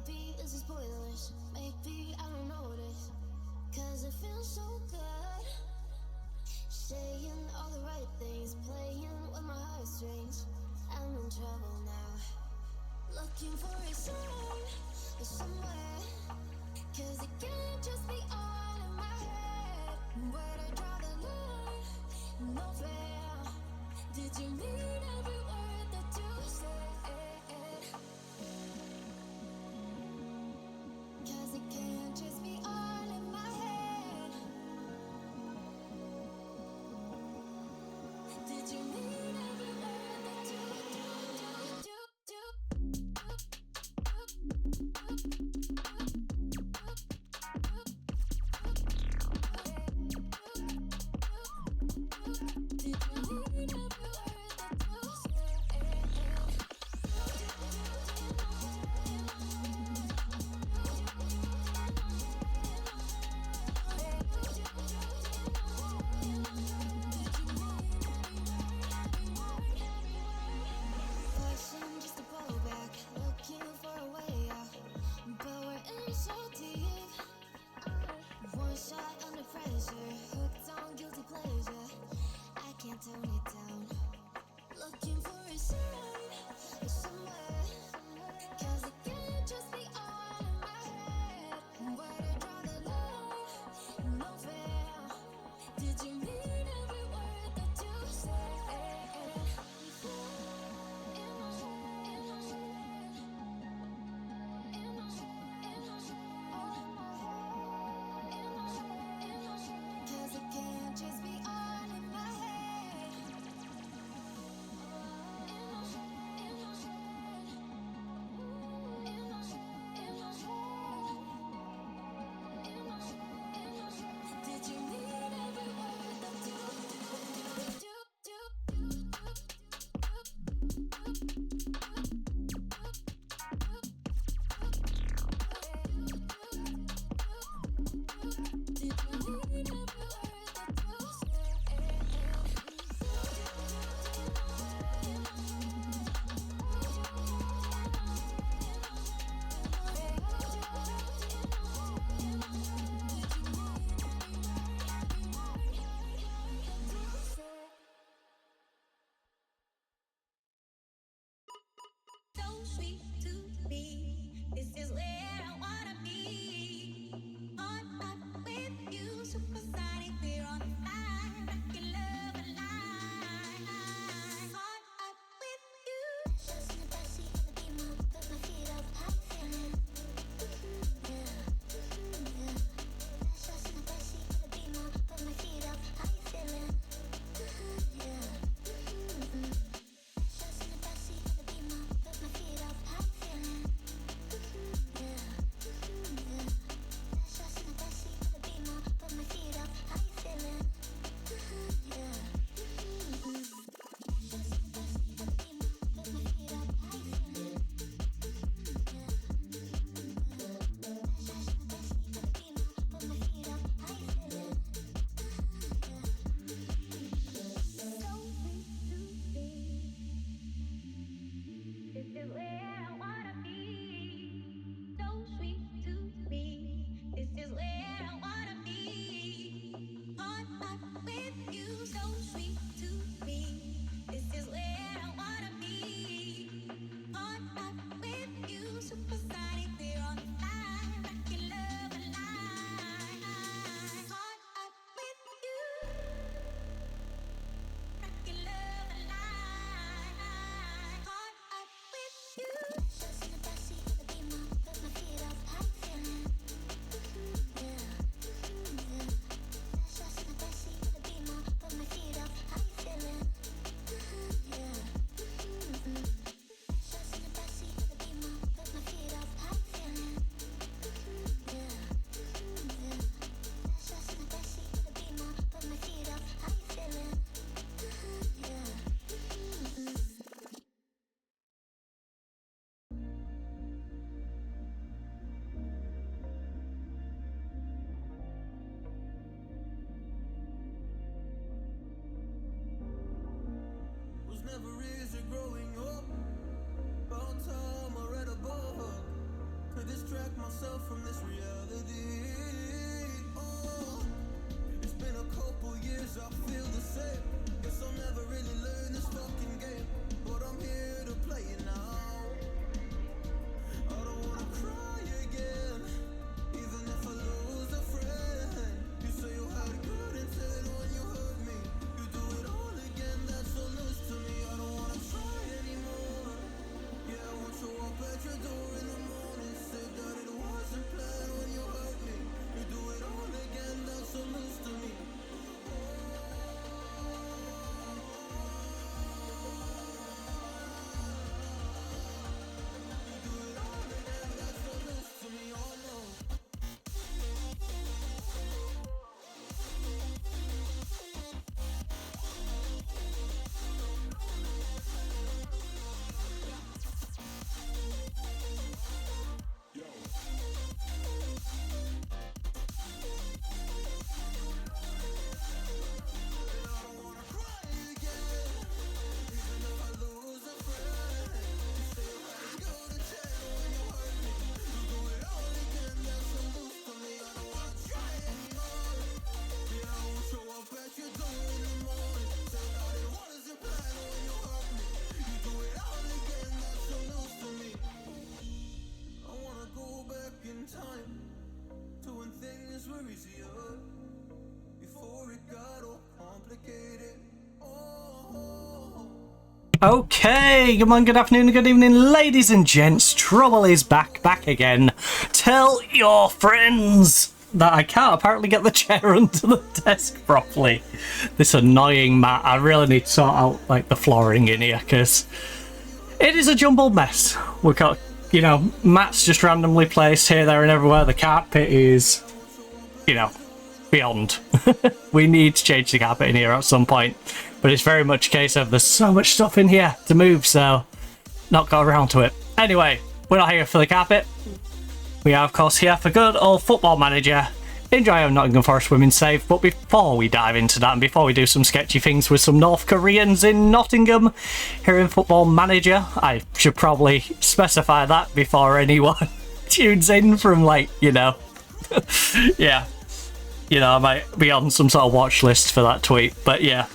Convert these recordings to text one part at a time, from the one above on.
Maybe this is pointless. Maybe I don't notice. Cause it feels so good. Saying all the right things, playing with my heartstrings. I'm in trouble now. Looking for a sign somewhere. Cause it can't just be all in my head. Where'd I draw the line? No fair. Did you mean every word that you said? Cause it can't just be all in my head. Did you mean every word that you Yeah. Okay, good morning, good afternoon, good evening, ladies and gents. Trouble is back again. Tell your friends that I can't apparently get the chair under the desk properly. This annoying mat. I really need to sort out like the flooring in here because it is a jumbled mess. We've got, you know, mats just randomly placed here, there and everywhere. The carpet is, you know, beyond. We need to change the carpet in here at some point. But it's very much a case of there's so much stuff in here to move, so not got around to it. Anyway, we're not here for the carpet. We are, of course, here for good old Football Manager. Enjoy our Nottingham Forest Women save. But before we dive into that and before we do some sketchy things with some North Koreans in Nottingham here in Football Manager, I should probably specify that before anyone tunes in from, like, you know, yeah. You know, I might be on some sort of watch list for that tweet, but yeah.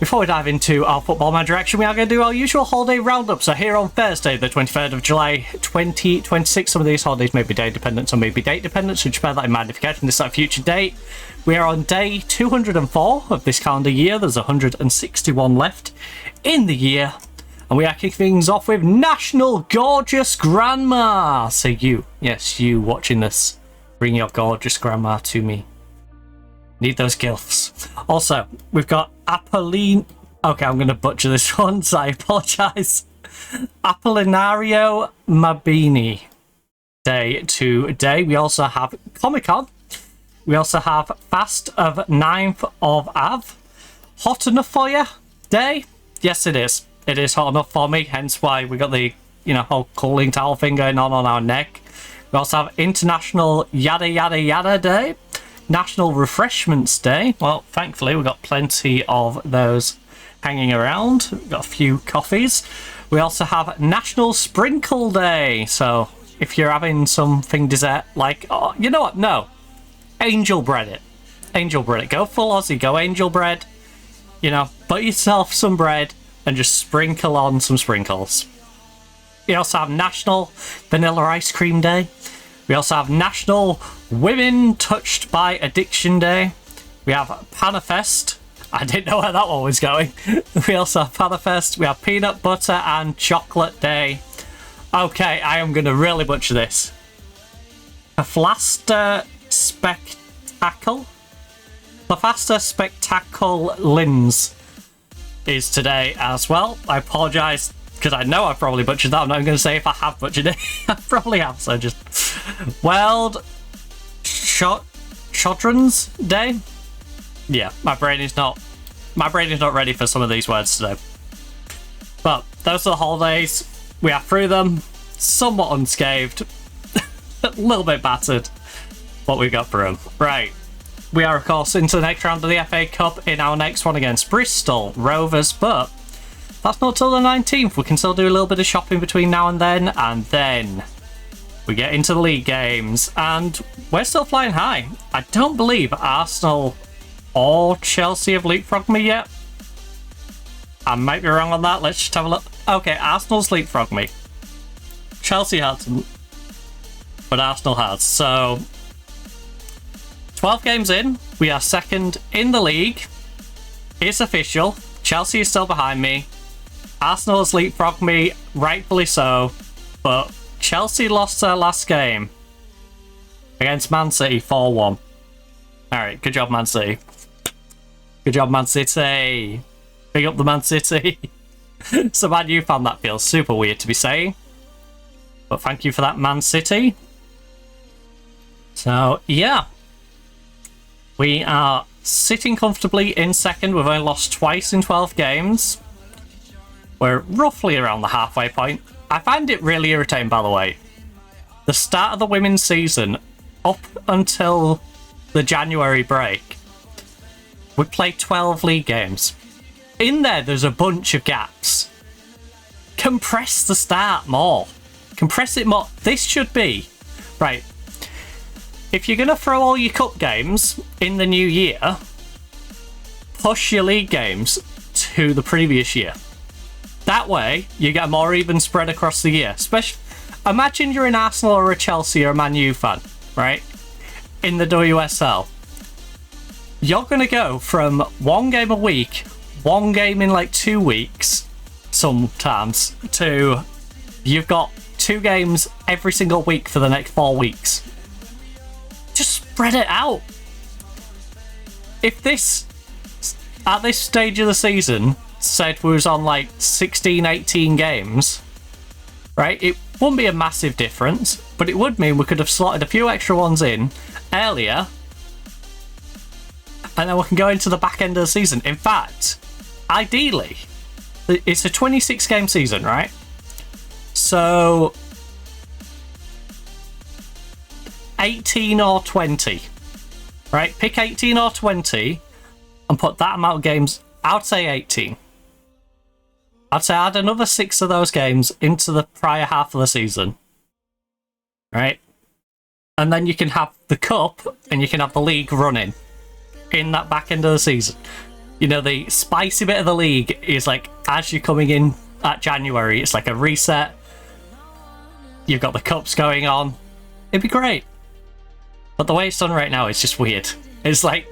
Before we dive into our Football Manager action, we are going to do our usual holiday roundup. So here on Thursday, the 23rd of July, 2026, some of these holidays may be day dependent, some may be date dependent, so just bear that in mind if you're catching this at a future date. We are on day 204 of this calendar year. There's 161 left in the year. And we are kicking things off with National Gorgeous Grandma. So you, yes, you watching this, bring your gorgeous grandma to me. Need those gilfs. Also, we've got Apolline. Okay, I'm going to butcher this one, so I apologise. Apollinario Mabini Day today. We also have Comic Con. We also have Fast of 9th of Av. Hot enough for you Day? Yes, it is. It is hot enough for me, hence why we got the, you know, whole cooling towel thing going on our neck. We also have International Yada Yada Yada Day. National Refreshments Day. Well, thankfully, we've got plenty of those hanging around. We've got a few coffees. We also have National Sprinkle Day. So, if you're having something dessert like, oh, you know what? No. Angel bread it. Angel bread it. Go full Aussie. Go angel bread. You know, put yourself some bread and just sprinkle on some sprinkles. We also have National Vanilla Ice Cream Day. We also have National Women Touched by Addiction Day. We have Panafest. I didn't know where that one was going. We also have Panafest. We have Peanut Butter and Chocolate Day. Okay, I am going to really butcher this. Plafasta Spectacle. Plafasta Spectacle Lins is today as well. I apologise because I know I've probably butchered that. I'm not going to say if I have butchered it. I probably have, so just... World Children's Day? Yeah, my brain is not ready for some of these words today. But those are the holidays. We are through them, somewhat unscathed, a little bit battered, but we got through them. Right. We are, of course, into the next round of the FA Cup in our next one against Bristol Rovers, but that's not till the 19th. We can still do a little bit of shopping between now and then We get into the league games, and we're still flying high. I don't believe Arsenal or Chelsea have leapfrogged me yet. I might be wrong on that. Let's just have a look. Okay, Arsenal's leapfrogged me. Chelsea hasn't, but Arsenal has. So, 12 games in, we are second in the league. It's official. Chelsea is still behind me. Arsenal has leapfrogged me, rightfully so, but Chelsea lost their last game against Man City 4-1. Alright, good job, Man City. Good job, Man City. Big up the Man City. So, Man U fan, that feels super weird to be saying. But thank you for that, Man City. So, yeah. We are sitting comfortably in second. We've only lost twice in 12 games. We're roughly around the halfway point. I find it really irritating, by the way. The start of the women's season, up until the January break, we played 12 league games. In there's a bunch of gaps. Compress the start more. Compress it more. This should be... Right. If you're going to throw all your cup games in the new year, push your league games to the previous year. That way, you get a more even spread across the year. Especially, imagine you're an Arsenal or a Chelsea or a Man U fan, right? In the WSL. You're going to go from one game a week, one game in like 2 weeks, sometimes, to you've got 2 games every single week for the next 4 weeks. Just spread it out. If this, at this stage of the season, said we was on like 16, 18 games, right, it wouldn't be a massive difference, but it would mean we could have slotted a few extra ones in earlier, and then we can go into the back end of the season. In fact, ideally, it's a 26 game season, right? So 18 or 20, right? Pick 18 or 20 and put that amount of games. I'd say 18. I'd say add another 6 of those games into the prior half of the season, right? And then you can have the cup and you can have the league running in that back end of the season. You know, the spicy bit of the league is like as you're coming in at January, it's like a reset. You've got the cups going on. It'd be great. But the way it's done right now is just weird. It's like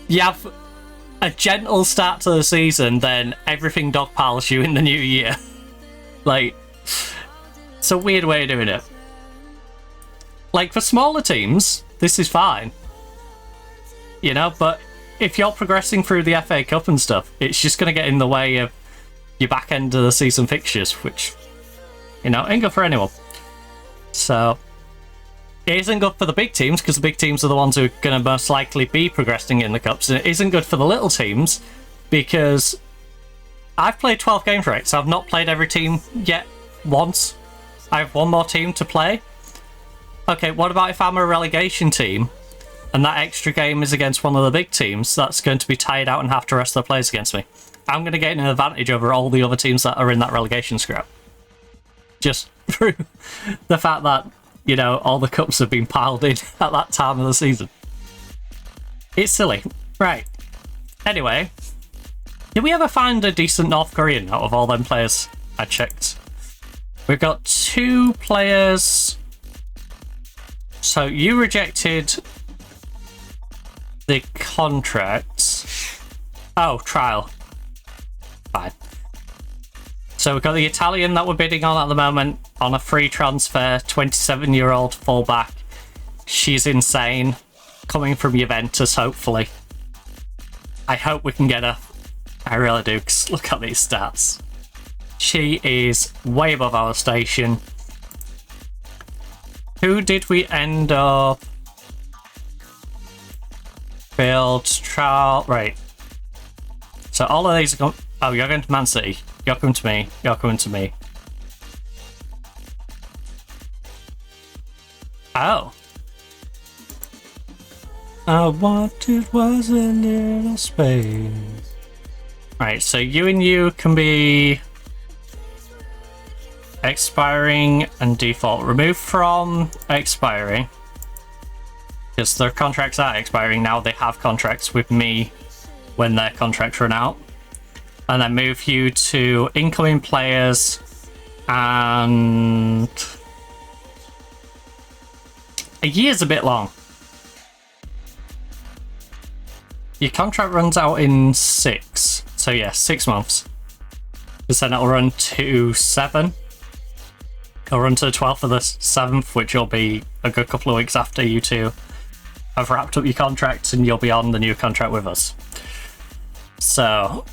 you have a gentle start to the season, then everything dogpiles you in the new year. Like, it's a weird way of doing it. Like, for smaller teams, this is fine. You know, but if you're progressing through the FA Cup and stuff, it's just going to get in the way of your back end of the season fixtures, which, you know, ain't good for anyone. So, it isn't good for the big teams, because the big teams are the ones who are going to most likely be progressing in the Cups, and it isn't good for the little teams, because I've played 12 games, right, so I've not played every team yet once. I have one more team to play. Okay, what about if I'm a relegation team, and that extra game is against one of the big teams that's going to be tied out and have to rest their players against me? I'm going to get an advantage over all the other teams that are in that relegation scrap. Just through the fact that, you know, all the cups have been piled in at that time of the season. It's silly. Right. Anyway, did we ever find a decent North Korean out of all them players I checked? We've got 2 players. So you rejected the contracts. Oh, trial. Fine. So we've got the Italian that we're bidding on at the moment on a free transfer, 27-year-old fullback. She's insane. Coming from Juventus, hopefully. I hope we can get her. I really do, because look at these stats. She is way above our station. Who did we end up? Field trial. Right. So all of these are going. Oh, you're going to Man City. You're coming to me. You're coming to me. Oh. What it was a little space. Right, so you and you can be expiring and default. Remove from expiring. Because their contracts are expiring now. They have contracts with me when their contracts run out. And then move you to incoming players and... A year's a bit long. Your contract runs out in 6. So yeah, 6 months. Because then it'll run to 7. It'll run to the 12th of the 7th, which will be a good couple of weeks after you two have wrapped up your contracts and you'll be on the new contract with us. So...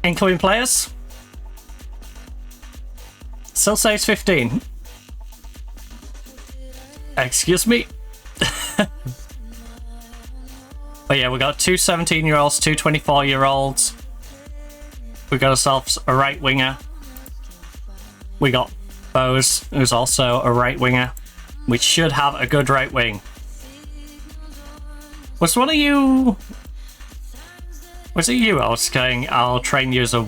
Incoming players. Still saves 15. Excuse me. But yeah, we got 2 17-year-olds, 2 24-year-olds. We got ourselves a right winger. We got Bose, who's also a right winger. We should have a good right wing. Was one of you... Was it you I was going, I'll train you as a...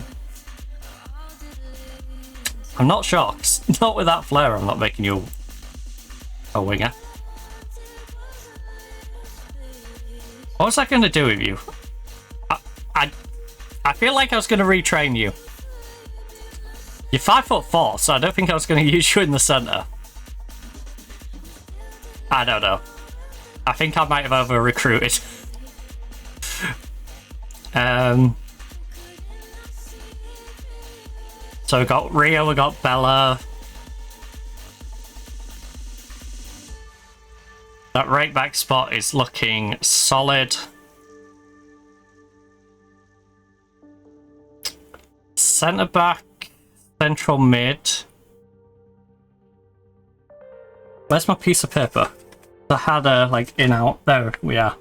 I'm not sure. Not with that flair, I'm not making you a winger. What was I going to do with you? I feel like I was going to retrain you. You're 5'4", so I don't think I was going to use you in the centre. I don't know. I think I might have over-recruited. So we got Rio, we got Bella. That right back spot is looking solid. Centre back, central mid. Where's my piece of paper? I had a like in out. There we are.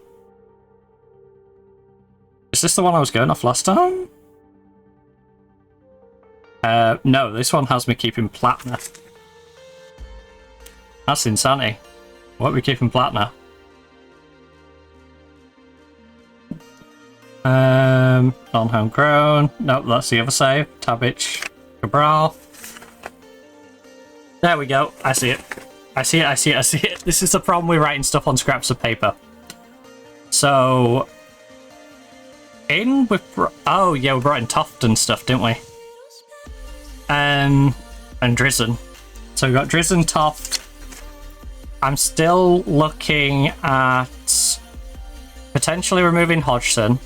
Is this the one I was going off last time? No, this one has me keeping Platinum. That's insanity. What are we keeping Platinum? Non-homegrown. Nope, that's the other save. Tabic, Cabral. There we go. I see it. I see it, I see it, I see it. This is the problem with writing stuff on scraps of paper. So... In with... Oh, yeah, we brought in Toft and stuff, didn't we? And Drizzen. So we've got Drizzen, Toft. I'm still looking at potentially removing Hodgson.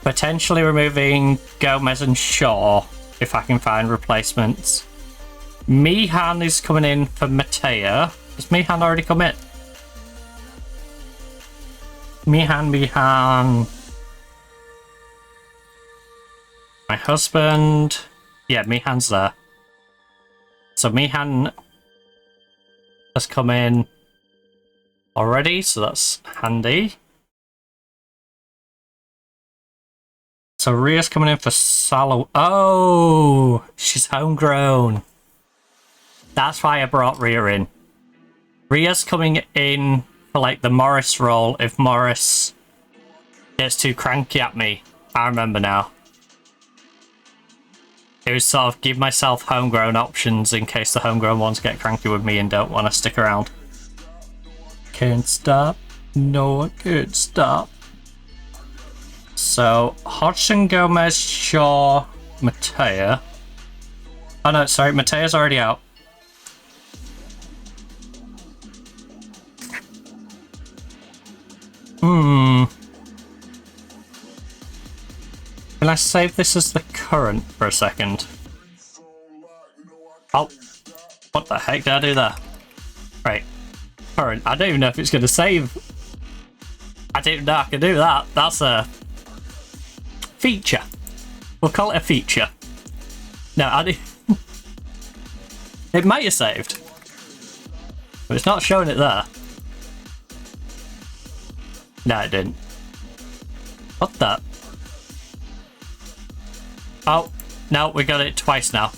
Potentially removing Gomez and Shaw, if I can find replacements. Meehan is coming in for Matea. Has Meehan already come in? Meehan. My husband. Yeah, Meehan's there. So Meehan has come in already, so that's handy. So Ria's coming in for Salo. Oh, she's homegrown. That's why I brought Ria in. Ria's coming in for like the Morris role if Morris gets too cranky at me. I remember now. It was sort of give myself homegrown options in case the homegrown ones get cranky with me and don't want to stick around. Can't stop. No, I can't stop. So, Hodgson, Gomez, Shaw, Matea. Oh no, sorry, Matea's already out. Can I save this as the current for a second? Oh, what the heck did I do there? Right, current. I don't even know if it's going to save. I didn't know I could do that. That's a feature. We'll call it a feature. No, I did. It might have saved, but it's not showing it there. No, it didn't. What the? Oh, no, we got it twice now.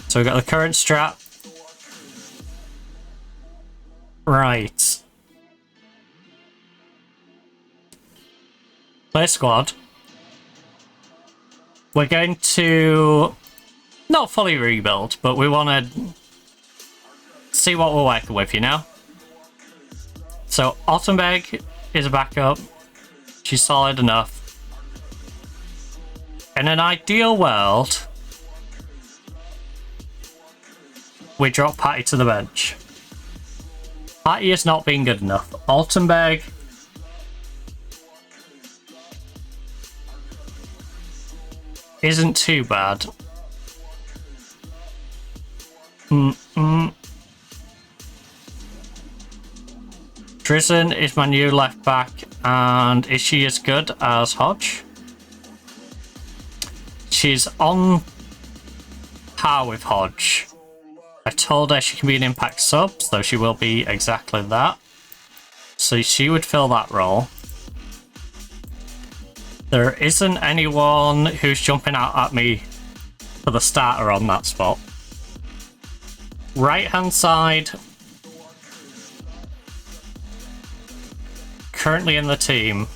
So we got the current strat. Right. Play squad. we're going to not fully rebuild, but we want to see what we're working with, you know? So Ottenberg is a backup. She's solid enough. In an ideal world, we drop Patty to the bench. Patty has not been good enough. Altenberg isn't too bad. Drizzen is my new left back, and is she as good as Hodge? She's on par with Hodge. I told her she can be an impact sub, so she will be exactly that. So she would fill that role. There isn't anyone who's jumping out at me for the starter on that spot. Right hand side. Currently in the team.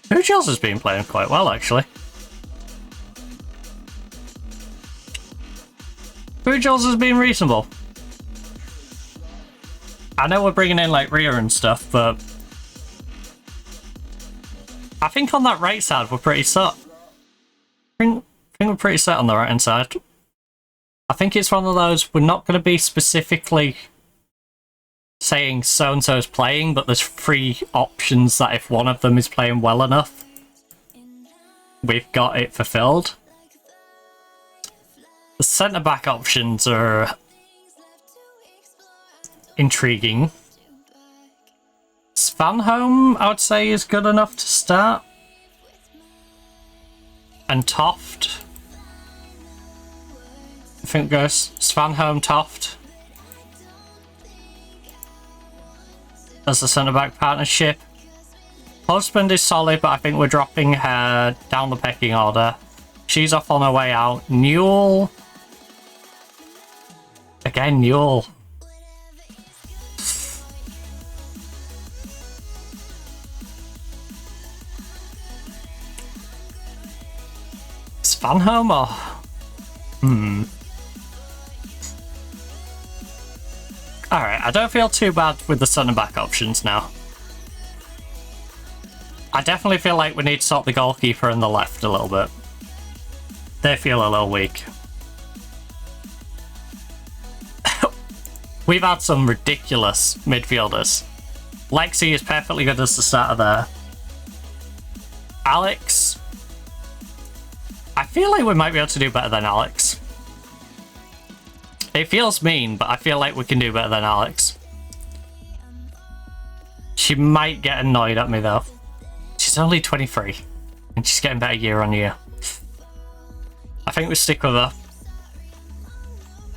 Bujos has been playing quite well, actually. Bujos has been reasonable. I know we're bringing in like Rhea and stuff, but I think on that right side we're pretty set. I think we're pretty set on the right hand side. I think it's one of those, we're not going to be specifically saying so-and-so is playing, but there's 3 options that if one of them is playing well enough, we've got it fulfilled. The centre-back options are intriguing. Svanholm, I would say, is good enough to start. And Toft. I think it goes Svanholm, Toft as the centre-back partnership. Husband is solid, but I think we're dropping her down the pecking order. She's off on her way out. Newell. Again, Newell. Svanholm or... Alright, I don't feel too bad with the centre-back options now. I definitely feel like we need to sort the goalkeeper and the left a little bit. They feel a little weak. We've had some ridiculous midfielders. Lexi is perfectly good as the starter there. Alex... I feel like we might be able to do better than Alex. It feels mean, but I feel like we can do better than Alex. She might get annoyed at me though. She's only 23, and she's getting better year on year. I think we stick with her.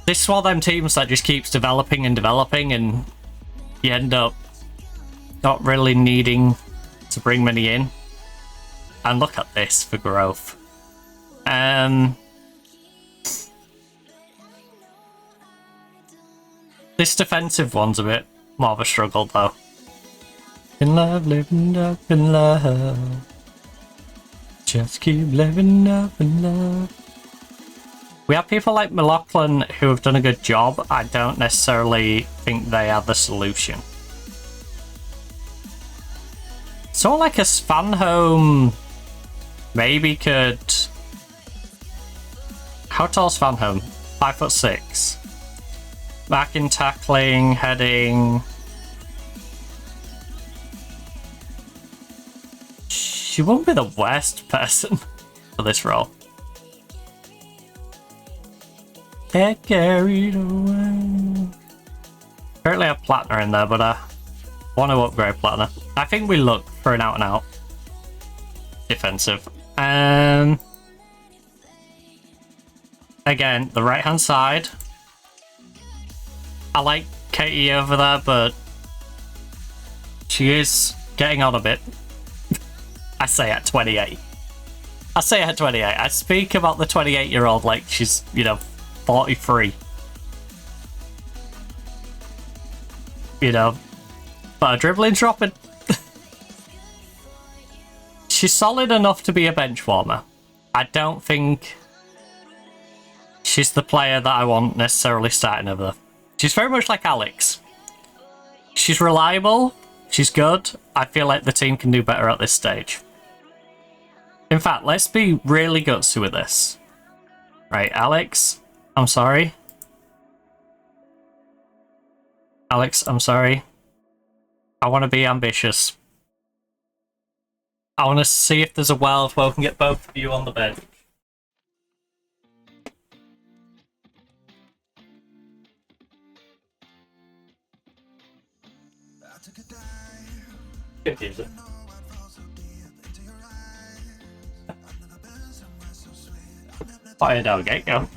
This is one of them teams that just keeps developing and developing, and you end up not really needing to bring many in. And look at this for growth. This defensive one's a bit more of a struggle though. In love, living up in love. Just keep living up in love. We have people like McLaughlin who have done a good job. I don't necessarily think they are the solution. Someone like a Svanholm maybe could... How tall is Svanholm? 5'6". Back in tackling, heading... She won't be the worst person for this role. Get carried away. Currently I have Platner in there, but I want to upgrade Platner. I think we look for an out-and-out defensive. Again, the right-hand side. I like Katie over there, but she is getting on a bit. I say at 28. I say at 28. I speak about the 28-year-old like she's, you know, 43. you know, but her dribbling's dropping. She's solid enough to be a bench warmer. I don't think she's the player that I want necessarily starting over there. She's very much like Alex. She's reliable. She's good. I feel like the team can do better at this stage. In fact, let's be really gutsy with this. Right, Alex, I'm sorry. Alex, I'm sorry. I want to be ambitious. I want to see if there's a world where we can get both of you on the bench. Confusing. Fired out get-go.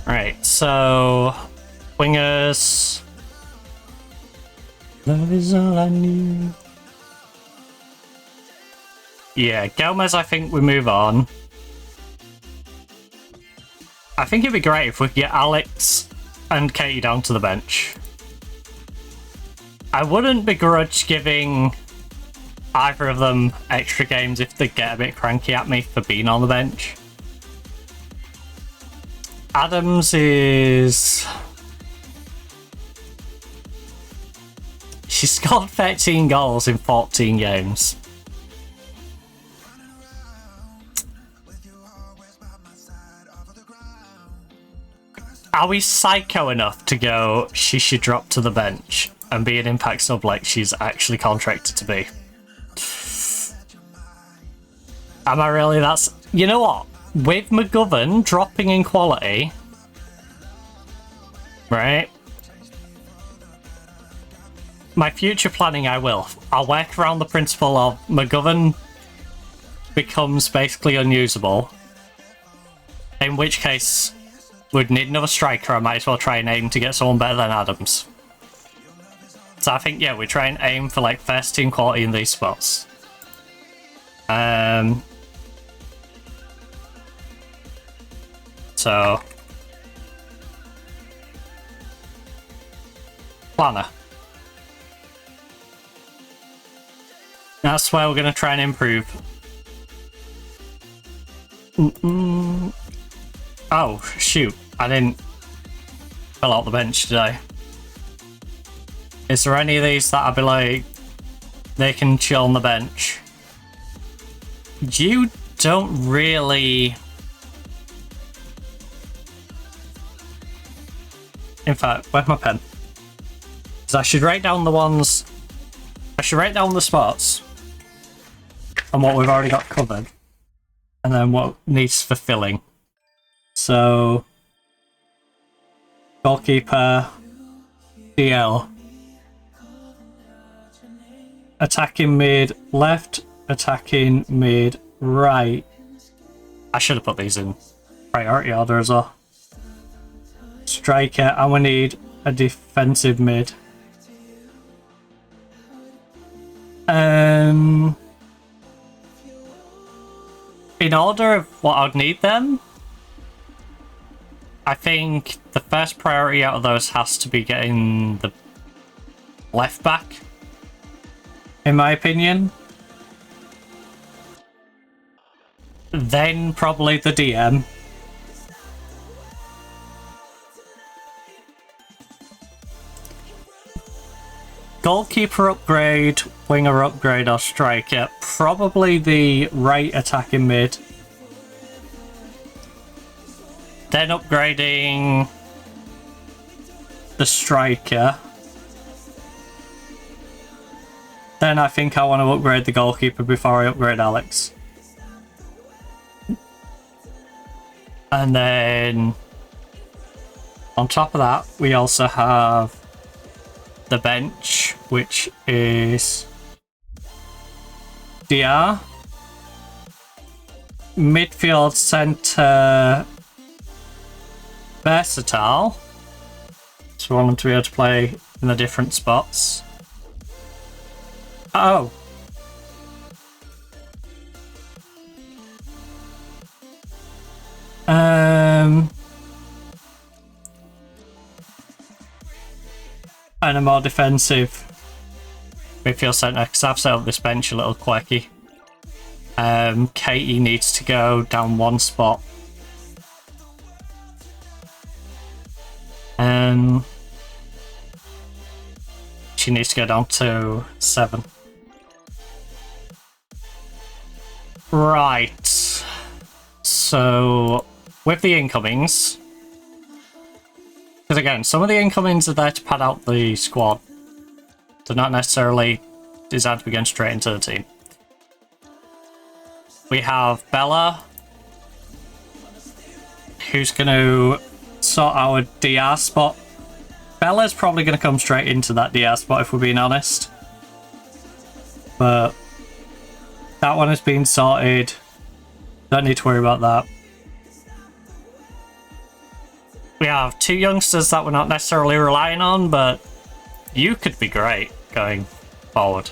Right, so wingers. Love is all I need. Yeah, Gomez, I think we move on. I think it'd be great if we could get Alex and Katie down to the bench. I wouldn't begrudge giving either of them extra games if they get a bit cranky at me for being on the bench. Adams is... She scored 13 goals in 14 games. Are we psycho enough to go, she should drop to the bench and be an impact sub like she's actually contracted to be? Am I really? That's... You know what? With McGovern dropping in quality, right? My future planning, I will. I'll work around the principle of McGovern becomes basically unusable. In which case, we'd need another striker. I might as well try and aim to get someone better than Adams. So I think, yeah, we try and aim for like first team quality in these spots. So planner. That's where we're going to try and improve. Oh, shoot. I didn't fill out the bench, did I? Is there any of these that I'd be like, they can chill on the bench? You don't really... In fact, where's my pen? Because I should write down the ones... I should write down the spots and what we've already got covered. And then what needs fulfilling. So... Goalkeeper... DL. Attacking mid left, attacking mid right. I should have put these in priority order as well. Striker, and we need a defensive mid. In order of what I'd need them, I think the first priority out of those has to be getting the left back, in my opinion. Then probably the DM. Goalkeeper upgrade, winger upgrade, or striker. Probably the right attacking mid. Then upgrading the striker. Then I think I want to upgrade the goalkeeper before I upgrade Alex. And then on top of that, we also have the bench, which is DR, midfield, centre, versatile, so we want them to be able to play in the different spots. Oh, And a more defensive midfield centre, because I've set up this bench a little quirky. Katie needs to go down one spot. She needs to go down to 7. Right. So, with the incomings, because again, some of the incomings are there to pad out the squad. They're not necessarily designed to be going straight into the team. We have Bella, who's going to sort our DR spot. Bella's probably going to come straight into that DR spot if we're being honest. But that one has been sorted. Don't need to worry about that. We have 2 youngsters that we're not necessarily relying on, but you could be great going forward.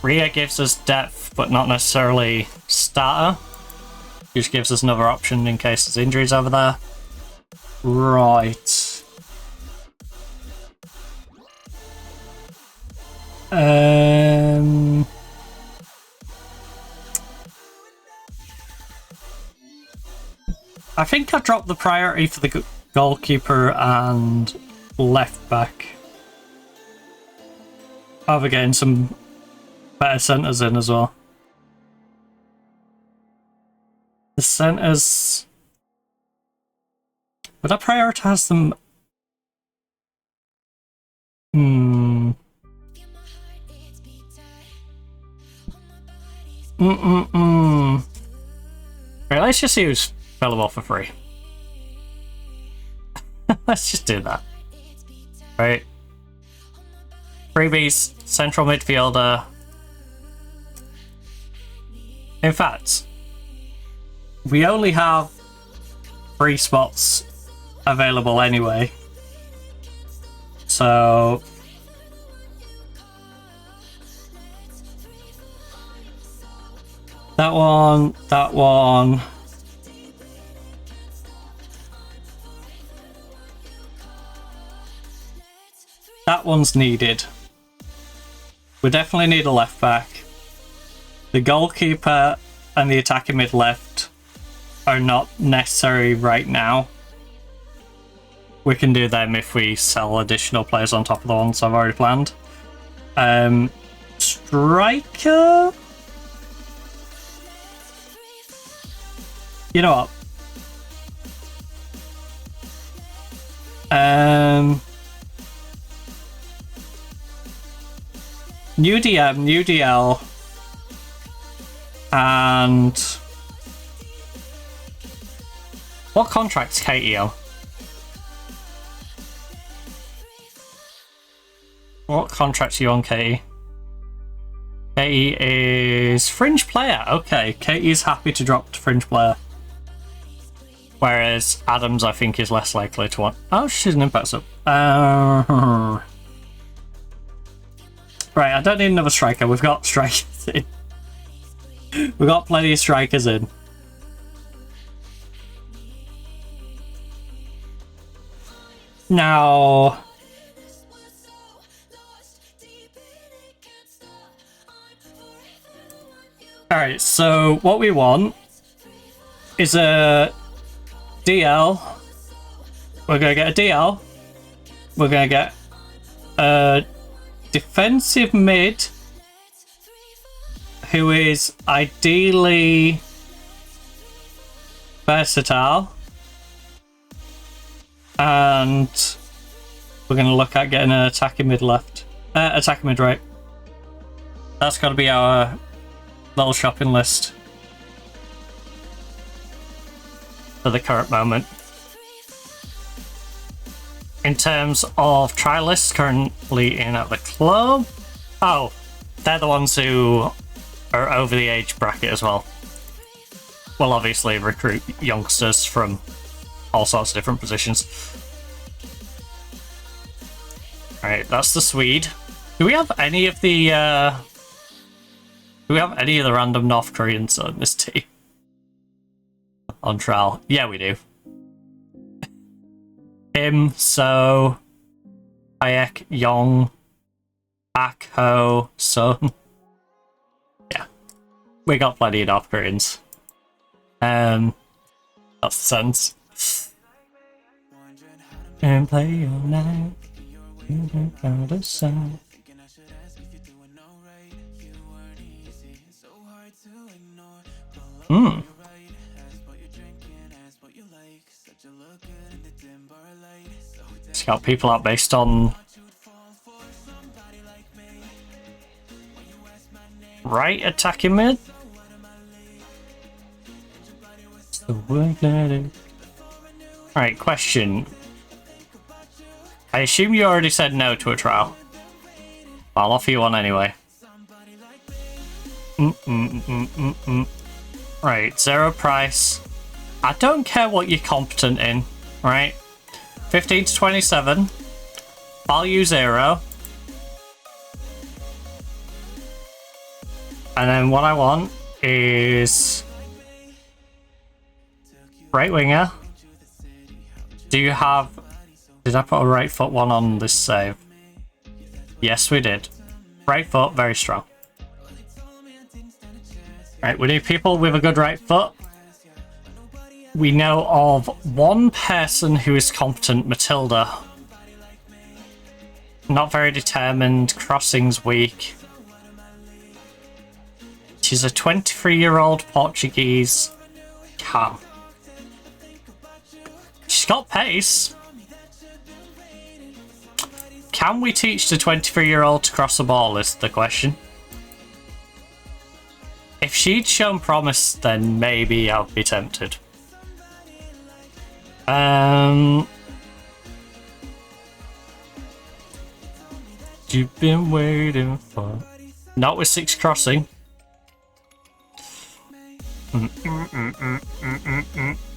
Rhea gives us depth, but not necessarily starter. Just gives us another option in case there's injuries over there. Right. I think I dropped the priority for the goalkeeper and left back. Over getting some better centres in as well. The centres... Would I prioritise them? Right, let's just see who's available for free. Let's just do that. Right. Freebies, central midfielder. In fact, we only have 3 spots available anyway. So that one, that one. That one's needed. We definitely need a left back. The goalkeeper and the attacking mid left are not necessary right now. We can do them if we sell additional players on top of the ones I've already planned. Striker? You know what? New DM, new DL, and what contract's Katie on? What contract are you on, Katie? Katie is fringe player. Okay, Katie's happy to drop to fringe player. Whereas Adams, I think, is less likely to want... Oh, she's an impact sub. Right, I don't need another striker. We've got strikers in. We've got plenty of strikers in. Now... Alright, so what we want is a DL. We're going to get a DL. We're going to get a defensive mid who is ideally versatile. And we're going to look at getting an attacking mid left. Attacking mid right. That's got to be our little shopping list for the current moment. In terms of trialists currently in at the club, oh, they're the ones who are over the age bracket as well. We'll obviously recruit youngsters from all sorts of different positions. Alright, that's the Swede. Do we have any of the Do we have any of the random North Koreans on this team? On trial? Yeah, we do. Him, So, Hayek, Yong, Pak, Ho, Sun. Yeah. We got plenty of North Koreans. That's the sense. And play all night. You don't got a song. It's got people out based on right attacking mid. Alright, question. I assume you already said no to a trial. I'll offer you one anyway. Right, 0 price. I don't care what you're competent in, right? 15 to 27. Value 0. And then what I want is right winger. Do you have... Did I put a right foot one on this save? Yes, we did. Right foot, very strong. Right, we need people with a good right foot. We know of one person who is competent, Matilda. Not very determined, crossing's weak. She's a 23-year-old Portuguese cam. She's got pace. Can we teach the 23-year-old to cross the ball is the question. If she'd shown promise, then maybe I'll be tempted. You've been waiting for... Not with 6 crossing.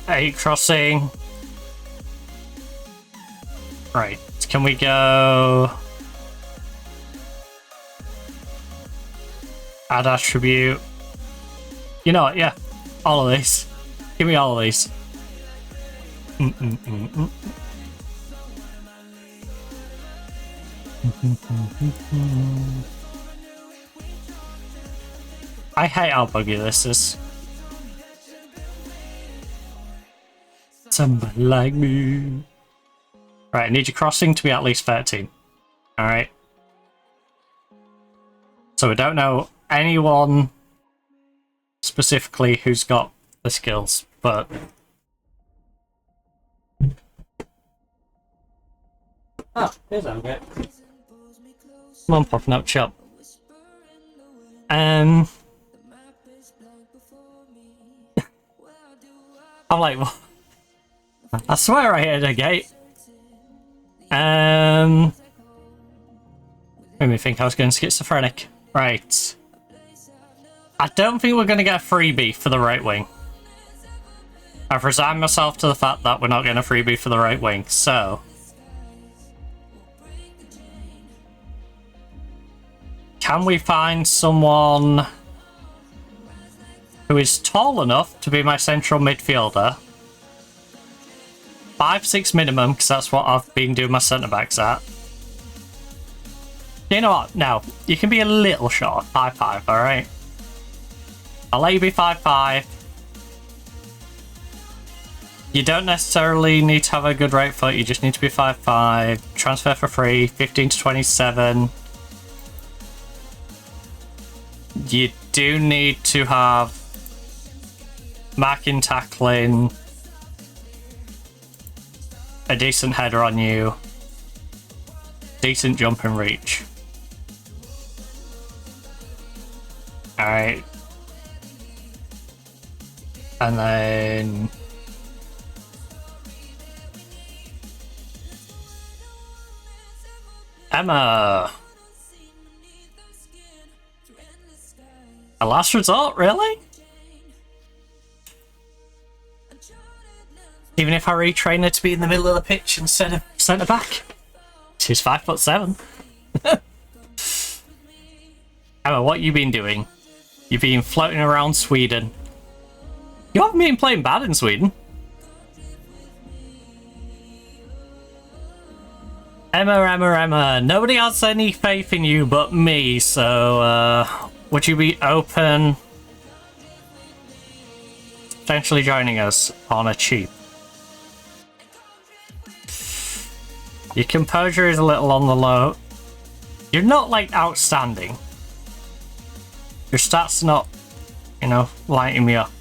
8 crossing. Right, can we go... Add attribute. You know what, yeah. All of these. Give me all of these. I hate how buggy this is. Somebody like me. Right, I need your crossing to be at least 13. Alright. So we don't know anyone specifically who's got the skills, but... Oh, here's Amgate. Come on, popping up shop. I'm like, what? I swear I hit a gate. Made me think I was going schizophrenic. Right. I don't think we're going to get a freebie for the right wing. I've resigned myself to the fact that we're not getting a freebie for the right wing, so... Can we find someone who is tall enough to be my central midfielder? 5'6" minimum, because that's what I've been doing my centre-backs at. You know what? No, you can be a little short. 5'5", alright? I'll let you be 5'5". You don't necessarily need to have a good right foot, you just need to be 5'5". Transfer for free, 15 to 27. You do need to have marking, tackling, a decent header on you, decent jump and reach. Alright. And then... Emma! A last resort, really? Even if I retrain her to be in the middle of the pitch instead of centre back. She's 5'7". Emma, what you been doing? You've been floating around Sweden. You haven't been playing bad in Sweden. Emma, nobody has any faith in you but me, so would you be open potentially joining us on a cheap? Your composure is a little on the low. You're not like outstanding. Your stats are not, you know, lighting me up.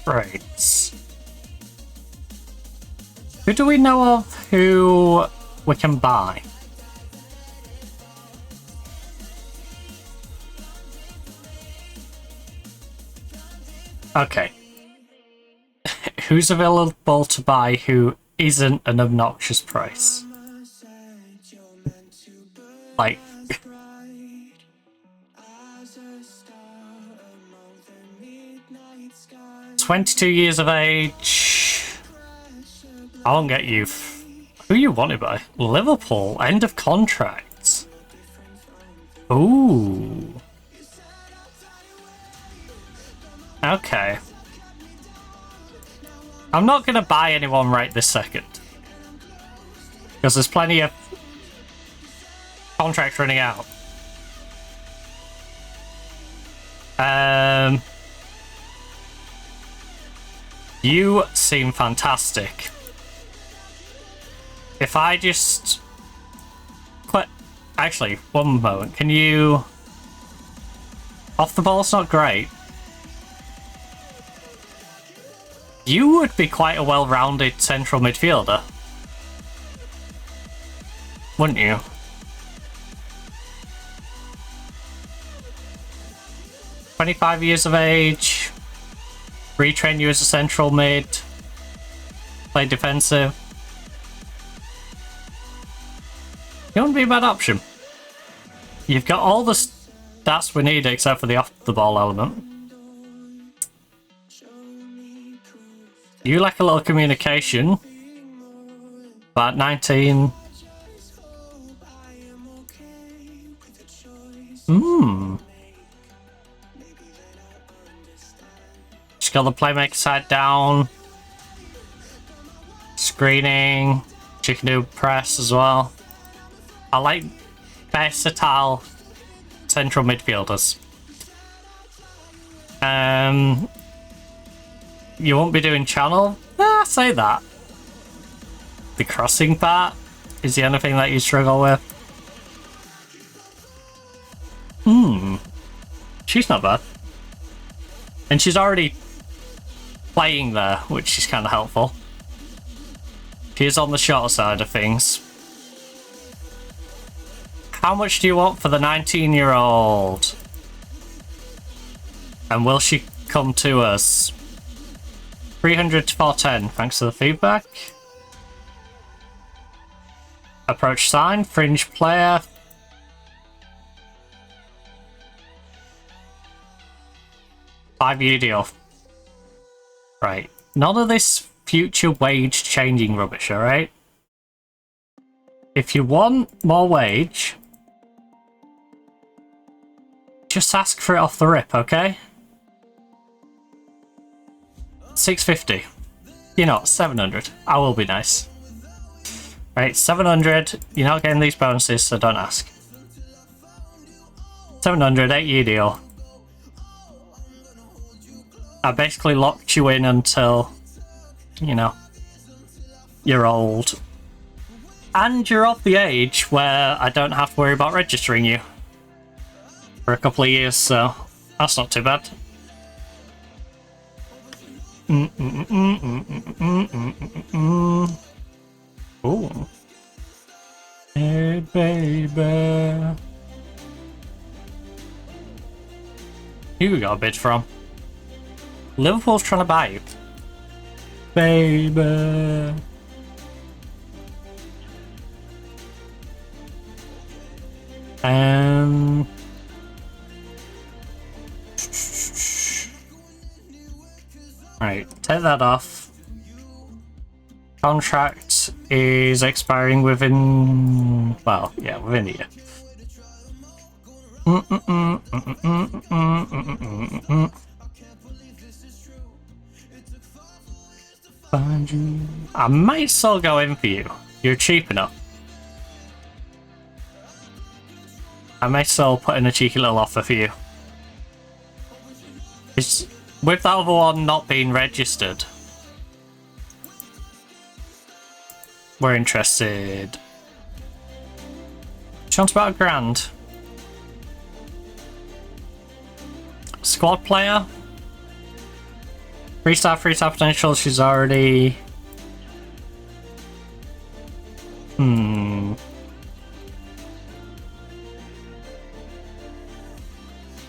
Right. Who do we know of who we can buy? Okay. Who's available to buy who isn't an obnoxious price? Like... 22 years of age. I won't get you. Who you wanted by? Liverpool. End of contract. Ooh. Okay. I'm not going to buy anyone right this second. Because there's plenty of contracts running out. You seem fantastic. If I just... Actually, one moment. Can you... Off the ball's not great. You would be quite a well-rounded central midfielder. Wouldn't you? "25 years of age. Retrain you as a central mid. Play defensive. You wouldn't be a bad option. You've got all the stats we need except for the off-the-ball element. You lack a little communication. About 19. Just got the playmaker side down. Screening. She can do press as well. I like versatile central midfielders. You won't be doing channel? Say that. The crossing part is the only thing that you struggle with. She's not bad. And she's already playing there, which is kind of helpful. She is on the shorter side of things. How much do you want for the 19-year-old? And will she come to us? 300 to 410, thanks for the feedback. Approach sign, fringe player. Five-year deal. Right. None of this future wage changing rubbish, alright? If you want more wage, just ask for it off the rip, okay? 650. You know, 700. I will be nice. Right, 700. You're not getting these bonuses, so don't ask. 700, 8-year deal. I basically locked you in until, you know, you're old. And you're of the age where I don't have to worry about registering you for a couple of years, so that's not too bad. Ooh. Hey, baby. Who we got a bid from? Liverpool's trying to buy you. Baby. Right, take that off. Contract is expiring within, well, yeah, within a year. I might still go in for you. You're cheap enough. I may still put in a cheeky little offer for you. It's, with that other one not being registered, we're interested. Chance about £1,000. Squad player. 3-star potential. She's already.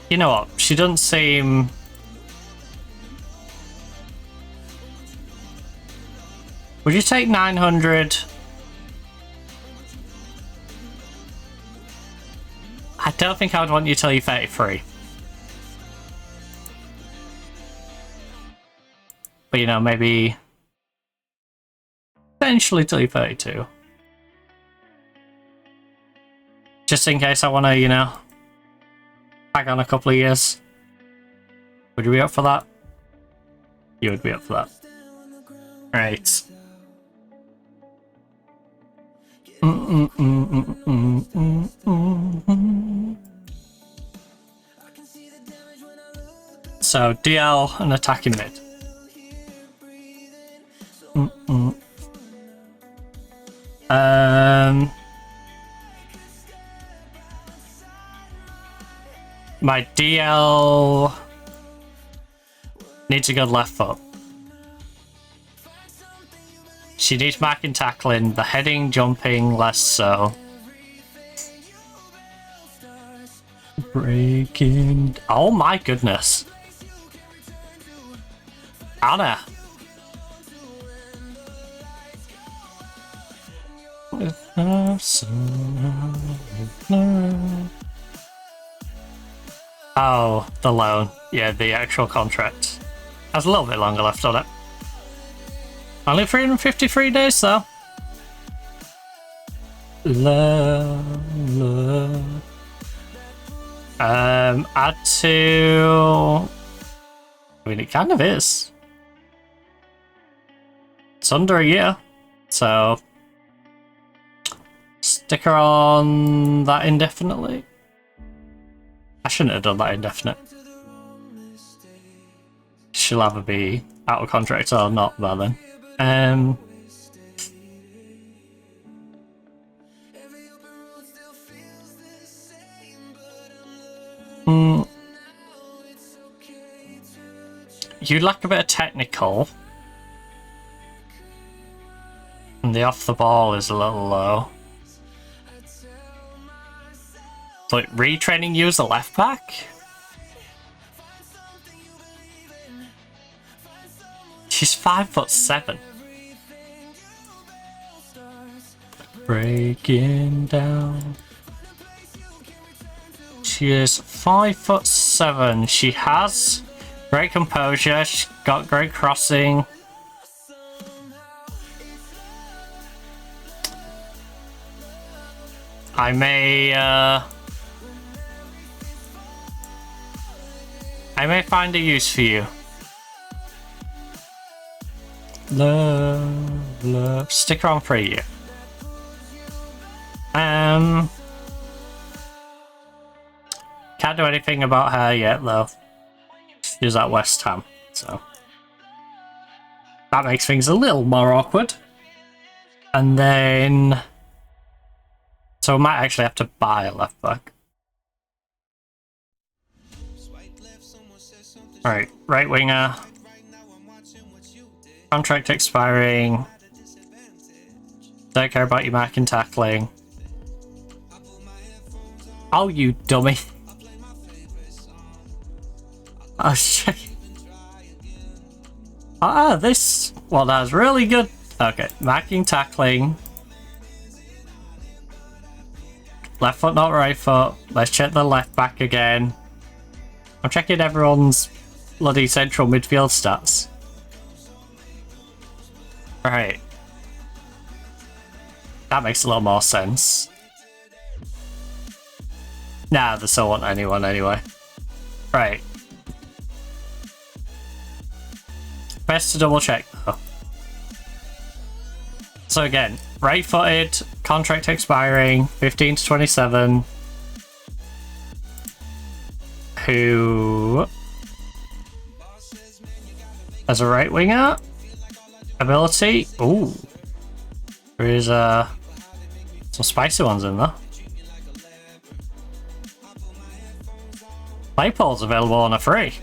You know what? She doesn't seem. Would you take 900? I don't think I would want you till you're 33. But you know, maybe potentially till you're 32. Just in case I want to, you know, tag on a couple of years. Would you be up for that? You would be up for that. Right. So, DL and attacking mid. My DL needs a good left foot. She needs marking, tackling, the heading, jumping, less so. Breaking. Oh my goodness. Anna. Oh, the loan. Yeah, the actual contract. Has a little bit longer left on it. Only 353 days though. Add to. I mean, it kind of is. It's under a year, so stick her on that indefinitely. I shouldn't have done that indefinite. She'll either be out of contract or not by then. You lack a bit of technical. And the off the ball is a little low. So retraining you as a left back? She's 5'7". Breaking down. She is 5'7". She has great composure. She's got great crossing. I may find a use for you. Love. Stick around for a year. Can't do anything about her yet, though. She's at West Ham, so that makes things a little more awkward. And then, so we might actually have to buy a left back. Alright, right winger. Contract expiring. Don't care about your marking, tackling. Oh, you dummy. Oh shit. Ah, this one that's really good. Okay, marking, tackling. Left foot, not right foot. Let's check the left back again. I'm checking everyone's bloody central midfield stats. Right. That makes a little more sense. Nah, they still want anyone anyway. Right. Best to double check though. So again, right-footed, contract expiring, 15 to 27. Who as a right winger? Ability? Ooh. There is some spicy ones in there. Claypole's available on a free.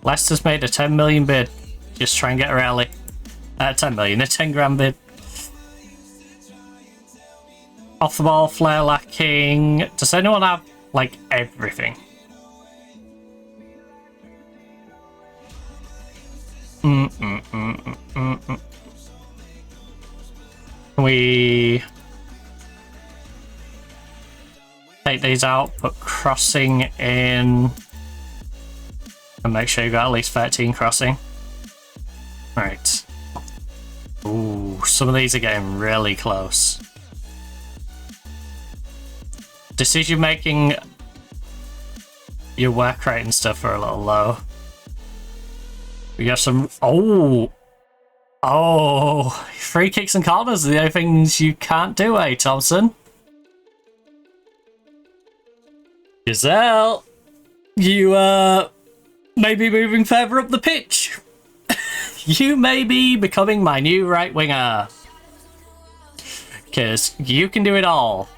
Leicester's made a 10 million bid. Just try and get a rally. 10 million, a 10 grand bid. Off the ball, flair lacking. Does anyone have, like, everything? Can we take these out, put crossing in, and make sure you've got at least 13 crossing? Right. Ooh, some of these are getting really close. Decision making, your work rate and stuff are a little low. We got some. Oh, free kicks and corners are the only things you can't do, eh, Thompson? Giselle, you may be moving further up the pitch. You may be becoming my new right winger. Because you can do it all.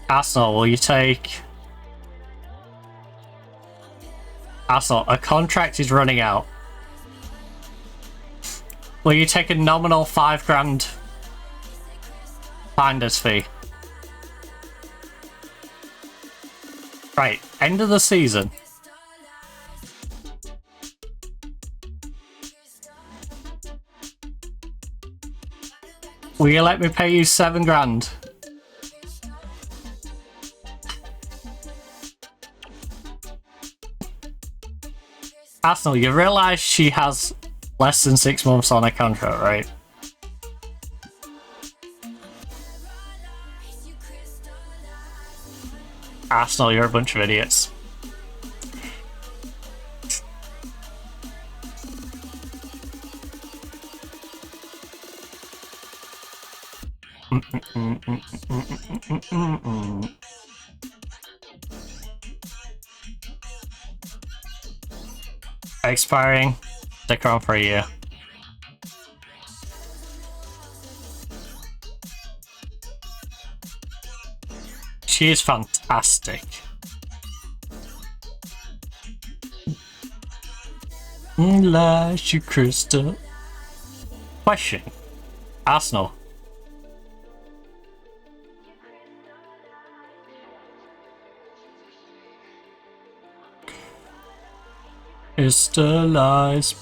Arsenal, will you take... Arsenal, a contract is running out. Will you take a nominal 5 grand finder's fee? Right, end of the season. Will you let me pay you 7 grand? Arsenal, you realise she has less than 6 months on her contract, right? Arsenal, you're a bunch of idiots. Expiring. Stick around for a year. She is fantastic. Elijah Crystal. Question. Arsenal. Crystallize.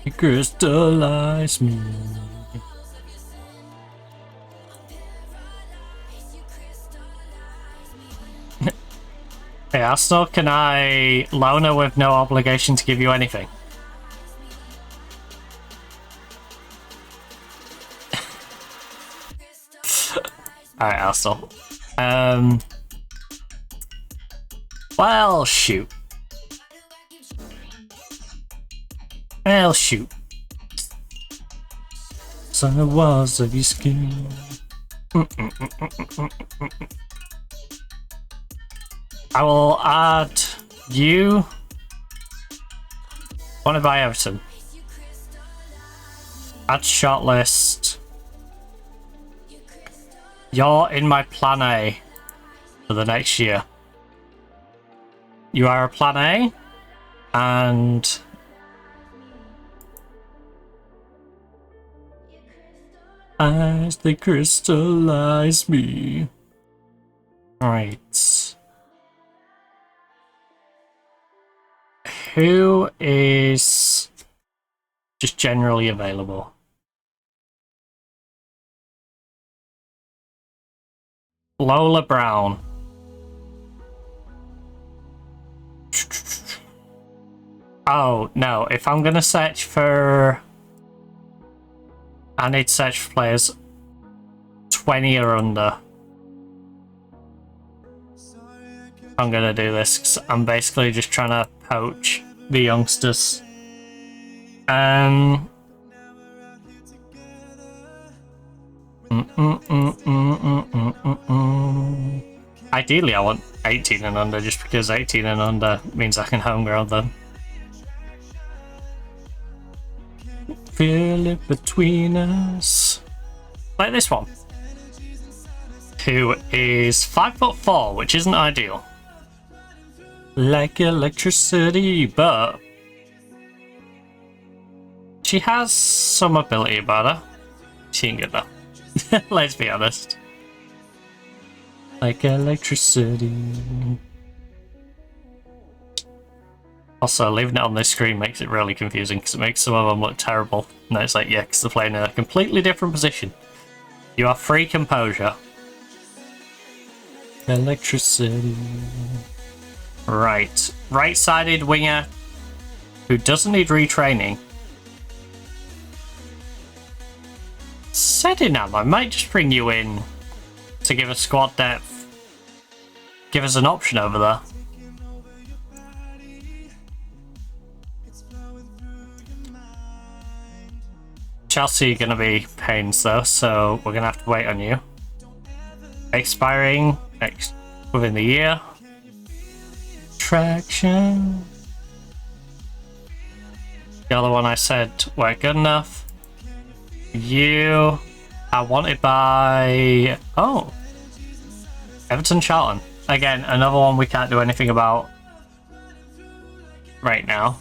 You crystallize me. Hey Arsenal, can I loan her with no obligation to give you anything? Alright, Arsenal. Well, shoot. Well, shoot. So the walls of your skin. I will add you. Wanted by Everton. Add shortlist. You're in my plan A for the next year. You are a plan A, and As they crystallize me. Right. Who is just generally available? Lola Brown. Oh, no. If I'm going to search for... I need to search for players 20 or under. I'm going to do this because I'm basically just trying to poach the youngsters. Ideally, I want 18 and under, just because 18 and under means I can homegrown them. Feel it between us. Like this one. Who is 5'4", which isn't ideal. Like electricity, but she has some ability about her. She ain't good though. Let's be honest. Like electricity. Also, leaving it on this screen makes it really confusing because it makes some of them look terrible. And it's like, yeah, because they're playing in a completely different position. You have free composure. Electricity. Right. Right-sided winger who doesn't need retraining. Sedinam, I might just bring you in to give us squad depth. Give us an option over there. Chelsea are going to be pains though, so we're going to have to wait on you. Expiring within the year. Traction. The other one I said weren't good enough. You are wanted by... Oh. Everton Charlton. Again, another one we can't do anything about right now.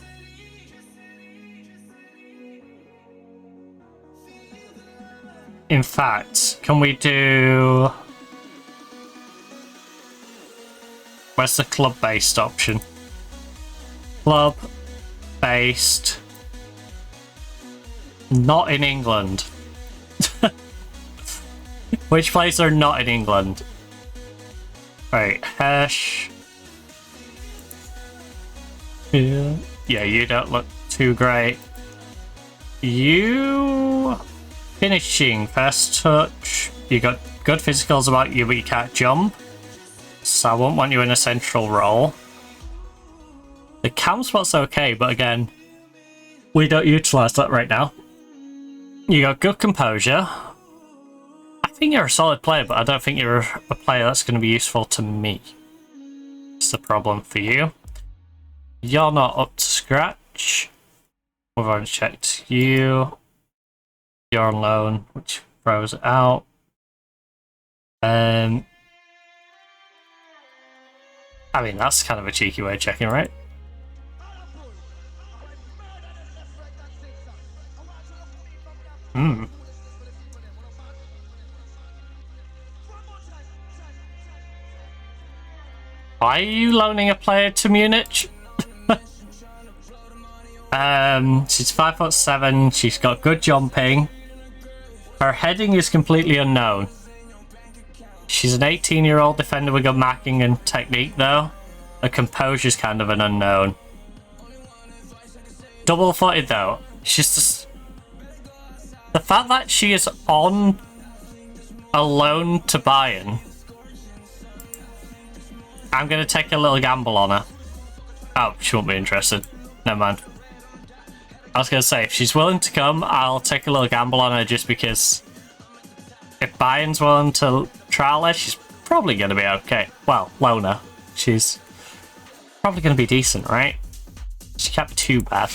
In fact, can we do... Where's the club-based option? Club-based... Not in England. Which places are not in England? Right, Hirsch. Yeah, you don't look too great. You... Finishing, first touch. You got good physicals about you, but you can't jump. So I won't want you in a central role. The cam spot's okay, but again, we don't utilise that right now. You got good composure. I think you're a solid player, but I don't think you're a player that's going to be useful to me. It's the problem for you. You're not up to scratch. We've already checked you. You're on loan, which throws it out. I mean, that's kind of a cheeky way of checking, right? Are you loaning a player to Munich? She's 5'7". She's got good jumping. Her heading is completely unknown. She's an 18-year-old defender with good marking and technique, though. Her composure is kind of an unknown. Double-footed, though. She's just... The fact that she is on a loan to Bayern, I'm going to take a little gamble on her. Oh, she won't be interested. Never mind. I was going to say, if she's willing to come, I'll take a little gamble on her just because if Bayern's willing to trial her, she's probably going to be okay. Well, loan her. She's probably going to be decent, right? She can't be too bad.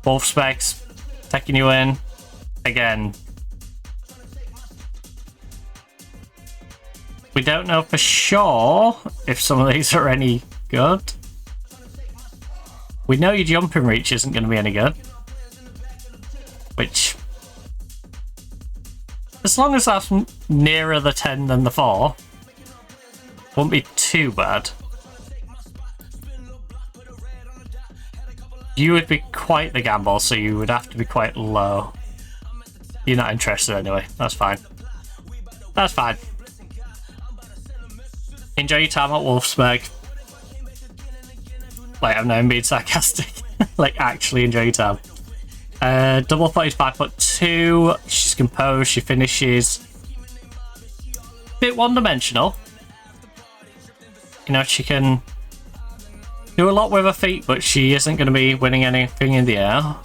Wolf specs, taking you in. Again, we don't know for sure if some of these are any good. We know your jumping reach isn't going to be any good. which, as long as that's nearer the 10 than the 4, won't be too bad. You would be quite the gamble, so you would have to be quite low. You're not interested anyway. That's fine. That's fine. Enjoy your time at Wolfsburg. Like, I'm not even being sarcastic. Like, actually enjoy your time. Double 40 is 5'2". She's composed. She finishes. Bit one-dimensional. You know, she can do a lot with her feet, but she isn't going to be winning anything in the air.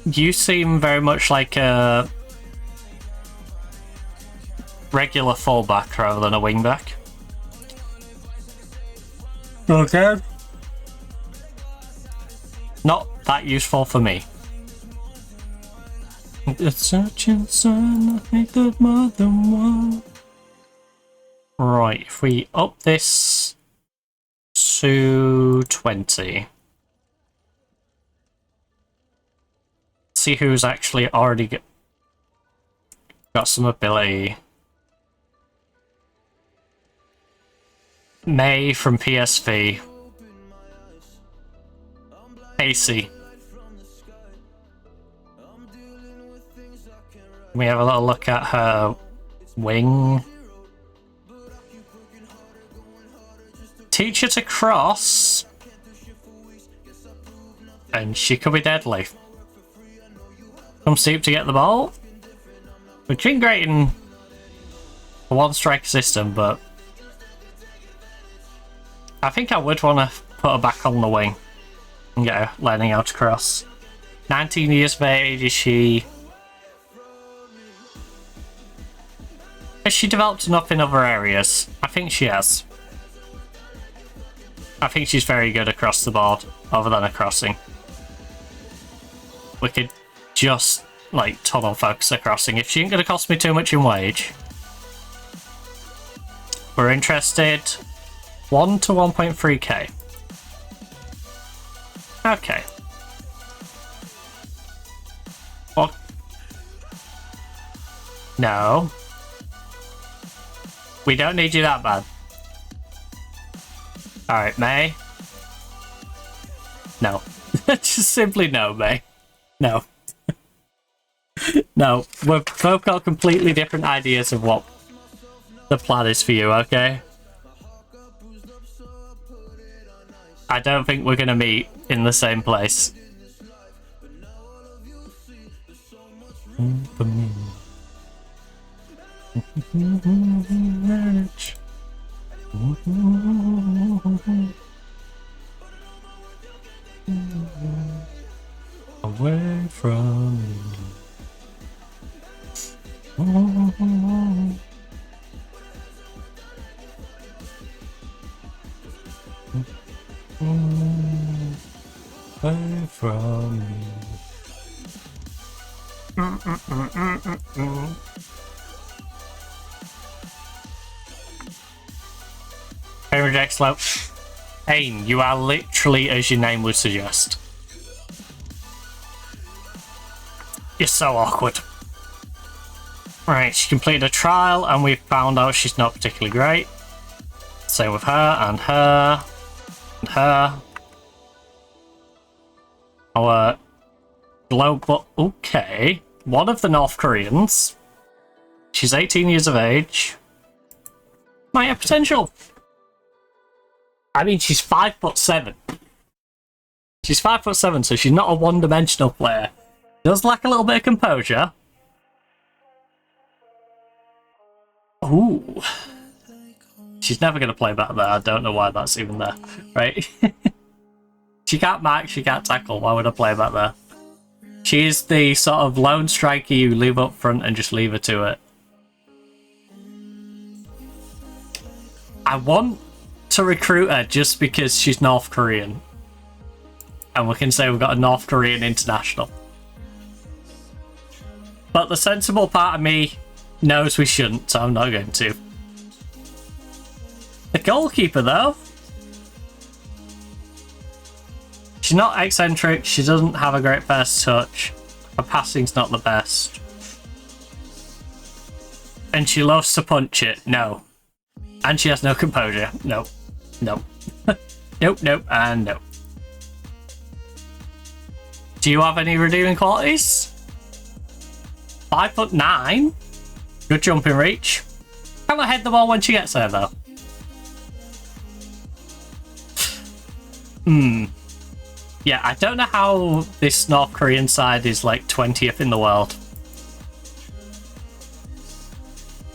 You seem very much like a regular fullback rather than a wingback. Okay. Not that useful for me. It's such a son, I think that more than one. Right, if we up this to 20. See who's actually already got some ability. May from PSV. AC. We have a little look at her wing. Teach her to cross. And she could be deadly. Come steep to get the ball. We're doing great in a one-striker system, but I think I would want to put her back on the wing and get her learning how to cross. 19 years of age, is she... Has she developed enough in other areas? I think she has. I think she's very good across the board, other than a crossing. We could just, like, tunnel focus her crossing. If she ain't going to cost me too much in wage. We're interested. 1 to 1.3k. Okay. Well, no. We don't need you that bad. Alright, May. No. Just simply no, May. No. No. We've both got completely different ideas of what the plan is for you, okay? I don't think we're gonna meet in the same place. Away from you. Away from you. Hey, reject slope. Aim, you are literally as your name would suggest. You're so awkward. Right, she completed a trial and we found out she's not particularly great. Same with her and her and her. Our global... Okay. One of the North Koreans. She's 18 years of age. Might have potential. I mean, she's 5'7". She's 5'7", so she's not a one-dimensional player. Does lack a little bit of composure. Ooh. She's never going to play back there. I don't know why that's even there. Right? She can't mark, she can't tackle. Why would I play back there? She's the sort of lone striker you leave up front and just leave her to it. I want to recruit her just because she's North Korean. And we can say we've got a North Korean international. But the sensible part of me knows we shouldn't, so I'm not going to. The goalkeeper, though. She's not eccentric, she doesn't have a great first touch, her passing's not the best. And she loves to punch it, no. And she has no composure, no. Nope. Nope, and nope. Do you have any redeeming qualities? 5'9". Good jumping reach. Can I head the ball when she gets there though? Yeah, I don't know how this North Korean side is like 20th in the world.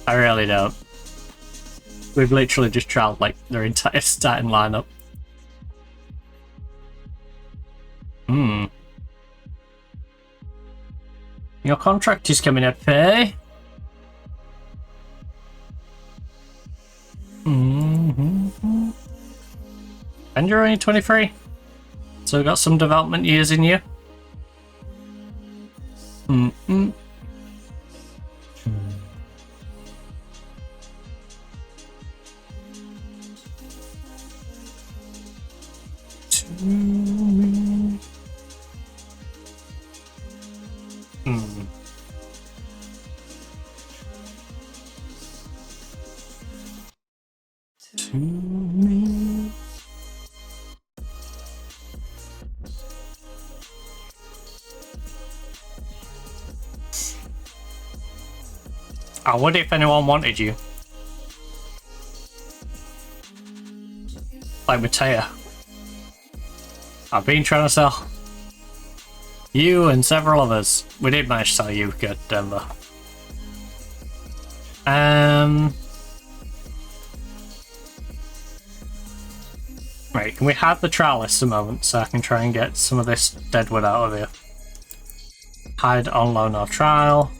I really don't. We've literally just trialed like their entire starting lineup. Your contract is coming up, eh? And you're only 23. So we've got some development years in you. I would if anyone wanted you. Like Mattea. I've been trying to sell you and several others. We did manage to sell you, good Denver. Right, can we have the trial list a moment so I can try and get some of this deadwood out of here? Hide on loan or trial.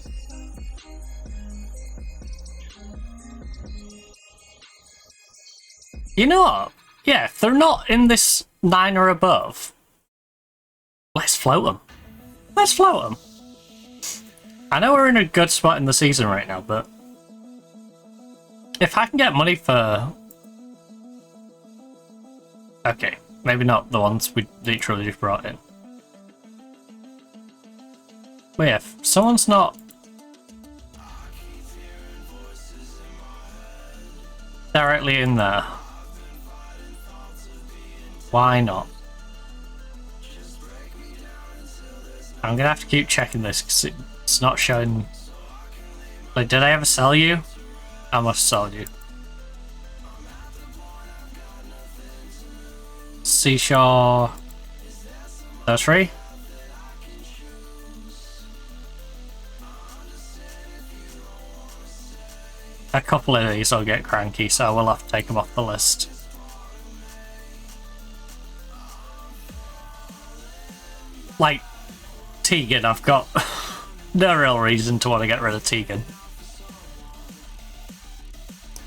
You know what? Yeah, if they're not in this 9 or above, let's float them. Let's float them. I know we're in a good spot in the season right now, but if I can get money for... Okay, maybe not the ones we literally just brought in. But yeah, if someone's not directly in there, why not? I'm gonna have to keep checking this because it's not showing. Like, did I ever sell you? I must sell you. Seashore. Nursery. A couple of these will get cranky, so we'll have to take them off the list. Like, Tegan, I've got no real reason to want to get rid of Tegan.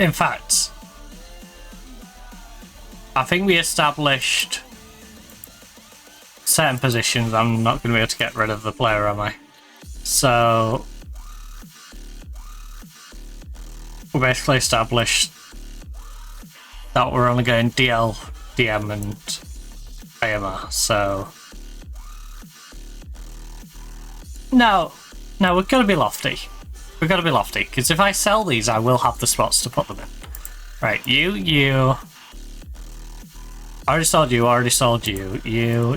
In fact, I think we established certain positions. I'm not going to be able to get rid of the player, am I? So, we basically established that we're only going DL, DM, and AMR, so... No, we've got to be lofty. We've got to be lofty, because if I sell these, I will have the spots to put them in. Right, you. Already sold you, You,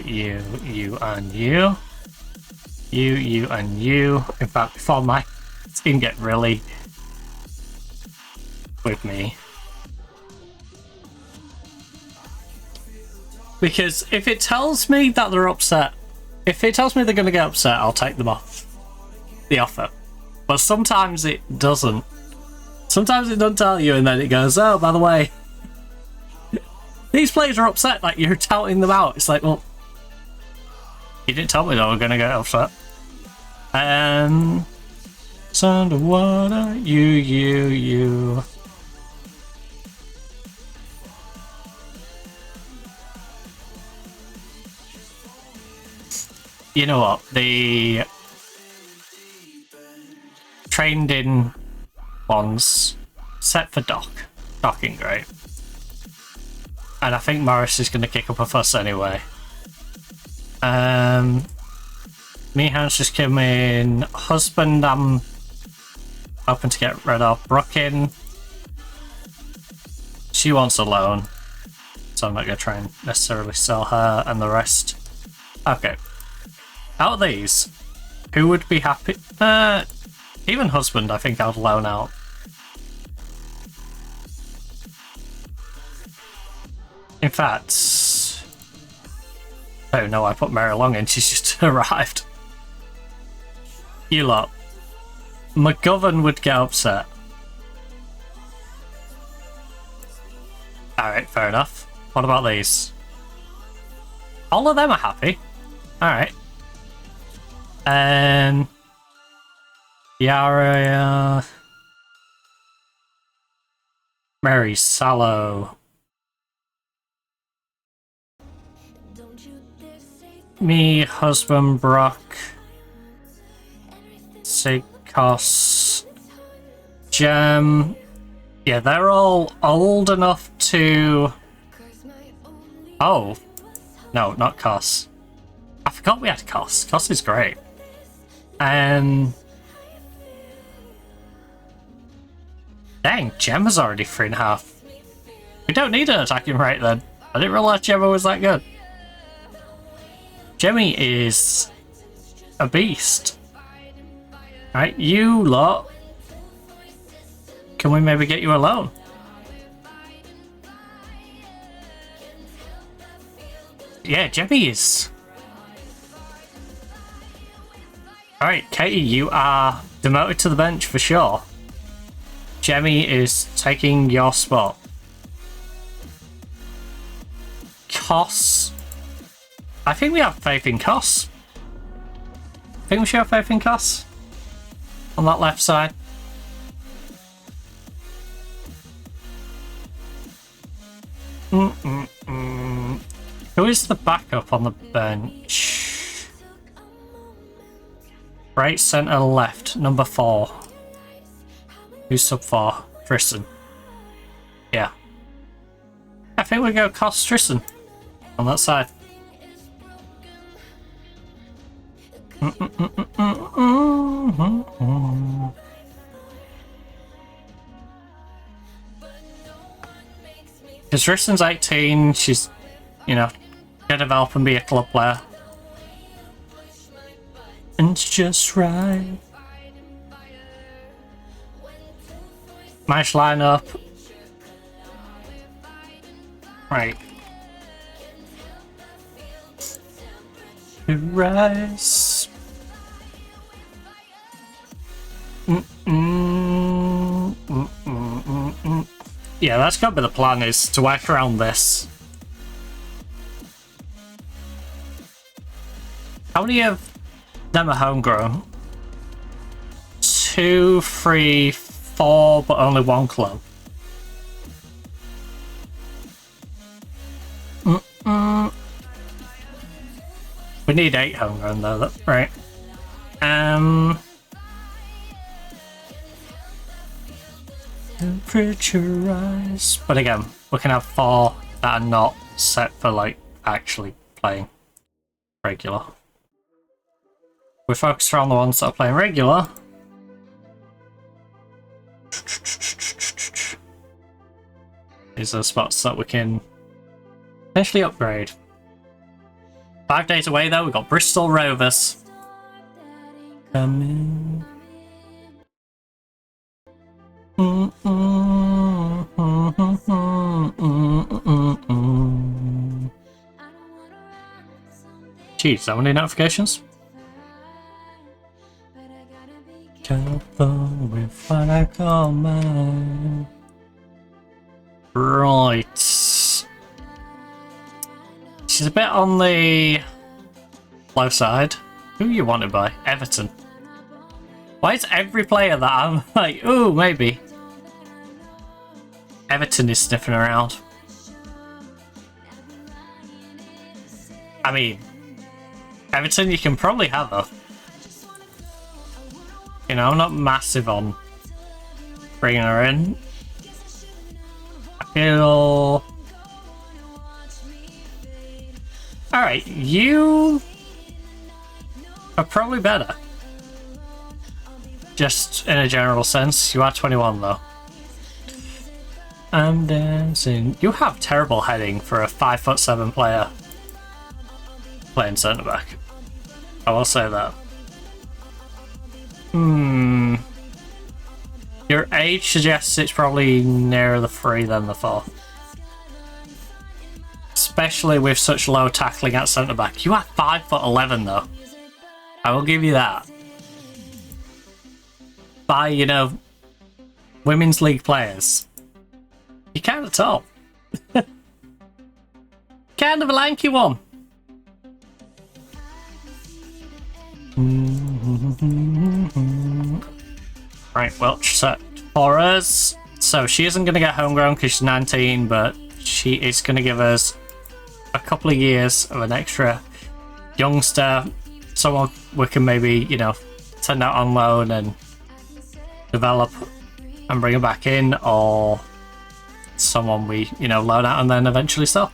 and you. You, and you. In fact, before my team get really with me. Because if it tells me that they're upset, if it tells me they're going to get upset, I'll take them off the offer. But sometimes it doesn't. Sometimes it doesn't tell you and then it goes, oh, by the way, these players are upset, like you're touting them out. It's like, well, you didn't tell me they were going to get upset. It's underwater, you. You know what? The trained in ones set for docking great. And I think Morris is going to kick up a fuss anyway. Mihan's just coming. Husband, I'm hoping to get rid of. Brookin. She wants a loan, so I'm not going to try and necessarily sell her and the rest. Okay. Out of these, who would be happy? Even husband, I think I'd loan out. In fact... Oh no, I put Mary Long in, she's just arrived. You lot. McGovern would get upset. Alright, fair enough. What about these? All of them are happy. Alright. Yara... Mary Sallow. Me, husband, Brock. Sigkos. Gem. Yeah, they're all old enough to... Oh. No, not Cos. I forgot we had Cos. Cos is great. Dang, Gemma's already 3.5. We don't need an attacking rate then. I didn't realise Gemma was that good. Jemmy is a beast. Right, you lot. Can we maybe get you a loan? Yeah, Jemmy is. Alright, Katie, you are demoted to the bench for sure. Jemmy is taking your spot. Cos. I think we have faith in Cos. I think we should have faith in Cos. On that left side. Who is the backup on the bench? Right, centre, left. Number 4. Who's sub 4? Tristan. Yeah. I think we go Cos Tristan. On that side. Because Tristan's 18, she's, you know, gonna develop and be a club player. And it's just right. Nice lineup. Right. Rise. Yeah, that's got to be the plan, is to work around this. How many of them are homegrown? 2, 3, 4, but only 1 club. We need 8 homegrown though, right? Temperature rise. But again, we can have 4 that are not set for like actually playing regular. We focus around the ones that are playing regular. These are the spots that we can potentially upgrade. 5 days away though, we've got Bristol Rovers. Coming. Jeez, so many notifications? Careful with what I call mine. Right. She's a bit on the low side. Who you wanted by? Everton. Why is every player that I'm like, ooh, maybe? Everton is sniffing around. I mean, Everton, you can probably have her. You know, I'm not massive on bringing her in. I feel... Alright, you are probably better. Just in a general sense. You are 21 though. I'm dancing. You have terrible heading for a 5'7" player playing centre back. I will say that. Your age suggests it's probably nearer the 3 than the 4. Especially with such low tackling at centre back. You are 5'11" though. I will give you that. By, you know, women's league players. You can't at all. Kind of a lanky one. Right, well, set for us. So she isn't going to get homegrown because she's 19, but she is going to give us a couple of years of an extra youngster. Someone we can maybe, you know, send out on loan and develop and bring her back in, or someone we, you know, loan out and then eventually sell.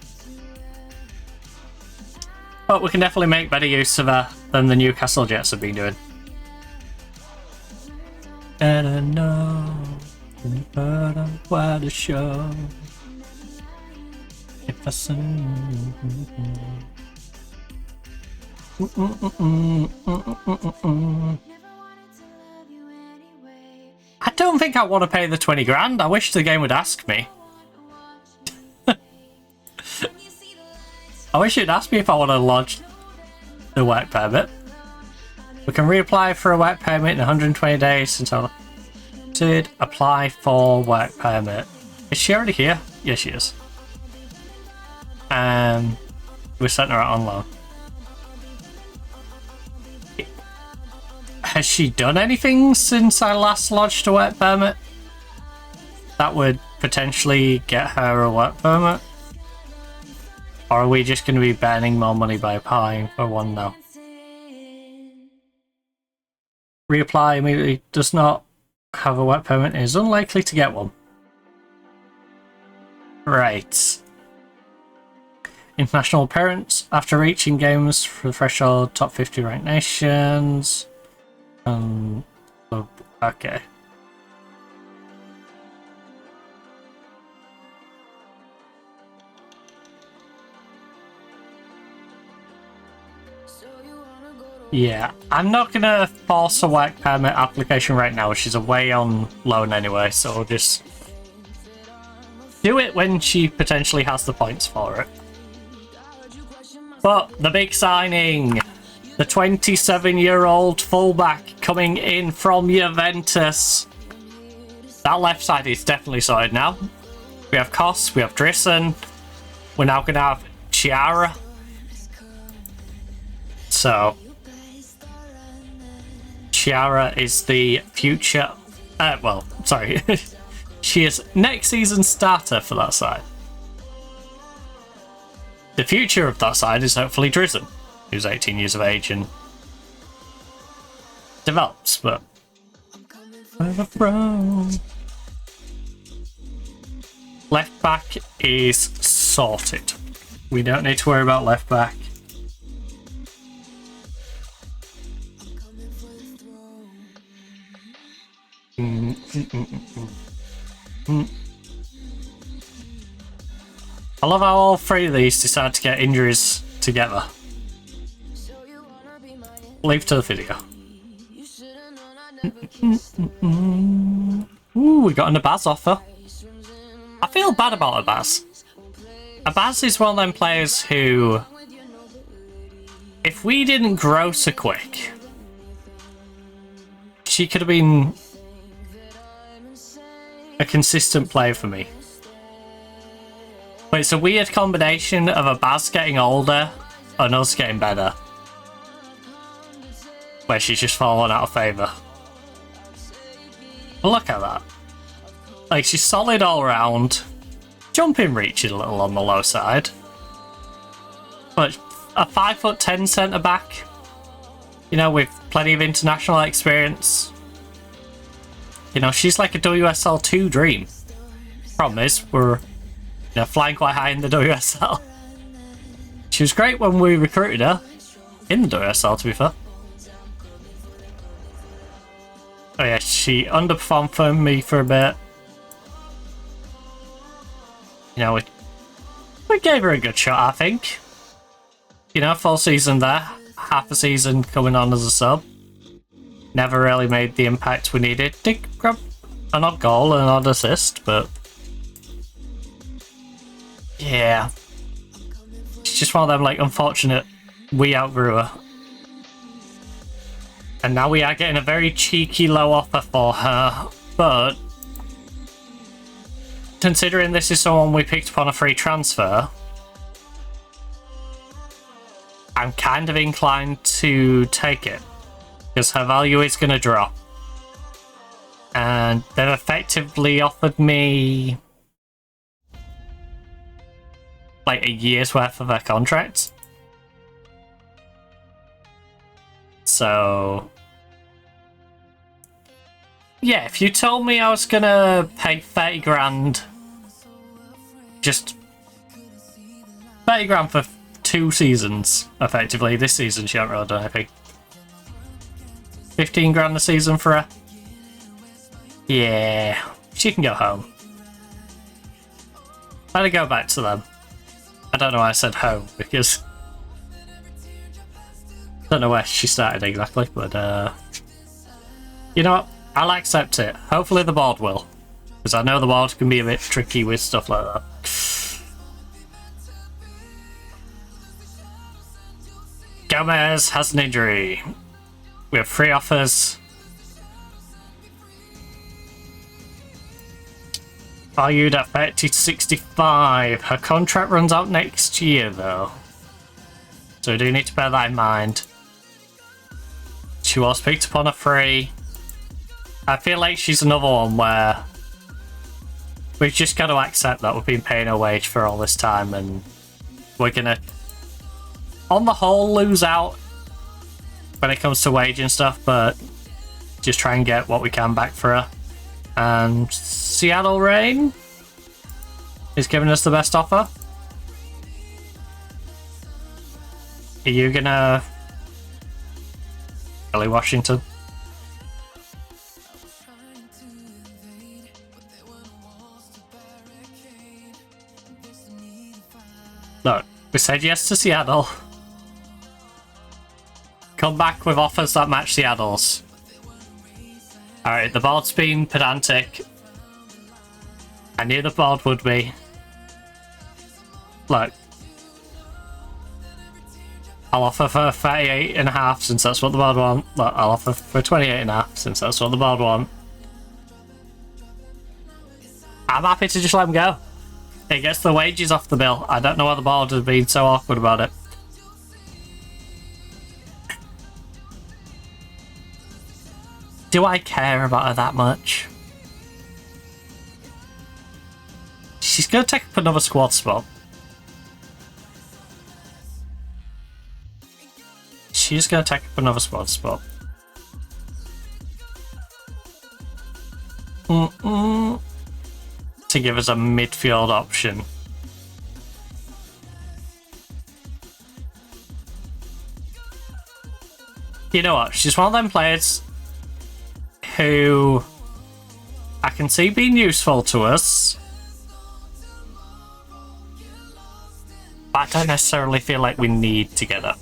But we can definitely make better use of her than the Newcastle Jets have been doing. And I know, but I'm quite a show. If I sing. I don't think I want to pay the 20 grand. I wish the game would ask me. I wish it'd ask me if I want to lodge the work permit. We can reapply for a work permit in 120 days since I did apply for work permit. Is she already here? Yes, she is. We sent her out on loan. Has she done anything since I last lodged a work permit that would potentially get her a work permit? Or are we just going to be burning more money by applying for one now? Reapply immediately. Does not have a work permit. Is unlikely to get one. Right. International appearance. After reaching games for the threshold, top 50 ranked nations. Okay. Yeah, I'm not gonna force a work permit application right now. She's away on loan anyway, so we'll just do it when she potentially has the points for it. But the big signing, the 27-year-old fullback coming in from Juventus. That left side is definitely sorted now. We have Kos, we have Drissen. We're now gonna have Chiara. So Chiara is the future. Well, sorry. She is next season's starter for that side. The future of that side is hopefully Drissen, who's 18 years of age and develops, but left back is sorted. We don't need to worry about left back. I love how all three of these decide to get injuries together. Leave to the video. Ooh, we got an Abaz offer. I feel bad about Abaz. Abaz is one of them players who, if we didn't grow so quick, she could have been a consistent player for me. But it's a weird combination of Abaz getting older and us getting better, where she's just fallen out of favour. Look at that. Like, she's solid all round. Jumping reach is a little on the low side. But a 5'10" centre back, you know, with plenty of international experience. You know, she's like a WSL 2 dream. Problem is, we're, you know, flying quite high in the WSL. She was great when we recruited her in the WSL, to be fair. Oh yeah, she underperformed for me for a bit. You know, we gave her a good shot, I think. You know, full season there, half a season coming on as a sub. Never really made the impact we needed. Did grab an odd goal and an odd assist, but yeah. She's just one of them, like, unfortunate we outgrew her. And now we are getting a very cheeky low offer for her, but considering this is someone we picked up on a free transfer, I'm kind of inclined to take it, because her value is going to drop. And they've effectively offered me like a year's worth of her contract. So yeah, if you told me I was gonna pay 30 grand, just 30 grand for 2 seasons, effectively. This season she hasn't really done anything. 15 grand a season for her. Yeah, she can go home. I'd go back to them. I don't know why I said home, because I don't know where she started exactly, but you know what? I'll accept it. Hopefully the board will, because I know the board can be a bit tricky with stuff like that. Gomez has an injury. We have 3 offers. Valued at 30 to 65. Her contract runs out next year though, so we do need to bear that in mind. She was picked up on a free. I feel like she's another one where we've just got to accept that we've been paying her wage for all this time, and we're gonna, on the whole, lose out when it comes to wage and stuff, but just try and get what we can back for her. And Seattle Rain is giving us the best offer. Are you gonna Billy Washington? Look, we said yes to Seattle. Come back with offers that match Seattle's. Alright, the board's been pedantic. I knew the board would be. Look. I'll offer for 38.5 since that's what the board want. Look, I'll offer for 28.5 since that's what the board want. I'm happy to just let them go. It gets the wages off the bill. I don't know why the board has been so awkward about it. Do I care about her that much? She's going to take up another squad spot. She's going to take up another squad spot. To give us a midfield option. You know what? She's one of them players who I can see being useful to us, but I don't necessarily feel like we need to get her.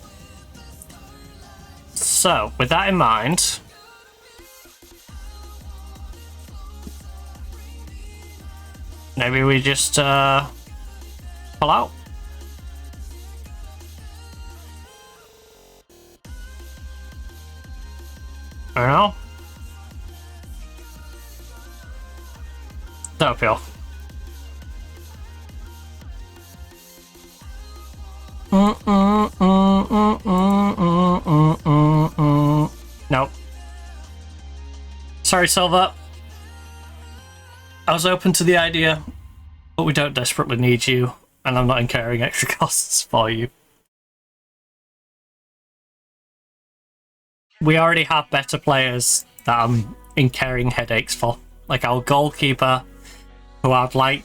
So, with that in mind, maybe we just pull out. I don't know. Don't feel. Nope. Sorry, Silva. I was open to the idea, but we don't desperately need you, and I'm not incurring extra costs for you. We already have better players that I'm incurring headaches for, like our goalkeeper, who I'd like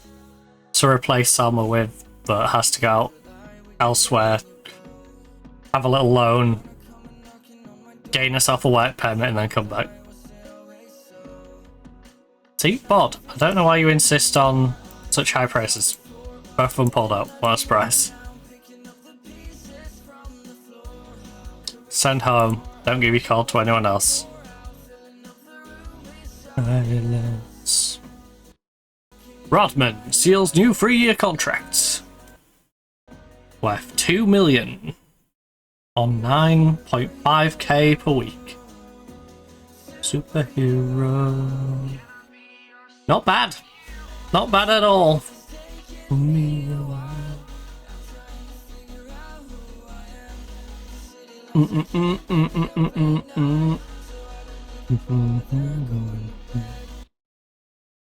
to replace Selma with, but has to go out elsewhere, have a little loan, gain herself a work permit, and then come back. See, VOD. I don't know why you insist on such high prices. Both of them pulled out. What a surprise. Send home. Don't give your call to anyone else. Silence. Rodman seals new 3-year contracts. Worth $2 million on 9.5k per week. Superhero. Not bad. Not bad at all.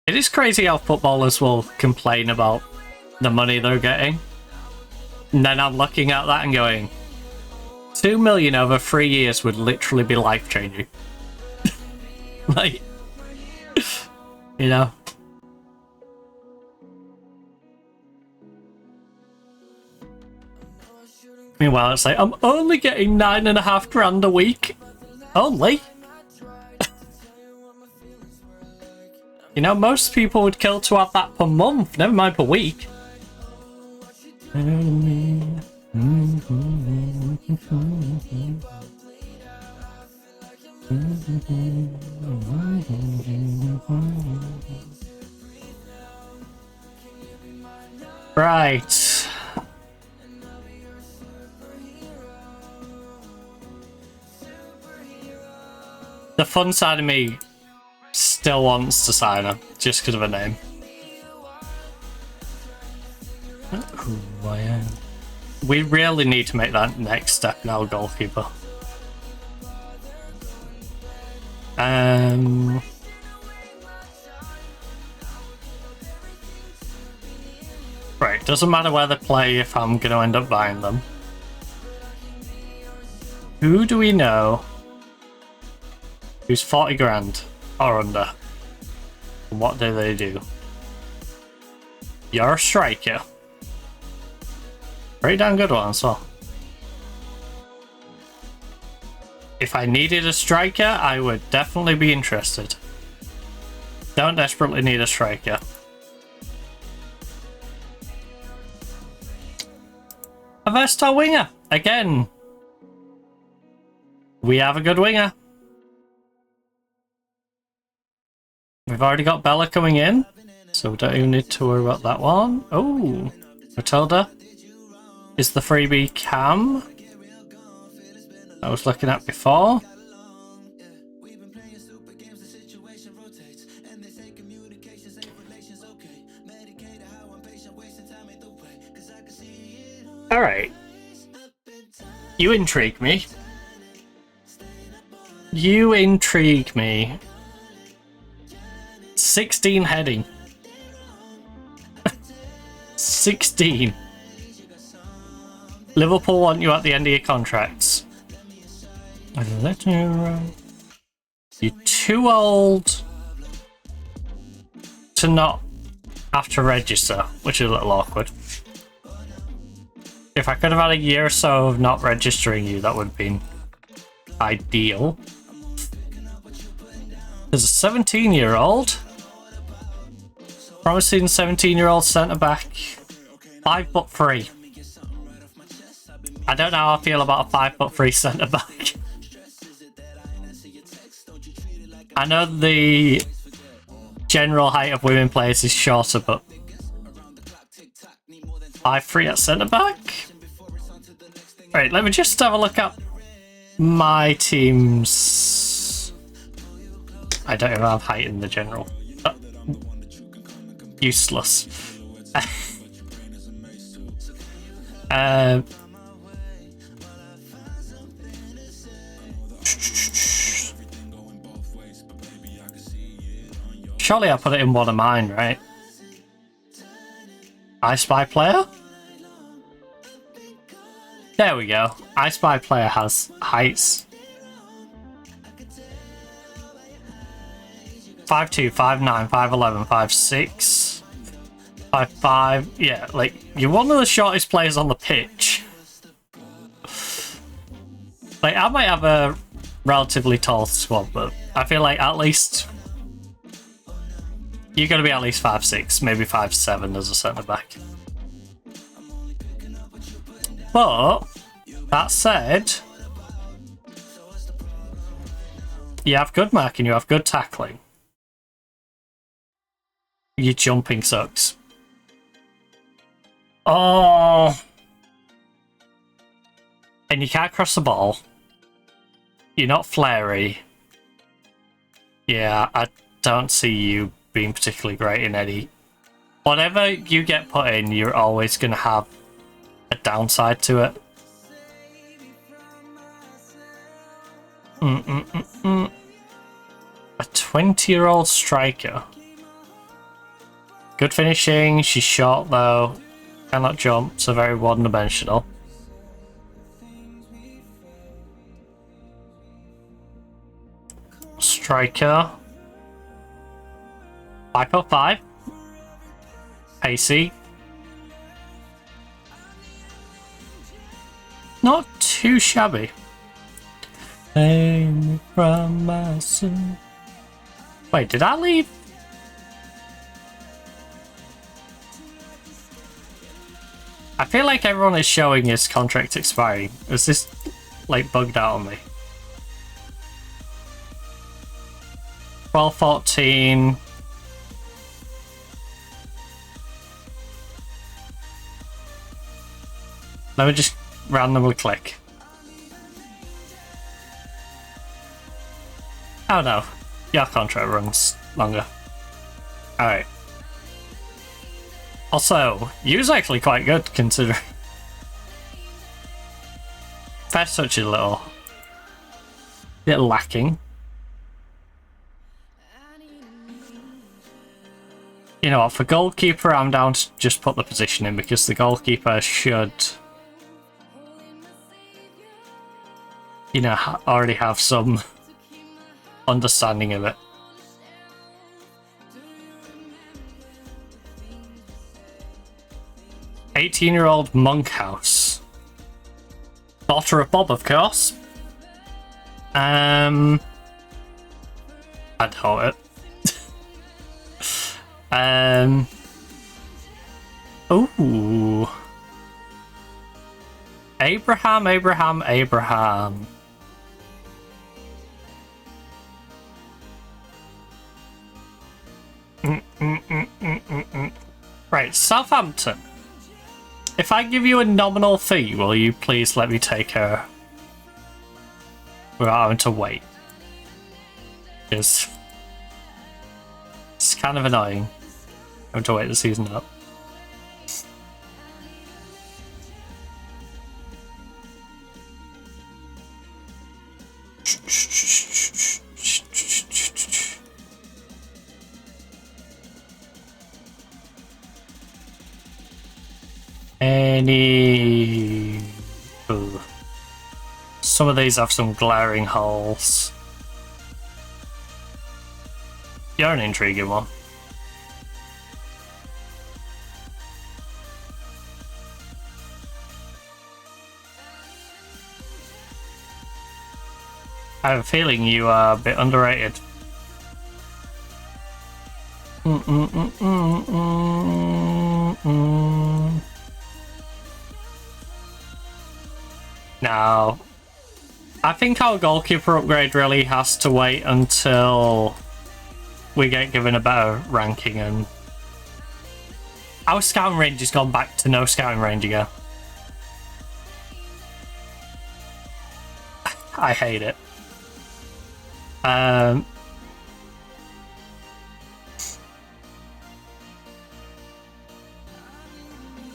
It is crazy how footballers will complain about the money they're getting. And then I'm looking at that and going, 2 million over 3 years would literally be life changing. Like, you know. Meanwhile, it's like, I'm only getting 9.5 grand a week. Only? You know, most people would kill to have that per month, never mind per week. Right. The fun side of me still wants to sign her, just because of her name. Who I am. We really need to make that next step now, goalkeeper. Right, doesn't matter where they play if I'm going to end up buying them. Who do we know who's 40 grand or under? And what do they do? You're a striker. Pretty damn good one as well. If I needed a striker, I would definitely be interested. Don't desperately need a striker. A versatile winger. Again. We have a good winger. We've already got Bella coming in, so we don't even need to worry about that one. Oh, Matilda is the freebie Cam I was looking at before. Alright. You intrigue me. You intrigue me. 16 heading. 16. Liverpool want you at the end of your contracts. You're too old to not have to register, which is a little awkward. If I could have had a year or so of not registering you, that would have been ideal. There's a 17-year-old. Promising 17-year-old centre-back. 5'3". I don't know how I feel about a 5'3" centre-back. I know the general height of women players is shorter, but 5'3" at centre-back? Right, let me just have a look at my teams. I don't even have height in the general. Useless. Surely I put it in one of mine, right? I Spy player? There we go. I Spy player has heights. 5'2", 5'9", 5'11", 5'6", 5'5". Yeah, like, you're one of the shortest players on the pitch. Like, I might have a relatively tall squad, but I feel like at least You're going to be at least 5'6", maybe 5'7" as a centre back. But that said, you have good marking, you have good tackling. Your jumping sucks. Oh! And you can't cross the ball. You're not flary. Yeah, I don't see you being particularly great in any. Whatever you get put in, you're always going to have a downside to it. A 20-year-old striker. Good finishing, she's short though. Cannot jump, so very one-dimensional. Striker. 5'5". Pacey. Not too shabby. From my son. Wait, did I leave? I feel like everyone is showing his contract expiring. Is this like bugged out on me? 12-14. Let me just randomly click. Oh no, your contract runs longer. Alright. Also, you's actually quite good considering. First touch is a little lacking. You know what, for goalkeeper I'm down to just put the position in because the goalkeeper should, you know, already have some understanding of it. "18-year-old Monkhouse." Daughter of Bob, of course. I'd hold it. Ooh. Abraham. Right, Southampton. If I give you a nominal fee, will you please let me take her without having to wait? Because it's kind of annoying having to wait the season up. Some of these have some glaring holes. You're an intriguing one. I have a feeling you are a bit underrated. Now, I think our goalkeeper upgrade really has to wait until we get given a better ranking, and our scouting range has gone back to no scouting range again. I hate it.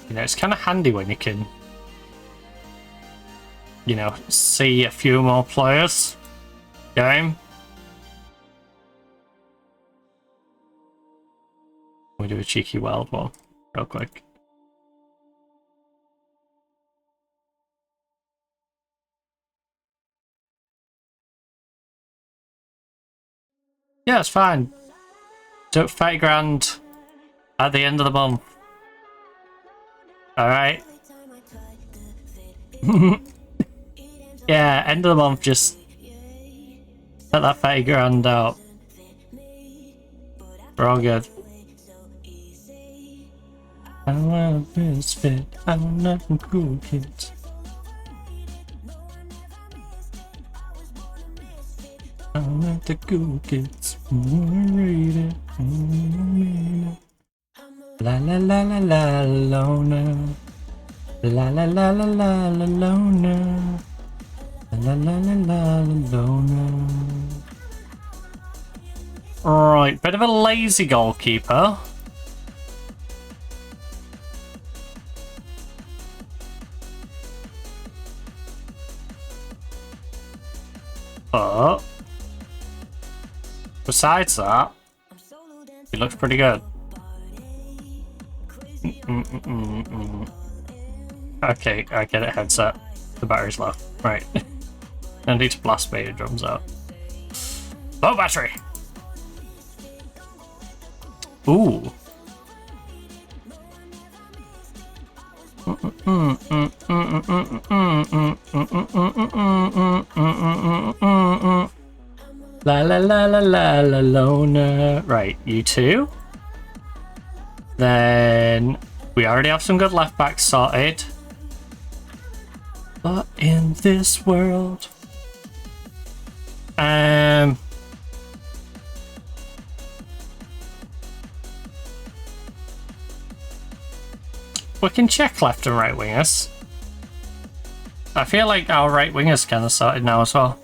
You know, it's kind of handy when you can, you know, see a few more players game. We do a cheeky wild one real quick. Yeah, it's fine. Do it 30 grand at the end of the month. Alright. Yeah, end of the month, just set that 30 grand out. We're all good. I'm a misfit. I'm not a cool kid. I'm not the cool kids. Read it. La la la la la loner. La la la la la la loner. La la la la la loner. Right, bit of a lazy goalkeeper. But besides that, he looks pretty good. Okay, I get it, headset. The battery's low. Right. I need to blast beta drums out. Low battery! Ooh. La la la la la la loner. Right, you two. Then we already have some good left backs sorted. But in this world, we can check left and right wingers. I feel like our right wingers kind of sorted now as well.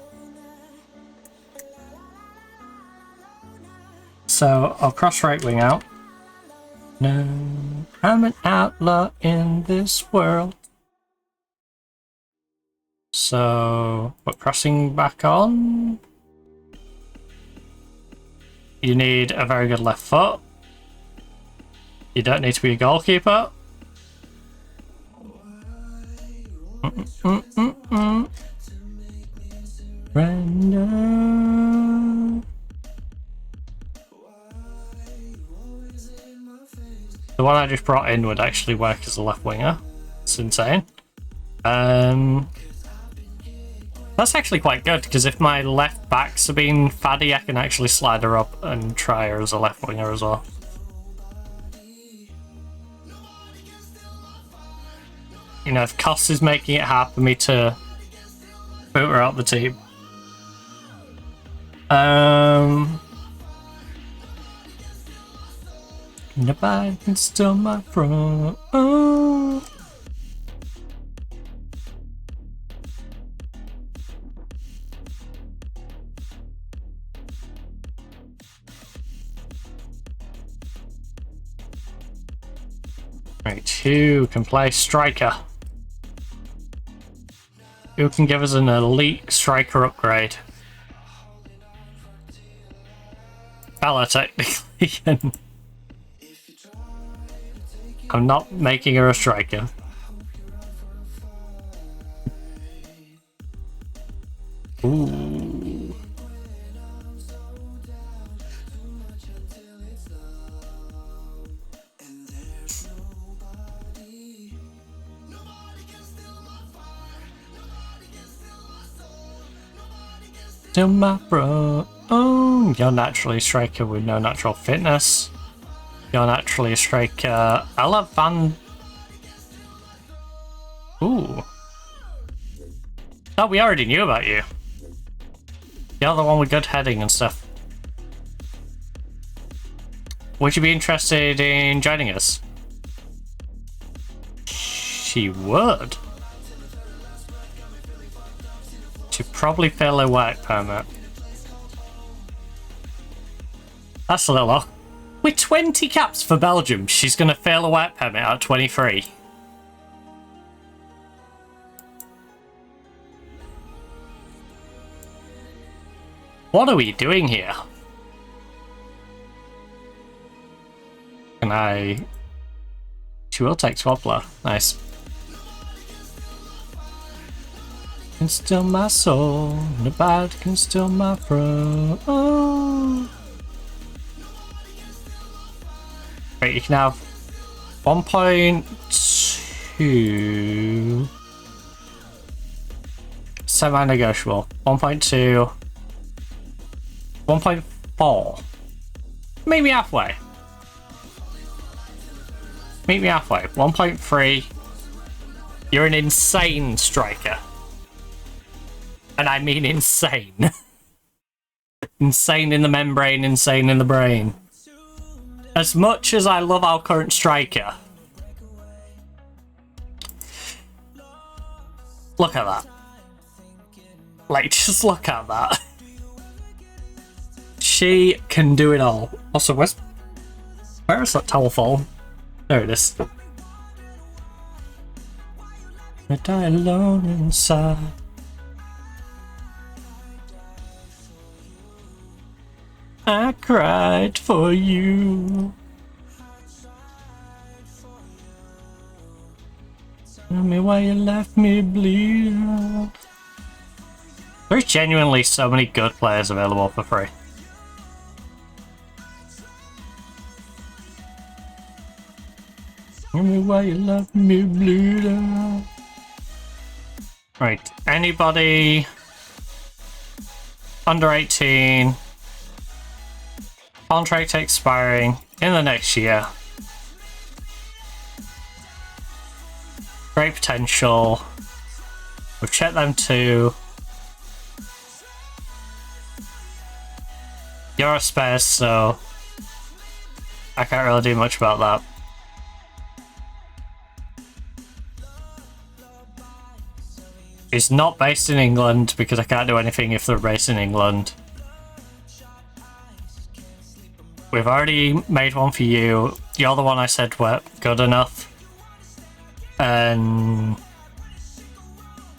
So I'll cross right wing out. No, I'm an outlaw in this world. So we're crossing back on. You need a very good left foot. You don't need to be a goalkeeper. Brenda. The one I just brought in would actually work as a left winger. It's insane. That's actually quite good, because if my left backs are being faddy, I can actually slide her up and try her as a left winger as well. You know, if Cost is making it hard for me to boot her out the team. Nobody can steal my front. Oh. Right, who can play striker? Who can give us an elite striker upgrade? Bella, technically. I'm not making her a striker. Ooh. Still my bro. Oh, you're naturally a striker with no natural fitness. You're naturally a striker. Ella Van. Ooh. Oh, we already knew about you. You're the one with good heading and stuff. Would you be interested in joining us? She would. She'd probably fail her work permit. That's a little off. With 20 caps for Belgium, she's going to fail a work permit at 23. What are we doing here? Can I... She will take Swaddler. Nice. Can steal my soul, nobody can steal my throne. Oh. Right, you can have 1.2 semi-negotiable, 1.2, 1.4, maybe halfway. Meet me halfway. 1.3. You're an insane striker. And I mean insane. Insane in the membrane, insane in the brain. As much as I love our current striker, look at that. Like, just look at that. She can do it all. Also, where is that towel fallen? There it is. I die alone inside. I cried for you. Tell me why you left me bleed. There's genuinely so many good players available for free. Tell me why you left me bleed. Right, anybody under 18, contract expiring in the next year. Great potential. We've checked them too. You're a Spurs, so I can't really do much about that. It's not based in England because I can't do anything if they're based in England. We've already made one for you. You're the one I said were good enough. And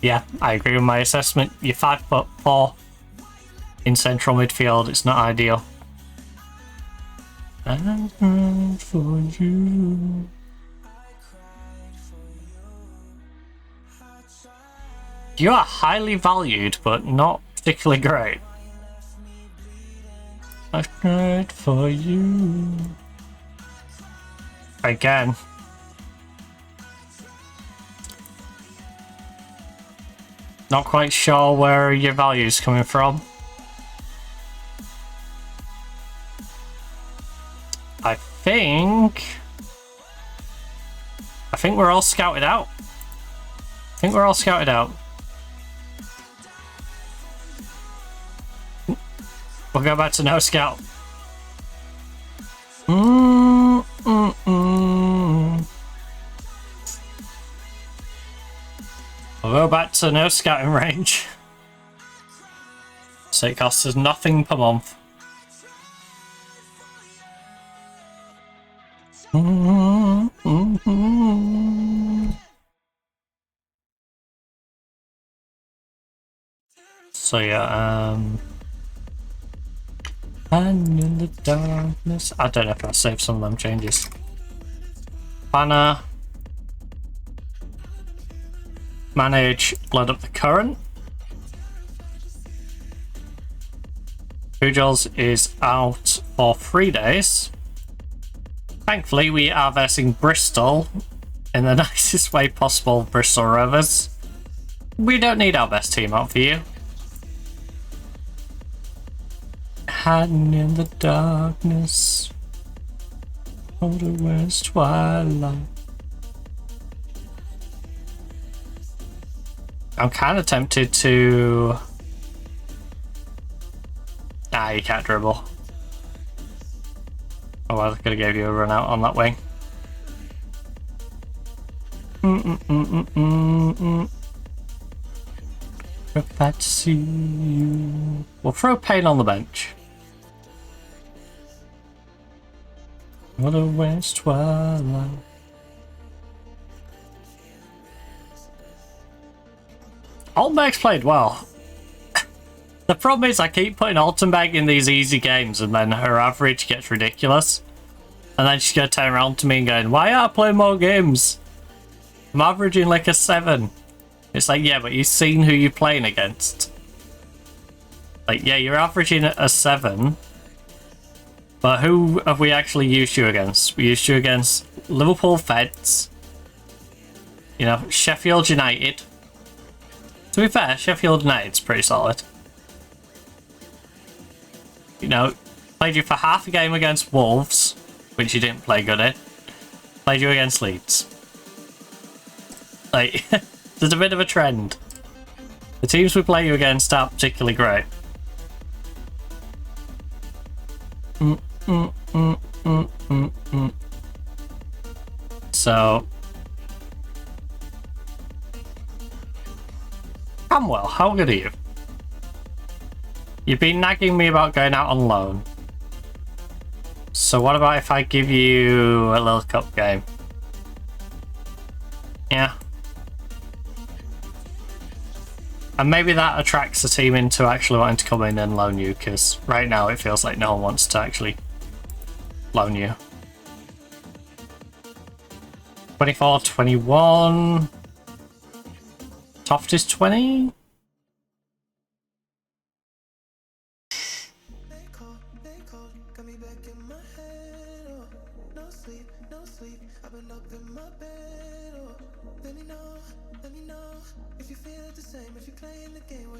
yeah, I agree with my assessment. You're 5'4" in central midfield. It's not ideal. And for you. You are highly valued, but not particularly great. I cried for you. Again. Not quite sure where your value is coming from. I think we're all scouted out. We'll go back to no scout. We'll go back to no scouting range. So it costs us nothing per month. So yeah, and in the darkness. I don't know if I'll save some of them changes. Banner. Manage, load up the current. Pujals is out for 3 days. Thankfully, we are versing Bristol in the nicest way possible, Bristol Rovers. We don't need our best team out for you. Hiding in the darkness, older west twilight. I'm kind of tempted to... Nah, you can't dribble. Oh, I could have gave you a run out on that wing. We're glad to see you. We'll throw Payne on the bench. What a west twilight. Altenberg's played well. The problem is I keep putting Altenberg in these easy games and then her average gets ridiculous. And then she's going to turn around to me and going, why aren't I playing more games? I'm averaging like a 7. It's like, yeah, but you've seen who you're playing against. Like, yeah, you're averaging a 7. But who have we actually used you against? We used you against Liverpool Feds. You know, Sheffield United. To be fair, Sheffield United's pretty solid. You know, played you for half a game against Wolves, which you didn't play good in. Played you against Leeds. Like, there's a bit of a trend. The teams we play you against aren't particularly great. So, Camwell, how good are you? You've been nagging me about going out on loan. So what about if I give you a little cup game? Yeah. And maybe that attracts the team into actually wanting to come in and loan you, because right now it feels like no one wants to actually loan you. 24, 21. Toft is 20.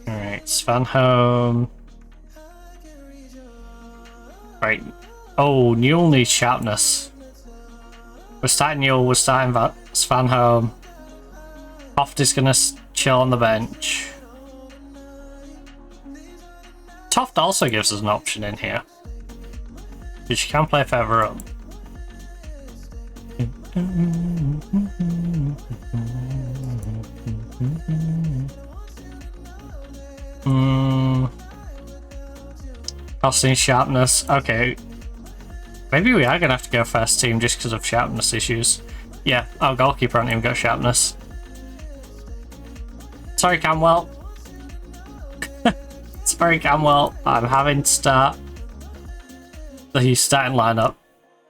Alright, Svan home. Right. Oh, Newell needs sharpness. We're starting Newell, we're starting Svan home. Toft is gonna chill on the bench. Toft also gives us an option in here, because she can play further up. Costing sharpness. Okay. Maybe we are going to have to go first team just because of sharpness issues. Yeah, our goalkeeper hasn't even got sharpness. Sorry, Camwell. Sorry, Camwell. I'm having to start the starting lineup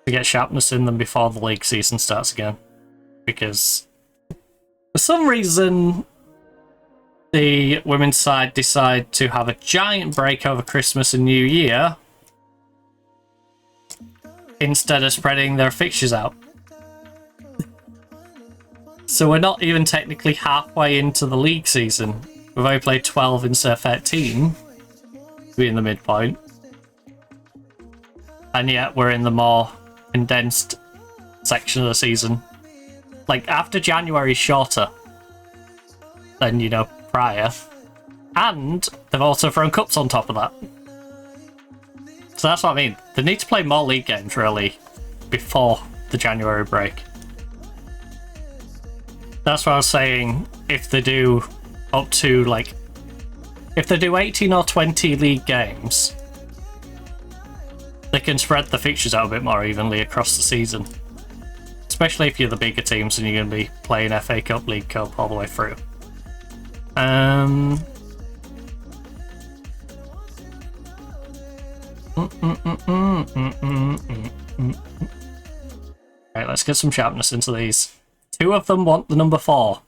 to get sharpness in them before the league season starts again. Because for some reason, the women's side decide to have a giant break over Christmas and New Year instead of spreading their fixtures out. So we're not even technically halfway into the league season. We've only played 12 instead of 13 to be in the midpoint. And yet we're in the more condensed section of the season. Like, after January is shorter than, you know, prior. And they've also thrown cups on top of that. So that's what I mean. They need to play more league games, really, before the January break. That's what I was saying. If they do up to, like, if they do 18 or 20 league games, they can spread the fixtures out a bit more evenly across the season. Especially if you're the bigger teams and you're going to be playing FA Cup, League Cup all the way through. Right, let's get some sharpness into these. 2 of them want the number 4.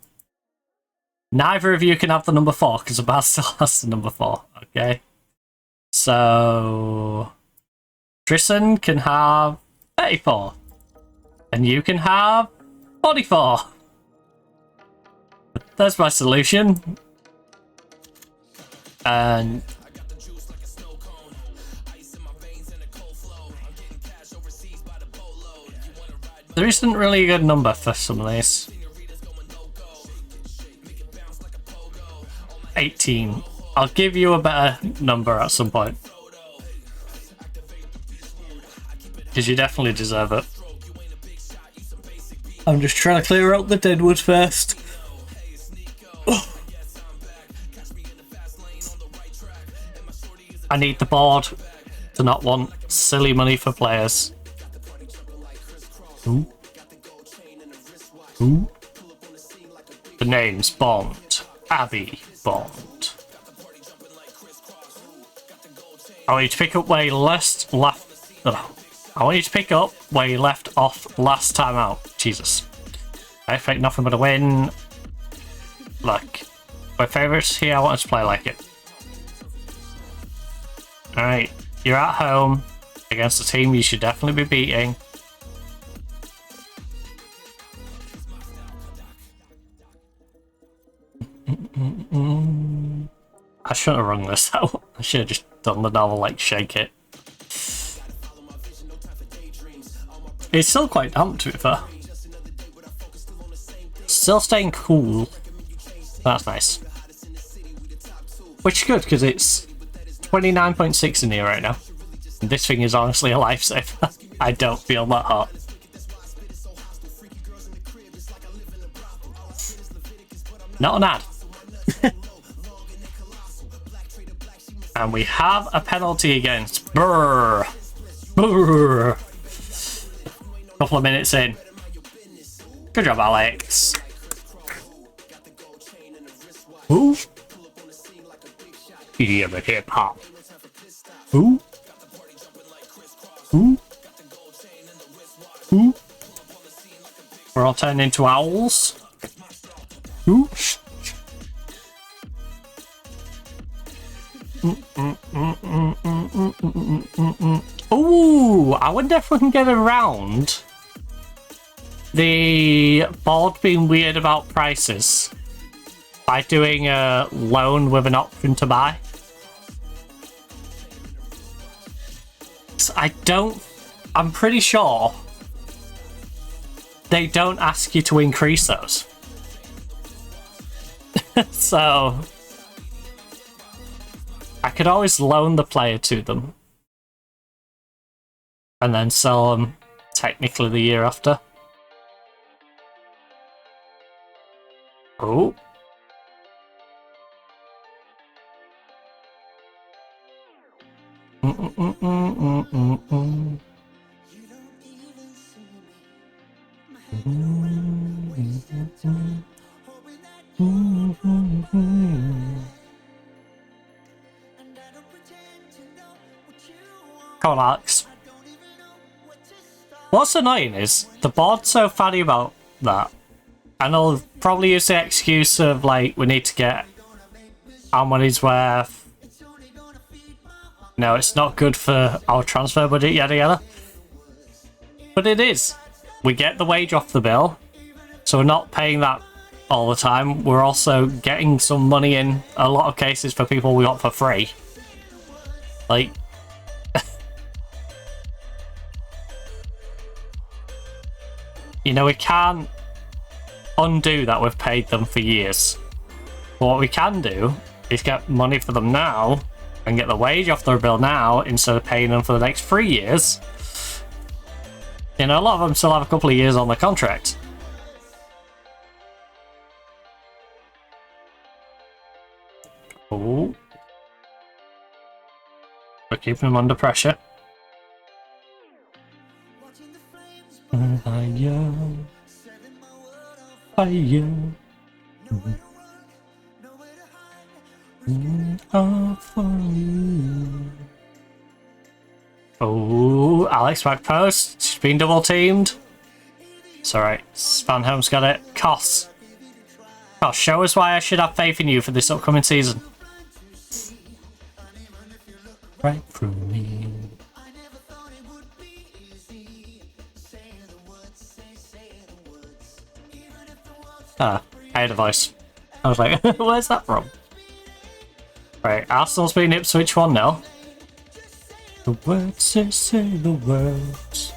Neither of you can have the number 4 because the bar still has the number 4. Okay. So Tristan can have 34. And you can have 44. That's my solution. And there isn't really a good number for some of these. 18. I'll give you a better number at some point. Because you definitely deserve it. I'm just trying to clear out the deadwood first. I need the board to not want silly money for players. Ooh. Ooh. The name's Bond. Abby Bond. I want you to pick up where you left I want you to pick up where you left off last time out. Jesus. I expect nothing but a win. Look. My favourites here, I want us to play like it. Alright. You're at home against a team you should definitely be beating. I shouldn't have rung this out. I should have just done the normal, like, shake it. It's still quite damp, to be fair. still staying cool. That's nice. Which is good, because it's 29.6 in here right now. And this thing is honestly a lifesaver. I don't feel that hot. Not an ad. And we have a penalty against Brrr. Brrr. Couple of minutes in. Good job, Alex. Ooh. EDM and hip hop. Ooh. Ooh. Ooh. We're all turning into owls. Ooh. Ooh, I wonder if we can get around the board being weird about prices by doing a loan with an option to buy. I'm pretty sure they don't ask you to increase those. So I could always loan the player to them and then sell them technically the year after. Oh. Come on, Alex. What's annoying is the board's so funny about that. And they'll probably use the excuse of, like, we need to get our money's worth. No, it's not good for our transfer budget, yada yada. But it is. We get the wage off the bill, so we're not paying that all the time. We're also getting some money in a lot of cases for people we got for free. Like, you know, we can't undo that we've paid them for years. But what we can do is get money for them now and get the wage off their bill now instead of paying them for the next 3 years. You know, a lot of them still have a couple of years on the contract. Oh. We're keeping them under pressure. Fire. Fire. Oh, Alex back post. She's been double teamed. It's alright. Spanholm's got it. Koss. Koss, show us why I should have faith in you for this upcoming season. Right through me. Ah, I had a voice. I was like, where's that from? Right, Arsenal's beating Ipswich 1-0. The words, say the words.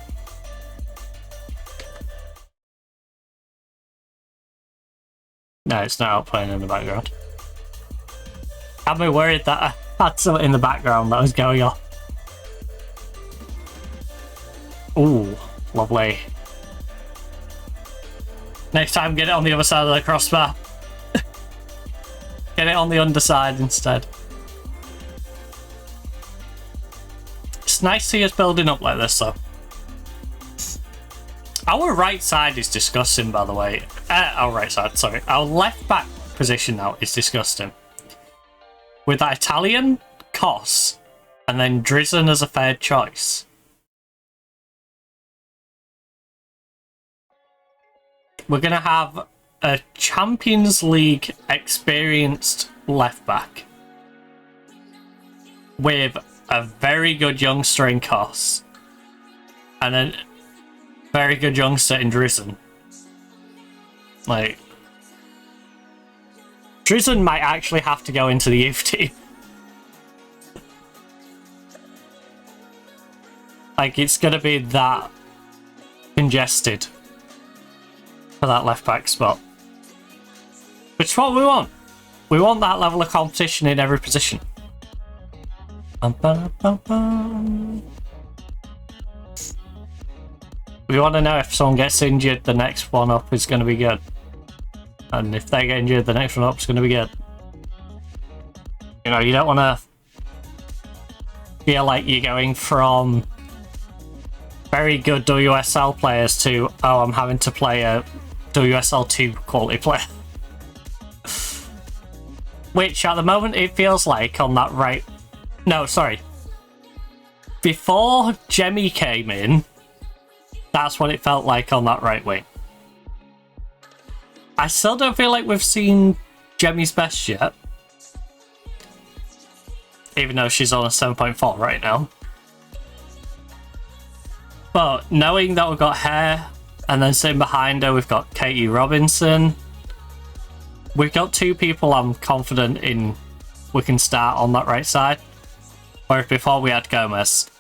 No, it's not out playing in the background. Had me worried that I had something in the background that was going off. Ooh, lovely. Next time, get it on the other side of the crossbar. Get it on the underside instead. It's nice to see us building up like this, though. Our right side is disgusting, by the way. Our right side, sorry. Our left back position now is disgusting. With that Italian, Koss, and then Drizzen as a third choice. We're going to have a Champions League experienced left back with a very good youngster in Koss and a very good youngster in Drizzen. Like, Drizzen might actually have to go into the youth team. Like, it's going to be that congested for that left back spot. Which is what we want. We want that level of competition in every position. We want to know if someone gets injured, the next one up is going to be good. And if they get injured, the next one up is going to be good. You know, you don't want to feel like you're going from very good WSL players to, oh, I'm having to play a WSL 2 quality player. Which at the moment it feels like on that right... No, sorry. Before Jemmy came in, that's what it felt like on that right wing. I still don't feel like we've seen Jemmy's best yet. Even though she's on a 7.4 right now. But knowing that we've got her, and then sitting behind her we've got Katie Robinson. We've got two people I'm confident in we can start on that right side. Whereas before we had Gomez.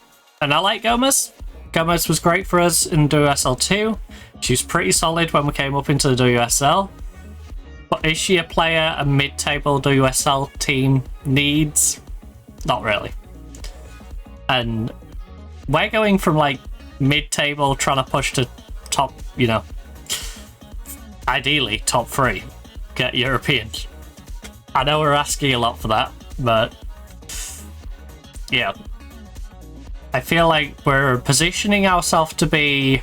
And I like Gomez. Gomez was great for us in WSL 2. She was pretty solid when we came up into the WSL. But is she a player a mid-table WSL team needs? Not really. And we're going from like mid-table trying to push to top, you know, ideally top 3. Get European. I know we're asking a lot for that, but yeah. I feel like we're positioning ourselves to be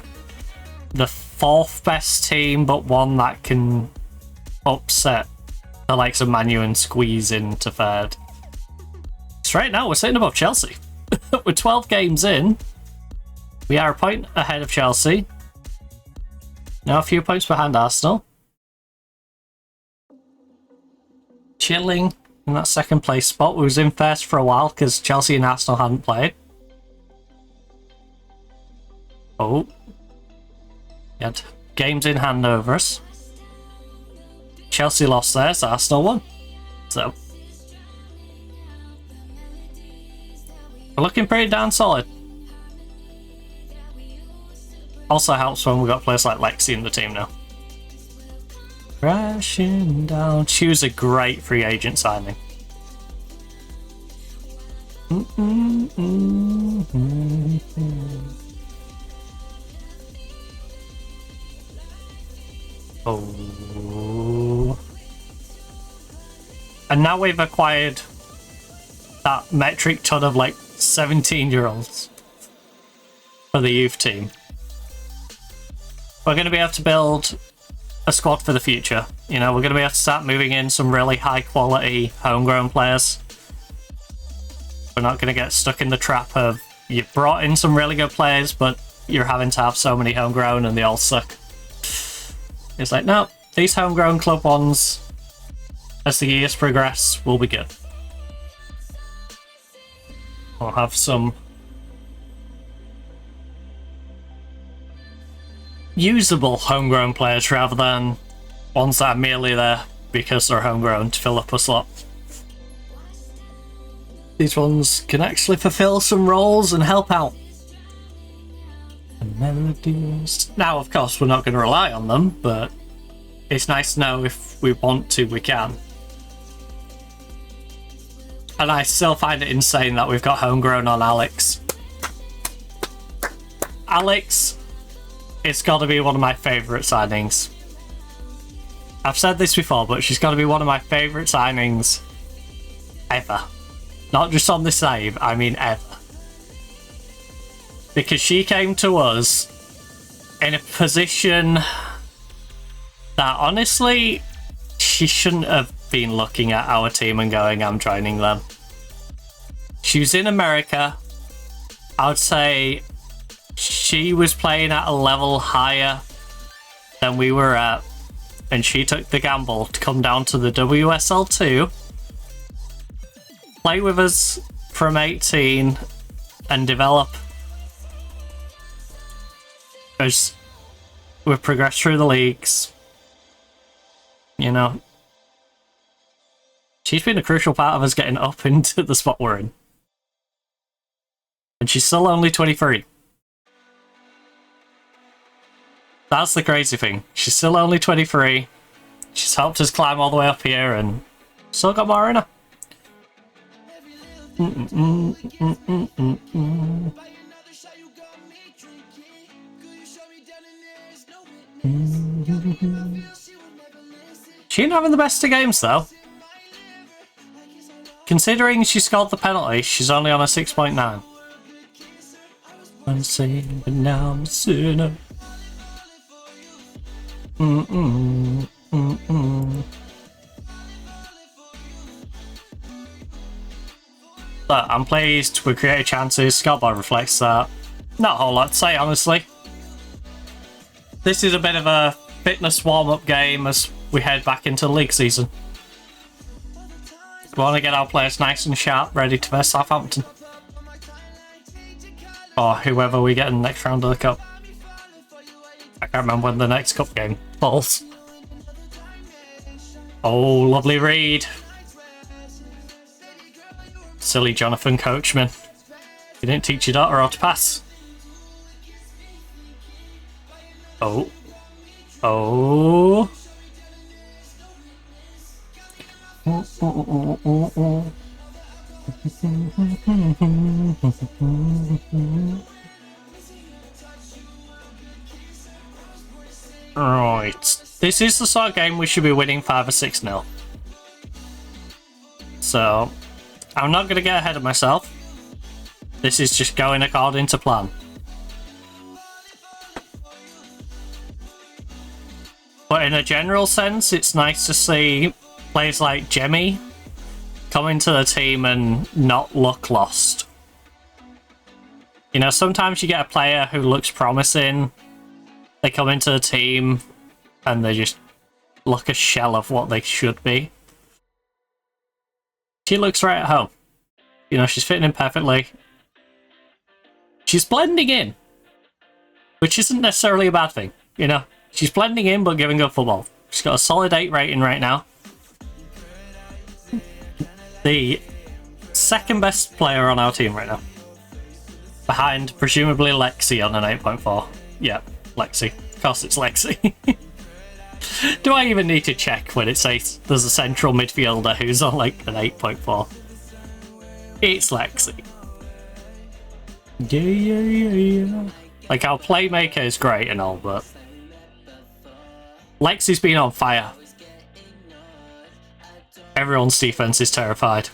the 4th best team, but one that can upset the likes of Manu and squeeze into 3rd. So right now we're sitting above Chelsea. We're 12 games in. We are a point ahead of Chelsea. Now a few points behind Arsenal. Chilling in that 2nd place spot. We was in 1st for a while because Chelsea and Arsenal hadn't played. Oh. We had games in hand over us. Chelsea lost theirs, Arsenal won. So we're looking pretty darn solid. Also helps when we got players like Lexi in the team now. Crashing down. She was a great free agent signing. Oh. And now we've acquired that metric ton of like 17-year-olds for the youth team. We're going to be able to build a squad for the future. You know, we're going to be able to start moving in some really high quality homegrown players. We're not going to get stuck in the trap of you've brought in some really good players, but you're having to have so many homegrown and they all suck. It's like, no, these homegrown club ones, as the years progress, will be good. We'll have some usable homegrown players rather than ones that are merely there because they're homegrown to fill up a slot. These ones can actually fulfill some roles and help out. Melodies. Now, of course, we're not going to rely on them, but it's nice to know if we want to, we can. And I still find it insane that we've got homegrown on Alex. Alex, it's got to be one of my favourite signings. I've said this before, but she's got to be one of my favourite signings ever. Not just on this save, I mean ever. Because she came to us in a position that honestly, she shouldn't have been looking at our team and going, I'm joining them. She was in America. I would say she was playing at a level higher than we were at, and she took the gamble to come down to the WSL 2, play with us from 18, and develop as we've progressed through the leagues. You know, she's been a crucial part of us getting up into the spot we're in. And she's still only 23. That's the crazy thing. She's still only 23. She's helped us climb all the way up here and still got more in her. She ain't having the best of games though. Considering she scored the penalty, she's only on a 6.9. I'm saying, but now I'm a sinner. But I'm pleased with creative chances. Scoreboard reflects that. Not a whole lot to say, honestly. This is a bit of a fitness warm-up game as we head back into the league season. We want to get our players nice and sharp, ready to face Southampton. Or whoever we get in the next round of the cup. I can't remember when the next cup game falls. Oh, lovely read. Silly Jonathan Coachman. You didn't teach your daughter how to pass. Oh. Oh. Right. This is the sort of game we should be winning 5 or 6-0. So, I'm not going to get ahead of myself. This is just going according to plan. But in a general sense, it's nice to see players like Jemmy come into the team and not look lost. You know, sometimes you get a player who looks promising, they come into the team and they just look a shell of what they should be. She looks right at home. You know, she's fitting in perfectly. She's blending in, which isn't necessarily a bad thing, you know. She's blending in but giving good football. She's got a solid 8 rating right now. The second best player on our team right now. Behind, presumably, Lexi on an 8.4. Yeah, Lexi. Of course it's Lexi. Do I even need to check when it says there's a central midfielder who's on like an 8.4? It's Lexi. Yeah. Like, our playmaker is great and all, but Lexi's been on fire. Everyone's defense is terrified.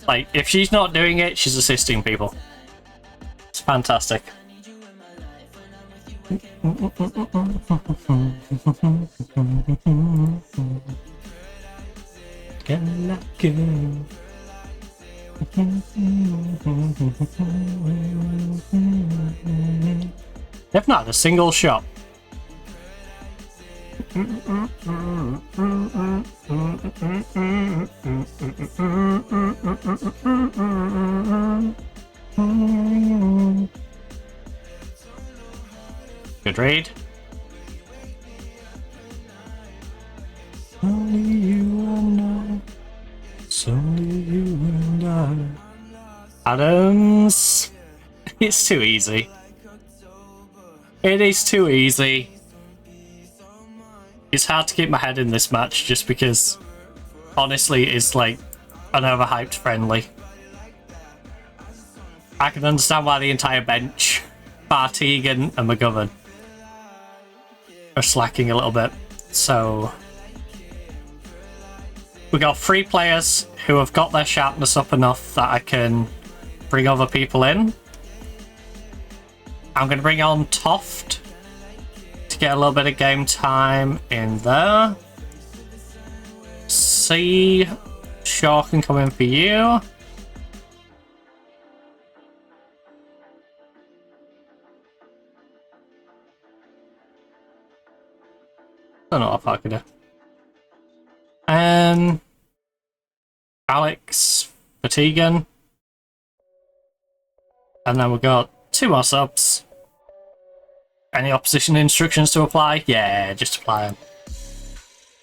Like, if she's not doing it, she's assisting people. It's fantastic. They've not had a single shot. Good read. Only you and I. It's only you and I. Adams. It's too easy. It is too easy. It's hard to keep my head in this match just because, honestly, it's like an overhyped friendly. I can understand why the entire bench, bar Tegan and McGovern, are slacking a little bit. So, we got 3 players who have got their sharpness up enough that I can bring other people in. I'm going to bring on Toft to get a little bit of game time in there. C, Shaw can come in for you. I don't know what I could do. Alex, Fatigan. And then we've got 2 more subs. Any opposition instructions to apply? Yeah, just apply them.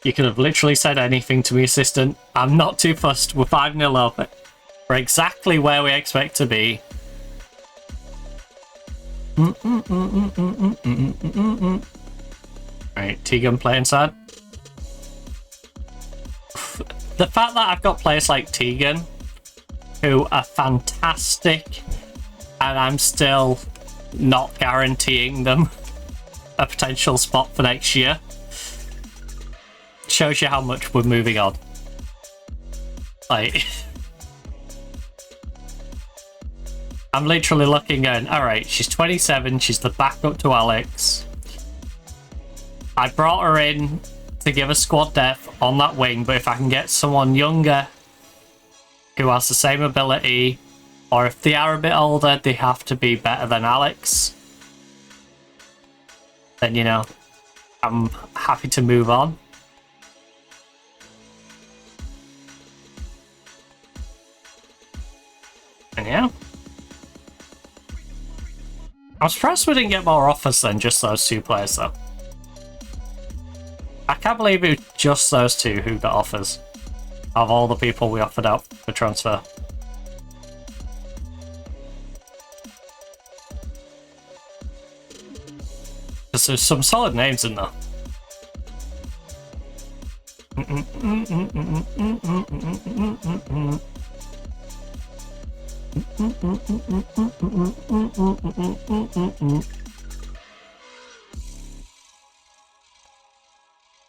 You could have literally said anything to me, assistant. I'm not too fussed. We're 5-0 up. We're exactly where we expect to be. Right, Tegan play inside. The fact that I've got players like Tegan, who are fantastic, and I'm still not guaranteeing them a potential spot for next year, shows you how much we're moving on. Like, I'm literally looking and alright, she's 27, she's the backup to Alex. I brought her in to give us squad depth on that wing, but if I can get someone younger who has the same ability, or if they are a bit older, they have to be better than Alex, then, you know, I'm happy to move on. And yeah. I'm surprised we didn't get more offers than just those two players, though. I can't believe it was just those two who got offers of all the people we offered out for transfer. Because there's some solid names in there.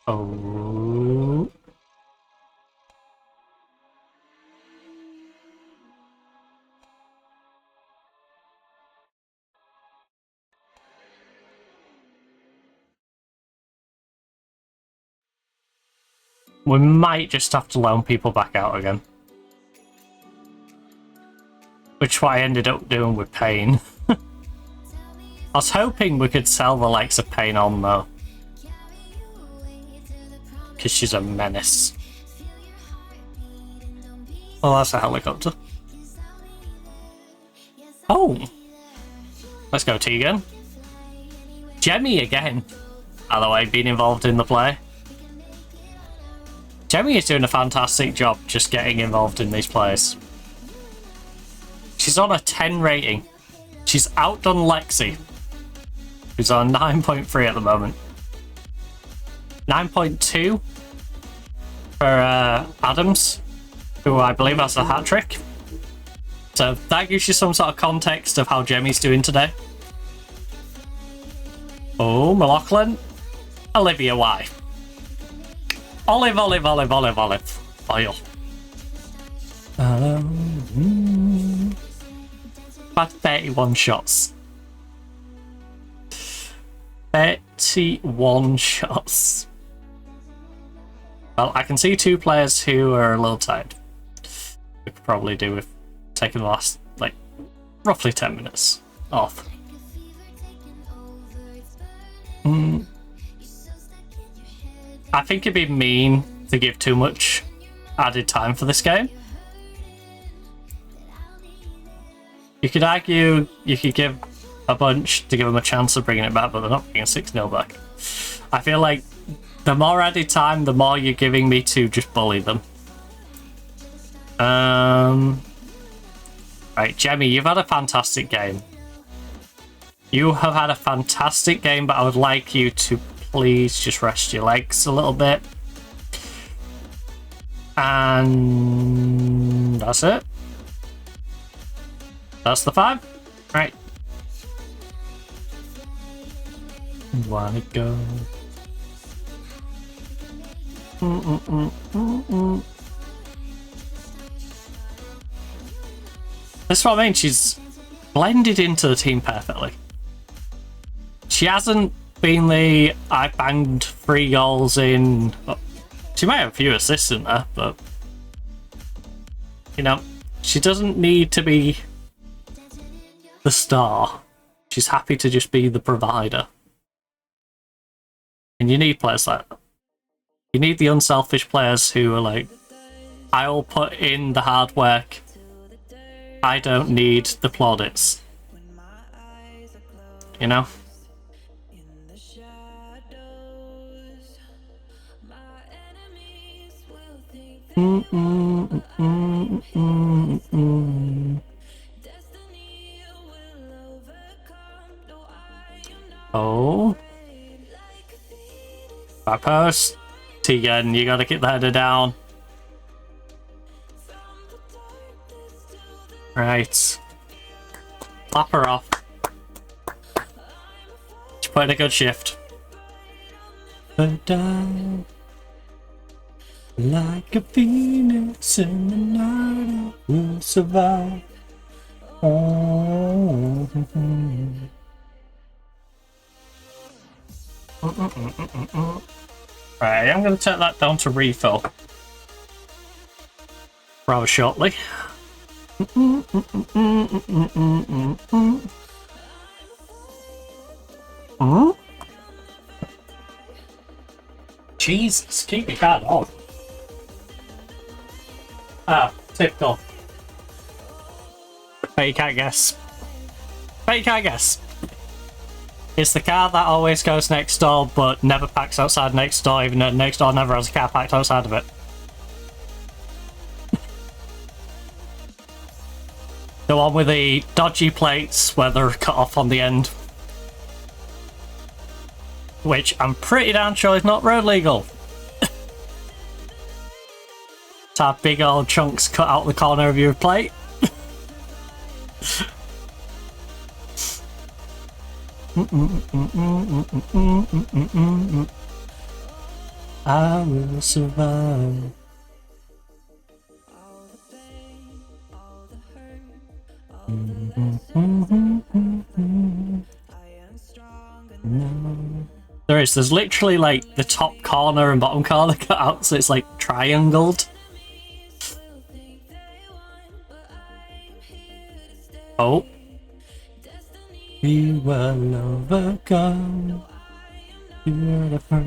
Oh. We might just have to loan people back out again. Which is what I ended up doing with Payne. I was hoping we could sell the likes of Payne on, though. Because she's a menace. Oh, that's a helicopter. Oh! Let's go, Tegan. Jemmy again, by the way, being involved in the play. Jemmy is doing a fantastic job just getting involved in these plays. She's on a 10 rating. She's outdone Lexi, who's on 9.3 at the moment. 9.2 for Adams, who I believe has a hat-trick. So that gives you some sort of context of how Jemmy's doing today. Oh, McLaughlin. Olivia, why? Olive. Oil. About 31 shots. 31 shots. Well, I can see two players who are a little tired. We could probably do with taking the last, like, roughly 10 minutes off. I think it'd be mean to give too much added time for this game. You could argue you could give a bunch to give them a chance of bringing it back, but they're not bringing 6-0 back. I feel like the more added time, the more you're giving me to just bully them. Right, Jemmy, you've had a fantastic game. You have had a fantastic game, but I would like you to please just rest your legs a little bit. And that's it. That's the 5. Right. Wanna go? That's what I mean. She's blended into the team perfectly. She hasn't been the I banged 3 goals in. Well, she might have a few assists in there, but you know, she doesn't need to be the star. She's happy to just be the provider. And you need players like that. You need the unselfish players who are like, I'll put in the hard work. I don't need the plaudits. You know? Oh. Back post. Tegan, you gotta keep the header down. Right. Flap her off. She put in a good shift. But down like a phoenix in the night, I will survive. Oh. Right, I'm going to take that down to refill rather shortly. Jesus, keep your card on. Ah, typical. Bet you can't guess. Bet you can't guess. It's the car that always goes next door but never packs outside next door, even though next door never has a car packed outside of it. The one with the dodgy plates where they're cut off on the end. Which I'm pretty damn sure is not road legal. To have big old chunks cut out the corner of your plate. I will survive. There's literally like the top corner and bottom corner cut out, so it's like triangled. Oh. We will overcome. Beautiful.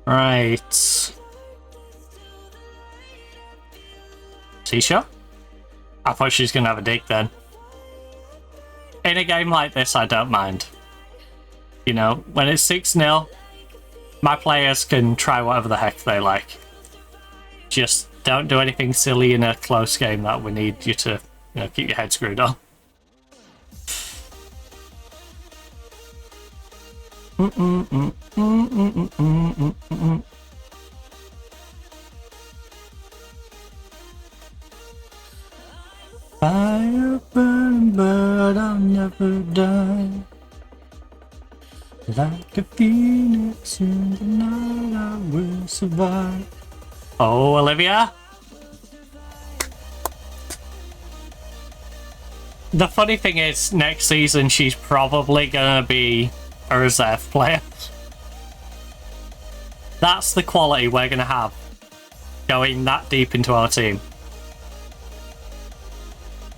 Right. Tisha? I thought she was going to have a dig then. In a game like this, I don't mind. You know, when it's 6-0, my players can try whatever the heck they like. Just don't do anything silly in a close game that we need you to, you know, keep your head screwed on. Fire burn, but I'll never die. Like a phoenix in the night, I will survive. Oh, Olivia. The funny thing is, next season she's probably gonna be a reserve player. That's the quality we're gonna have going that deep into our team.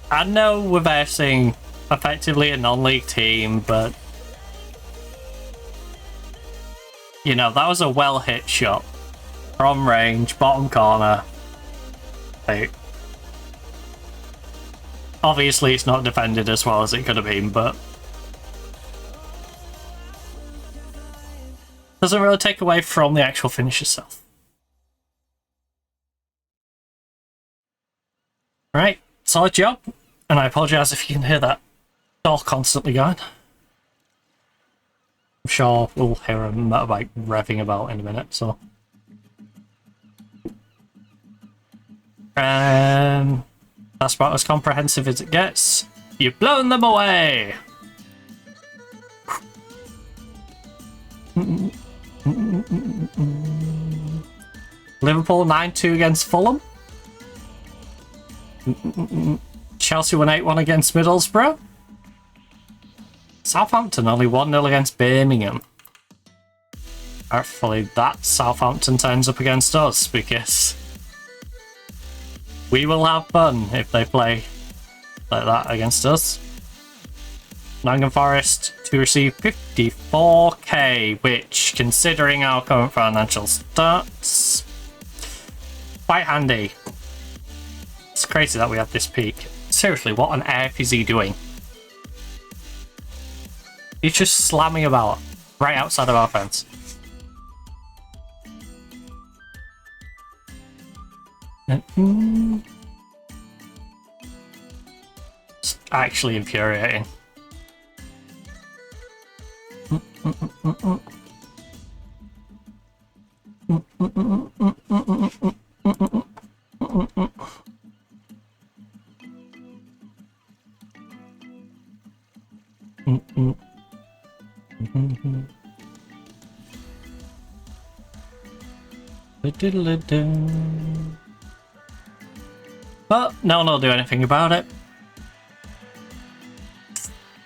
I know we're versing effectively a non-league team, but you know, that was a well-hit shot. From range, bottom corner. Like, obviously it's not defended as well as it could have been, but doesn't really take away from the actual finish itself. Right, solid job. And I apologise if you can hear that door constantly going. I'm sure we'll hear a motorbike revving about in a minute, so. That's about as comprehensive as it gets. You've blown them away! Liverpool 9-2 against Fulham. Chelsea won 8-1 against Middlesbrough. Southampton only 1-0 against Birmingham. Hopefully that Southampton turns up against us, because we will have fun if they play like that against us. Nottingham Forest to receive 54k, which, considering our current financial stats, quite handy. It's crazy that we have this peak. Seriously, what on earth is he doing? He's just slamming about right outside of our fence. It's actually infuriating. But no one will do anything about it.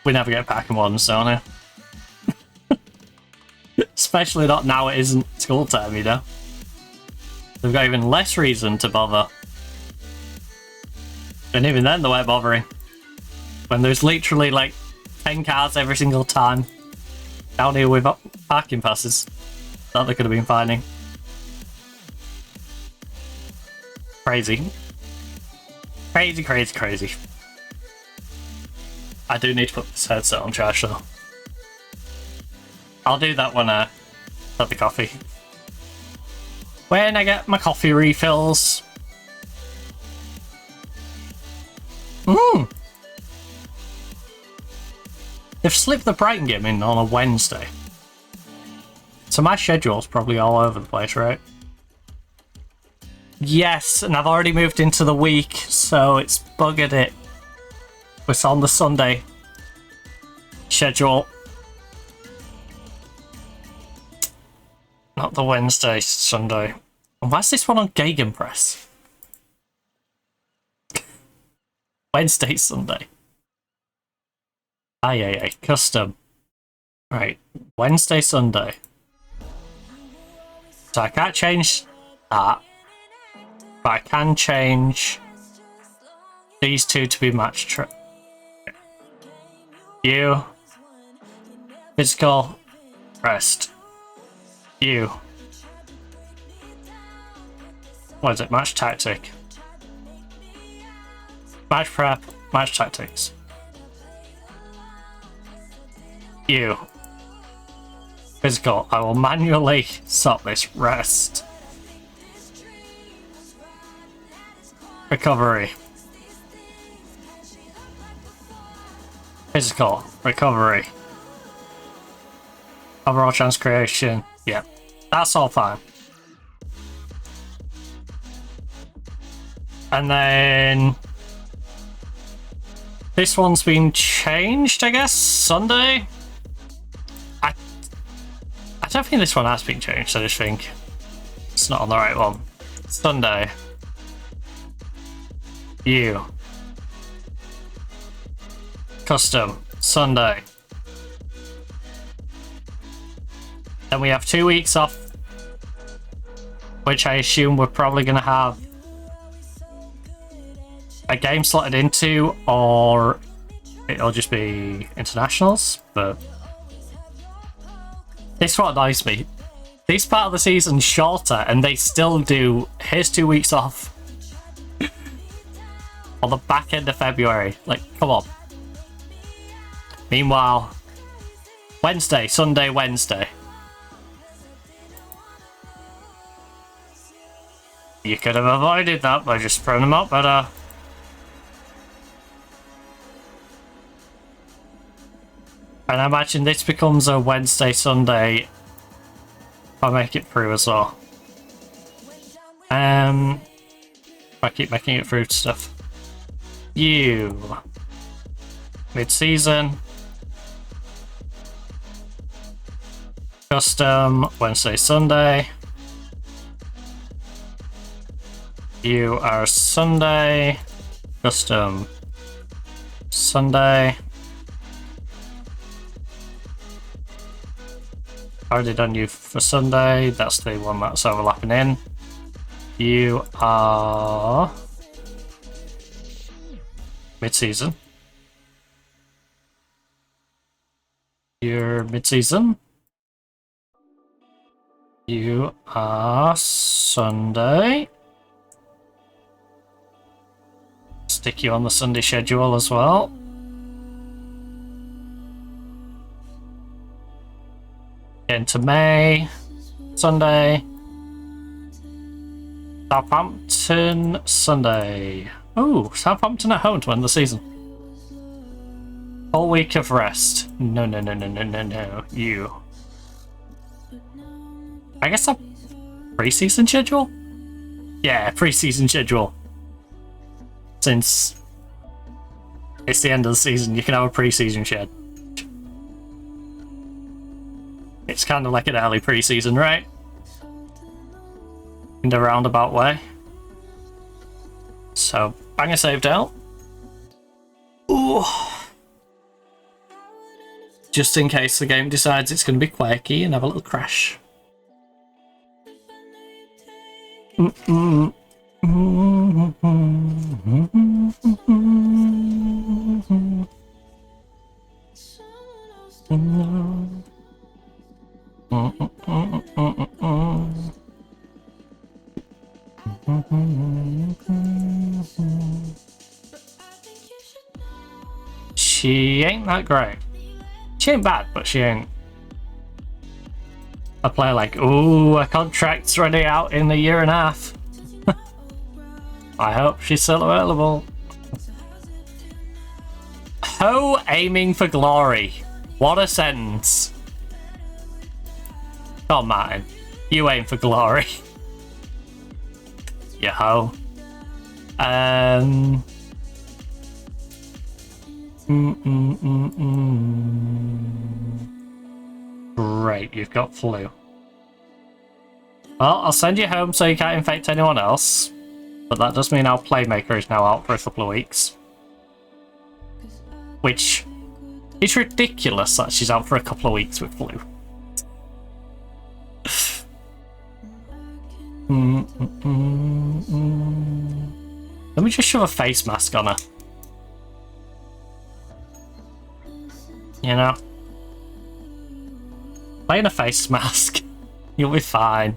We never get packing ones, don't we? Especially not now it isn't school time, you know? They've got even less reason to bother. And even then they weren't bothering. When there's literally like 10 cars every single time down here with parking passes that they could have been finding. Crazy. Crazy, crazy, crazy. I do need to put this headset on charge though. I'll do that when I have the coffee. When I get my coffee refills. They've slipped the Brighton game in on a Wednesday. So my schedule's probably all over the place, right? Yes, and I've already moved into the week, so it's buggered it. It's on the Sunday schedule. Not the Wednesday, Sunday. And why's this one on Gegenpress? Wednesday, Sunday. Aye, custom. Right, Wednesday, Sunday. So I can't change that. But I can change these two to be matched. You. Physical. Rest. You. What is it? Match tactic. Match prep. Match tactics. You. Physical. I will manually stop this. Rest. Recovery. Physical. Recovery. Overall chance creation. Yeah. That's all fine. And then this one's been changed, I guess. Sunday. I don't think this one has been changed. I just think it's not on the right one. Sunday. You. Custom. Sunday. Then we have 2 weeks off, which I assume we're probably going to have a game slotted into, or it'll just be internationals. But this is what annoys me. This part of the season's shorter, and they still do, here's 2 weeks off on the back end of February. Like, come on. Meanwhile, Wednesday, Sunday, Wednesday. You could have avoided that by just throwing them out better. And I imagine this becomes a Wednesday, Sunday if I make it through as well. If I keep making it through stuff. You. Mid-season. Custom. Wednesday, Sunday. You are Sunday. Custom. Sunday. Already done you for Sunday. That's the one that's overlapping in. You are mid-season. You're mid-season. You are Sunday. Stick you on the Sunday schedule as well. Into May, Sunday, Southampton, Sunday. Oh, Southampton at home to end the season. Whole week of rest. No. You. I guess a pre-season schedule? Yeah, pre-season schedule. Since it's the end of the season, you can have a pre-season shed. It's kind of like an early pre-season, right? In a roundabout way. So, bang a saved out. Ooh. Just in case the game decides it's going to be quirky and have a little crash. She ain't that great. She ain't bad, but she ain't a player like, ooh, a contract's ready out in a year and a half. I hope she's still available. Ho aiming for glory. What a sentence. Come on, Martin. You aim for glory. You ho. Great, you've got flu. Well, I'll send you home so you can't infect anyone else. But that does mean our playmaker is now out for a couple of weeks. Which is ridiculous that she's out for a couple of weeks with flu. Let me just shove a face mask on her. You know? Play in a face mask. You'll be fine.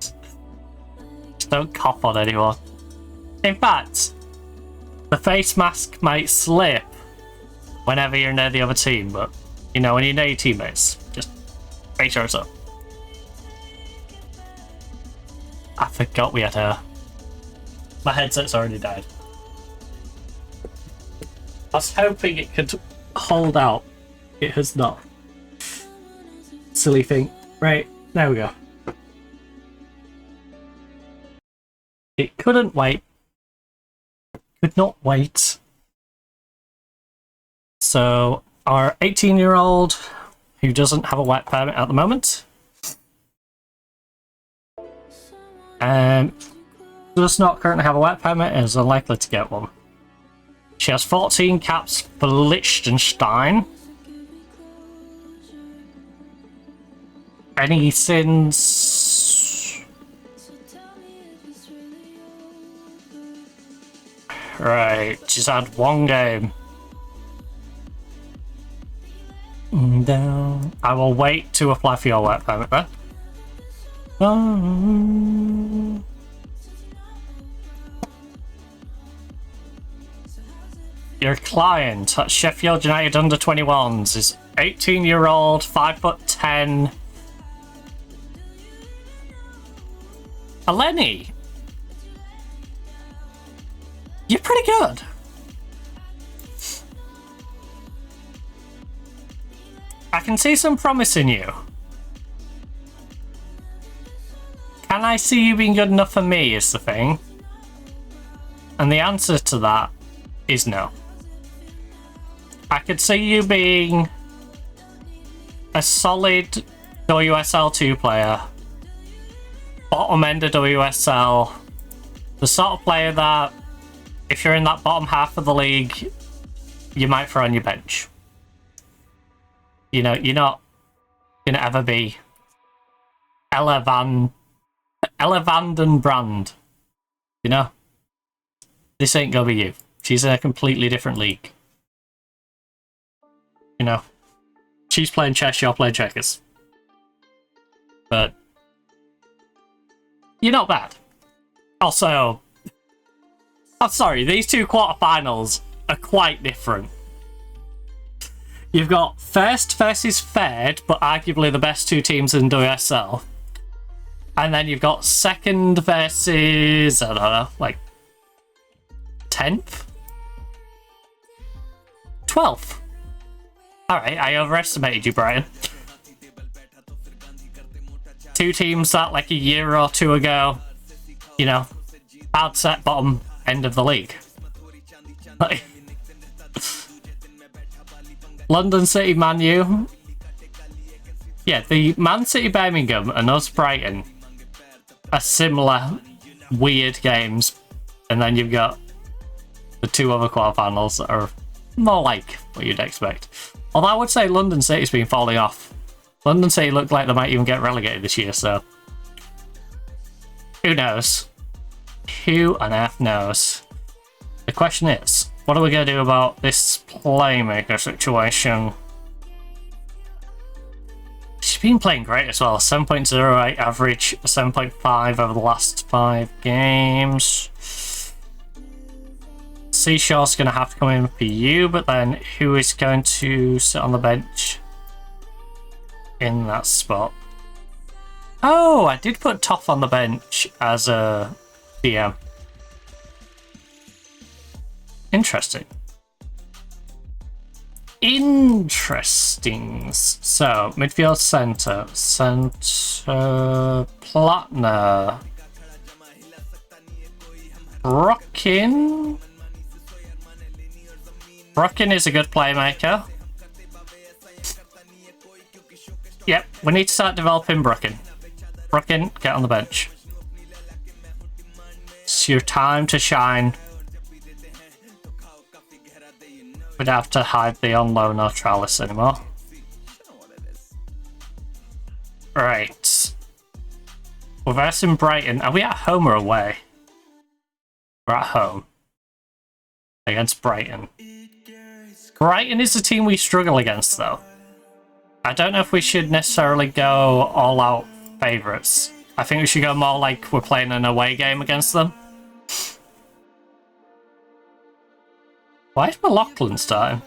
Just don't cough on anyone. In fact, the face mask might slip whenever you're near the other team, but, you know, when you know your teammates, just make sure it's up. I forgot we had her. My headset's already died. I was hoping it could hold out. It has not. Silly thing. Right, there we go. It couldn't wait. Could not wait. So, our 18-year-old, who doesn't have a work permit at the moment, does not currently have a work permit and is unlikely to get one. She has 14 caps for Liechtenstein. Any since... Right, she's had one game. Down. I will wait to apply for your work permit then. Your client at Sheffield United under 21s is 18-year-old, 5'10". Eleni, you're pretty good. I can see some promise in you. Can I see you being good enough for me is the thing. And the answer to that is no. I could see you being a solid WSL 2 player. Bottom end of WSL. The sort of player that, if you're in that bottom half of the league, you might throw on your bench. You know, you're not going to ever be Ella Van Den Brand. You know? This ain't going to be you. She's in a completely different league. You know? She's playing chess, you're playing checkers. But you're not bad. Also, I'm sorry, these two quarterfinals are quite different. You've got first versus third, but arguably the best two teams in WSL. And then you've got second versus, I don't know, like 10th? 12th. Alright, I overestimated you, Brian. two teams that like a year or two ago, you know, hard set bottom end of the league. Like, London City, Man U. Yeah, the Man City Birmingham and us Brighton are similar weird games, and then you've got the two other quarterfinals that are more like what you'd expect. Although I would say London City's been falling off. London City look like they might even get relegated this year, so who knows? Who on earth knows? The question is, what are we going to do about this playmaker situation? She's been playing great as well. 7.08 average, 7.5 over the last 5 games. Seashaw's going to have to come in for you, but then who is going to sit on the bench in that spot? Oh, I did put Toff on the bench as a DM. Interesting. Interesting. So, midfield centre. Centre... Platner. Rockin. Rockin is a good playmaker. Yep, we need to start developing Brookin. Brookin, get on the bench. It's your time to shine. We don't have to hide the on loan Neutralis anymore. Right. We're versing Brighton. Are we at home or away? We're at home. Against Brighton. Brighton is the team we struggle against, though. I don't know if we should necessarily go all-out favourites. I think we should go more like we're playing an away game against them. Why is McLaughlin starting?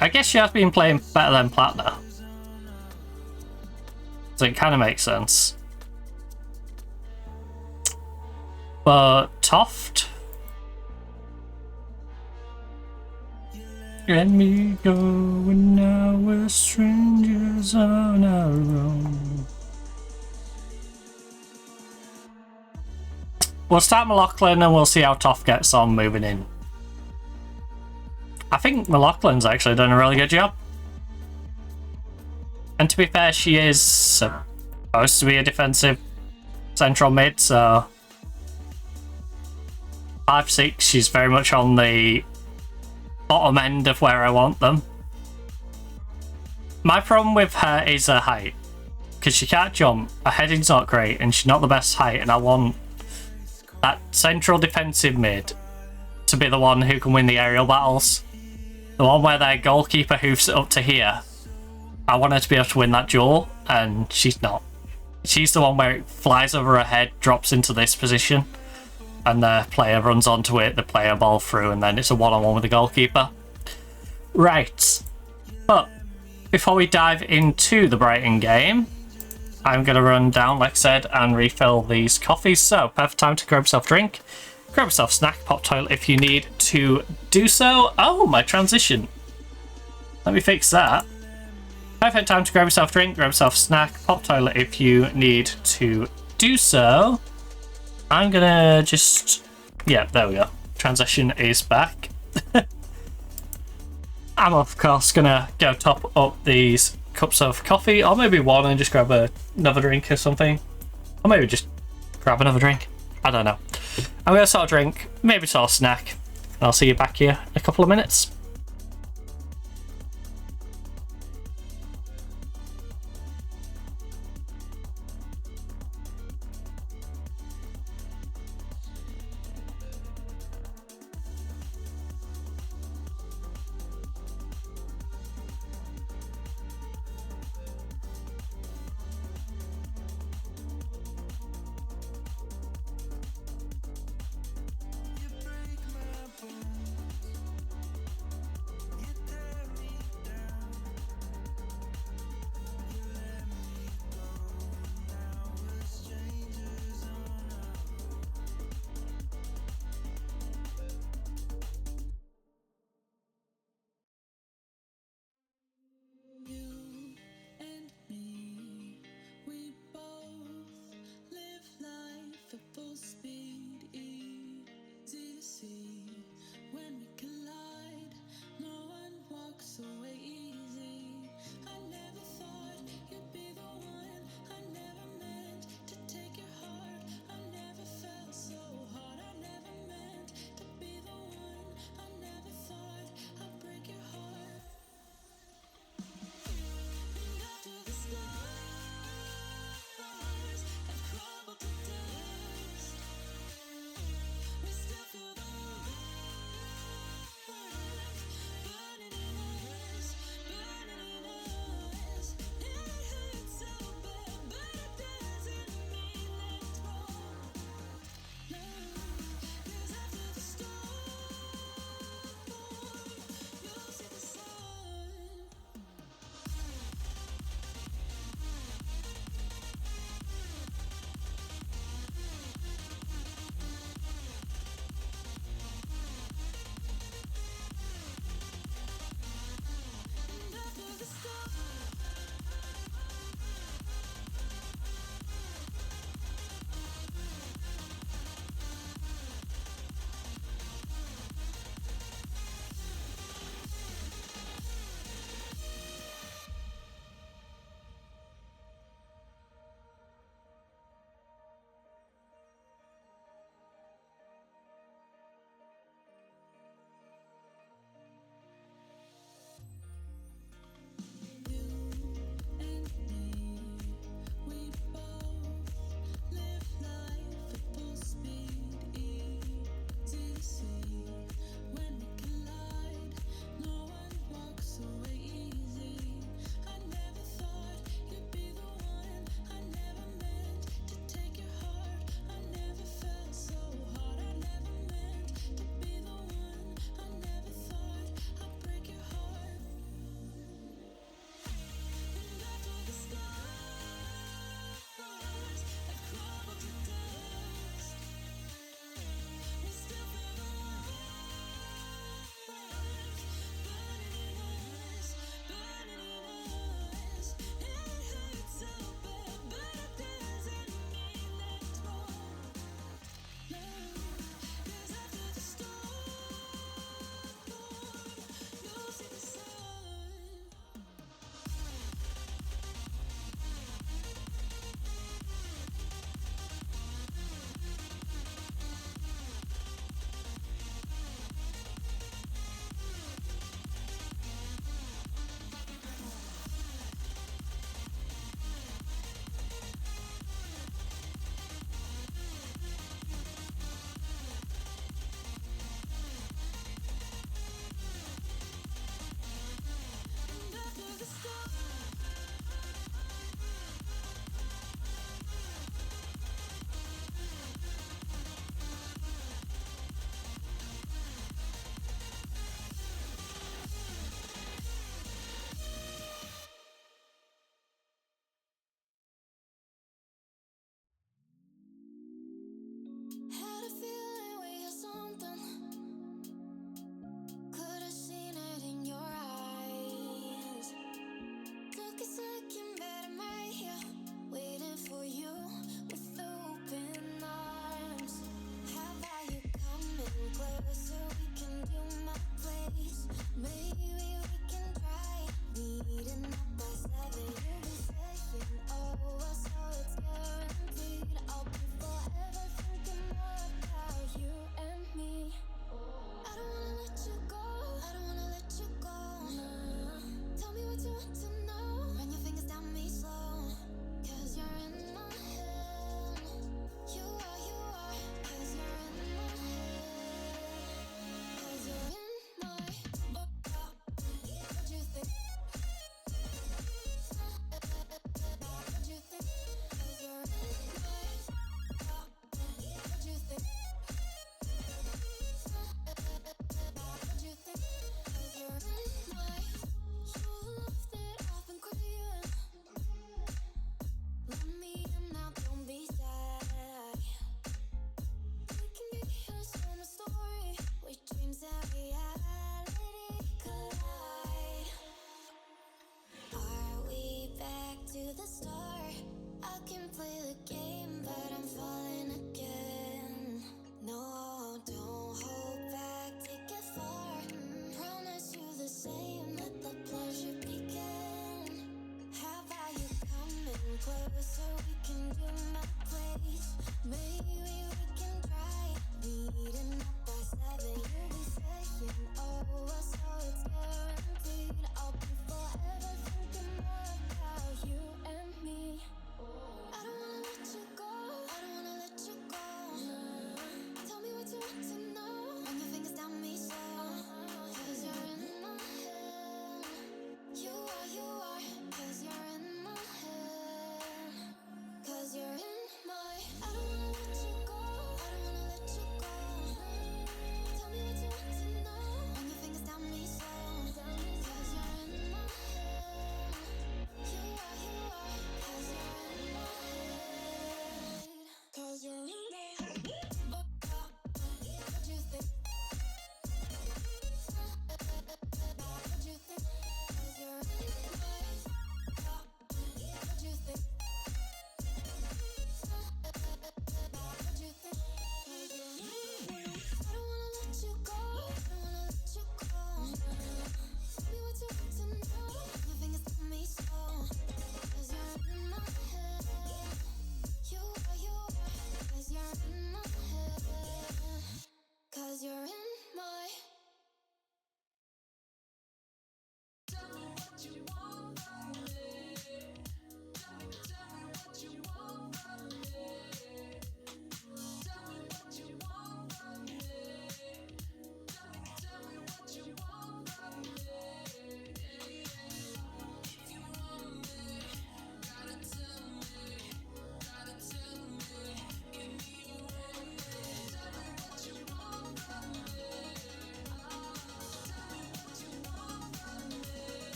I guess she has been playing better than Platner. So it kind of makes sense. But Toft? Let me go when now we're strangers on our own. We'll start McLaughlin and we'll see how Toft gets on moving in. I think McLaughlin's actually done a really good job. And to be fair, she is supposed to be a defensive central mid, so 5'6", she's very much on the bottom end of where I want them. My problem with her is her height, because she can't jump, her heading's not great, and she's not the best height, and I want that central defensive mid to be the one who can win the aerial battles. The one where their goalkeeper hoofs it up to here. I want her to be able to win that duel, and she's not. She's the one where it flies over her head, drops into this position, and the player runs onto it, the player ball through, and then it's a one-on-one with the goalkeeper. Right. But before we dive into the Brighton game, I'm going to run down, like I said, and refill these coffees. So, perfect time to grab yourself a drink, grab yourself a snack, pop toilet if you need to do so. Oh, my transition. Let me fix that. Perfect time to grab yourself a drink, grab yourself a snack, pop toilet if you need to do so. I'm gonna just... Yeah, there we go. Transition is back. I'm, of course, gonna go top up these cups of coffee, or maybe one and just grab another drink or something. Or maybe just grab another drink. I don't know. I'm gonna sort of drink, maybe sort of snack, and I'll see you back here in a couple of minutes.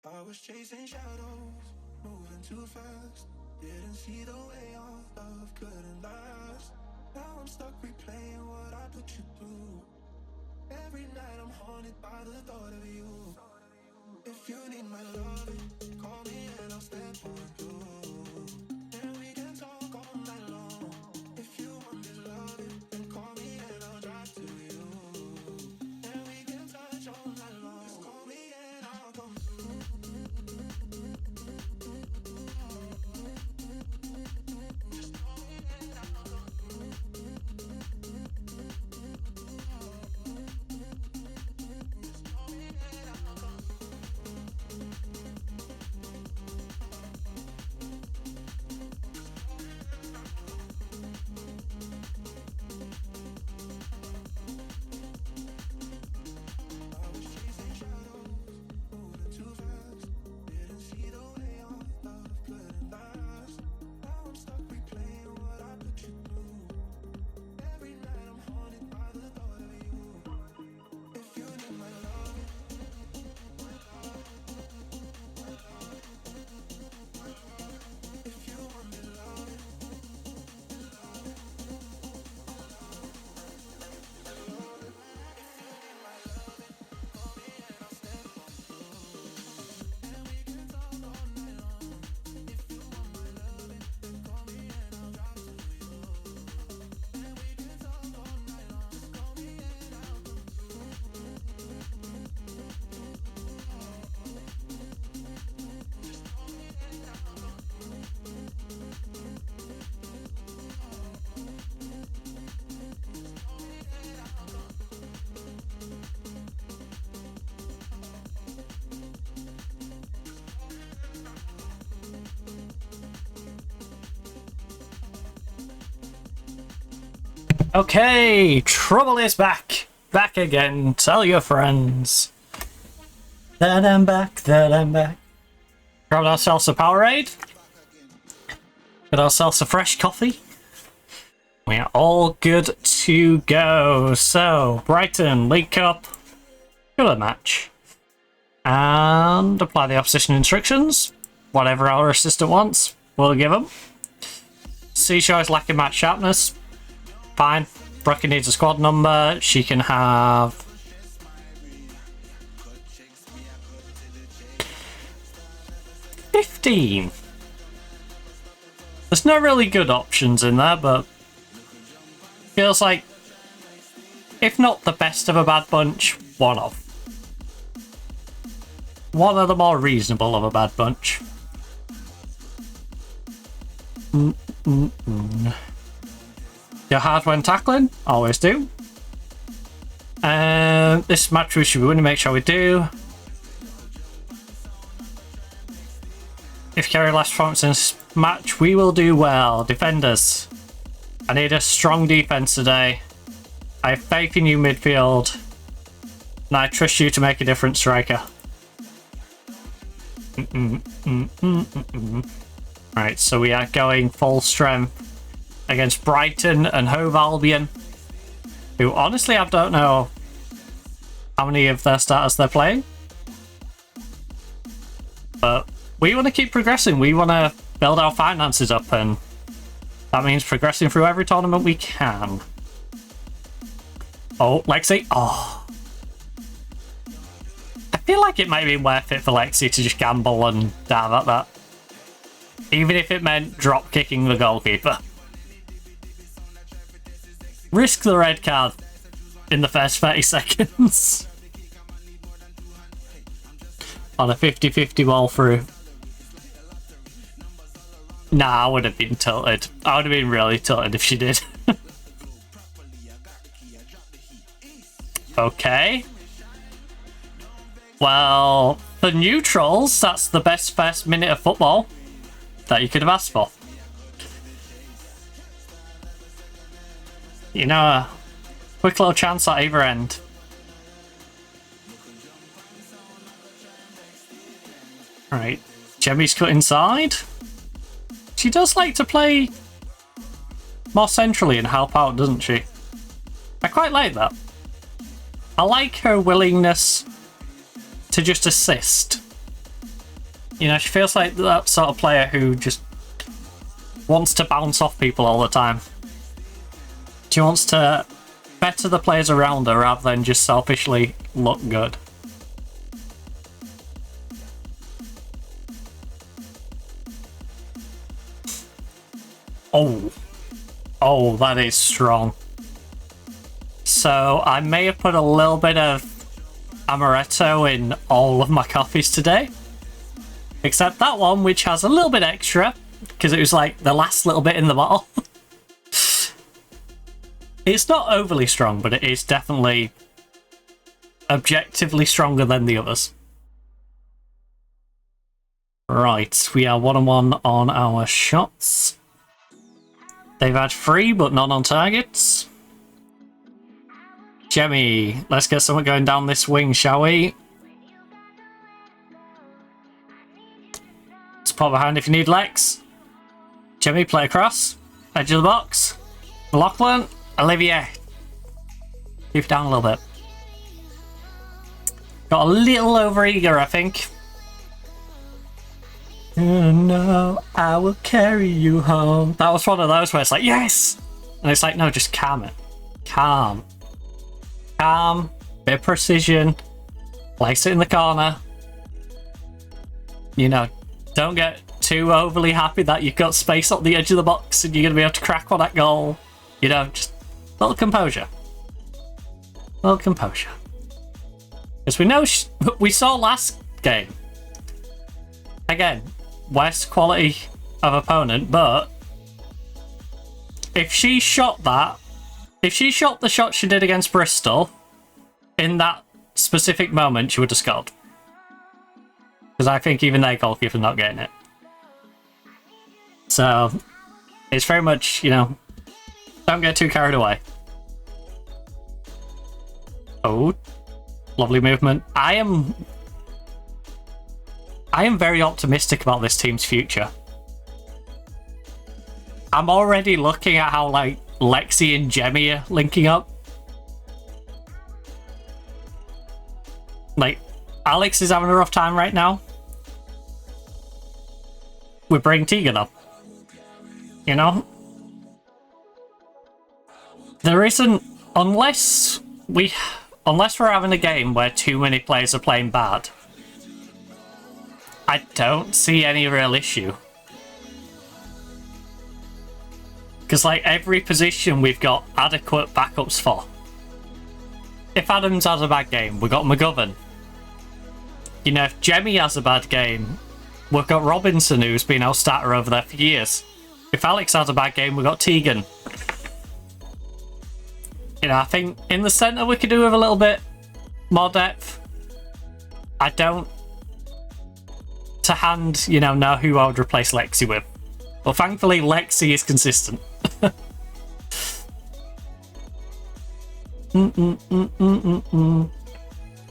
I was chasing shadows, moving too fast. Didn't see the way our love couldn't last. Now I'm stuck replaying what I put you through. Every night I'm haunted by the thought of you. If you need my love, call me and I'll step on you. And we can talk all night long. If you want this love, then call me and I'll drive to you. And we can touch all night long. Just call me and I'll come through. Just call me and I'll come through. Just call me and I'll come through. Okay, trouble is back. Back again. Tell your friends that I'm back, that I'm back. Grabbed ourselves a Powerade. Got ourselves a fresh coffee. We are all good to go. So, Brighton, League Cup. Good match. And apply the opposition instructions. Whatever our assistant wants, we'll give them. Seashore is lacking match sharpness. Fine. Brookie needs a squad number. She can have 15. There's no really good options in there, but feels like, if not the best of a bad bunch, one of. One of the more reasonable of a bad bunch. You're hard when tackling, always do. This match we should win to make sure we do. If you carry less points in this match, we will do well. Defenders, I need a strong defense today. I have faith in you midfield. And I trust you to make a difference, striker. Right, so we are going full strength against Brighton and Hove Albion, who honestly I don't know how many of their starters they're playing. But we want to keep progressing. We want to build our finances up, and that means progressing through every tournament we can. Oh, Lexi. Oh. I feel like it might be worth it for Lexi to just gamble and dive at that. Even if it meant drop kicking the goalkeeper. Risk the red card in the first 30 seconds. On a 50-50 ball through. Nah, I would have been tilted. I would have been really tilted if she did. Okay. Well, for neutrals, that's the best first minute of football that you could have asked for. You know, a quick little chance at either end. Right, Jemmy's cut inside. She does like to play more centrally and help out, doesn't she? I quite like that. I like her willingness to just assist You know, she feels like that sort of player who just wants to bounce off people all the time. She wants to better the players around her rather than just selfishly look good. Oh, that is strong. So I may have put a little bit of amaretto in all of my coffees today. Except that one, which has a little bit extra, because it was like the last little bit in the bottle. It's not overly strong, but it is definitely objectively stronger than the others. Right, we are 1-1 on our shots. They've had 3, but none on targets. Jemmy, let's get something going down this wing, shall we? Support behind if you need Lex. Jemmy, play across. Edge of the box. Lachlan, Olivia. Keep it down a little bit. Got a little over-eager, I think. No, I will carry you home. That was one of those where it's like, yes! And it's like, no, just calm it. Calm. Calm. Bit of precision. Place it in the corner. You know, don't get too overly happy that you've got space on the edge of the box and you're going to be able to crack on that goal. You know, just a little composure. A little composure. Because we know, we saw last game. Again, worst quality of opponent, but if she shot that, if she shot the shot she did against Bristol in that specific moment, she would have scored. Because I think even their goalkeeper's not getting it. So, it's very much, you know, don't get too carried away. Oh, lovely movement. I am very optimistic about this team's future. I'm already looking at how, like, Lexi and Jemmy are linking up. Like, Alex is having a rough time right now. We bring Tegan up. You know? There isn't... Unless we're having a game where too many players are playing bad, I don't see any real issue. Because, like, every position we've got adequate backups for. If Adams has a bad game, we've got McGovern. You know, if Jemmy has a bad game, we've got Robinson, who's been our starter over there for years. If Alex has a bad game, we've got Tegan. You know, I think in the centre we could do with a little bit more depth. I don't, to hand, you know who I would replace Lexi with. But thankfully, Lexi is consistent.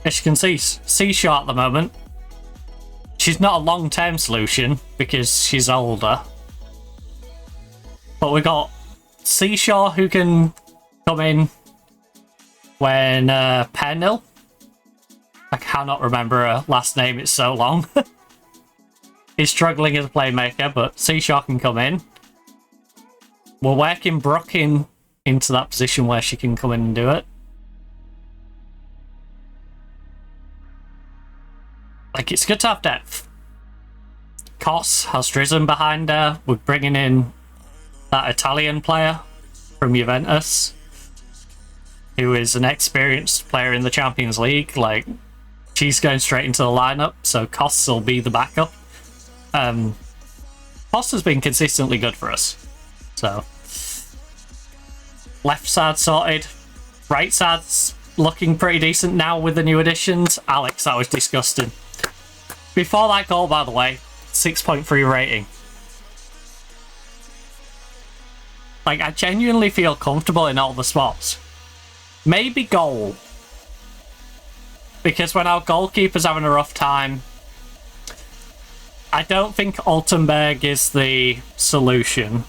As you can see, Seashore at the moment. She's not a long-term solution because she's older. But we got Seashore who can come in when Pernil. I cannot remember her last name, it's so long. He's struggling as a playmaker, but Seashore can come in. We're working Brooke into that position where she can come in and do it. Like, it's good to have depth. Kos has Drizzen behind her. We're bringing in that Italian player from Juventus, who is an experienced player in the Champions League. Like, she's going straight into the lineup, so Kos will be the backup. Kos has been consistently good for us. So, left side sorted. Right side's looking pretty decent now with the new additions. Alex, that was disgusting. Before that goal, by the way, 6.3 rating. Like, I genuinely feel comfortable in all the spots. Maybe goal. Because when our goalkeeper's having a rough time, I don't think Altenberg is the solution.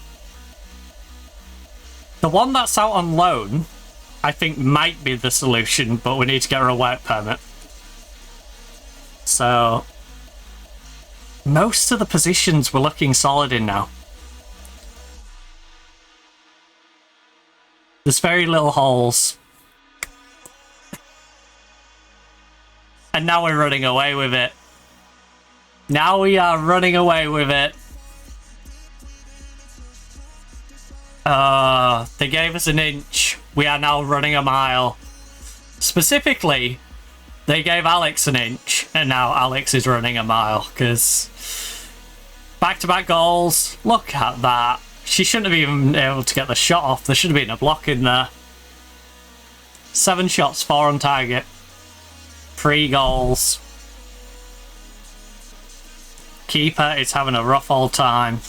The one that's out on loan, I think might be the solution, but we need to get her a work permit. So, Most of the positions we're looking solid in now. There's very little holes. And now we're running away with it. Now we are running away with it. They gave us an inch. We are now running a mile. Specifically, they gave Alex an inch, and now Alex is running a mile, because back-to-back goals. Look at that. She shouldn't have even been able to get the shot off. There should have been a block in there. 7 shots, 4 on target. 3 goals. Keeper is having a rough old time.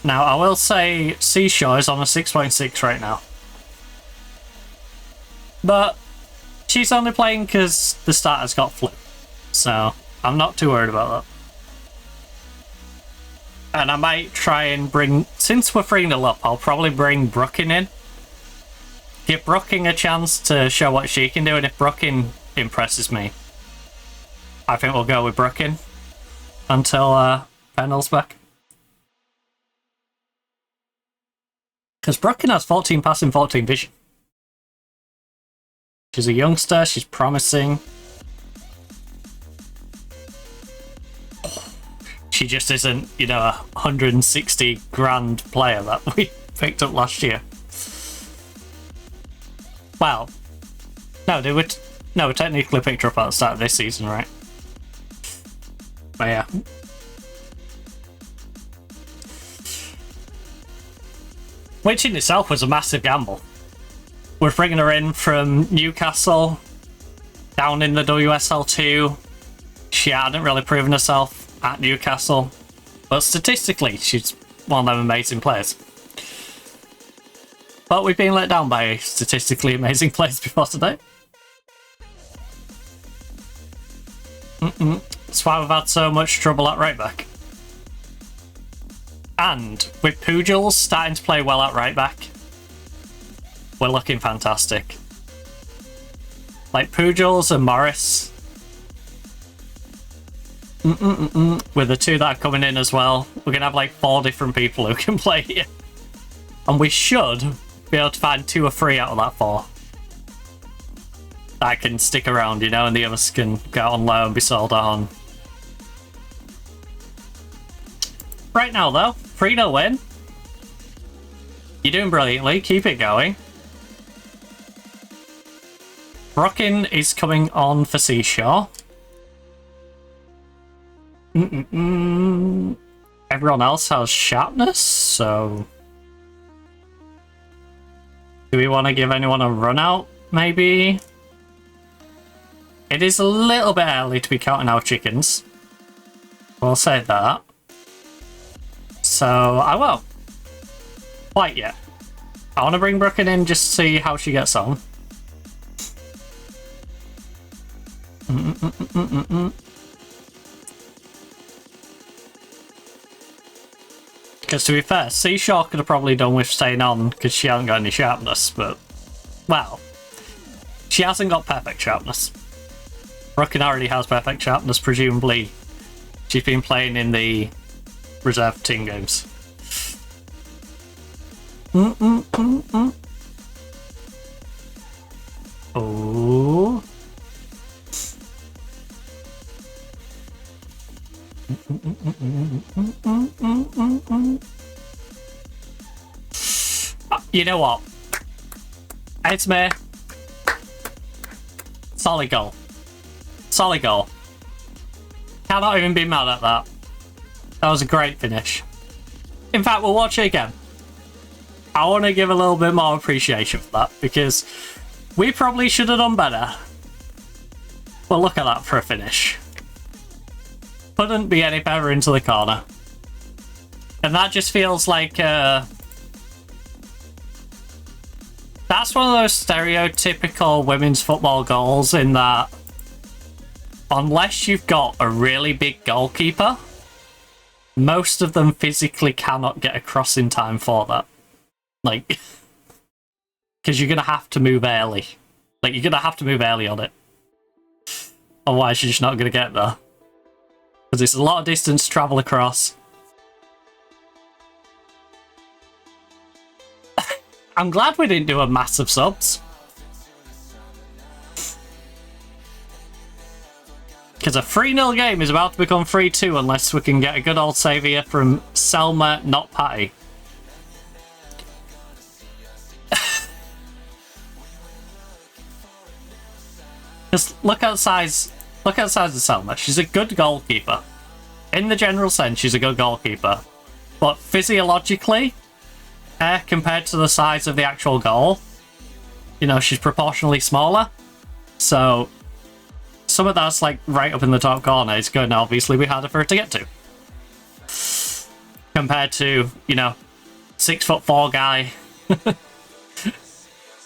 Now, I will say Seashore is on a 6.6 right now. But she's only playing because the starter's got flu. So, I'm not too worried about that. And I might try and bring... Since we're 3-0 up, I'll probably bring Brookin in. Give Brookin a chance to show what she can do, and if Brookin impresses me, I think we'll go with Brookin until Pennell's back. Because Brookin has 14 passing, 14 vision. She's a youngster, she's promising. She just isn't, you know, a 160 grand player that we picked up last year. Well, no, we technically picked her up at the start of this season, right? But yeah. Which in itself was a massive gamble. We're bringing her in from Newcastle, down in the WSL2. She hadn't really proven herself at Newcastle, but statistically, she's one of them amazing players. But we've been let down by statistically amazing players before today. That's why we've had so much trouble at right back. And with Pujals starting to play well at right back, we're looking fantastic. Like Pujals and Morris. With the 2 that are coming in as well. We're going to have like 4 different people who can play here. And we should be able to find 2 or 3 out of that 4 that can stick around, you know, and the others can go on low and be sold on. Right now, though, 3-0 win. You're doing brilliantly. Keep it going. Brookin is coming on for Seashore. Everyone else has sharpness, so... Do we want to give anyone a run out, maybe? It is a little bit early to be counting our chickens. We'll say that. So, I will. Quite yet. I want to bring Brookin in just to see how she gets on. Because to be fair, Seashore could have probably done with staying on because she hasn't got any sharpness, but... Well, she hasn't got perfect sharpness. Brookin already has perfect sharpness, presumably. She's been playing in the reserve team games. Oh. You know what? It's me. Solid goal. Solid goal. Cannot even be mad at that. That was a great finish. In fact, we'll watch it again. I want to give a little bit more appreciation for that, because we probably should have done better. But look at that for a finish. Couldn't be any better into the corner. And that just feels like... that's one of those stereotypical women's football goals in that unless you've got a really big goalkeeper, most of them physically cannot get across in time for that. Like, because you're going to have to move early. Like, you're going to have to move early on it. Otherwise, you're just not going to get there. Because it's a lot of distance to travel across. I'm glad we didn't do a massive subs. Because a 3-0 game is about to become 3-2 unless we can get a good old save here from Selma, not Patty. Just look outside of Selma. She's a good goalkeeper. In the general sense, she's a good goalkeeper. But physiologically, compared to the size of the actual goal, you know, she's proportionally smaller. So some of that's like right up in the top corner. It's going to obviously be harder for her to get to. Compared to, you know, 6'4" guy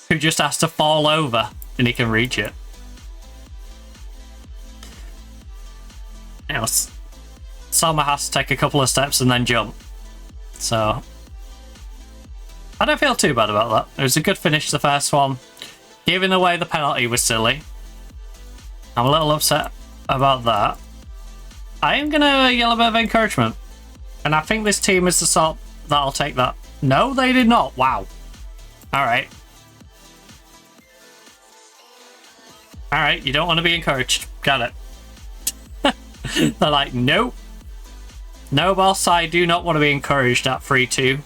who just has to fall over and he can reach it. You know, Selma has to take a couple of steps and then jump. So I don't feel too bad about that. It was a good finish, the first one. Giving away the penalty was silly. I'm a little upset about that. I am going to yell a bit of encouragement. And I think this team is the sort that'll take that. No, they did not. Wow. Alright. Alright, you don't want to be encouraged. Got it. They're like, nope. No, boss, I do not want to be encouraged at 3-2.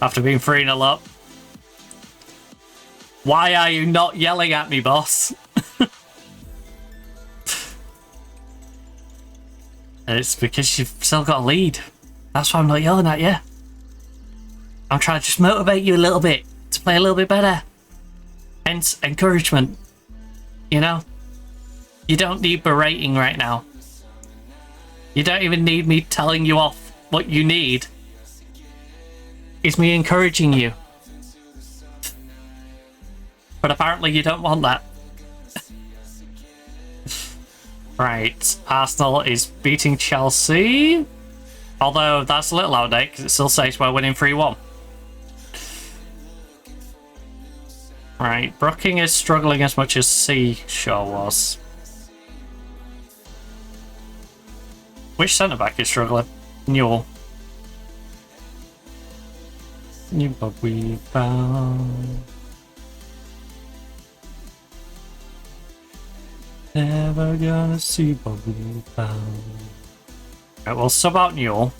After being 3-0 up. Why are you not yelling at me, boss? It's because you've still got a lead. That's why I'm not yelling at you. I'm trying to just motivate you a little bit to play a little bit better. Hence, encouragement. You know? You don't need berating right now. You don't even need me telling you off. What you need is me encouraging you. But apparently you don't want that. Right, Arsenal is beating Chelsea. Although that's a little out of date because it still says we're winning 3-1. Right, Brooking is struggling as much as Seashore was. Which centre back is struggling? Newell. New but we found. Never gonna see what we found. Right, we'll sub out Newell.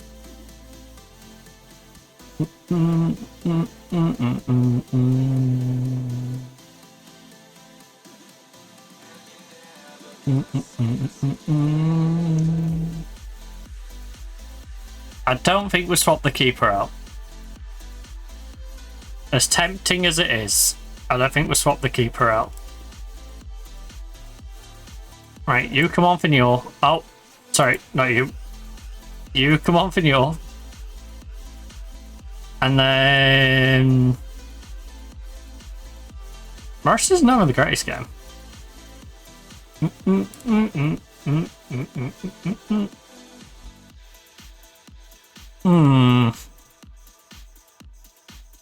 I don't think we swap the keeper out. As tempting as it is, I don't think we swap the keeper out. Right, you come on for Newell. Oh, sorry, not you. You come on for Newell. And then Mercer's never the greatest game.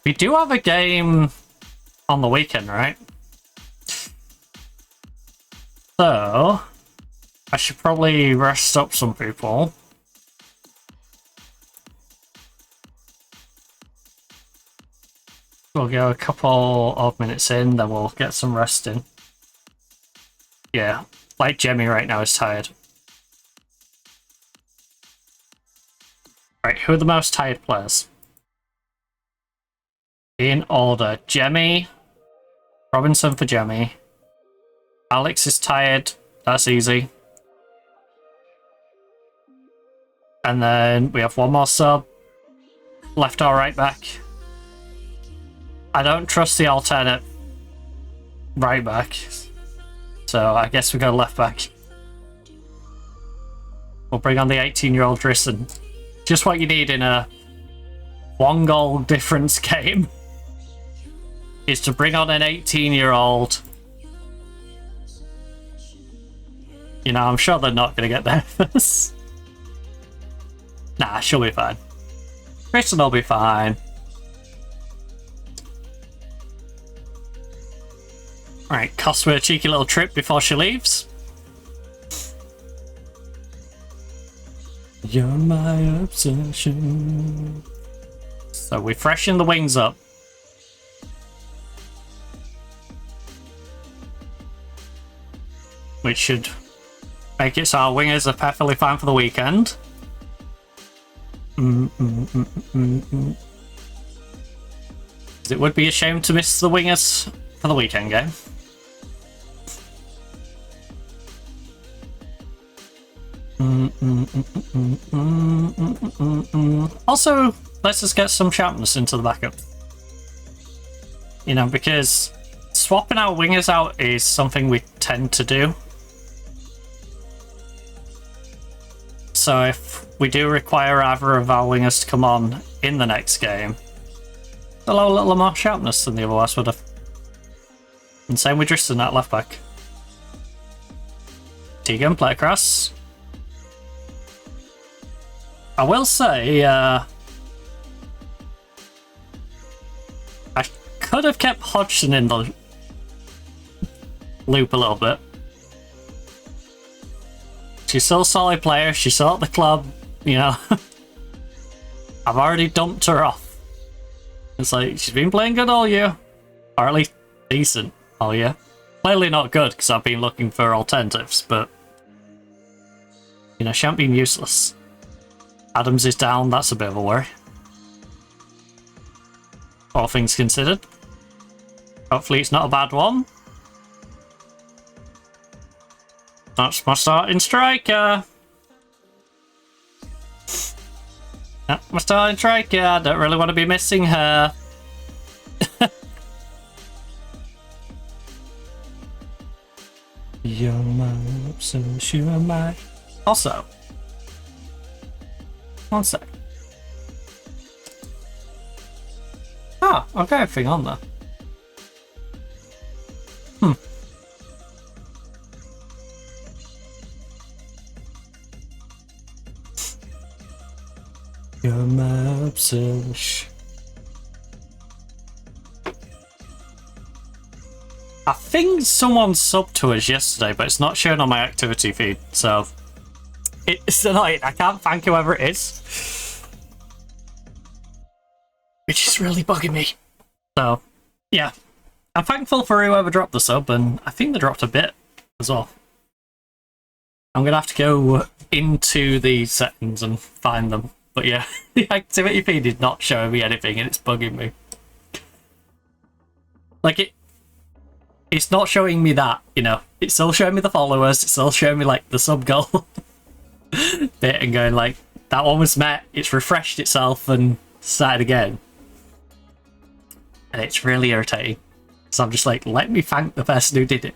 We do have a game on the weekend, right? So I should probably rest up some people. We'll go a couple of minutes in, then we'll get some rest in. Yeah, like Jemmy right now is tired. Right, who are the most tired players? In order. Jemmy. Robinson for Jemmy. Alex is tired. That's easy. And then we have one more sub. Left or right back. I don't trust the alternate right back. So I guess we go left back. We'll bring on the 18-year-old Tristan. Just what you need in a 1-goal difference game. Is to bring on an 18-year-old. You know, I'm sure they're not going to get there first. Nah, she'll be fine. Tristan will be fine. Alright, cost her a cheeky little trip before she leaves. You're my obsession. So we freshen the wings up. Which should make it so our wingers are perfectly fine for the weekend. It would be a shame to miss the wingers for the weekend game. Also, let's just get some sharpness into the backup. You know, because swapping our wingers out is something we tend to do. So if we do require either of our wingers to come on in the next game, allow a little more sharpness than the otherwise would have. And same with Tristan at left back. Tegan, play across. I will say, I could have kept Hodgson in the loop a little bit. She's still a solid player, she's still at the club, you know. I've already dumped her off. It's like, she's been playing good all year. Or at least decent all year. Clearly not good, because I've been looking for alternatives, but... you know, she hasn't been useless. Adams is down, that's a bit of a worry. All things considered. Hopefully it's not a bad one. That's my starting striker. That's my starting striker. I don't really want to be missing her. You're my obsession, you're my... Also, one sec. Ah, I've got everything on there. You're my obsession. I think someone subbed to us yesterday, but it's not shown on my activity feed, so it's annoying. I can't thank whoever it is, which is really bugging me. So, yeah, I'm thankful for whoever dropped the sub, and I think they dropped a bit as well. I'm gonna have to go into the settings and find them. But yeah, the activity feed is not showing me anything, and it's bugging me. Like, it's not showing me that, you know. It's still showing me the followers, it's still showing me, like, the sub goal bit, and going, like, that one was met, it's refreshed itself, and started again. And it's really irritating. So I'm just like, let me thank the person who did it.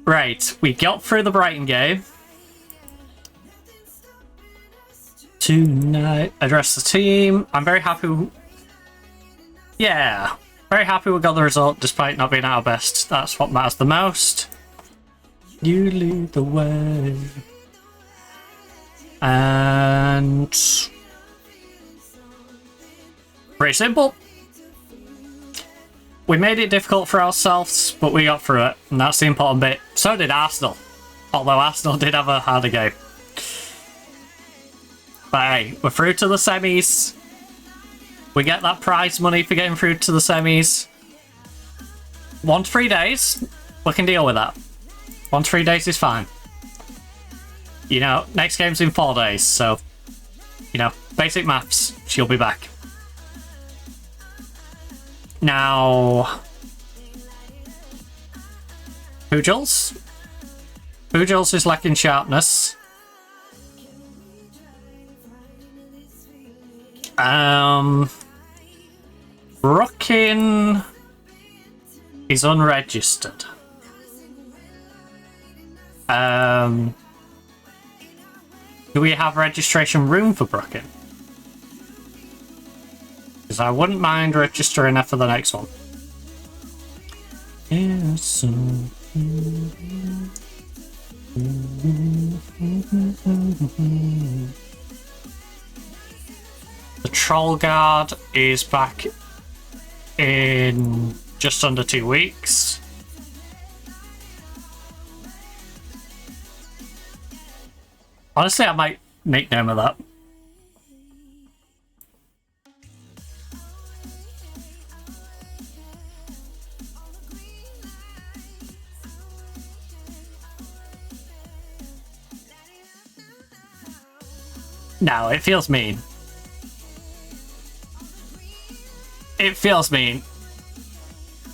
Right, we got through the Brighton game. Tonight, address the team. I'm very happy. Yeah, very happy we got the result despite not being our best. That's what matters the most. You lead the way. And pretty simple. We made it difficult for ourselves, but we got through it, and that's the important bit. So did Arsenal, although Arsenal did have a harder game. But hey, we're through to the semis. We get that prize money for getting through to the semis. 1 to 3 days, we can deal with that. 1 to 3 days is fine. You know, next game's in 4 days, so, you know, basic maths, she'll be back. Now, Pujals? Pujals is lacking sharpness. Brookin is unregistered. Do we have registration room for Brookin? Because I wouldn't mind registering her for the next one. The Troll Guard is back in just under 2 weeks. Honestly, I might nickname her that. No, it feels mean. It feels mean.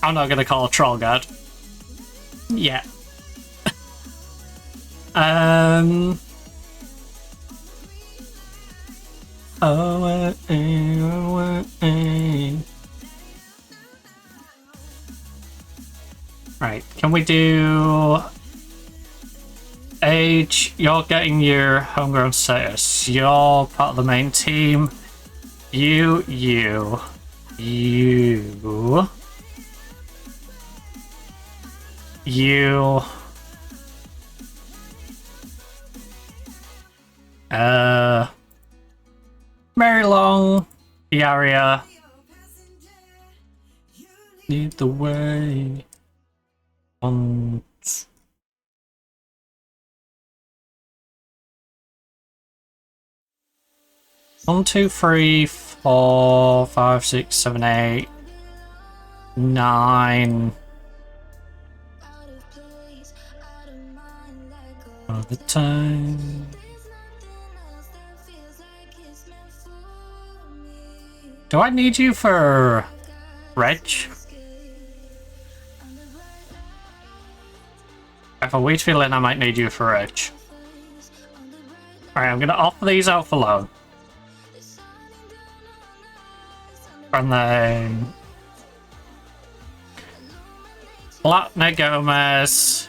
I'm not gonna call a troll god. Yeah. Right, can we do age? You're getting your homegrown status. You're part of the main team. You. Very long. The area. Lead the way. On. 1, 2, 3, 4, 5, 6, 7, 8, 9. All the time. Do I need you for Reg? I have a weird feeling I might need you for Reg. Alright, I'm gonna offer these out for loan. And then Blackner Gomez,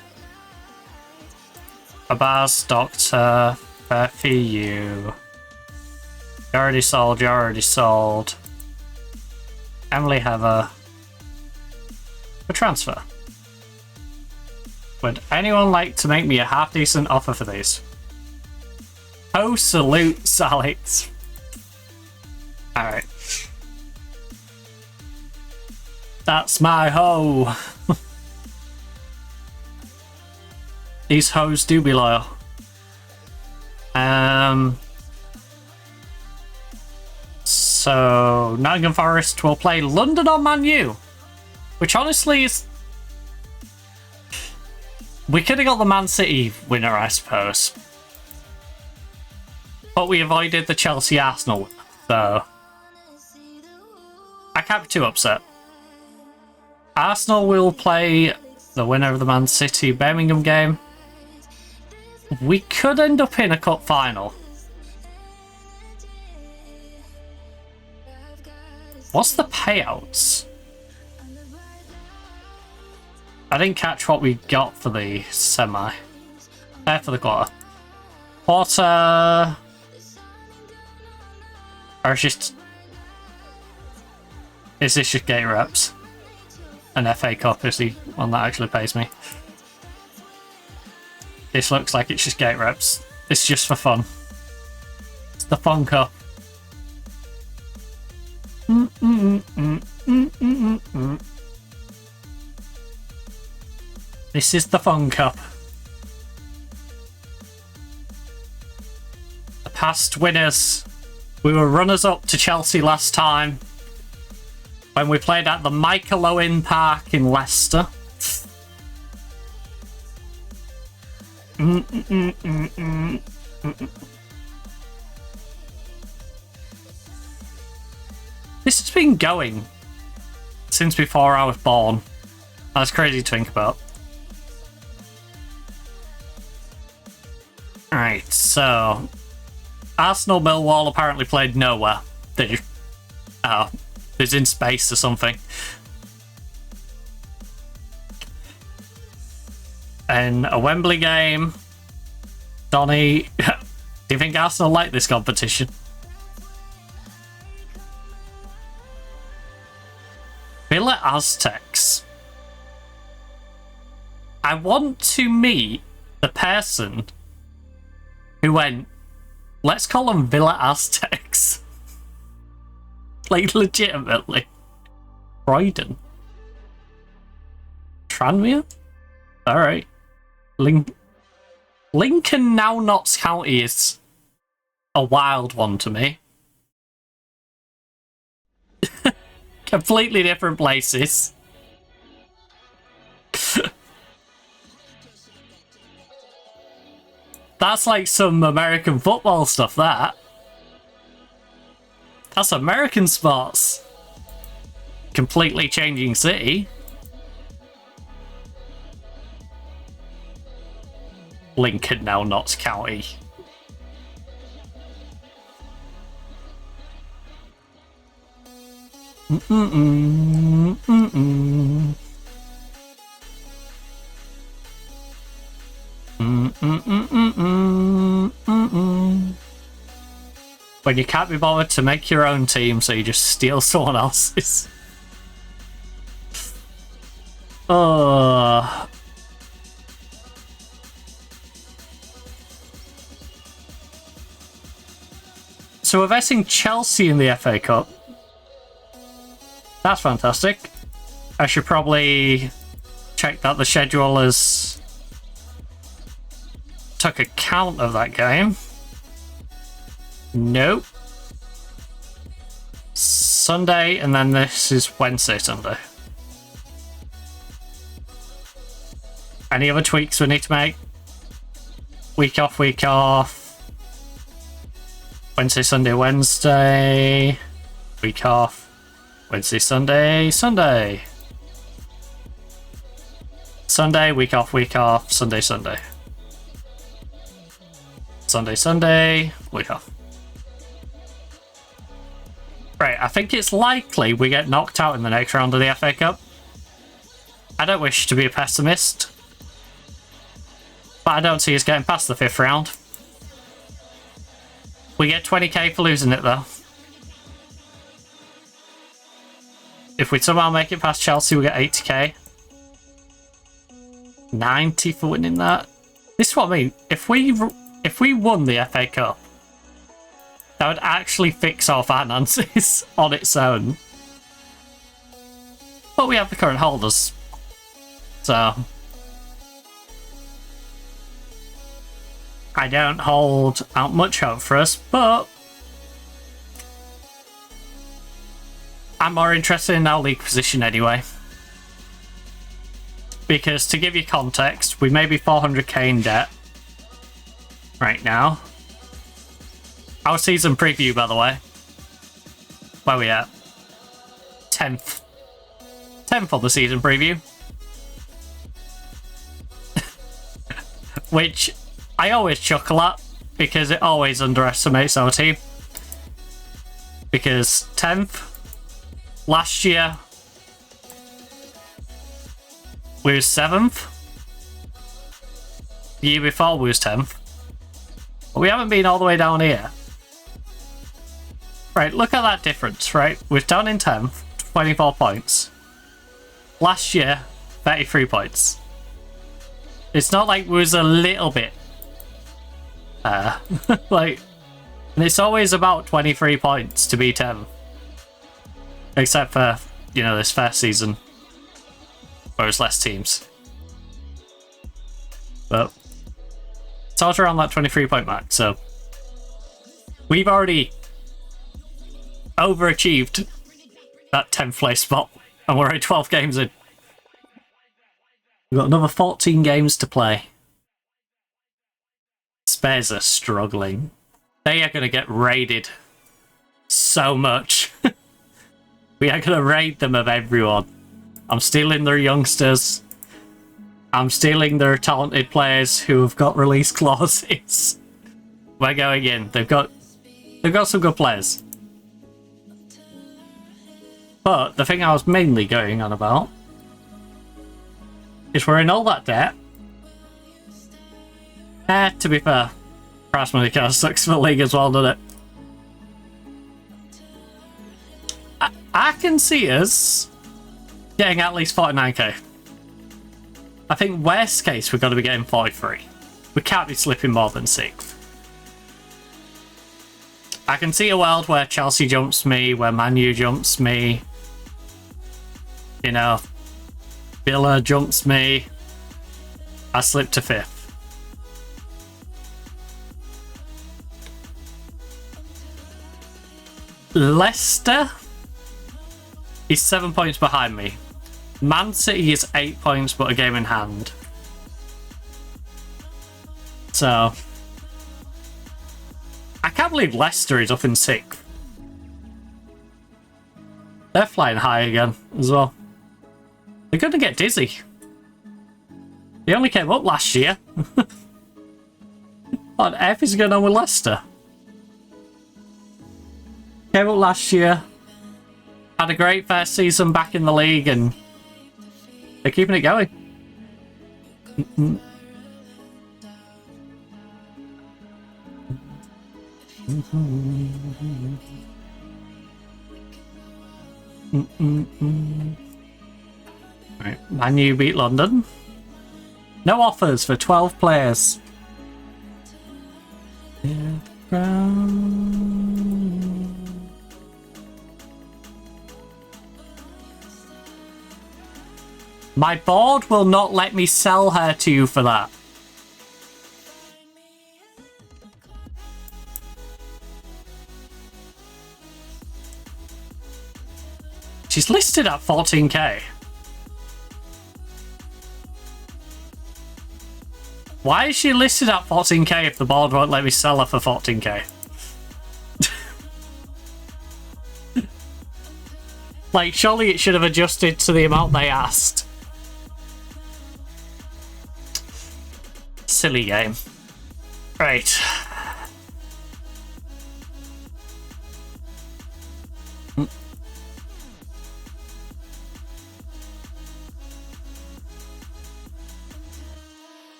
Abaz, Doctor, Beffy, you already sold. Emily Heather for transfer. Would anyone like to make me a half decent offer for these? Oh, salute, Alex. Alright. That's my hoe. These hoes do be loyal. So Nottingham Forest will play London or Man U, which honestly is. We could have got the Man City winner, I suppose, but we avoided the Chelsea Arsenal, so I can't be too upset. Arsenal will play the winner of the Man City Birmingham game. We could end up in a cup final. What's the payouts? I didn't catch what we got for the semi. For the quarter. Quarter. Or is this just gate reps? An FA Cup is the one that actually pays me. This looks like it's just gate reps. It's just for fun. It's the fun cup. This is the fun cup. The past winners. We were runners-up to Chelsea last time when we played at the Michael Owen Park in Leicester. This has been going since before I was born. That's crazy to think about. Alright, so Arsenal Millwall apparently played nowhere. They just, oh, it was in space or something. And a Wembley game. Donny, do you think Arsenal like this competition? Villa Aztecs. I want to meet the person who went, let's call them Villa Aztecs. Like, legitimately. Croydon. Tranmere? Alright. Lincoln, now Notts County, is a wild one to me. Completely different places. That's like some American football stuff, that. That's American sports. Completely changing city. Lincoln, now Notts County. When you can't be bothered to make your own team, so you just steal someone else's. So we're versing Chelsea in the FA Cup. That's fantastic. I should probably check that the schedule has took account of that game. Nope. Sunday, and then this is Wednesday, Sunday. Any other tweaks we need to make? Week off, week off. Wednesday, Sunday, Wednesday. Week off. Wednesday, Sunday, Sunday. Sunday, week off, Sunday, Sunday. Sunday, Sunday, week off. Right, I think it's likely we get knocked out in the next round of the FA Cup. I don't wish to be a pessimist, but I don't see us getting past the 5th round. We get 20k for losing it, though. If we somehow make it past Chelsea, we get 80k. 90 for winning that. This is what I mean. If we won the FA Cup, that would actually fix our finances on its own. But we have the current holders. So I don't hold out much hope for us, but I'm more interested in our league position anyway. Because to give you context, we may be 400k in debt right now. Our season preview, by the way. Where we at? 10th. 10th on the season preview. Which I always chuckle at, because it always underestimates our team. Because 10th, last year, we was 7th. The year before, we was 10th. But we haven't been all the way down here. Right, look at that difference, right? We're down in 10th, 24 points. Last year, 33 points. It's not like we was a little bit like, and it's always about 23 points to be 10th. Except for, you know, this first season where there's less teams. But it's all around that 23 point mark, so we've already overachieved that 10th place spot, and we're already 12 games in. We've got another 14 games to play. Spurs are struggling. They are going to get raided so much. We are going to raid them of everyone. I'm stealing their youngsters. I'm stealing their talented players who have got release clauses. We're going in. They've got some good players. But the thing I was mainly going on about is we're in all that debt. To be fair, prize money kind of sucks for the league as well, doesn't it? I can see us getting at least 49k. I think worst case we're going to be getting 43. We can't be slipping more than 6th. I can see a world where Chelsea jumps me, where Man U jumps me. You know, Villa jumps me. I slip to 5th. Leicester is 7 points behind me. Man City is 8 points, but a game in hand. So I can't believe Leicester is up in 6th. They're flying high again as well. They're going to get dizzy. They only came up last year. What on earth is going on with Leicester? Came up last year. Had a great first season back in the league and they're keeping it going. Right, Man U beat London. No offers for 12 players. My board will not let me sell her to you for that. She's listed at 14k. Why is she listed at 14k if the board won't let me sell her for 14k? Like, surely it should have adjusted to the amount they asked. Silly game. Right.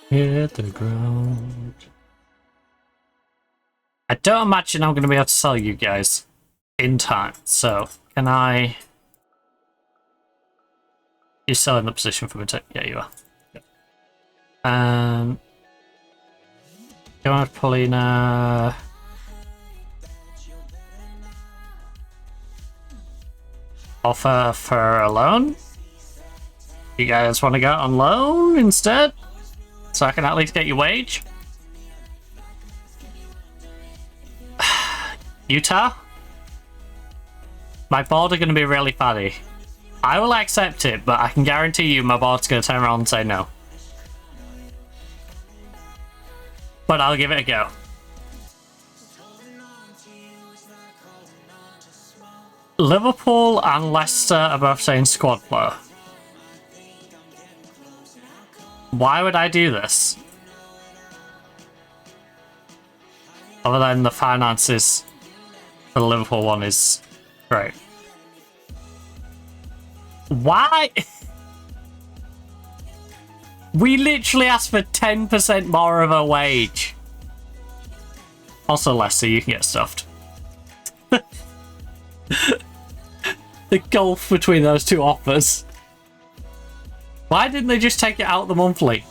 Hit the ground. I don't imagine I'm going to be able to sell you guys in time. So, can I... You're selling the position for me to... Yeah, you are. Yep. Go on, Paulina. Offer for a loan. You guys want to go on loan instead? So I can at least get your wage. Utah? My board are going to be really funny. I will accept it, but I can guarantee you my board's going to turn around and say no. But I'll give it a go. Liverpool and Leicester are both saying squad player. Why would I do this? Other than the finances for the Liverpool one is great. Why? We literally asked for 10% more of a wage. Also, Leicester, you can get stuffed. The gulf between those two offers. Why didn't they just take it out the monthly?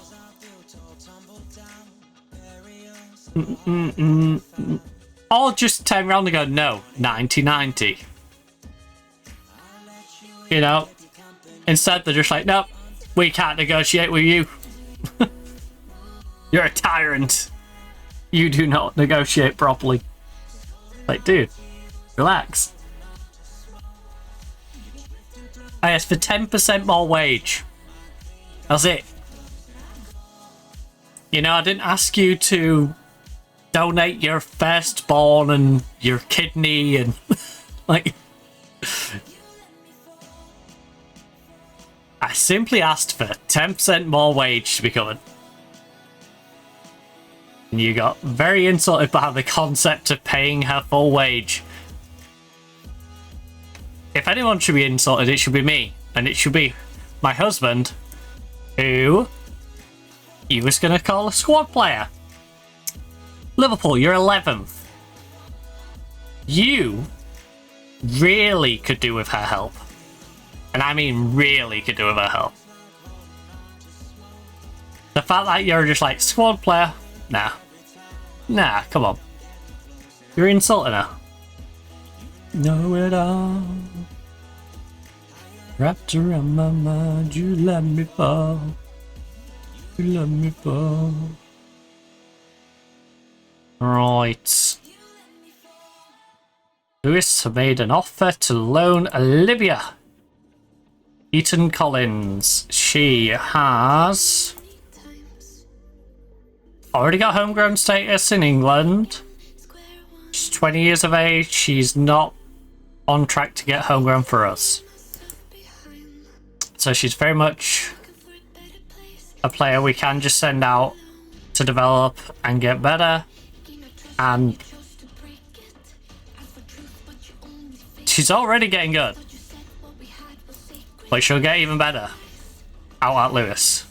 Or just turn around and go, no, 90-90. You know? Instead, they're just like, nope, we can't negotiate with you. You're a tyrant. You do not negotiate properly. Like, dude, relax. I asked for 10% more wage. That's it. You know, I didn't ask you to donate your firstborn and your kidney and like... I simply asked for 10% more wage to be covered. And you got very insulted by the concept of paying her full wage. If anyone should be insulted, it should be me. And it should be my husband, who you was going to call a squad player. Liverpool, you're 11th. You really could do with her help. And I mean really could do with her help. The fact that you're just like, squad player? Nah. Nah, come on. You're insulting her. Know it all. Wrapped around my mind, you let me fall. You let me fall. Right. Lewis made an offer to loan Olivia Eaton Collins. She has already got homegrown status in England. She's 20 years of age. She's not on track to get homegrown for us. So she's very much a player we can just send out to develop and get better. And she's already getting good. But she'll get even better out at Lewis.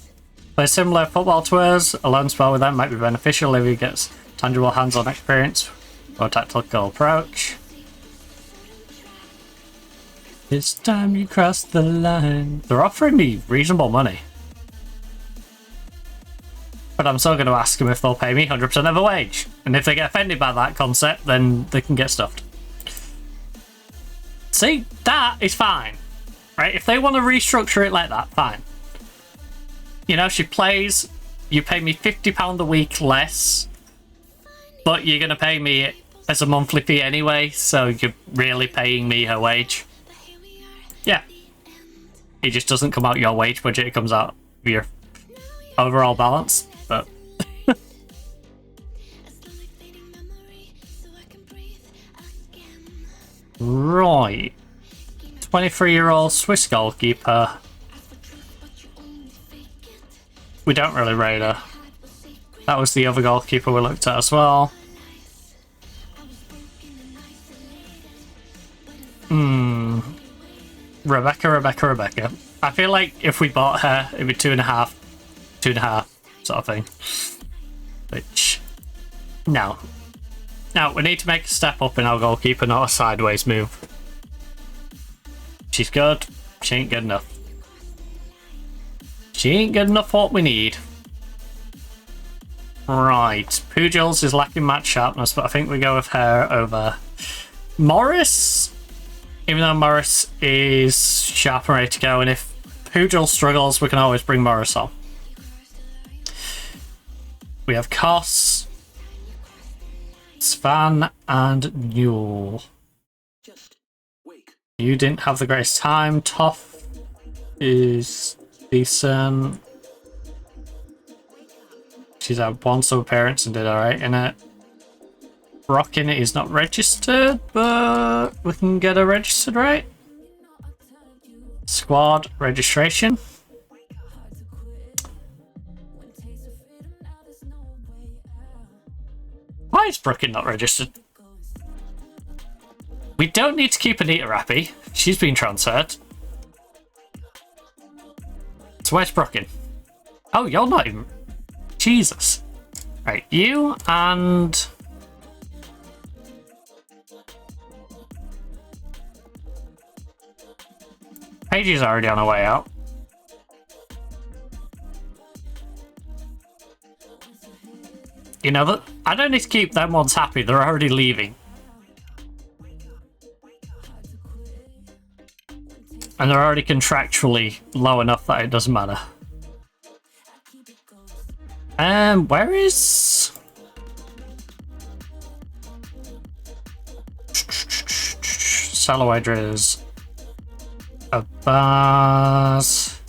Play similar football to us. A loan spell with them might be beneficial if he gets tangible hands-on experience or tactical approach. This time you cross the line. They're offering me reasonable money. But I'm still going to ask them if they'll pay me 100% of a wage. And if they get offended by that concept, then they can get stuffed. See, that is fine. Right? If they want to restructure it like that, fine. You know, she plays, you pay me £50 a week less, but you're going to pay me as a monthly fee anyway, so you're really paying me her wage. Yeah. It just doesn't come out your wage budget, it comes out of your overall balance, but... Right. 23-year-old Swiss goalkeeper. We don't really rate her. That was the other goalkeeper we looked at as well. Rebecca. I feel like if we bought her, it'd be 2.5 sort of thing. Which, no. Now, we need to make a step up in our goalkeeper, not a sideways move. She's good. She ain't good enough. She ain't good enough for what we need. Right. Pujols is lacking match sharpness, but I think we go with her over Morris. Even though Morris is sharp and ready to go, and if Pujols struggles, we can always bring Morris on. We have Koss, Svan, and Newell. You didn't have the greatest time. Toff is decent. She's had one sub appearance and did alright in it. Rockin' is not registered, but we can get her registered, right? Squad registration. Why is Brookin not registered? We don't need to keep Anita happy. She's been transferred. So where's Brookin? Oh, you're not even... Jesus. Right, you and... Paige is already on her way out. You know, that I don't need to keep them ones happy. They're already leaving. And they're already contractually low enough that it doesn't matter. Where is... Salawedras. Abbas.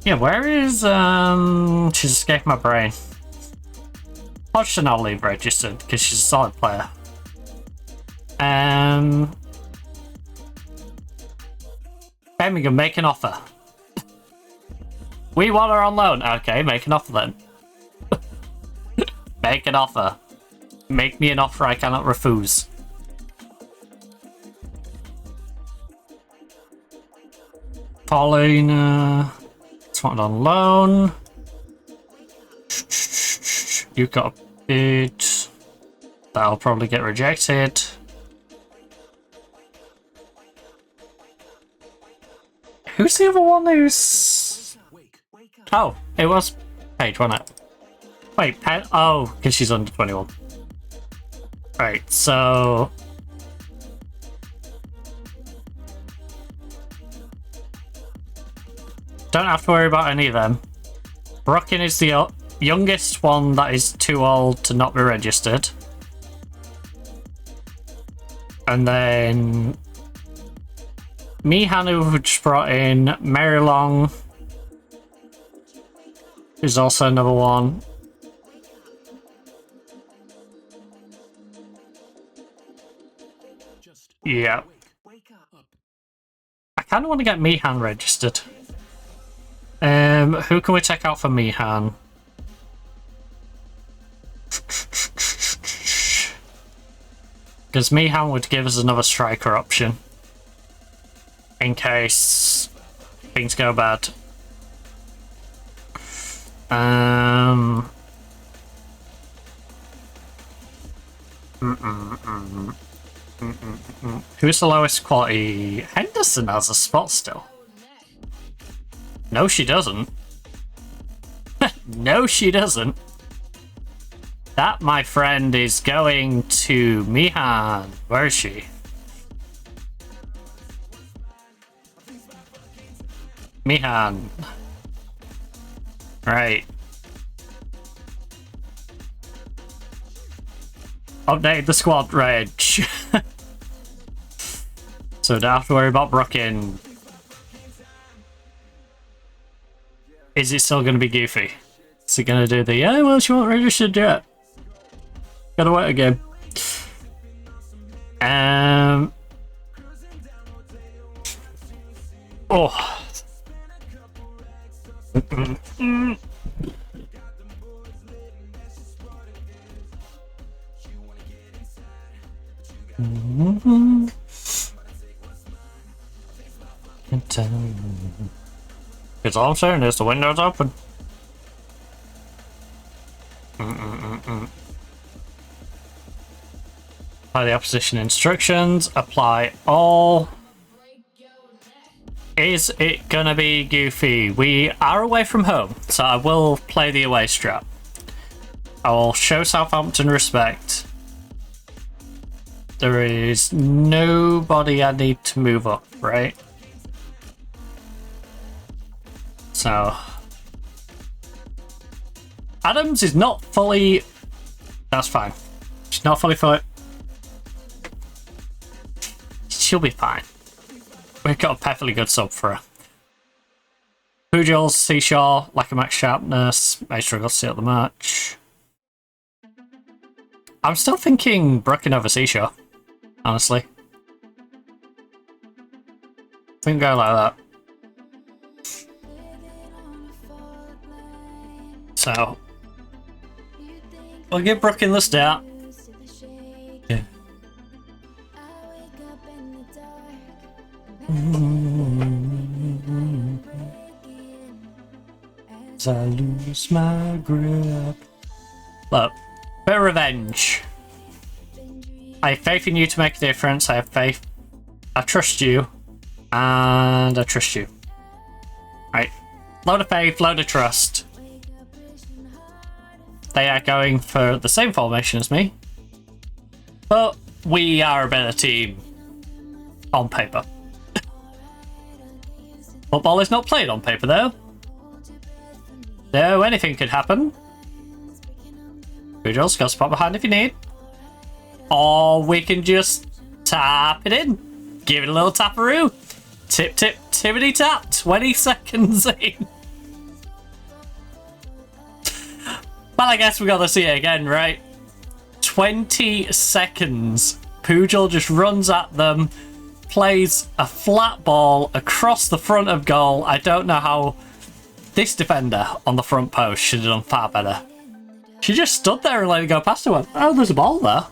Yeah, where is... She's escaped my brain. I should not leave registered, because she's a solid player. Birmingham, make an offer. We want her on loan. Okay, make an offer then. Make an offer. Make me an offer I cannot refuse. Paulina. It's wanted on loan. You've got a bid. That'll probably get rejected. Who's the other one who's... Oh, it was Paige, wasn't it? Wait, oh, because she's under 21. Right, so... Don't have to worry about any of them. Brookin is the youngest one that is too old to not be registered. And then Mihan, who just brought in Merilong, is also another one. Yeah. I kind of want to get Mihan registered. Who can we take out for Mihan? Because Mihan would give us another striker option. In case things go bad. Who's the lowest quality? Henderson has a spot still. No, she doesn't. No, she doesn't. That, my friend, is going to Mihan. Where is she? Mihan. Right. Update the squad, Reg. So don't have to worry about Brookin. Is it still going to be goofy? Is it going to do the, yeah, well, she won't register yet. Gotta wait again. Oh. It's all I'm saying is the window's open. Apply the opposition instructions. Apply all. Is it gonna be goofy? We are away from home, so I will play the away strat. I will show Southampton respect. There is nobody I need to move up, right? So Adams is not fully. That's fine. She's not fully fit. She'll be fine. We've got a perfectly good sub for her. Pujol, Seashore, lack of max sharpness, may struggle to see out the match. I'm still thinking Brookin over Seashore, honestly. I think go like that. So we'll give Brookin the start. Yeah. As I lose my grip. Look, bit of revenge. I have faith in you to make a difference. I have faith. I trust you. And I trust you. Right. Load of faith, load of trust. They are going for the same formation as me. But we are a better team on paper. Football is not played on paper, though. So anything could happen. Pujol's got a spot behind if you need. Or we can just tap it in. Give it a little taparoo. Tip, tip, tippity tap. 20 seconds in. Well, I guess we got to see it again, right? 20 seconds. Pujol just runs at them. Plays a flat ball across the front of goal. I don't know how this defender on the front post should have done far better. She just stood there and let it go past her. Went, oh, there's a ball there.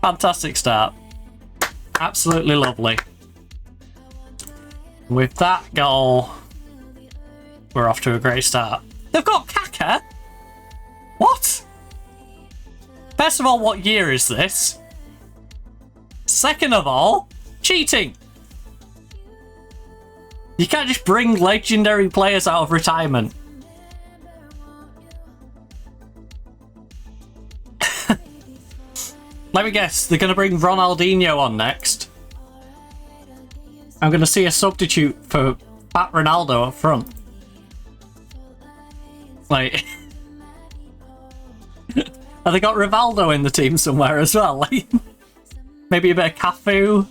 Fantastic start. Absolutely lovely. With that goal, we're off to a great start. They've got Kaka? What? First of all, what year is this? Second of all, cheating. You can't just bring legendary players out of retirement. Let me guess, they're going to bring Ronaldinho on next. I'm going to see a substitute for Fat Ronaldo up front. Like, Have they got Rivaldo in the team somewhere as well? Like, maybe a bit of Cafu?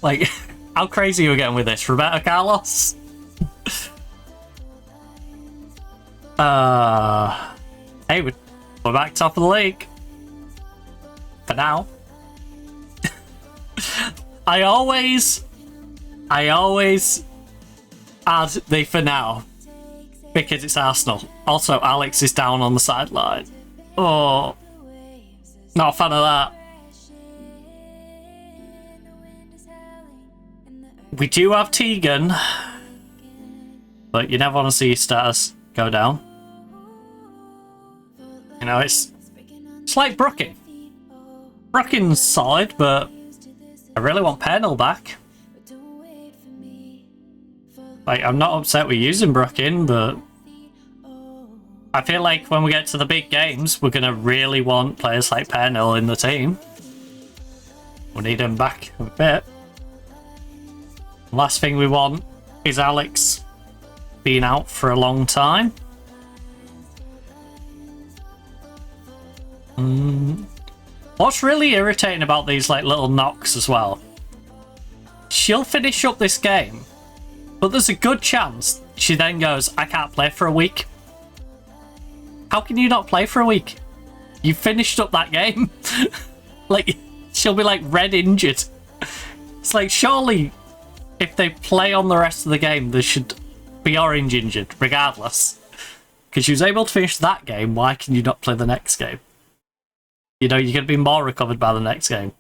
Like, how crazy are we getting with this? Roberto Carlos? Hey, we're back top of the league. For now. I always add the for now because it's Arsenal. Also, Alex is down on the sideline. Oh, not a fan of that. We do have Tegan, but you never want to see your status go down. You know, it's like Brooking. Brooking's solid, but I really want Pernell back. Like, I'm not upset with using Brooking, but I feel like when we get to the big games, we're going to really want players like Pernell in the team. We'll need him back a bit. Last thing we want is Alex being out for a long time. What's really irritating about these like little knocks as well, she'll finish up this game, but there's a good chance she then goes, I can't play for a week. How can you not play for a week? You finished up that game. Like, she'll be like red injured. It's like, surely if they play on the rest of the game, they should be orange injured regardless. Because she was able to finish that game, why can you not play the next game? You know, you're going to be more recovered by the next game.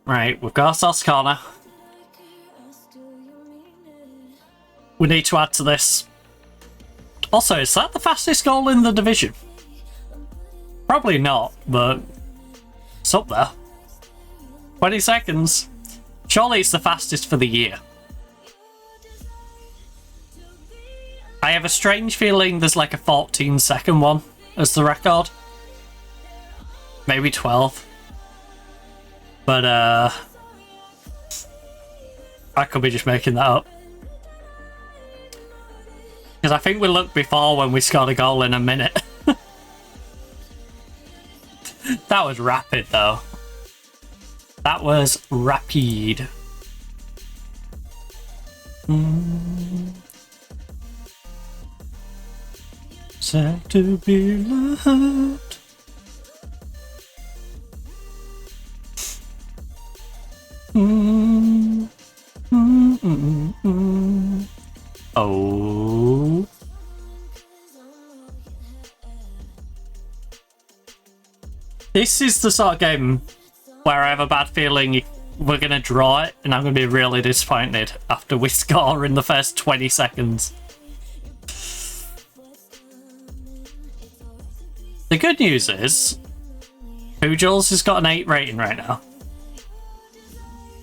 Right, we've got ourselves corner. We need to add to this. Also, is that the fastest goal in the division? Probably not, but it's up there. 20 seconds. Surely it's the fastest for the year. I have a strange feeling there's like a 14-second one as the record. Maybe 12. But, I could be just making that up. Because I think we looked before when we scored a goal in a minute. That was rapid, though. That was rapid. Sad to be loved. Oh. This is the sort of game where I have a bad feeling we're going to draw it and I'm going to be really disappointed after we score in the first 20 seconds. The good news is Pujol's has got an 8 rating right now.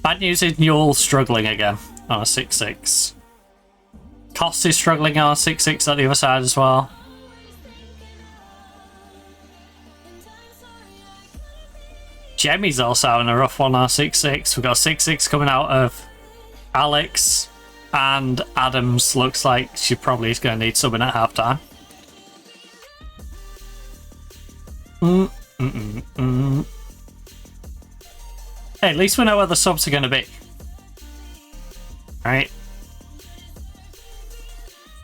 Bad news is Newell's struggling again on a 6-6. Koss is struggling on a 6-6 at the other side as well. Jemmy's also having a rough one on a 6-6. We've got a 6-6 coming out of Alex, and Adams looks like she probably is going to need something at half-time. Hey, at least we know where the subs are going to be. Right.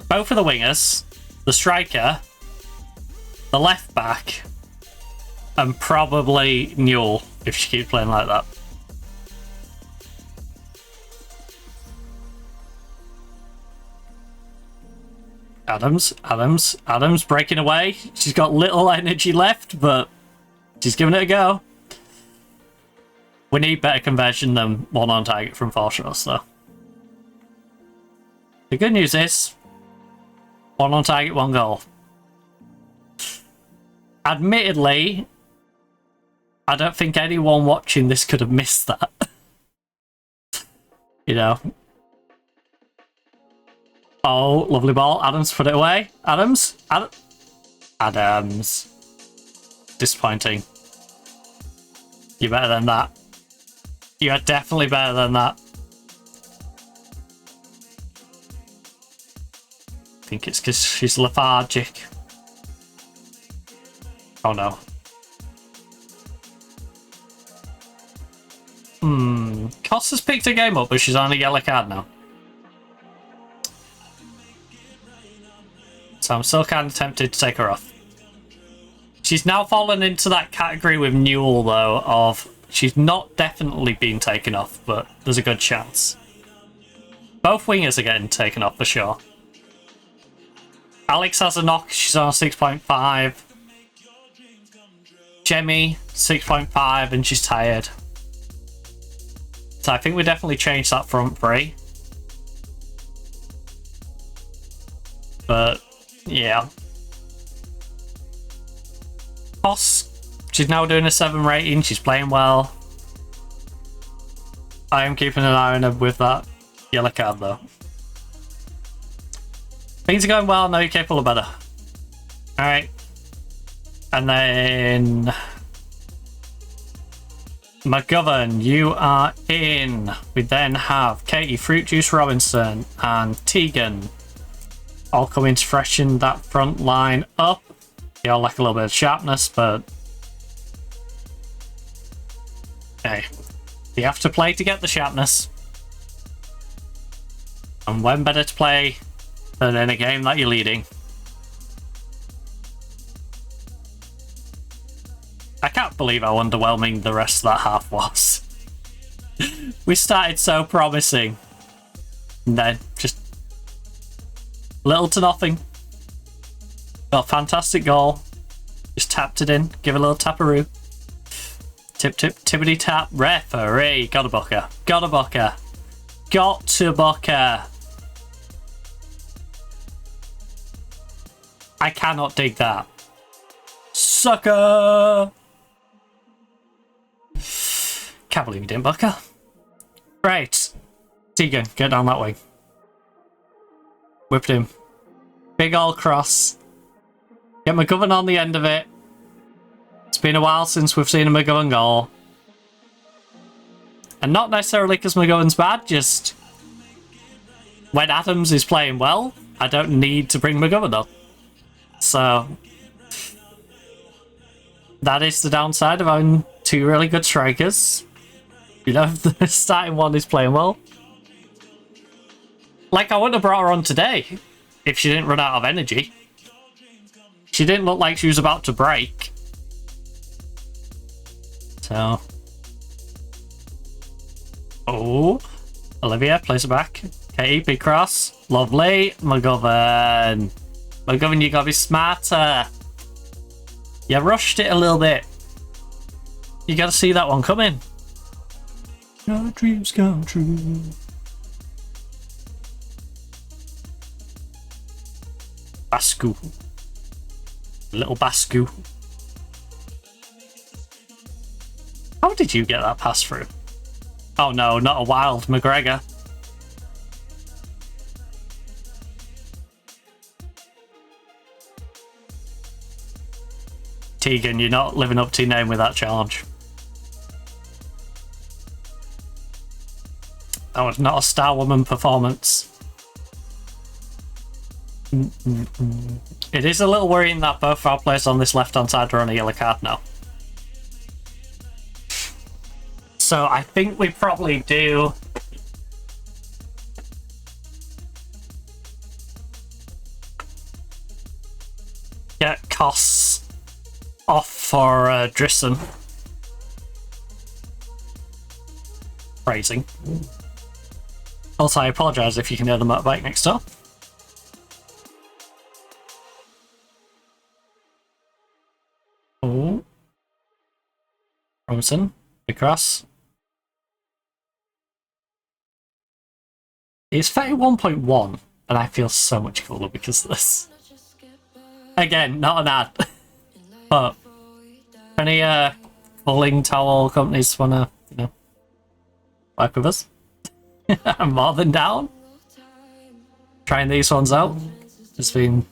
Both of the wingers, the striker, the left back, and probably Newell if she keeps playing like that. Adams breaking away. She's got little energy left, but she's giving it a go. We need better conversion than one on target from 4 shots, though. The good news is, 1 on target, 1 goal. Admittedly, I don't think anyone watching this could have missed that. You know. Oh, lovely ball. Adams put it away. Adams. Disappointing. You're better than that. You are definitely better than that. think it's because she's lethargic. Oh no. Cost has picked a game up, but she's on a yellow card now. So I'm still kind of tempted to take her off. She's now fallen into that category with Newell, though, of she's not definitely being taken off, but there's a good chance. Both wingers are getting taken off for sure. Alex has a knock, she's on 6.5. Jemmy, 6.5, and she's tired. So I think we definitely changed that front three. But, yeah. Boss, she's now doing a 7 rating, she's playing well. I am keeping an eye on her with that yellow card though. Things are going well, now you're capable of better. Alright. And then McGovern, you are in. We then have Katie, Fruit Juice Robinson, and Tegan all coming to freshen that front line up. They all lack a little bit of sharpness, but hey, you have to play to get the sharpness. And when better to play than in a game that you're leading? I can't believe how underwhelming the rest of that half was. We started so promising, and then just little to nothing. Got a fantastic goal. Just tapped it in. Give a little taparoo. Tip, tip, tippity tap. Referee. Got a booker. Got a booker. Got to booker. I cannot dig that. Sucker! Can't believe you didn't booker. Right. Tegan, get down that way. Whipped him. Big old cross. Get McGovern on the end of it. It's been a while since we've seen a McGovern goal. And not necessarily because McGovern's bad, just when Adams is playing well, I don't need to bring McGovern up. So that is the downside of having two really good strikers. You know, if the starting one is playing well. Like, I wouldn't have brought her on today if she didn't run out of energy. She didn't look like she was about to break. So. Oh. Olivia plays it back. Katie, big cross. Lovely. McGovern. McGovern, you gotta be smarter. You rushed it a little bit. You gotta see that one coming. Your dreams come true. Bascu. Little Bascu. How did you get that pass through? Oh no, not a wild McGregor. Tegan, you're not living up to your name with that challenge. That was not a Star Woman performance. It is a little worrying that both our players on this left-hand side are on a yellow card now. So I think we probably do get costs off for Drisson. Phrasing. Also, I apologise if you can hear the motorbike next door. Oh. Robinson, big cross. It's 31.1, and I feel so much cooler because of this. Again, not an ad. But any cooling towel companies wanna, you know, work with us? I'm more than down. Trying these ones out. It's been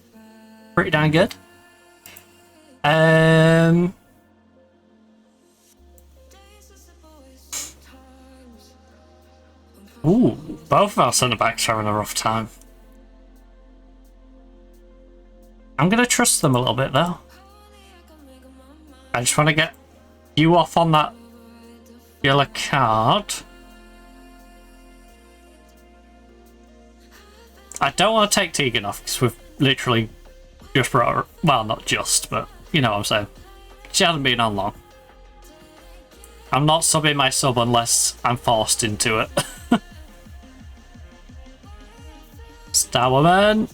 pretty damn good. Ooh, both of our centre backs are having a rough time. I'm going to trust them a little bit, though. I just want to get you off on that yellow card. I don't want to take Tegan off because we've literally just brought her. Well, not just, but you know what I'm saying. She hasn't been on long. I'm not subbing my sub unless I'm forced into it. Star Woman.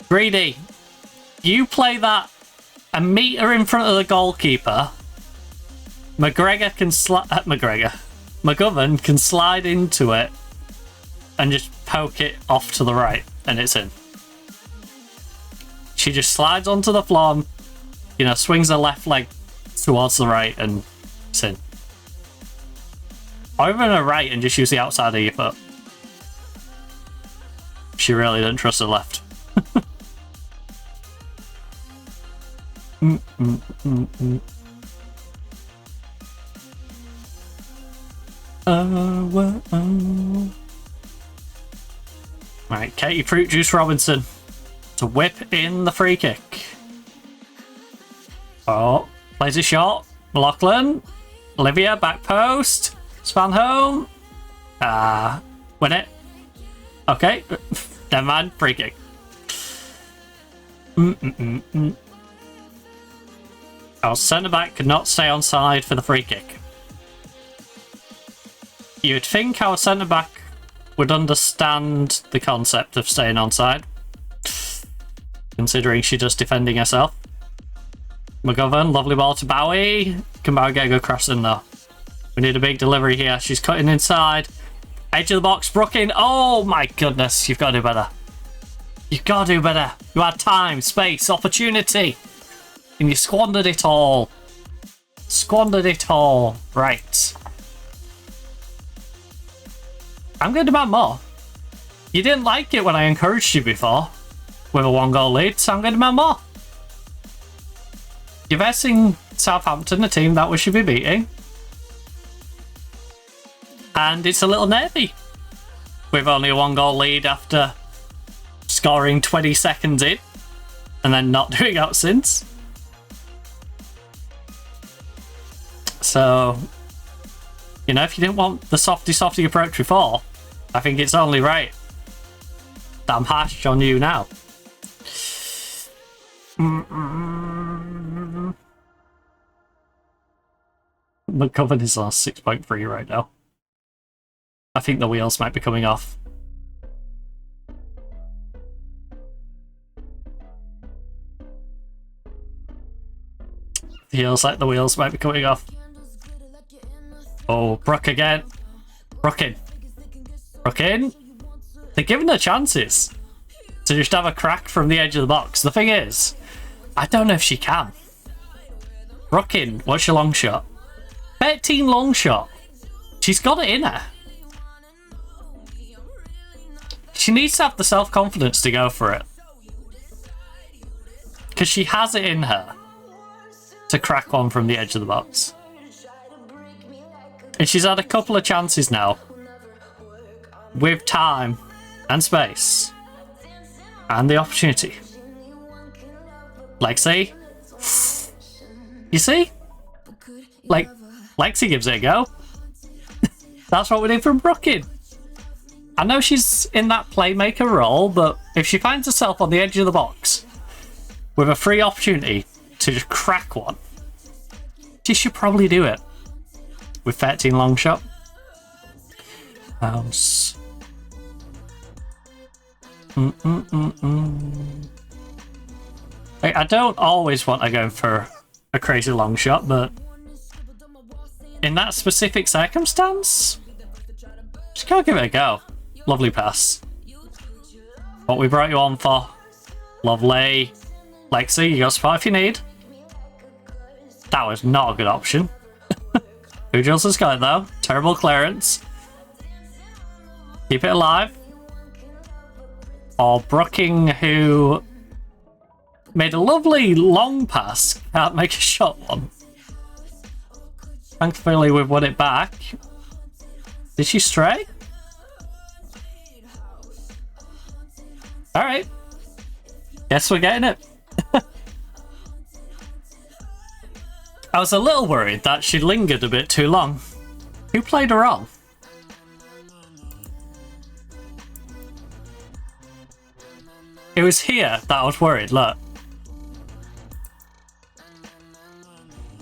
Greedy. You play that a meter in front of the goalkeeper. McGregor can McGovern can slide into it and just poke it off to the right, and it's in. She just slides onto the floor and, you know, swings her left leg towards the right, and it's in. Or even her right and just use the outside of your foot. She really didn't trust her left. Right, Katie Fruit Juice Robinson to whip in the free kick. Oh, plays it short. McLaughlin. Olivia, back post. Span home. Win it. Okay, never mind. Free kick. Our centre back could not stay on side for the free kick. You'd think our centre back would understand the concept of staying on side, considering she's just defending herself. McGovern, lovely ball to Bowie. Can Bowie get a good cross in though? We need a big delivery here. She's cutting inside. Edge of the box, Brooking. Oh my goodness, you've got to do better. You've got to do better. You had time, space, opportunity, and you squandered it all. Squandered it all. Right. I'm going to demand more. You didn't like it when I encouraged you before with a 1-goal lead, so I'm going to demand more. You're versing Southampton, a team that we should be beating. And it's a little nervy with only a 1-goal lead after scoring 20 seconds in and then not doing out since. So, you know, if you didn't want the softy approach before, I think it's only right that I'm harsh on you now. McGovern is on 6.3 right now. I think the wheels might be coming off. Feels like the wheels might be coming off. Oh, Brooke again. Brooking. Brooking. They're giving her chances to just have a crack from the edge of the box. The thing is, I don't know if she can. Brooking, what's your long shot? 13 long shot. She's got it in her. She needs to have the self-confidence to go for it. Because she has it in her to crack one from the edge of the box. And she's had a couple of chances now with time and space and the opportunity. Lexi. You see? Like, Lexi gives it a go. That's what we need from Brooking. I know she's in that playmaker role, but if she finds herself on the edge of the box with a free opportunity to just crack one, she should probably do it. With 13 long shot. House. I don't always want to go for a crazy long shot, but in that specific circumstance, just gotta give it a go. Lovely pass. What we brought you on for. Lovely. Lexi, you got spot if you need. That was not a good option. Ujils has got it though. Terrible clearance. Keep it alive. Or Brooking, who made a lovely long pass. Can't make a shot one. Thankfully we've won it back. Did she stray? Alright. Guess we're getting it. I was a little worried that she lingered a bit too long. Who played her on? It was here that I was worried, look.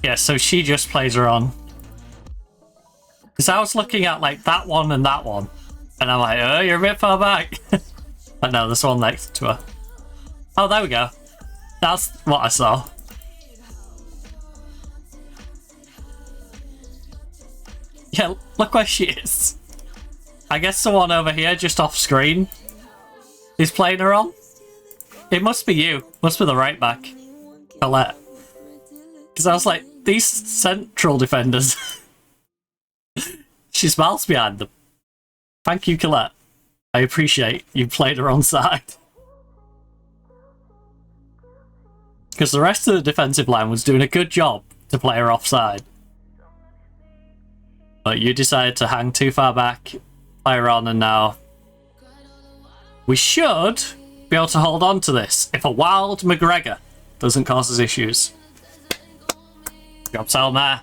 Yeah, so she just plays her on. Because I was looking at like that one and that one. And I'm like, oh, you're a bit far back. But no, there's one next to her. Oh, there we go. That's what I saw. Yeah, look where she is. I guess the one over here, just off screen, is playing her on. It must be you. Must be the right back. Colette. Because I was like, these central defenders. She smiles behind them. Thank you, Colette. I appreciate you played her on side. Because the rest of the defensive line was doing a good job to play her offside. But you decided to hang too far back, play her on, and now we should be able to hold on to this if a wild McGregor doesn't cause us issues. Job Selma.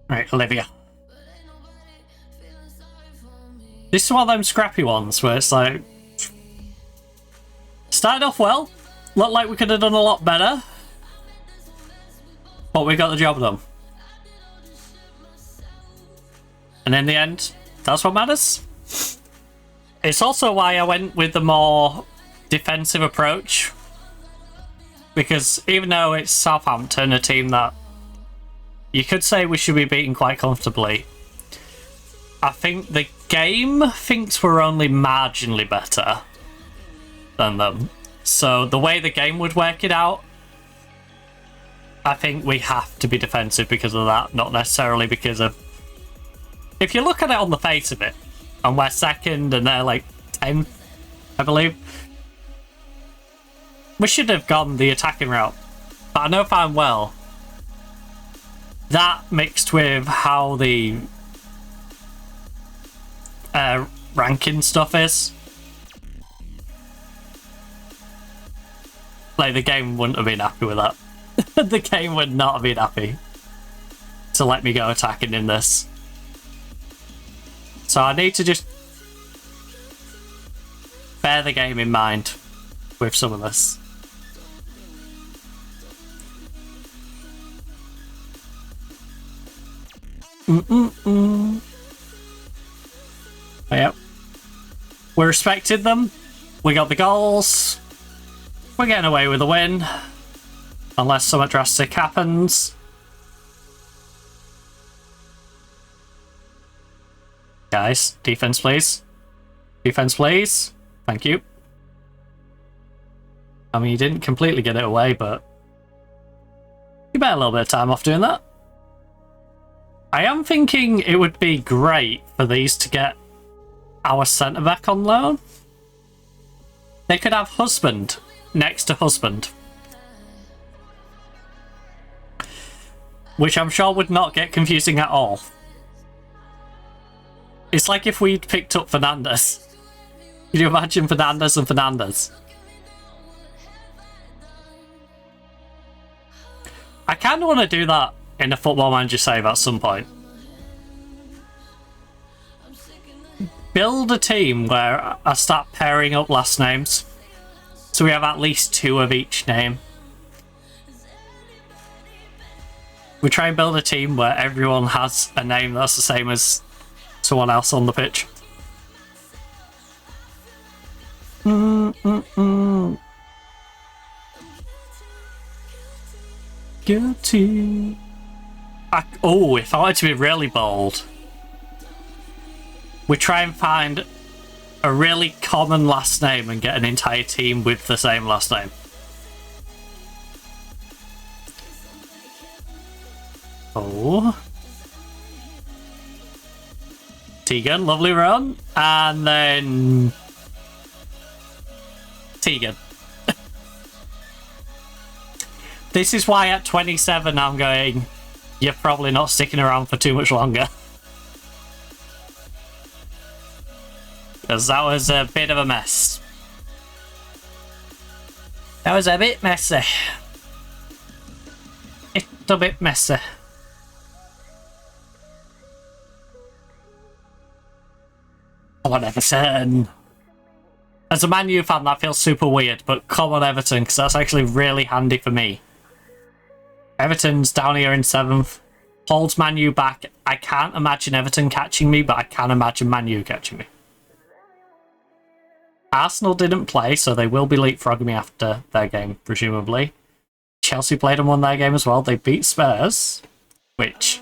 Right, Olivia. This is one of them scrappy ones where it's like, started off well, looked like we could have done a lot better, but we got the job done. And in the end, that's what matters. It's also why I went with the more defensive approach. Because even though it's Southampton, a team that you could say we should be beating quite comfortably, I think the game thinks we're only marginally better than them. So the way the game would work it out, I think we have to be defensive because of that, not necessarily because of... If you look at it on the face of it, and we're second and they're like 10th, I believe, we should have gone the attacking route. But I know fine well, that mixed with how the ranking stuff is, like the game wouldn't have been happy with that. The game would not have been happy to let me go attacking in this. So I need to just bear the game in mind with some of this. Oh, yep. We respected them. We got the goals. We're getting away with a win. Unless something drastic happens. Guys, defense please. Defense please. Thank you. I mean, you didn't completely get it away, but you bet a little bit of time off doing that. I am thinking it would be great for these to get our centre-back on loan. They could have husband next to husband. Which I'm sure would not get confusing at all. It's like if we'd picked up Fernandes. Could you imagine Fernandes and Fernandes? I kind of want to do that in a Football Manager save at some point. Build a team where I start pairing up last names. So we have at least 2 of each name. We try and build a team where everyone has a name that's the same as someone else on the pitch. Guilty. Oh, if I wanted to be really bold, we try and find a really common last name and get an entire team with the same last name. Oh. Tegan, lovely run. And then Tegan. This is why at 27 I'm going, you're probably not sticking around for too much longer. because that was a bit of a mess. That was a bit messy. It's a bit messy. Come on, Everton. As a Man U fan, that feels super weird, but come on, Everton, because that's actually really handy for me. Everton's down here in 7th. Holds Man U back. I can't imagine Everton catching me, but I can imagine Man U catching me. Arsenal didn't play, so they will be leapfrogging me after their game, presumably. Chelsea played and won their game as well. They beat Spurs, which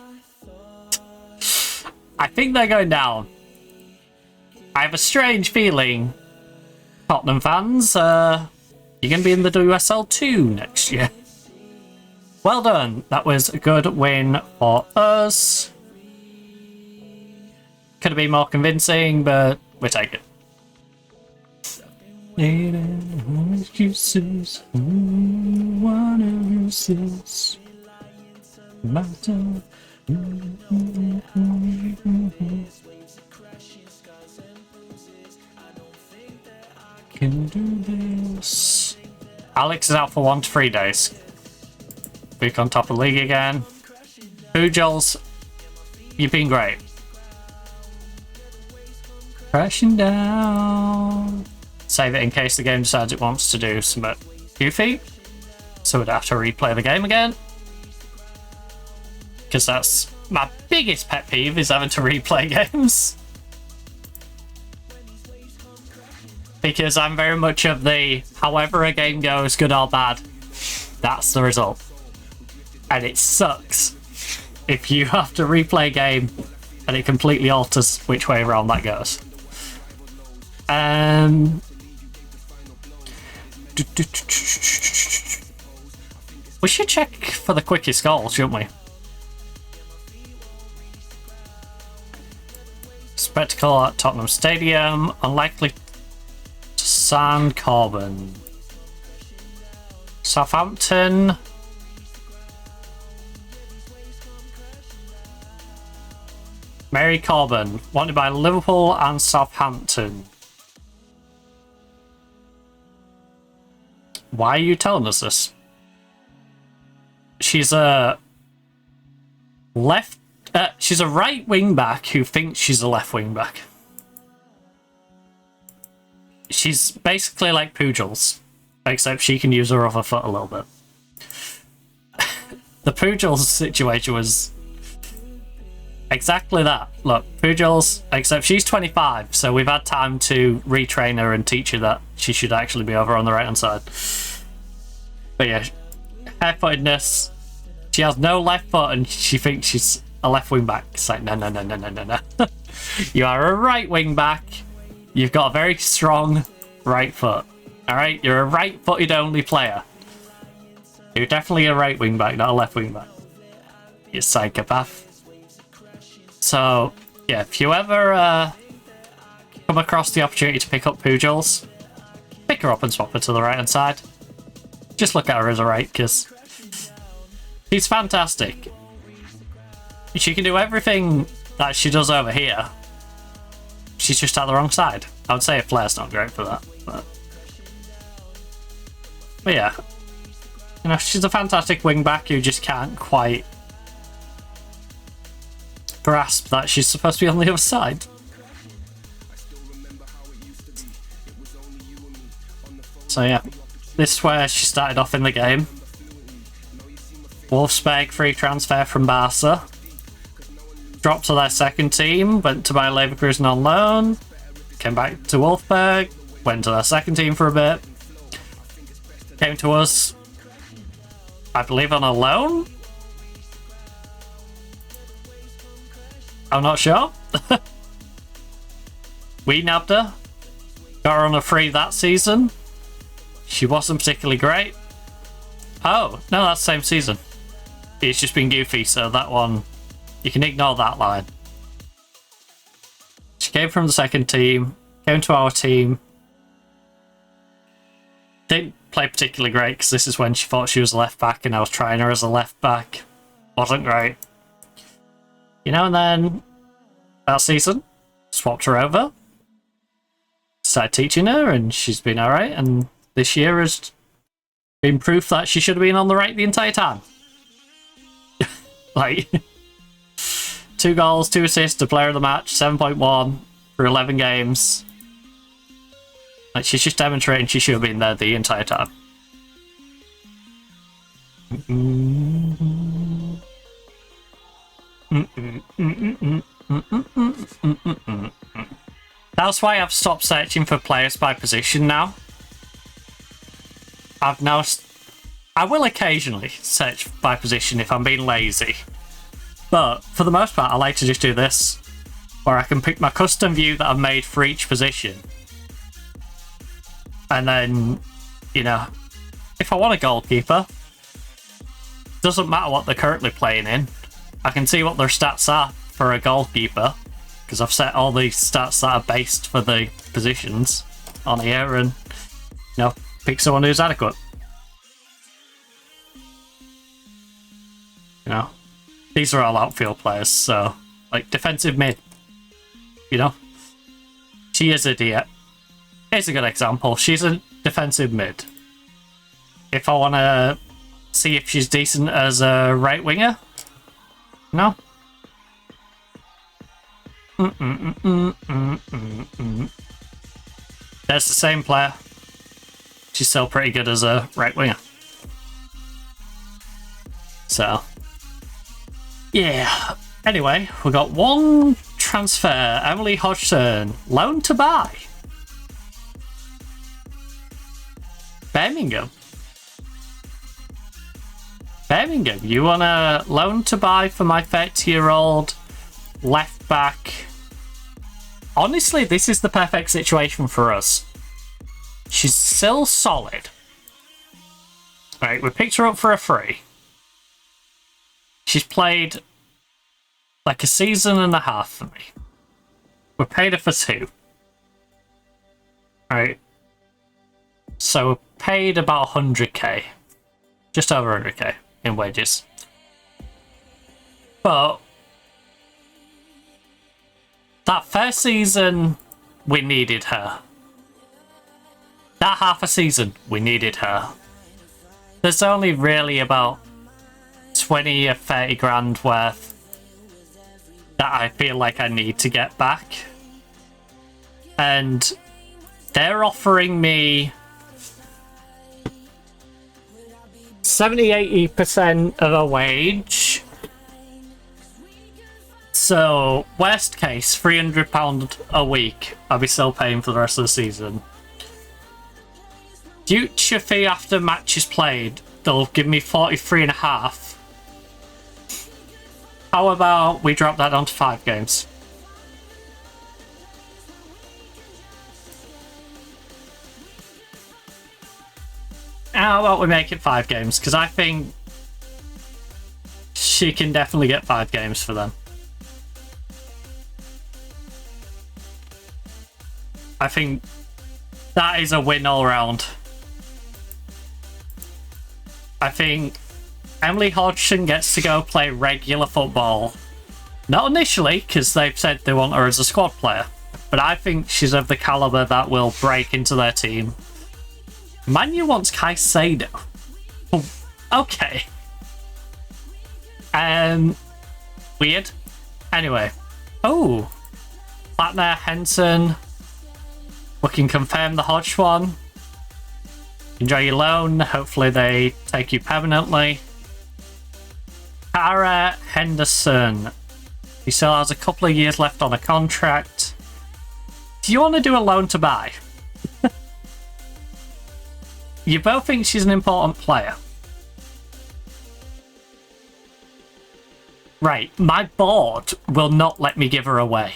I think they're going down. I have a strange feeling, Tottenham fans, you're going to be in the WSL 2 next year. Well done. That was a good win for us. Could have been more convincing, but we take it. Excuses. One excuses. Matter. Can do this. Alex is out for 1 to 3 days. Back on top of the league again. Pujols, you've been great. Crashing down. Save it in case the game decides it wants to do some goofy. So we'd have to replay the game again. Because that's my biggest pet peeve, is having to replay games. Because I'm very much of the, however a game goes, good or bad, that's the result. And it sucks if you have to replay a game and it completely alters which way around that goes. We should check for the quickest goal, shouldn't we? Spectacle at Tottenham Stadium. Unlikely to San Corbin. Southampton. Mary Corbin, wanted by Liverpool and Southampton. Why are you telling us this? She's a she's a right wing back who thinks she's a left wing back. She's basically like Pujols, except she can use her other foot a little bit. The Pujols situation was exactly that. Look, Pujols, except she's 25, so we've had time to retrain her and teach her that she should actually be over on the right hand side. But yeah, hair-footedness. She has no left foot and she thinks she's a left wing back. It's like, no. You are a right wing back. You've got a very strong right foot. Alright, you're a right-footed only player. You're definitely a right wing back, not a left wing back. You psychopath. So, yeah, if you ever come across the opportunity to pick up Pujols, pick her up and swap her to the right-hand side. Just look at her as a right, because she's fantastic. She can do everything that she does over here. She's just at the wrong side. I would say a flare's not great for that. But yeah. You know, she's a fantastic wing-back who just can't quite grasp that she's supposed to be on the other side. So yeah, this is where she started off in the game. Wolfsburg free transfer from Barca. Dropped to their second team, went to Bayer Leverkusen on loan, came back to Wolfsburg, went to their second team for a bit, came to us, I believe, on a loan? I'm not sure. We nabbed her. Got her on a free that season. She wasn't particularly great. Oh, no, that's the same season. It's just been goofy, so that one, you can ignore that line. She came from the second team, came to our team. Didn't play particularly great, because this is when she thought she was a left back, and I was trying her as a left back. Wasn't great. You know, and then that season, swapped her over. started teaching her, and she's been alright, and this year has been proof that she should have been on the right the entire time. Like, 2 goals, 2 assists to player of the match, 7.1 for 11 games. Like, she's just demonstrating she should have been there the entire time. That's why I've stopped searching for players by position now. I will occasionally search by position if I'm being lazy. But for the most part, I like to just do this, where I can pick my custom view that I've made for each position. And then, you know, if I want a goalkeeper, doesn't matter what they're currently playing in, I can see what their stats are for a goalkeeper, because I've set all the stats that are based for the positions on here, and, you know, pick someone who's adequate. You know, these are all outfield players, so, like, defensive mid, you know. She is a DF. Here's a good example. She's a defensive mid. If I want to see if she's decent as a right winger, no. There's the same player. She's still pretty good as a right winger. So, yeah. Anyway, we got one transfer. Emily Hodgson, loan to buy. Birmingham. You want a loan to buy for my 30-year-old left back? Honestly, this is the perfect situation for us. She's still solid. Right, we picked her up for a free. She's played like a season and a half for me. We paid her for 2. Right. So we paid about 100k. Just over 100k in wages. But that first season, we needed her. That half a season, we needed her. There's only really about 20 or 30 grand worth that I feel like I need to get back. And they're offering me 70-80% of a wage. So, worst case, £300 a week. I'll be still paying for the rest of the season. Future fee after matches played, they'll give me 43.5. How about we drop that down to 5 games? How about we make it 5 games? Because I think she can definitely get 5 games for them. I think that is a win all round. I think Emily Hodgson gets to go play regular football. Not initially, because they've said they want her as a squad player. But I think she's of the caliber that will break into their team. Manu wants Caicedo. Oh, okay. Weird. Anyway. Oh. Platner, Henson. We can confirm the Hodge one. Enjoy your loan. Hopefully they take you permanently. Cara Henderson. He still has a couple of years left on a contract. Do you want to do a loan to buy? You both think she's an important player. Right, my board will not let me give her away.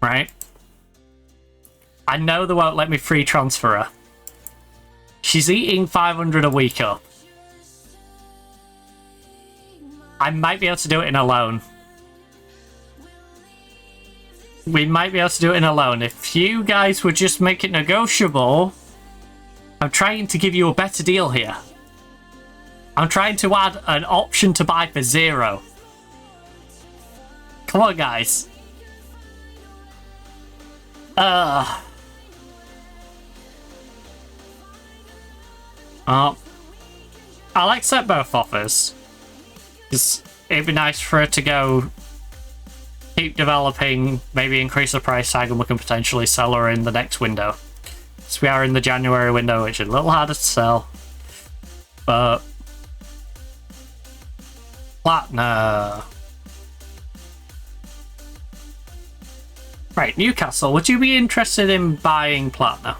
Right? I know they won't let me free transfer her. She's eating 500 a week up. I might be able to do it in a loan. We might be able to do it in a loan. If you guys would just make it negotiable... I'm trying to give you a better deal here. I'm trying to add an option to buy for 0. Come on, guys. I'll accept both offers. It'd be nice for her to go keep developing, maybe increase the price tag, and we can potentially sell her in the next window. So we are in the January window, which is a little harder to sell. But Platinum. Right, Newcastle, would you be interested in buying Platinum?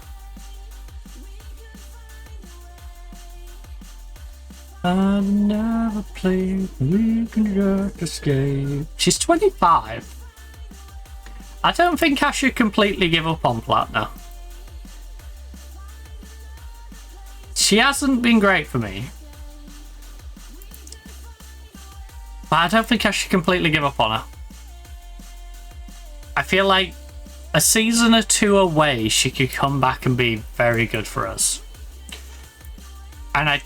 I never played, we can just escape. She's 25. I don't think I should completely give up on Platinum. She hasn't been great for me. But I don't think I should completely give up on her. I feel like a season or two away, she could come back and be very good for us. And I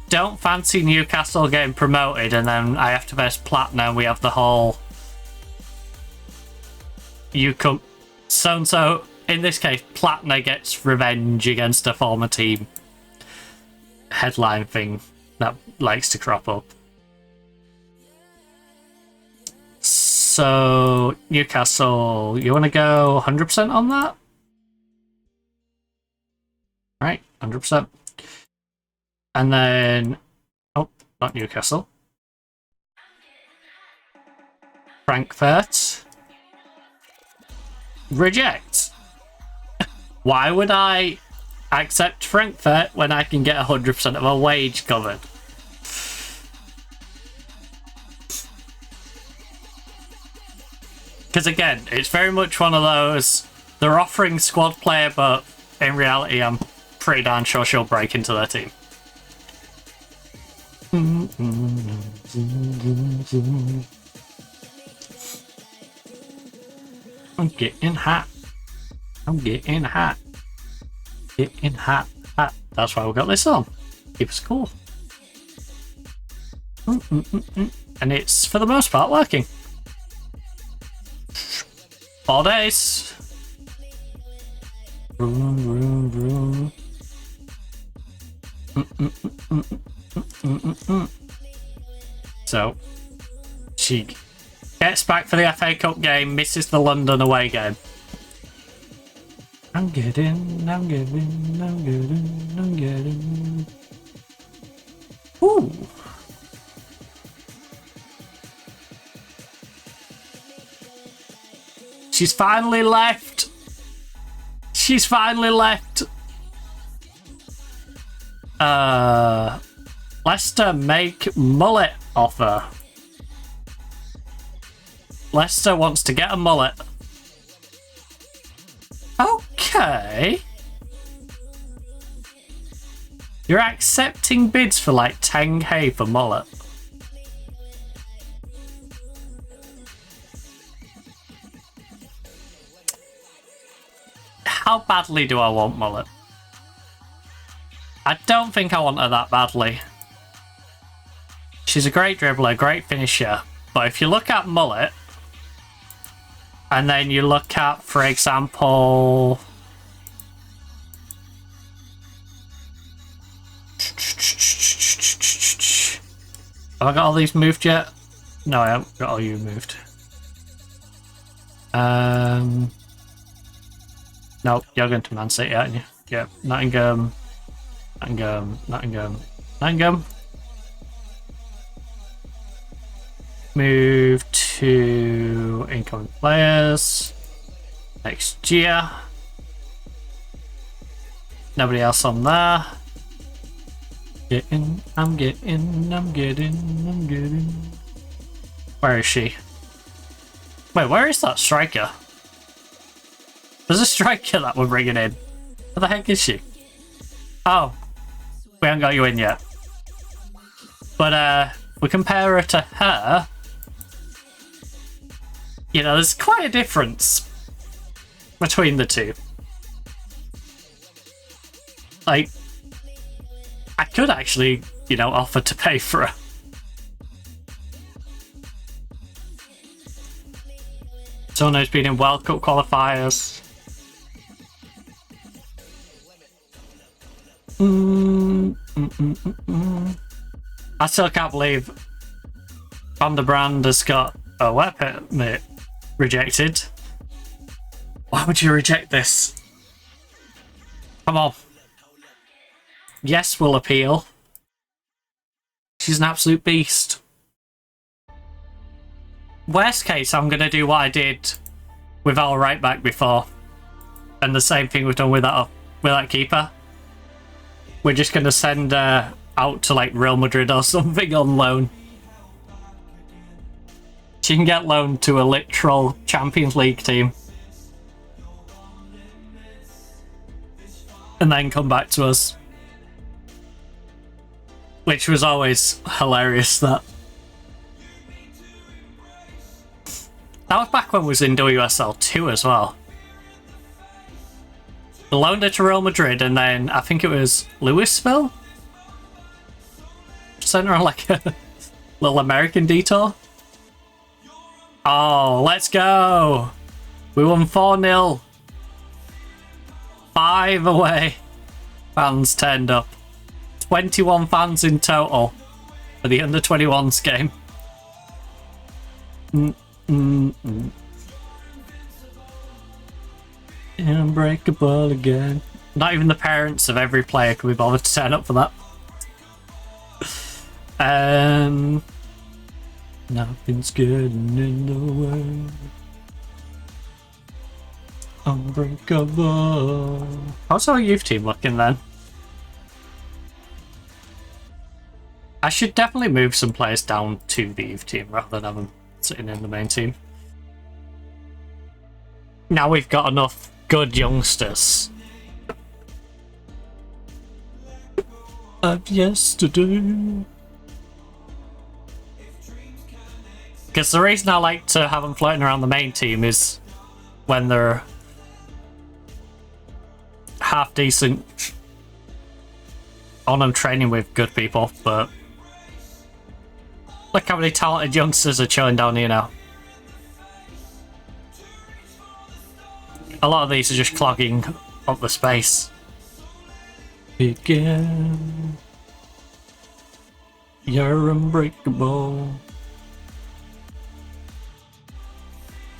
don't fancy Newcastle getting promoted and then I have to verse Platinum. We have the whole you come so in this case Platinum gets revenge against a former team headline thing that likes to crop up. So Newcastle, you want to go 100% on that? Right, 100%. And then, oh, not Newcastle. Frankfurt. Reject. Why would I accept Frankfurt when I can get 100% of a wage covered? Because again, it's very much one of those, they're offering squad player, but in reality, I'm pretty darn sure she'll break into their team. I'm getting hot. I'm getting hot. Getting hot. Hot. That's why we got this on. Keep us cool. And it's, for the most part, working. 4 days. Vroom, vroom, vroom. So, she gets back for the FA Cup game, misses the London away game. I'm getting. Ooh. She's finally left. She's finally left. Leicester make mullet offer. Leicester wants to get a mullet. Okay. You're accepting bids for like 10k for mullet. How badly do I want mullet? I don't think I want her that badly. She's a great dribbler, great finisher. But if you look at mullet, and then you look at, for example, have I got all these moved yet? No, I haven't got all you moved. No, you're going to Man City, aren't you? Yeah, Nottingham. Move to incoming players next year. Nobody else on there. I'm getting. Where is she? Wait, where is that striker? There's a striker that we're bringing in. Where the heck is she? Oh, we haven't got you in yet. But we compare her to her. You know, there's quite a difference between the two. Like, I could actually, you know, offer to pay for her. Someone who's been in World Cup qualifiers. I still can't believe Van der Brand has got a work permit rejected. Why would you reject this? Come on. Yes, we'll appeal. She's an absolute beast. Worst case, I'm going to do what I did with our right back before. And the same thing we've done with that keeper. We're just going to send her out to like Real Madrid or something on loan. She can get loaned to a literal Champions League team. And then come back to us. Which was always hilarious, that. That was back when we was in WSL 2 as well. Loaned her to Real Madrid, and then I think it was Louisville? Sent her on like a little American detour. Oh, let's go! We won 4-0. 5 away. Fans turned up. 21 fans in total for the under-21s game. Unbreakable again. Not even the parents of every player could be bothered to turn up for that. Nothing's getting in the way. Unbreakable. How's our youth team looking then? I should definitely move some players down to the youth team rather than have them sitting in the main team. Now we've got enough good youngsters of yesterday. Because the reason I like to have them floating around the main team is when they're half decent on them training with good people, but look how many talented youngsters are chilling down here now. A lot of these are just clogging up the space. Begin. You're unbreakable.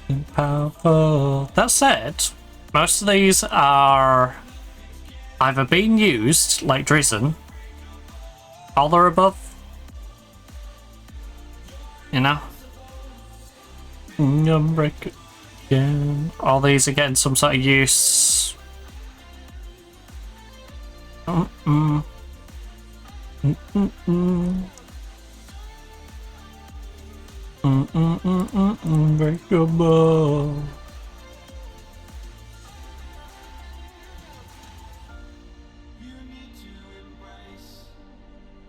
And powerful. That said, most of these are either being used, like Drizen, or they're above. You know? Unbreakable. Again. All these are getting some sort of use. Unbreakable.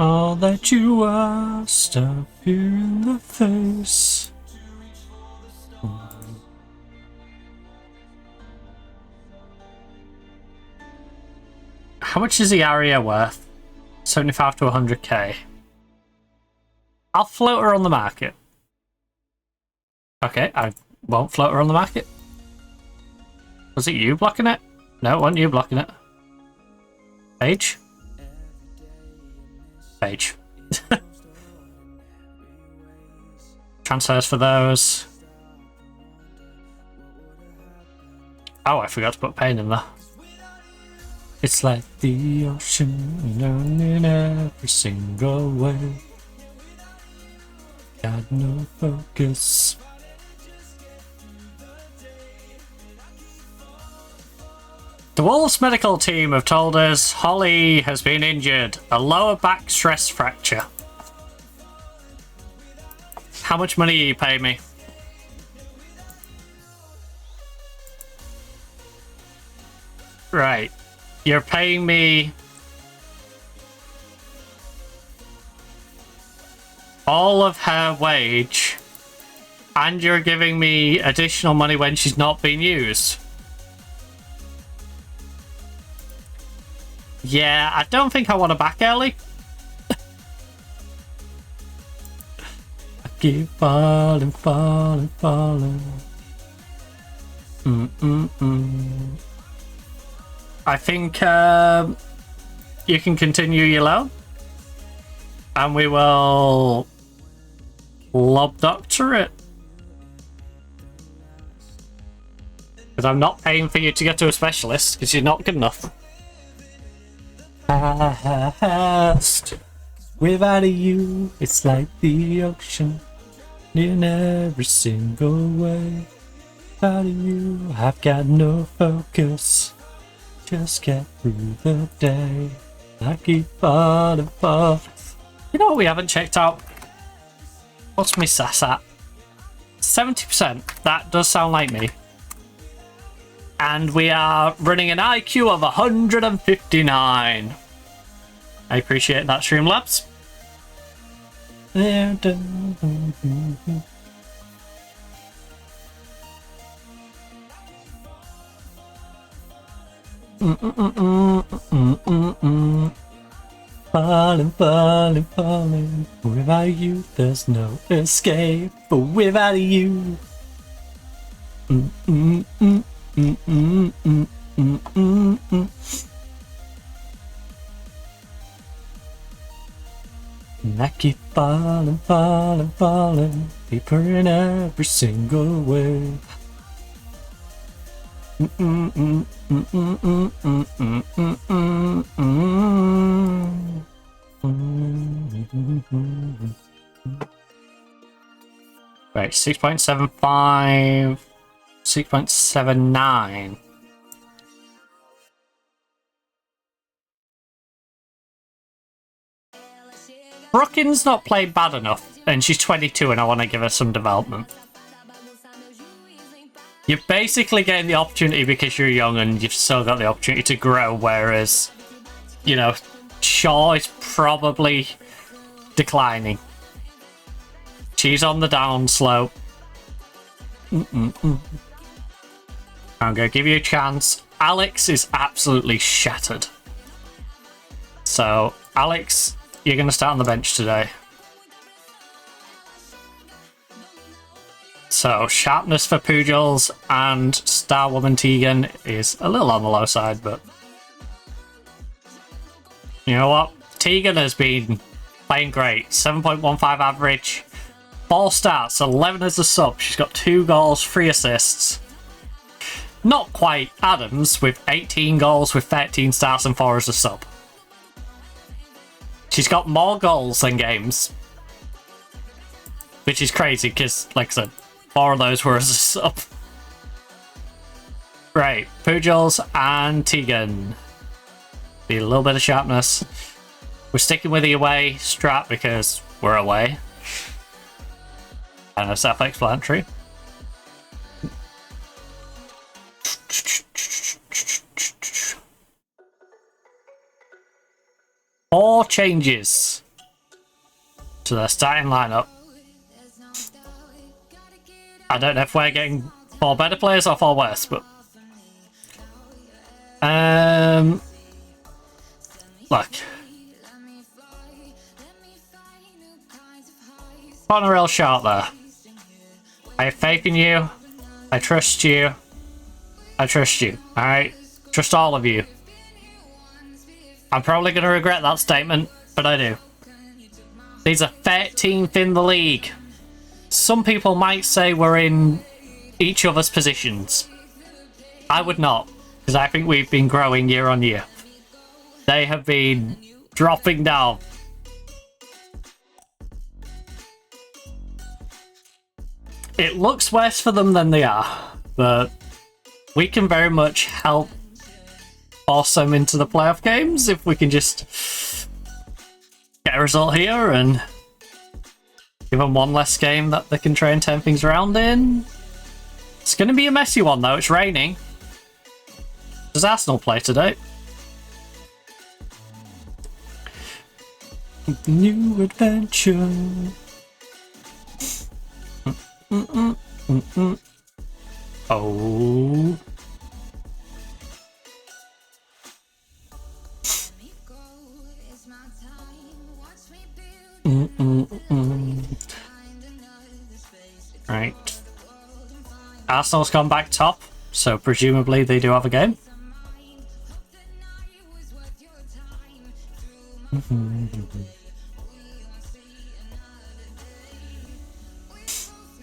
All that you are, stop here in the face. How much is the area worth? 75 to 100k. I'll float her on the market. Okay, I won't float her on the market. Was it you blocking it? No, it wasn't you blocking it. Page? Page. Transfers for those. Oh, I forgot to put pain in there. It's like the ocean running every single way. Got no focus. The Wolves medical team have told us Holly has been injured. A lower back stress fracture. How much money are you paying me? Right. You're paying me all of her wage, and you're giving me additional money when she's not being used. Yeah, I don't think I want her back early. I keep falling, falling, falling. I think you can continue your loan. And we will lob doctor it. Because I'm not paying for you to get to a specialist, because you're not good enough. Past. Without you, it's like the ocean. In every single way. Without you, I've got no focus. Just get through the day. I keep falling apart. You know what we haven't checked out? What's my sass at? 70%. That does sound like me. And we are running an IQ of 159. I appreciate that, Streamlabs. Falling, falling, falling. Without you, there's no escape. But without you, and I keep falling, falling, falling, deeper in every single wave. Right, 6.75, 6.79. Brooklyn's not played bad enough, and she's 22 and I want to give her some development. You're basically getting the opportunity because you're young and you've still got the opportunity to grow, whereas, you know, Shaw is probably declining. She's on the down slope. I'm going to give you a chance. Alex is absolutely shattered. So, Alex, you're going to start on the bench today. So, sharpness for Pujals and Star Woman Tegan is a little on the low side, but you know what? Tegan has been playing great. 7.15 average, 4 starts, 11 as a sub. She's got 2 goals, 3 assists. Not quite Adams with 18 goals with 13 starts and 4 as a sub. She's got more goals than games, which is crazy because, like I said, 4 of those were as a sub. Right, Pujals and Tegan. Need a little bit of sharpness. We're sticking with the away strat because we're away. And it's self-explanatory. Four changes to the starting lineup. I don't know if we're getting 4 better players or 4 worse, but look, on a real shot there. I have faith in you. I trust you. I trust you. Alright? Trust all of you. I'm probably going to regret that statement, but I do. These are 13th in the league. Some people might say we're in each other's positions. I would not, because I think we've been growing year on year. They have been dropping down. It looks worse for them than they are, but we can very much help force them into the playoff games if we can just get a result here and give them one less game that they can try and turn things around in. It's going to be a messy one though, it's raining. Does Arsenal play today? New adventure. Oh. Right. Arsenal's gone back top, so presumably they do have a game.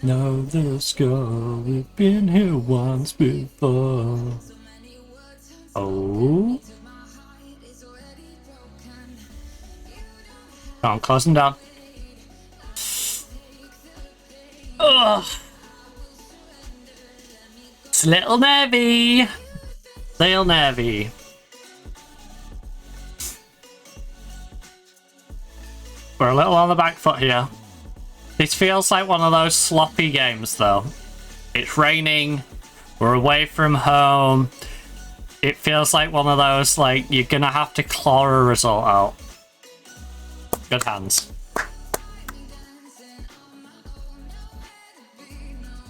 know the score. We've been here once before. Oh. Come on, close them down. Ugh. It's little nervy. Little nervy. We're a little on the back foot here. This feels like one of those sloppy games, though. It's raining. We're away from home. It feels like one of those, like, you're gonna have to claw a result out. Good hands.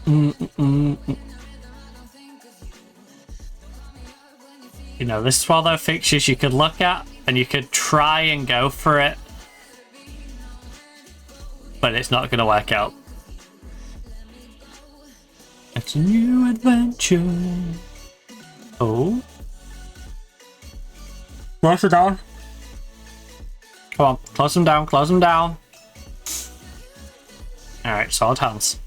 You know, this is one of those fixtures you could look at and you could try and go for it, but it's not going to work out. It's a new adventure. Oh. Close it down. Come on, close them down, close them down. Alright, solid hands.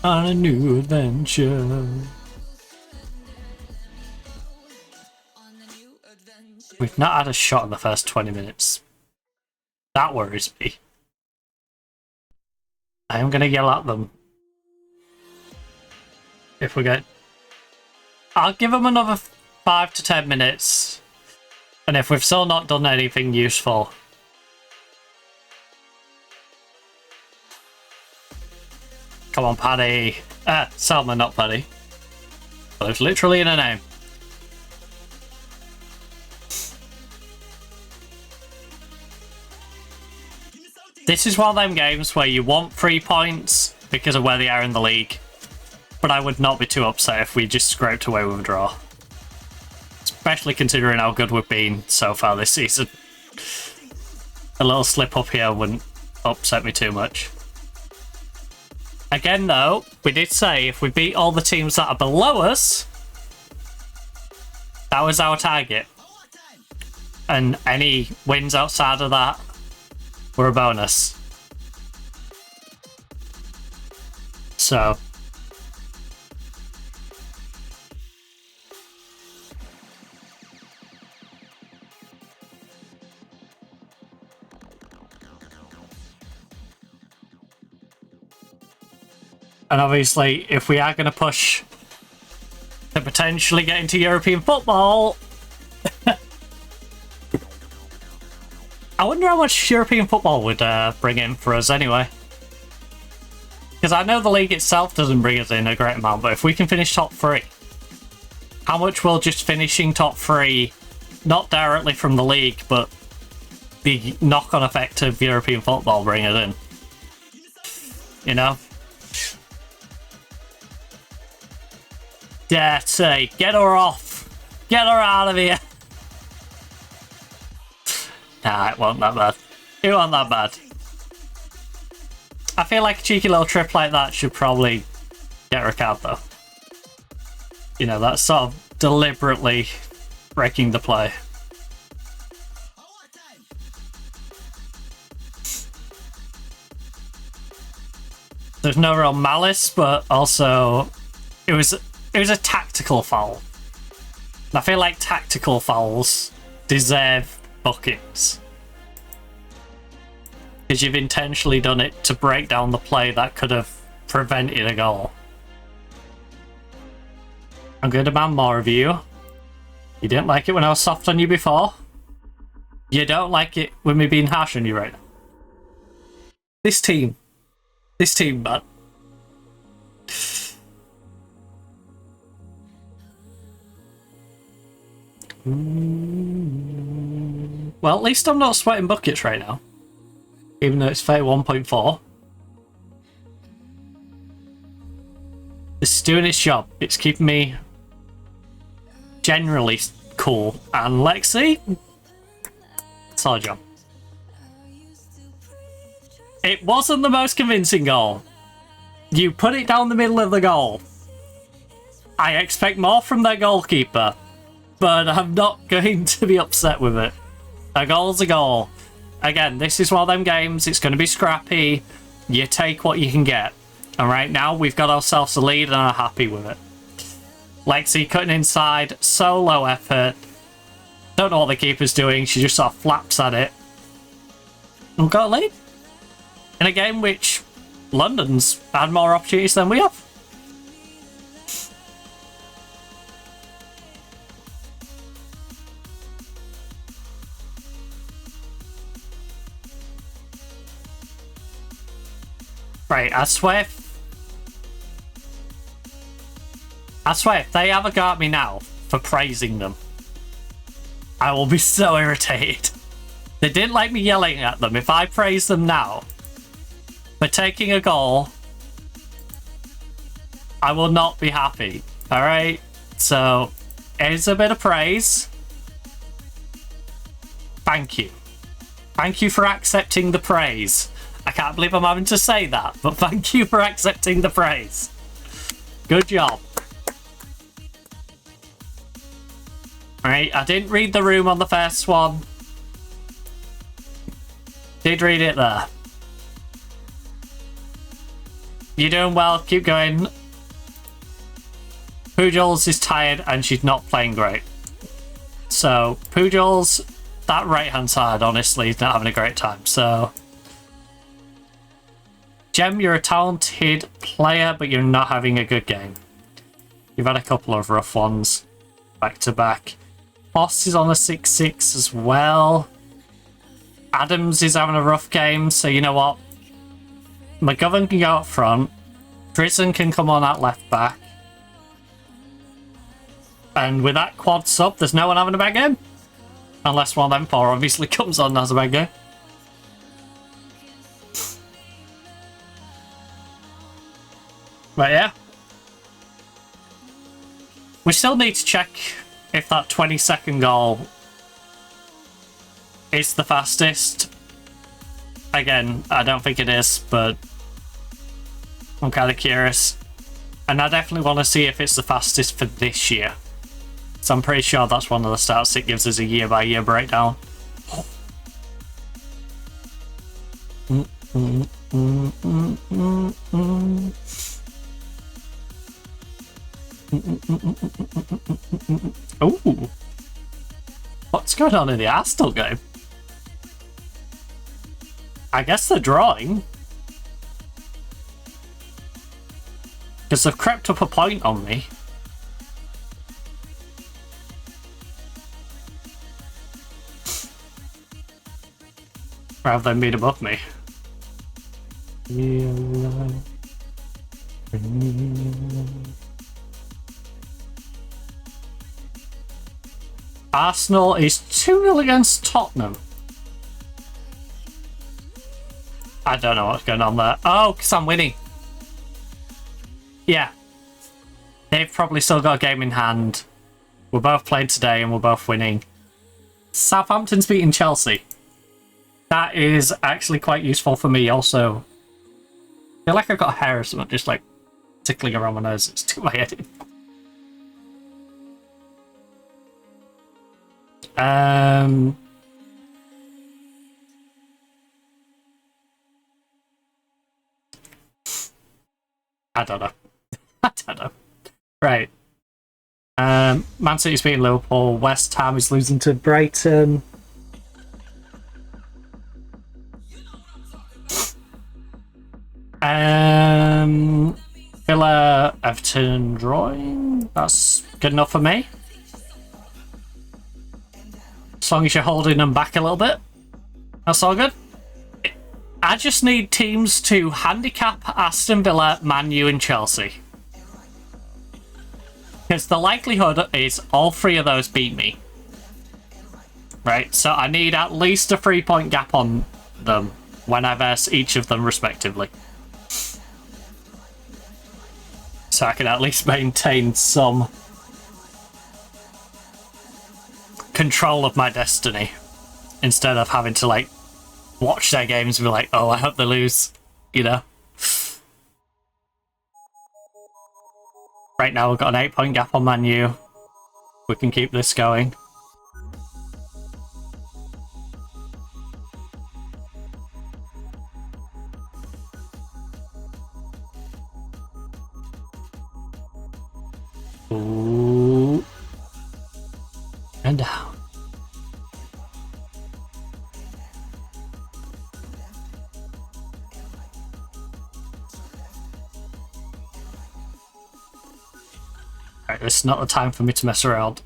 On a new adventure. We've not had a shot in the first 20 minutes. That worries me. I am going to yell at them. If we get... I'll give them another 5 to 10 minutes. And if we've still not done anything useful... Come on, Paddy. Selma, not Paddy. But it's literally in her name. This is one of them games where you want 3 points because of where they are in the league. But I would not be too upset if we just scraped away with a draw. Especially considering how good we've been so far this season. A little slip up here wouldn't upset me too much. Again though, we did say if we beat all the teams that are below us, that was our target. And any wins outside of that were a bonus. So. And obviously, if we are going to push to potentially get into European football, I wonder how much European football would bring in for us anyway. Because I know the league itself doesn't bring us in a great amount, but if we can finish top 3, how much will just finishing top 3, not directly from the league, but the knock-on effect of European football bring it in? You know? Dirty. Get her off. Get her out of here. Nah, it wasn't that bad. It wasn't that bad. I feel like a cheeky little trip like that should probably get her a card though. You know, that's sort of deliberately breaking the play. There's no real malice, but also it was a tactical foul. And I feel like tactical fouls deserve bookings. Because you've intentionally done it to break down the play that could have prevented a goal. I'm going to demand more of you. You didn't like it when I was soft on you before. You don't like it with me being harsh on you right now. This team, man. Well, at least I'm not sweating buckets right now. Even though it's 31.4. It's doing its job. It's keeping me generally cool. And Lexi, solid job. It wasn't the most convincing goal. You put it down the middle of the goal. I expect more from their goalkeeper, but I'm not going to be upset with it. A goal's a goal. Again, this is one of them games. It's going to be scrappy. You take what you can get. And right now, we've got ourselves a lead and are happy with it. Lexi cutting inside, so low effort. Don't know what the keeper's doing, she just sort of flaps at it. And got a lead. In a game which London's had more opportunities than we have. Right, I swear if they have a go at me now for praising them, I will be so irritated. They didn't like me yelling at them. If I praise them now for taking a goal, I will not be happy. Alright? So, here's a bit of praise. Thank you. Thank you for accepting the praise. I can't believe I'm having to say that, but thank you for accepting the praise. Good job. Alright, I didn't read the room on the first one. Did read it there. You're doing well, keep going. Poojles is tired and she's not playing great. So, Poojles, that right hand side, honestly, is not having a great time. So, Gem, you're a talented player, but you're not having a good game. You've had a couple of rough ones back to back. Boss is on a 6-6 as well. Adams is having a rough game, so you know what? McGovern can go up front. Drizzen can come on at left back. And with that quad sub, there's no one having a bad game. Unless one of them four obviously comes on and has a bad game. But yeah. We still need to check if that 20-second goal is the fastest. Again, I don't think it is, but I'm kind of curious. And I definitely want to see if it's the fastest for this year. So I'm pretty sure that's one of the stats it gives us a year-by-year breakdown. Ooh. What's going on in the Arsenal game? I guess they're drawing. Because they've crept up a point on me. Rather than being above me. Arsenal is 2-0 against Tottenham. I don't know what's going on there. Oh, because I'm winning. Yeah. They've probably still got a game in hand. We're both playing today and we're both winning. Southampton's beating Chelsea. That is actually quite useful for me also. I feel like I've got hair or something just like tickling around my nose. It's too my head. I don't know. I don't know. Right. Man City's beating Liverpool. West Ham is losing to Brighton. Villa, Everton drawing. That's good enough for me. As long as you're holding them back a little bit. That's all good. I just need teams to handicap Aston Villa, Man U and Chelsea. Because the likelihood is all three of those beat me. Right, so I need at least a 3-point gap on them when I verse each of them respectively. So I can at least maintain some control of my destiny. Instead of having to, like, watch their games and be like, oh, I hope they lose, you know? Right now we've got an 8-point gap on Man U. We can keep this going. Right, this is not the time for me to mess around.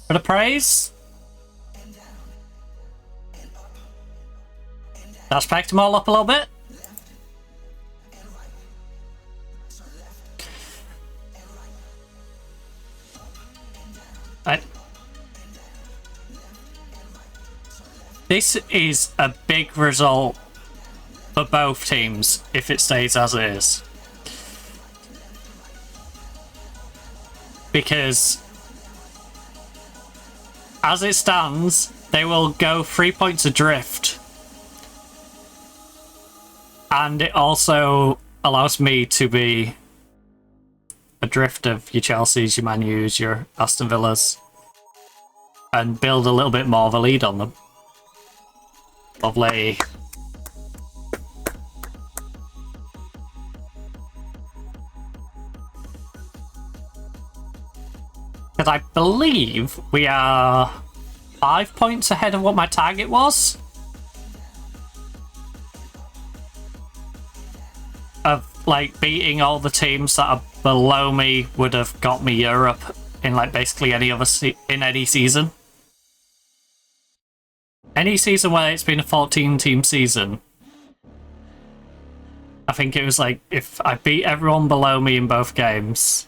For the praise. That's packed them all up a little bit. Right. This is a big result for both teams if it stays as it is. Because as it stands, they will go 3 points adrift. And it also allows me to be adrift of your Chelseas, your Man U's, your Aston Villas, and build a little bit more of a lead on them. Lovely. Because I believe we are 5 points ahead of what my target was. Of like beating all the teams that are below me would have got me Europe in like basically any other in any season. Any season where it's been a 14-team season, I think it was like if I beat everyone below me in both games,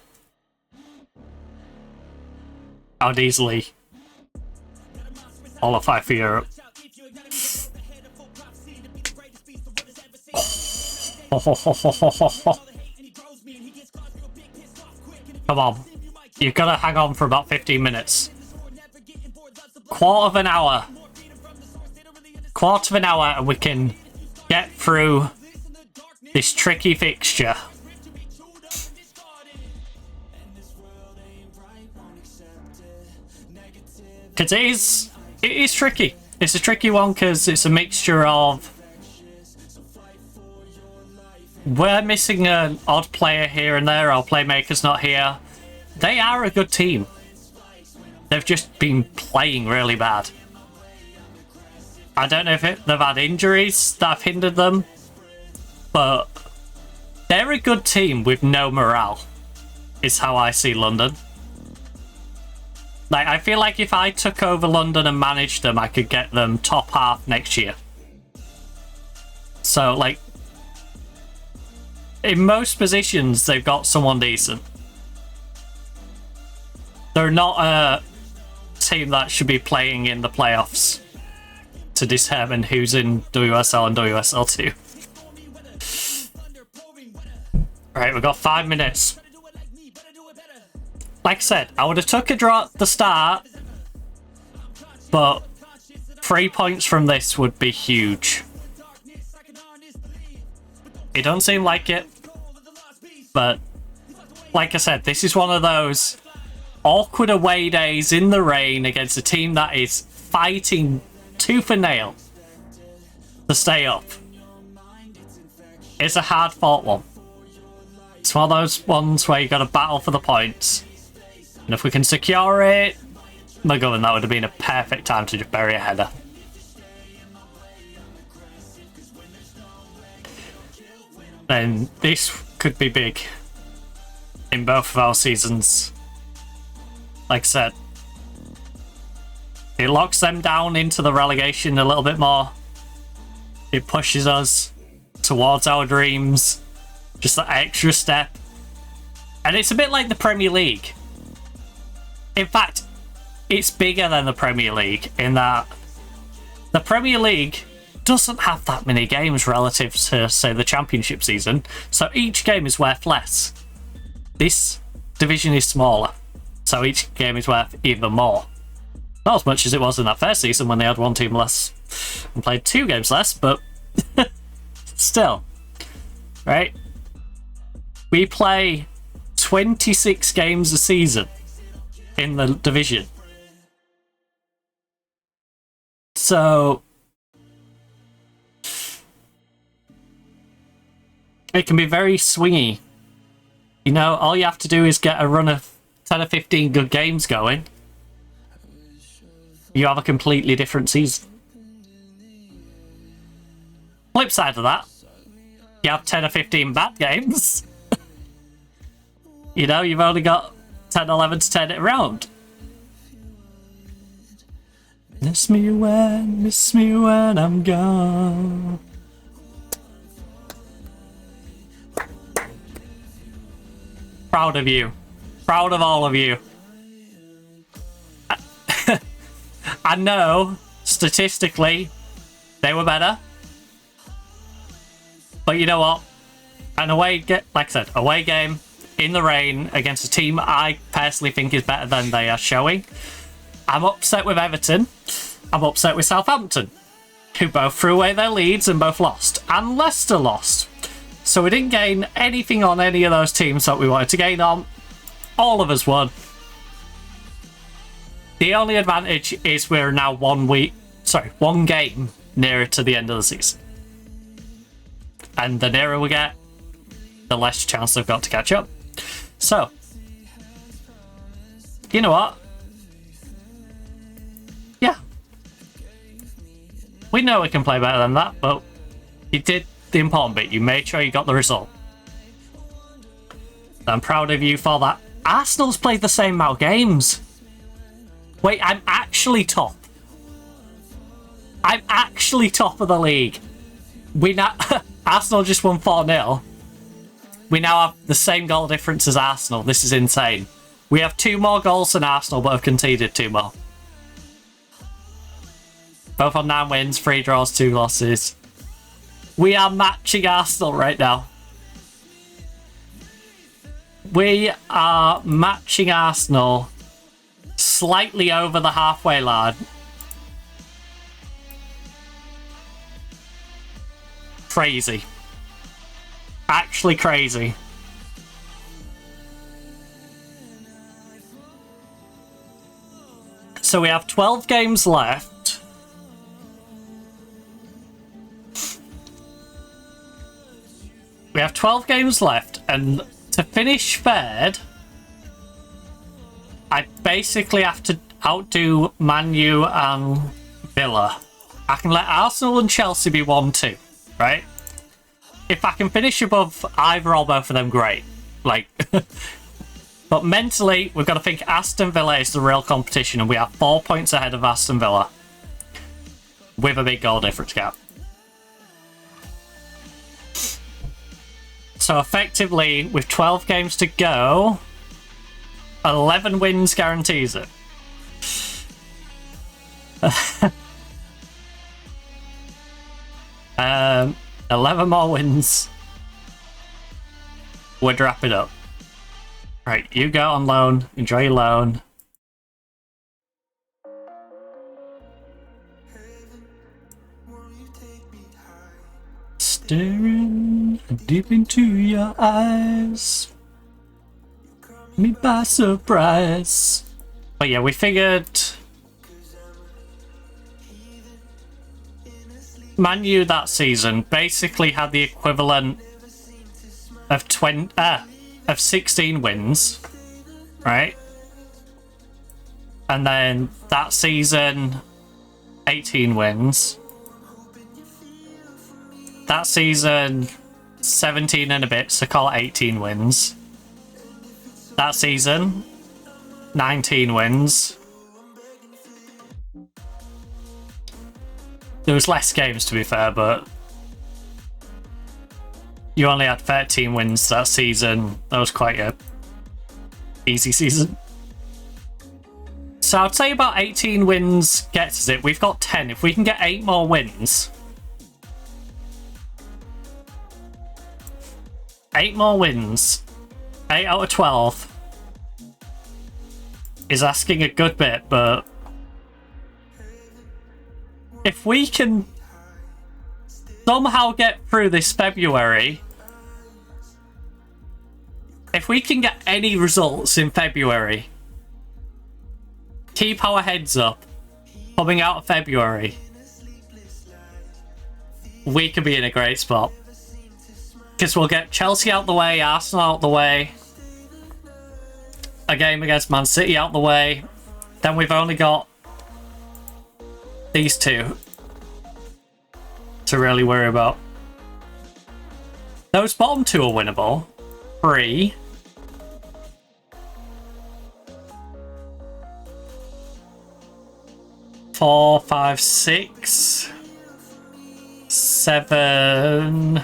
I would easily qualify for Europe. Come on. You've got to hang on for about 15 minutes. Quarter of an hour and we can get through this tricky fixture. Because it is tricky. It's a tricky one because it's a mixture of we're missing an odd player here and there, our playmaker's not here. They are a good team. They've just been playing really bad. I don't know if they've had injuries that have hindered them, but they're a good team with no morale, is how I see London. Like, I feel like if I took over London and managed them, I could get them top half next year. So, like, in most positions, they've got someone decent. They're not a team that should be playing in the playoffs to determine who's in WSL and WSL2. Right, we've got 5 minutes. Like I said, I would have took a draw at the start, but 3 points from this would be huge. It don't seem like it, but like I said, this is one of those awkward away days in the rain against a team that is fighting tooth and nail to stay up. It's a hard fought one. It's one of those ones where you got to battle for the points. And if we can secure it, my God, that would have been a perfect time to just bury a header. Then this could be big in both of our seasons. Like I said, it locks them down into the relegation a little bit more. It pushes us towards our dreams. Just that extra step. And it's a bit like the Premier League. In fact, it's bigger than the Premier League in that the Premier League doesn't have that many games relative to, say, the Championship season, so each game is worth less. This division is smaller, so each game is worth even more. Not as much as it was in that first season when they had one team less and played 2 games less, but still. Right? We play 26 games a season in the division. So it can be very swingy. You know, all you have to do is get a run of 10 or 15 good games going. You have a completely different season. Flip side of that, you have 10 or 15 bad games. You know, you've only got 10, 11 to 10 it around. Miss me when I'm gone. Proud of you. Proud of all of you. I know, statistically, they were better. But you know what? An away game in the rain against a team I personally think is better than they are showing. I'm upset with Everton. I'm upset with Southampton, who both threw away their leads and both lost. And Leicester lost. So we didn't gain anything on any of those teams that we wanted to gain on. All of us won. The only advantage is we're now 1 game nearer to the end of the season. And the nearer we get, the less chance they've got to catch up. So, you know what? Yeah. We know we can play better than that, but you did the important bit. You made sure you got the result. I'm proud of you for that. Arsenal's played the same amount of games. Wait, I'm actually top. I'm actually top of the league. We now Arsenal just won 4-0. We now have the same goal difference as Arsenal. This is insane. We have 2 more goals than Arsenal, but have conceded 2 more. Both on 9 wins, 3 draws, 2 losses. We are matching Arsenal right now. We are matching Arsenal slightly over the halfway line. Crazy. Actually crazy. So we have 12 games left. We have 12 games left, and to finish third, I basically have to outdo Man U and Villa. I can let Arsenal and Chelsea be 1-2, right? If I can finish above either or both of them, great. Like, but mentally, we've got to think Aston Villa is the real competition, and we are 4 points ahead of Aston Villa with a big goal difference gap. So effectively, with 12 games to go, 11 wins guarantees it. 11 more wins would wrap it up. Right, you go on loan. Enjoy your loan. Staring deep into your eyes. Me by surprise. But yeah, we figured Man U that season basically had the equivalent of 16 wins, right? And then that season, 18 wins. That season, 17 and a bit, so call it 18 wins. That season, 19 wins. There was less games, to be fair, but you only had 13 wins that season. That was quite a easy season. So I'd say about 18 wins gets us it. We've got 10. If we can get 8 more wins... 8 more wins. 8 out of 12 is asking a good bit, but if we can somehow get through this February, if we can get any results in February, keep our heads up coming out of February, we could be in a great spot. Because we'll get Chelsea out the way, Arsenal out the way, a game against Man City out the way, then we've only got these 2 to really worry about. Those bottom 2 are winnable. 3. 4, 5, 6, 7.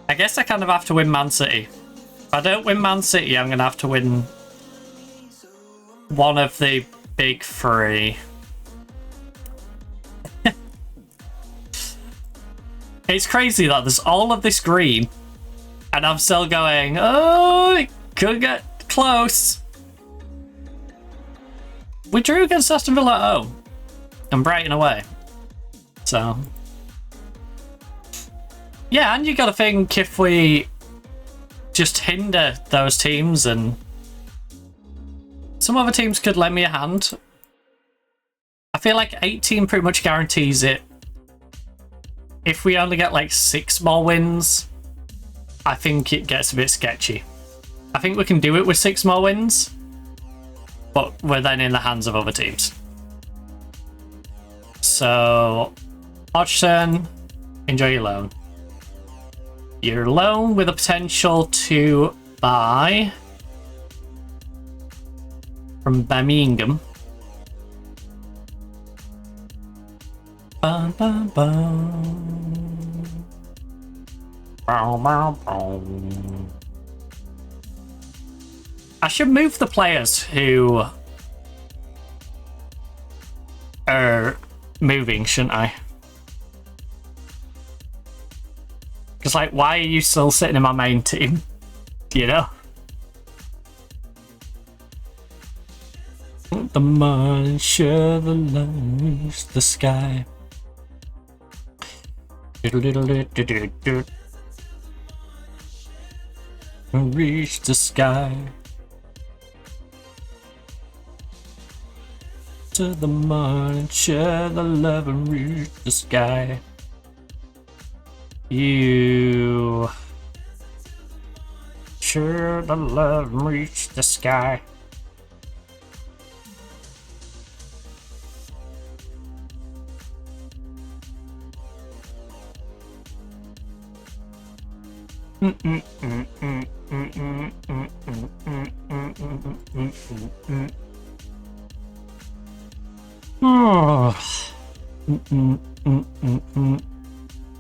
I guess I kind of have to win Man City. If I don't win Man City, I'm going to have to win one of the big three. It's crazy that there's all of this green, and I'm still going, oh, it could get close. We drew against Aston Villa at home and Brighton away. So, yeah, and you got to think if we just hinder those teams and some other teams could lend me a hand. I feel like 18 pretty much guarantees it. If we only get like 6 more wins, I think it gets a bit sketchy. I think we can do it with 6 more wins, but we're then in the hands of other teams. So, Hodgson, enjoy your loan. Your loan with a potential to buy from Birmingham. Bum, bum, bum. Bum, bum, bum. I should move the players who are moving, shouldn't I? Because, like, why are you still sitting in my main team? You know? The money, share the love, the sky. Reach the sky. To the morning, share the love and reach the sky. You share the love and reach the sky.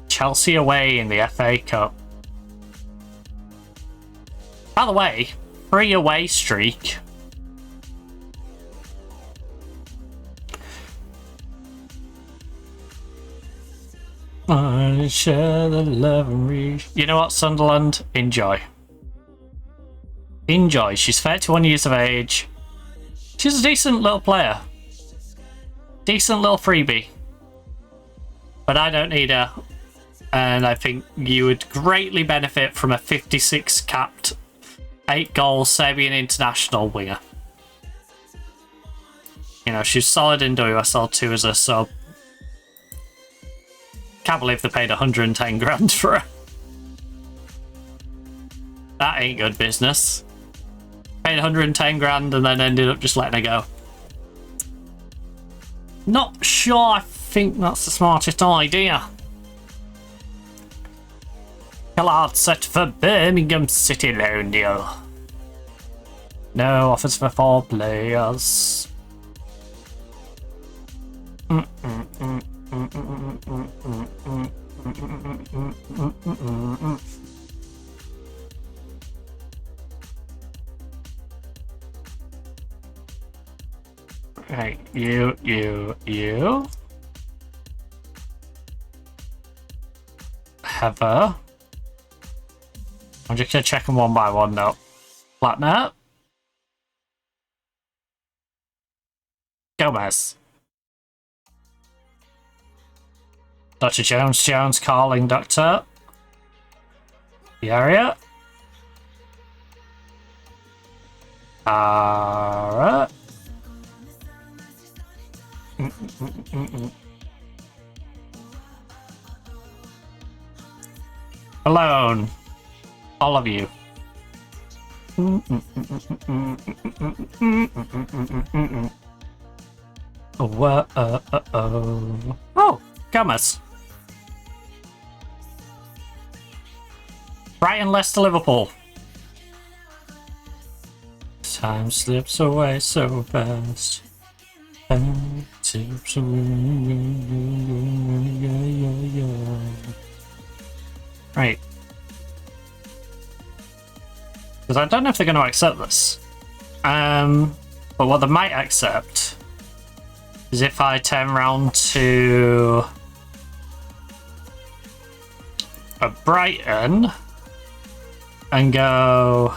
Chelsea away in the FA Cup. By the way, 3 away streak. Share the love and reach. You know what, Sunderland? Enjoy. Enjoy. She's 31 years of age. She's a decent little player. Decent little freebie. But I don't need her. And I think you would greatly benefit from a 56 capped, 8 goal Serbian international winger. You know, she's solid in WSL 2 as a sub. Can't believe they paid 110 grand for her. That ain't good business. Paid 110 grand and then ended up just letting her go. Not sure I think that's the smartest idea. Callard set for Birmingham City loan deal. No offers for 4 players. Right, you. Heather. I'm just gonna check them one by one now. Flatner. Gomez. Dr. Jones calling Doctor. The area. Alright. Alone. All of you. Oh, Gomez. Brighton, Leicester, Liverpool. Time slips away so fast. Right. Because I don't know if they're going to accept this. But what they might accept is if I turn around to a Brighton and go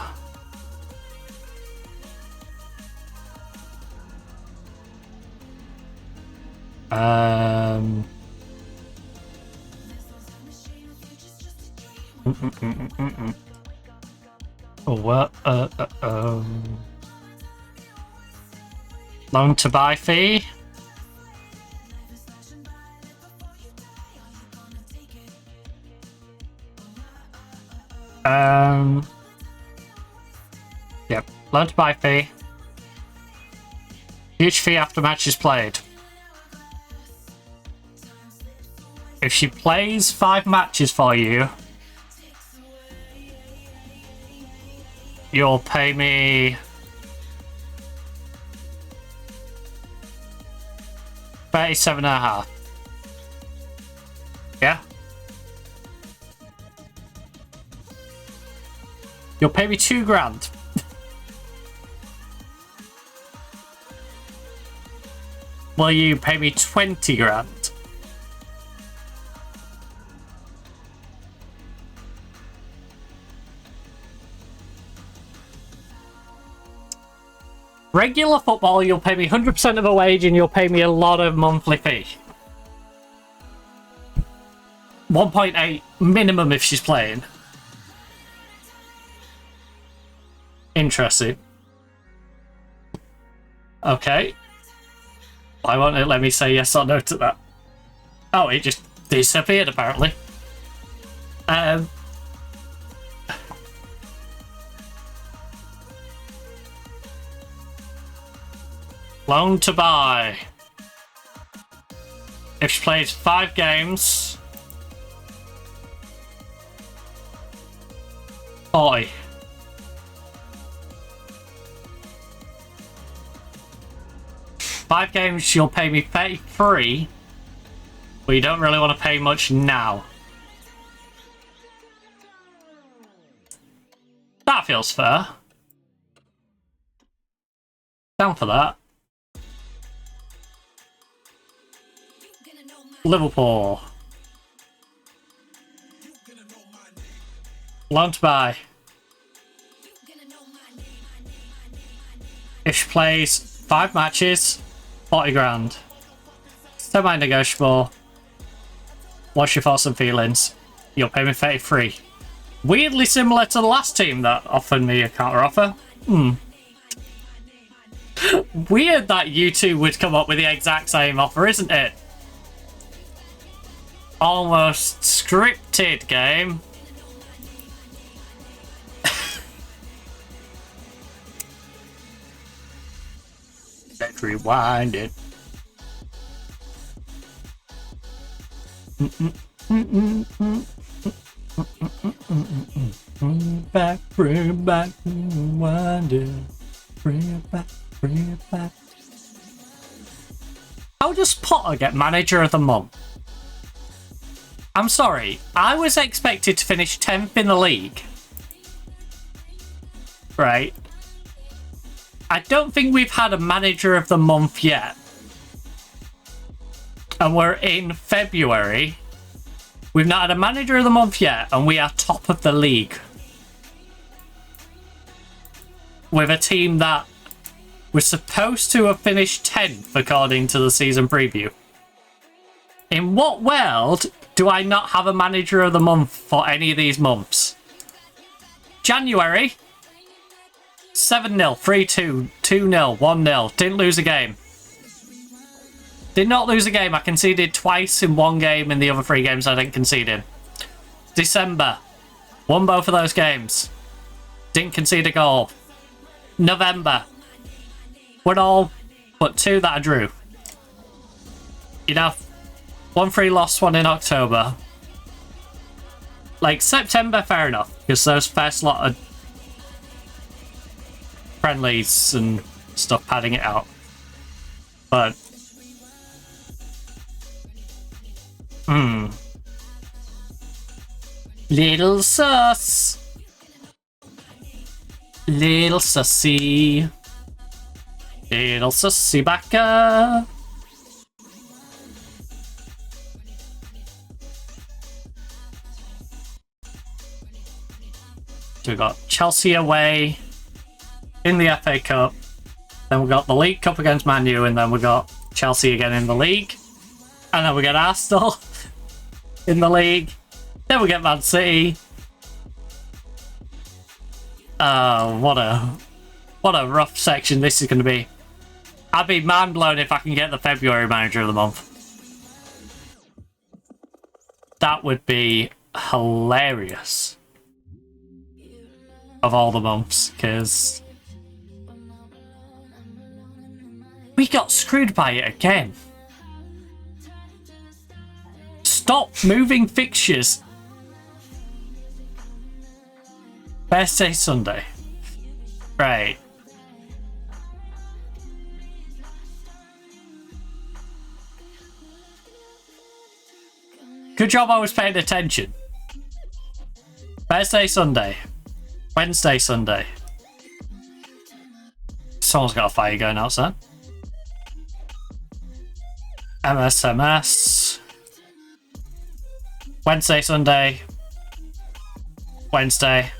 loan to buy fee. Yep, loan to buy fee. Huge fee after match is played. If she plays 5 matches for you, you'll pay me $37.5. Yeah? You'll pay me $2,000. Will you pay me $20,000? Regular football, you'll pay me 100% of a wage and you'll pay me a lot of monthly fee. 1.8 minimum if she's playing. Interesting. Okay. Why won't it let me say yes or no to that? Oh, it just disappeared apparently. Loan to buy. If she plays 5 games, 40. Five games, she'll pay me 33, but you don't really want to pay much now. That feels fair. Down for that. Liverpool. Loan to buy. If she plays 5 matches, 40 grand. Semi-negotiable. What's your thoughts and feelings? You'll pay me 33. Weirdly similar to the last team that offered me a counter offer. Weird that you two would come up with the exact same offer, isn't it? Almost scripted game. Let's rewind it. Back, bring it back, rewind it. Bring it back, bring it back. How does Potter get manager of the month? I'm sorry, I was expected to finish 10th in the league. Right. I don't think we've had a manager of the month yet. And we're in February. We've not had a manager of the month yet, and we are top of the league. With a team that was supposed to have finished 10th according to the season preview. In what world do I not have a manager of the month for any of these months? January, 7-0, 3-2, 2-0, 1-0. Didn't lose a game. Did not lose a game. I conceded twice in one game. In the other 3 games I didn't concede in. December, won both of those games. Didn't concede a goal. November, won all but 2 that I drew. You know, 1-3 lost, 1 in October. Like, September, fair enough, because those first lot of friendlies and stuff padding it out. But Little sus. Little sussy. Little sussy backer. So we got Chelsea away in the FA Cup. Then we got the League Cup against Man U, and then we got Chelsea again in the league. And then we get Arsenal in the league. Then we get Man City. What a rough section this is going to be. I'd be mind blown if I can get the February manager of the month. That would be hilarious. Of all the months, because we got screwed by it again. Stop moving fixtures. Best day Sunday. Right. Good job I was paying attention. Thursday, Sunday. Wednesday, Sunday. Someone's got a fire going outside. MSMS. Wednesday, Sunday. Wednesday.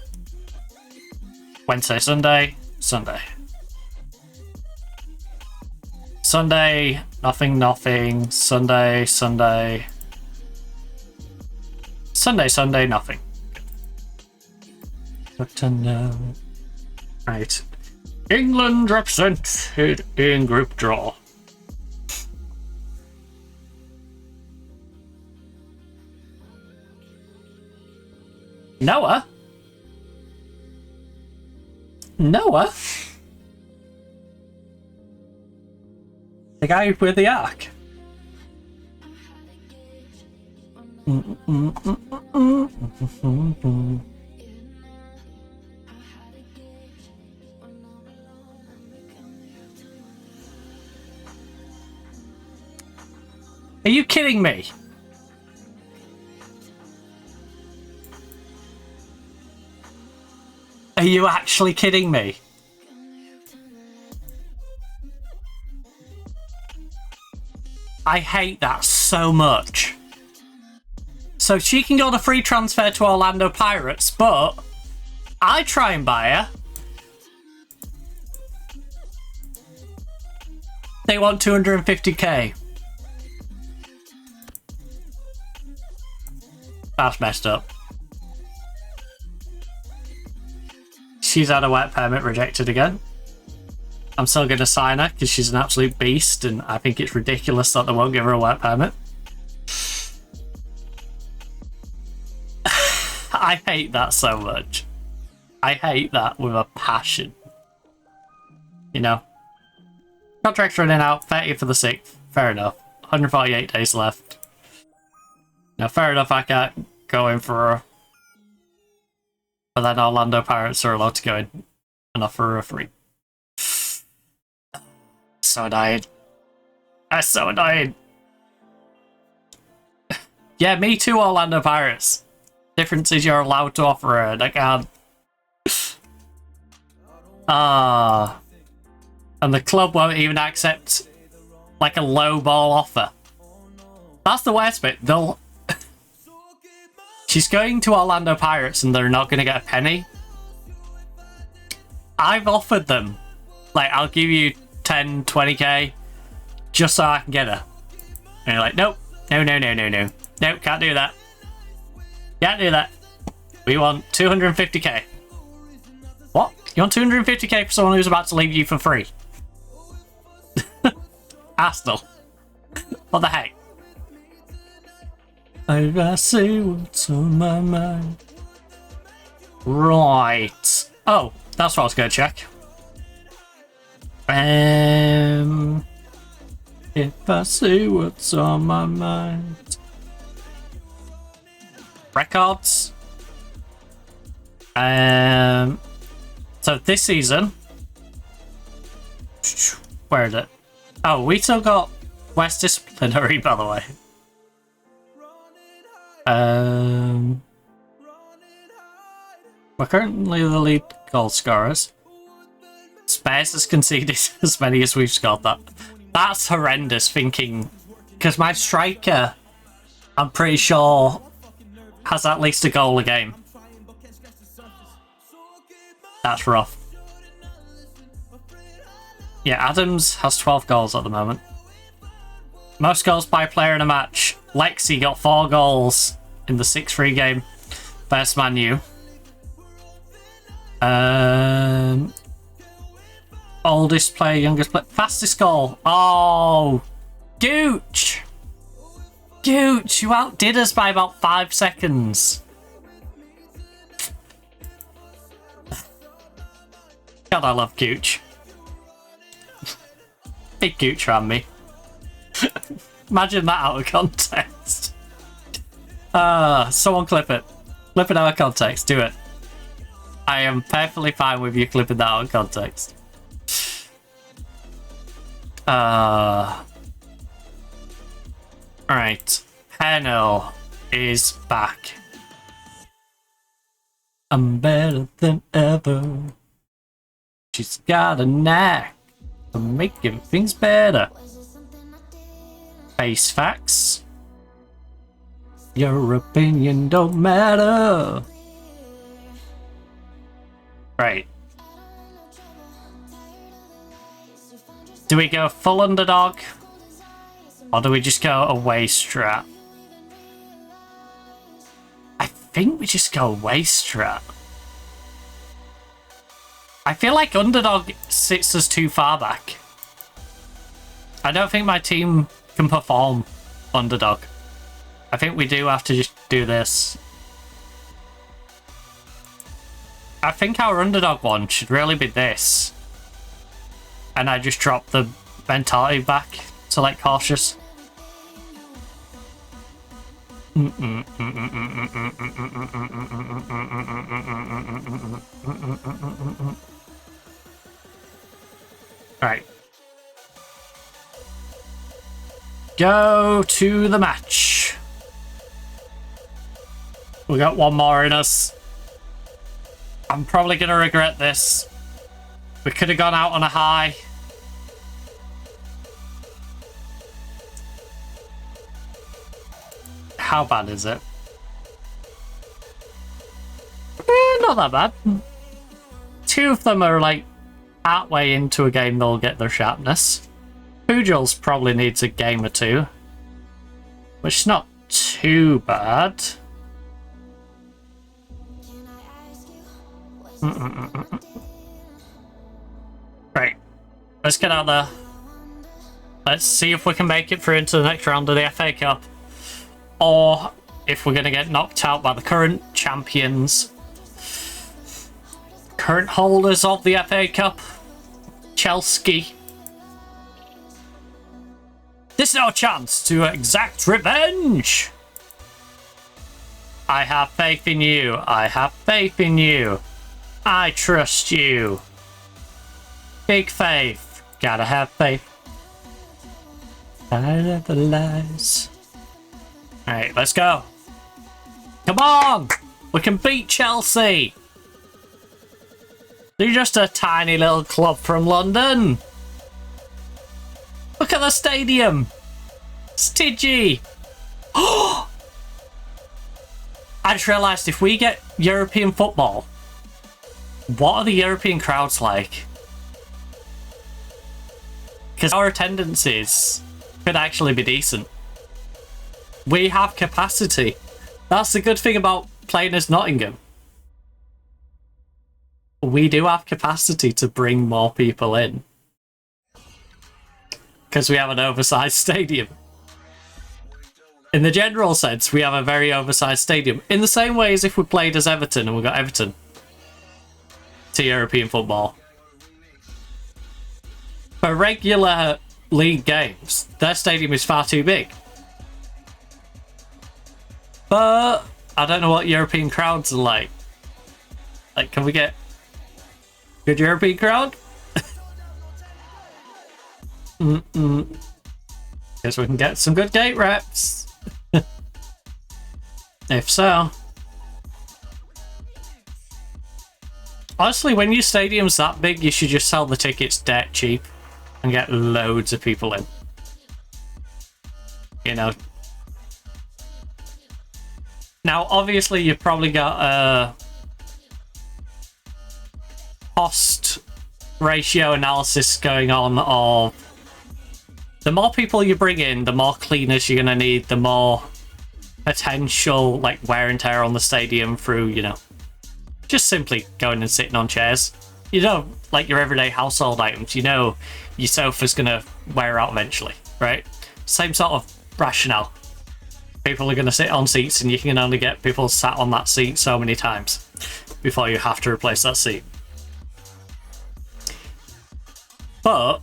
Wednesday, Sunday. Sunday. Sunday, nothing, nothing. Sunday, Sunday. Sunday, Sunday, nothing. Good to know. Right. England represented in group draw. Noah? Noah? The guy with the ark? Are you kidding me? Are you actually kidding me? I hate that so much. So she can go on a free transfer to Orlando Pirates, but I try and buy her. They want 250k. That's messed up. She's had a work permit rejected again. I'm still going to sign her because she's an absolute beast, and I think it's ridiculous that they won't give her a work permit. I hate that so much. I hate that with a passion. You know? Contract's running out, 30th for the 6th. Fair enough. 148 days left. Now, fair enough, I can't go in for her. But then Orlando Pirates are allowed to go in and offer her a free. So annoying. That's so annoying. Yeah, me too, Orlando Pirates. Difference is you're allowed to offer her and I can't. And the club won't even accept like a low ball offer. That's the worst bit. They'll... She's going to Orlando Pirates and they're not going to get a penny. I've offered them, like, I'll give you 10, 20k just so I can get her. And you're like, nope, no. Nope, can't do that. Can't do that. We want 250k. What? You want 250k for someone who's about to leave you for free? Arsenal. What the heck? I see what's on my mind. Right. Oh, that's what I was going to check. If I see what's on my mind. Records. So this season. Where is it? Oh, we still got West Disciplinary, by the way. We're currently the lead goal scorers. Spurs has conceded as many as we've scored. That's horrendous thinking, because my striker, I'm pretty sure, has at least a goal a game. That's rough. Yeah, Adams has 12 goals at the moment. Most goals by player in a match. Lexi got 4 goals in the 6-3 game versus Man U. Oldest player, youngest player, fastest goal. Oh, Gooch! Gooch, you outdid us by about 5 seconds. God, I love Gooch. Big Gooch around me. Imagine that out of context. Someone clip it. Clip it out of context. Do it. I am perfectly fine with you clipping that out of context. Alright. Peno is back. I'm better than ever. She's got a knack for making things better. Face facts. Your opinion don't matter. Right. Do we go full underdog? Or do we just go away strat? I think we just go away strat. I feel like underdog sits us too far back. I don't think my team can perform underdog. I think we do have to just do this. I think our underdog one should really be this. And I just drop the mentality back to like cautious. Right. Go to the match. We got one more in us. I'm probably going to regret this. We could have gone out on a high. How bad is it? Not that bad. 2 of them are like halfway into a game, they'll get their sharpness. Pujol's probably needs a game or 2, which is not too bad. Right, let's get out there. Let's see if we can make it through into the next round of the FA Cup, or if we're going to get knocked out by the current champions, current holders of the FA Cup, Chelsea. This is our chance to exact revenge. I have faith in you. I have faith in you. I trust you. Big faith. Gotta have faith. I love the lies. Alright, let's go. Come on! We can beat Chelsea! They're just a tiny little club from London. Look at the stadium. Stidgy. Oh! I just realised if we get European football, what are the European crowds like? Because our attendances could actually be decent. We have capacity. That's the good thing about playing as Nottingham. We do have capacity to bring more people in. Because we have an oversized stadium. In the general sense, we have a very oversized stadium. In the same way as if we played as Everton and we got Everton to European football. For regular league games, their stadium is far too big. But I don't know what European crowds are like. Like, can we get good European crowd? Guess we can get some good gate reps. If so. Honestly, when your stadium's that big, you should just sell the tickets dirt cheap and get loads of people in. You know. Now, obviously, you've probably got a cost ratio analysis going on of the more people you bring in, the more cleaners you're going to need, the more potential like wear and tear on the stadium through, you know, just simply going and sitting on chairs. You know, like your everyday household items, you know your sofa's going to wear out eventually, right? Same sort of rationale. People are going to sit on seats and you can only get people sat on that seat so many times before you have to replace that seat. But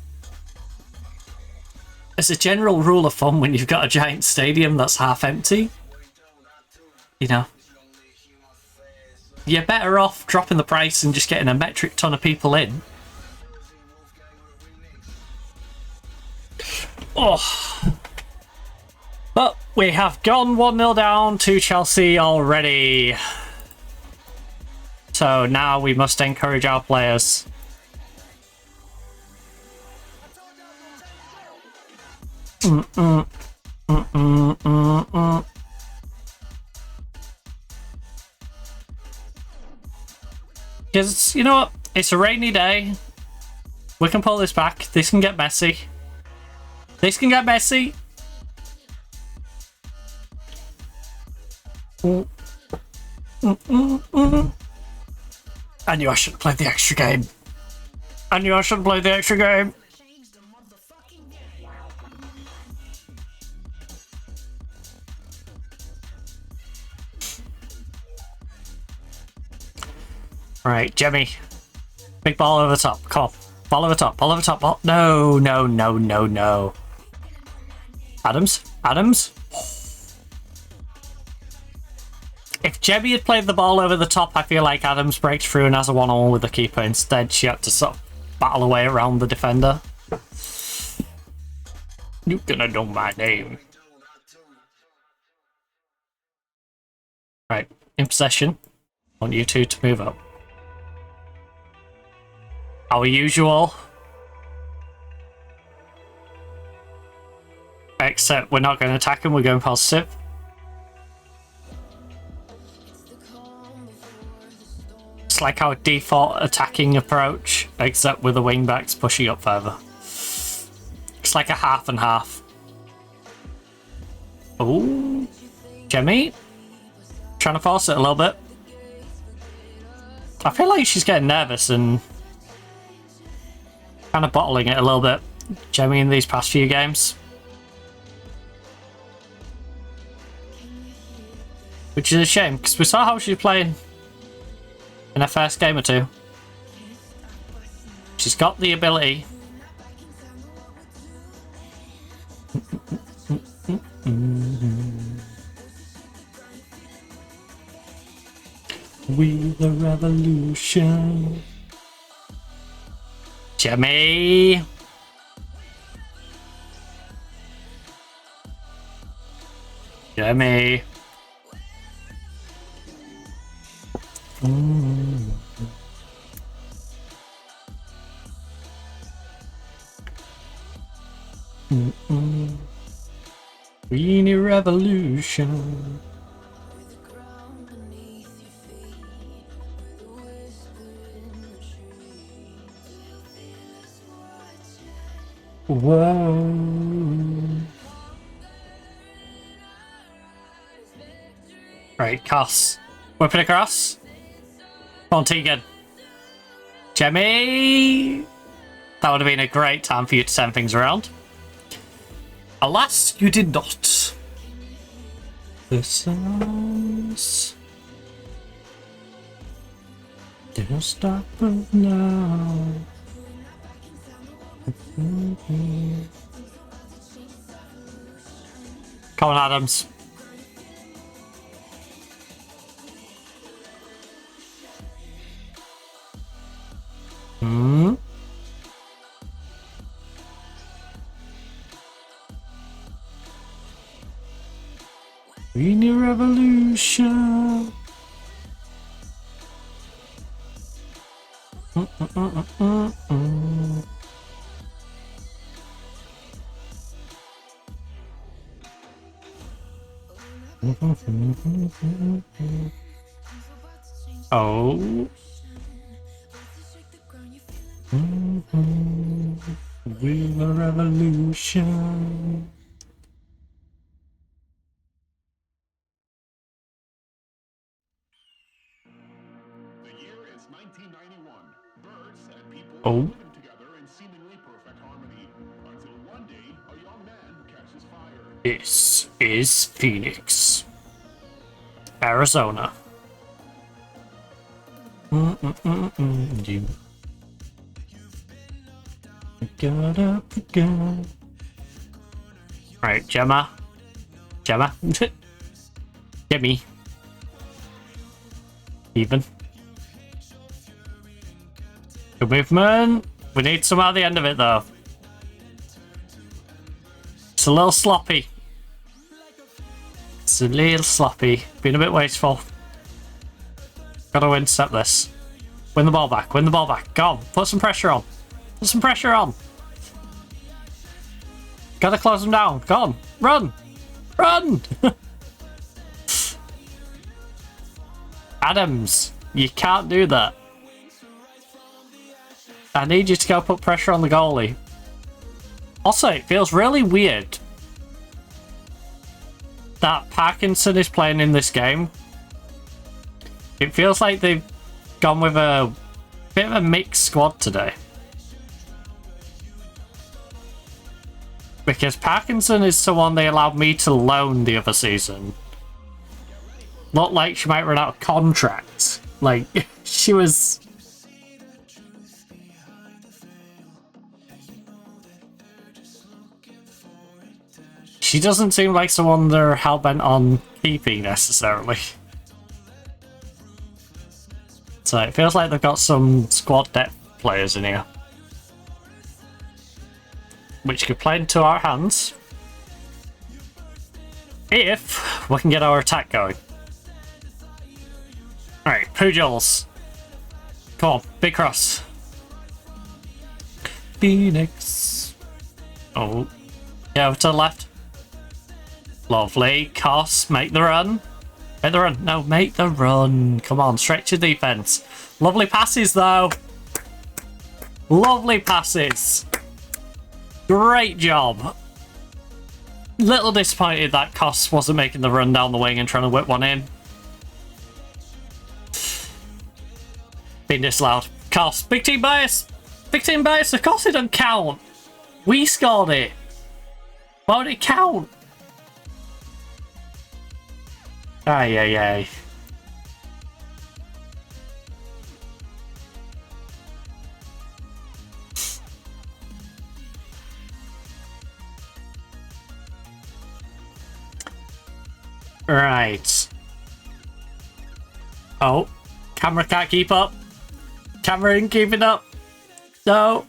as a general rule of thumb, when you've got a giant stadium that's half empty, you know, you're better off dropping the price and just getting a metric ton of people in. Oh. But we have gone 1-0 down to Chelsea already. So now we must encourage our players. Because, you know what? It's a rainy day. We can pull this back. This can get messy. This can get messy. I knew I shouldn't play the extra game. I knew I shouldn't play the extra game. Right, Jemmy. Big ball over the top. Come on. Ball over the top. Ball over the top. Ball. No, no, no, no, no. Adams? Adams? If Jemmy had played the ball over the top, I feel like Adams breaks through and has a 1-on-1 with the keeper. Instead, she had to sort of battle away around the defender. You're gonna know my name. Right, in possession. I want you two to move up. Our usual. Except we're not going to attack him, we're going positive. It's like our default attacking approach, except with the wing backs pushing up further. It's like a half and half. Ooh, Jemmy. Trying to force it a little bit. I feel like she's getting nervous and kind of bottling it a little bit, Jemmy, in these past few games. Which is a shame, because we saw how she was playing in her first game or two. She's got the ability. We the revolution. Jemmy. Jemmy. We need revolution. Whoa. Right, Cass. Whip it across. Come on, Tegan. Jemmy! That would have been a great time for you to turn things around. Alas, you did not. The songs don't stop us now. Come on, Adams. We need revolution. Oh. With a revolution. The year is 1991. Birds and people Oh. living together in seemingly perfect harmony until one day a young man catches fire. This is Phoenix, Arizona. You gotta go. Right, Gemma. Jimmy. Even. Good movement. We need some at the end of it though. It's a little sloppy. It's a little sloppy. Been a bit wasteful. Gotta intercept this. Win the ball back. Win the ball back. Go on. Put some pressure on. Put some pressure on. Gotta close them down. Go on. Run. Run. Adams, you can't do that. I need you to go put pressure on the goalie. Also, it feels really weird that Parkinson is playing in this game. It feels like they've gone with a bit of a mixed squad today. Because Parkinson is the one they allowed me to loan the other season. Not like she might run out of contract. Like, she was... She doesn't seem like someone they're hell-bent on keeping, necessarily. So it feels like they've got some squad depth players in here. Which could play into our hands. If we can get our attack going. Alright, Pujols. Come on, big cross. Phoenix. Oh. Yeah, over to the left. Lovely. Koss, make the run. Make the run. No, make the run. Come on, stretch your defense. Lovely passes, though. Lovely passes. Great job. Little disappointed that Koss wasn't making the run down the wing and trying to whip one in. Being disallowed. Koss, big team bias. Big team bias. Of course it doesn't count. We scored it. Why would it count? Ay, ay, ay. Right. Oh, camera can't keep up. Camera ain't keeping up. No.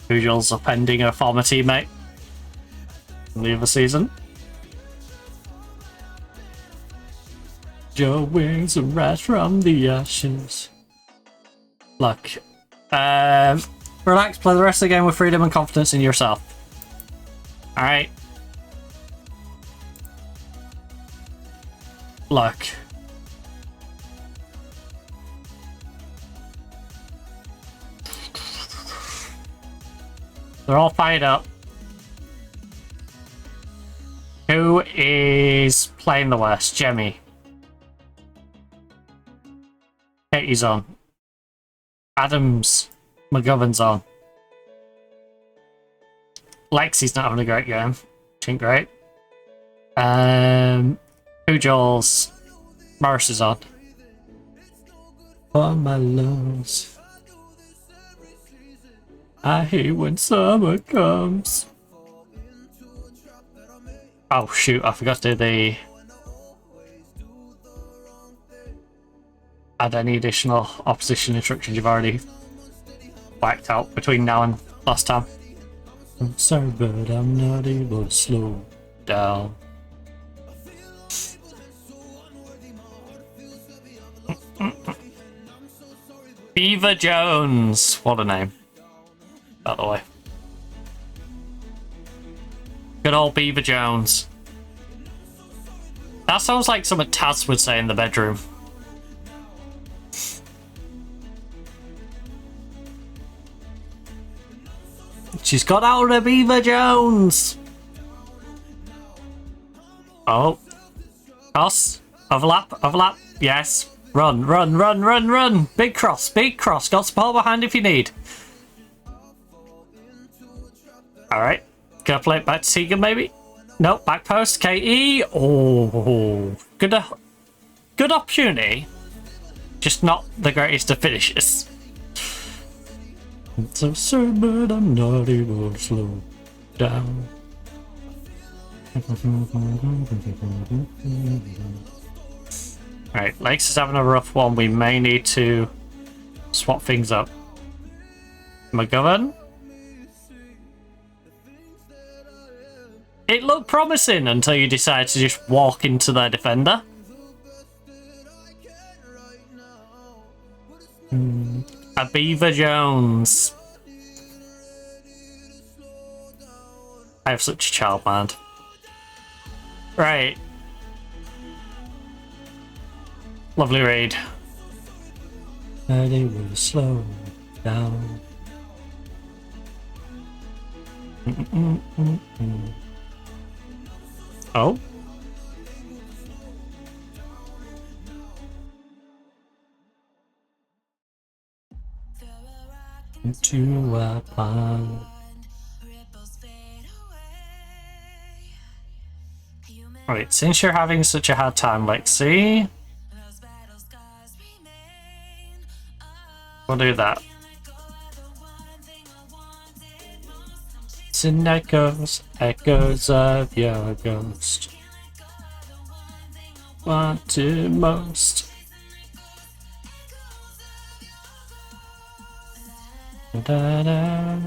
Pujols offending a former teammate from the other season. Joe wings and rise from the ashes. Look, relax, play the rest of the game with freedom and confidence in yourself. Alright. Look. They're all fired up. Who is playing the worst? Jemmy. Katie's on. Adams. McGovern's on. Lexi's not having a great game. Which ain't great. Pujols. Morris is on. For my loves. I hate when summer comes. Oh shoot, I forgot to do the... add any additional opposition instructions you've already whacked out between now and last time. I'm sorry, but I'm not able to slow down. Beaver Jones! What a name, by the way. Good old Beaver Jones. That sounds like something Taz would say in the bedroom. She's got out of Beaver Jones! Oh. Cross. Overlap. Overlap. Yes. Run, run, run, run, run! Big cross, big cross. Got support behind if you need. Alright. Go play it back to Tegan, maybe? Nope, back post. KE. Oh. Good opportunity. Just not the greatest of finishes. So sorry, but I'm not able to slow down. Right, Lakes is having a rough one. We may need to swap things up. McGovern? It looked promising until you decide to just walk into their defender. A Beaver Jones. I have such a child mind. Right. Lovely raid. They will slow down. Oh? Into a pond. Right, since you're having such a hard time, Lexi, we'll do that. Send echoes, echoes of your ghost. Wanted most. Da-da.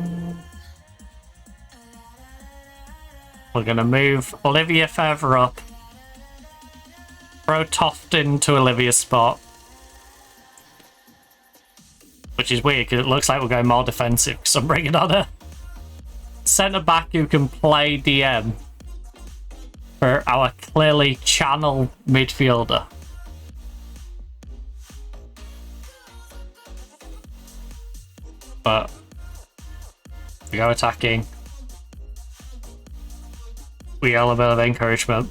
We're gonna move Olivia further up. Throw Toft into Olivia's spot. Which is weird because it looks like we're going more defensive because I'm bringing on a centre back who can play DM for our clearly channel midfielder. But we go attacking. We get a little bit of encouragement.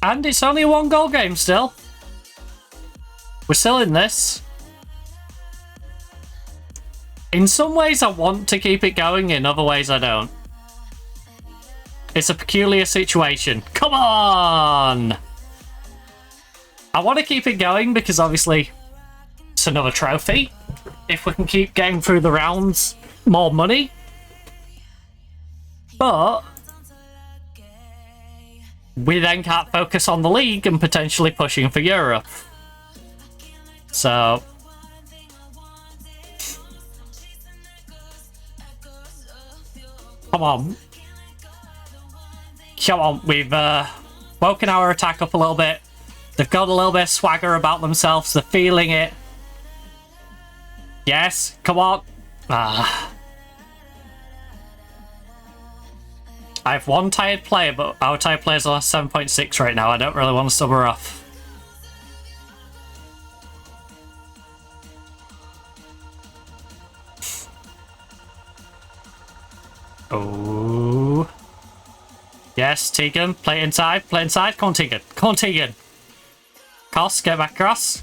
And it's only a 1-goal game still. We're still in this. In some ways I want to keep it going, in other ways I don't. It's a peculiar situation. Come on! I want to keep it going because obviously it's another trophy. If we can keep getting through the rounds, more money. But we then can't focus on the league and potentially pushing for Europe. So come on. Come on, we've woken our attack up a little bit. They've got a little bit of swagger about themselves, they're feeling it. Yes, come on. I have one tired player, but our tired player's on 7.6 right now. I don't really want to sub her off. Oh. Yes, Tegan, play inside, play inside. Come on, Tegan. Come on, Tegan. Cross, get back across.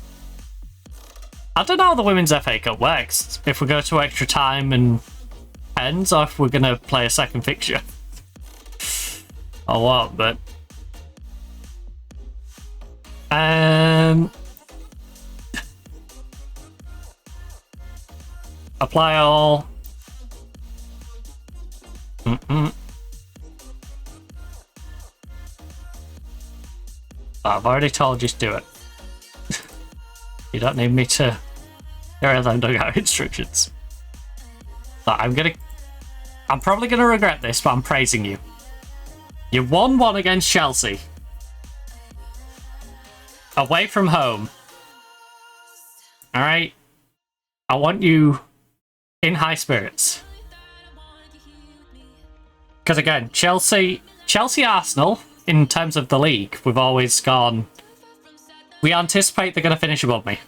I don't know how the Women's FA Cup works. If we go to extra time and ends, or if we're going to play a second fixture. Or what, but... apply all. I've already told you to do it. You don't need me to hear them dugout instructions. But I'm probably gonna regret this, but I'm praising you. You won one against Chelsea. Away from home. Alright? I want you in high spirits. Because again, Chelsea, Arsenal, in terms of the league, we've always gone... We anticipate they're going to finish above me.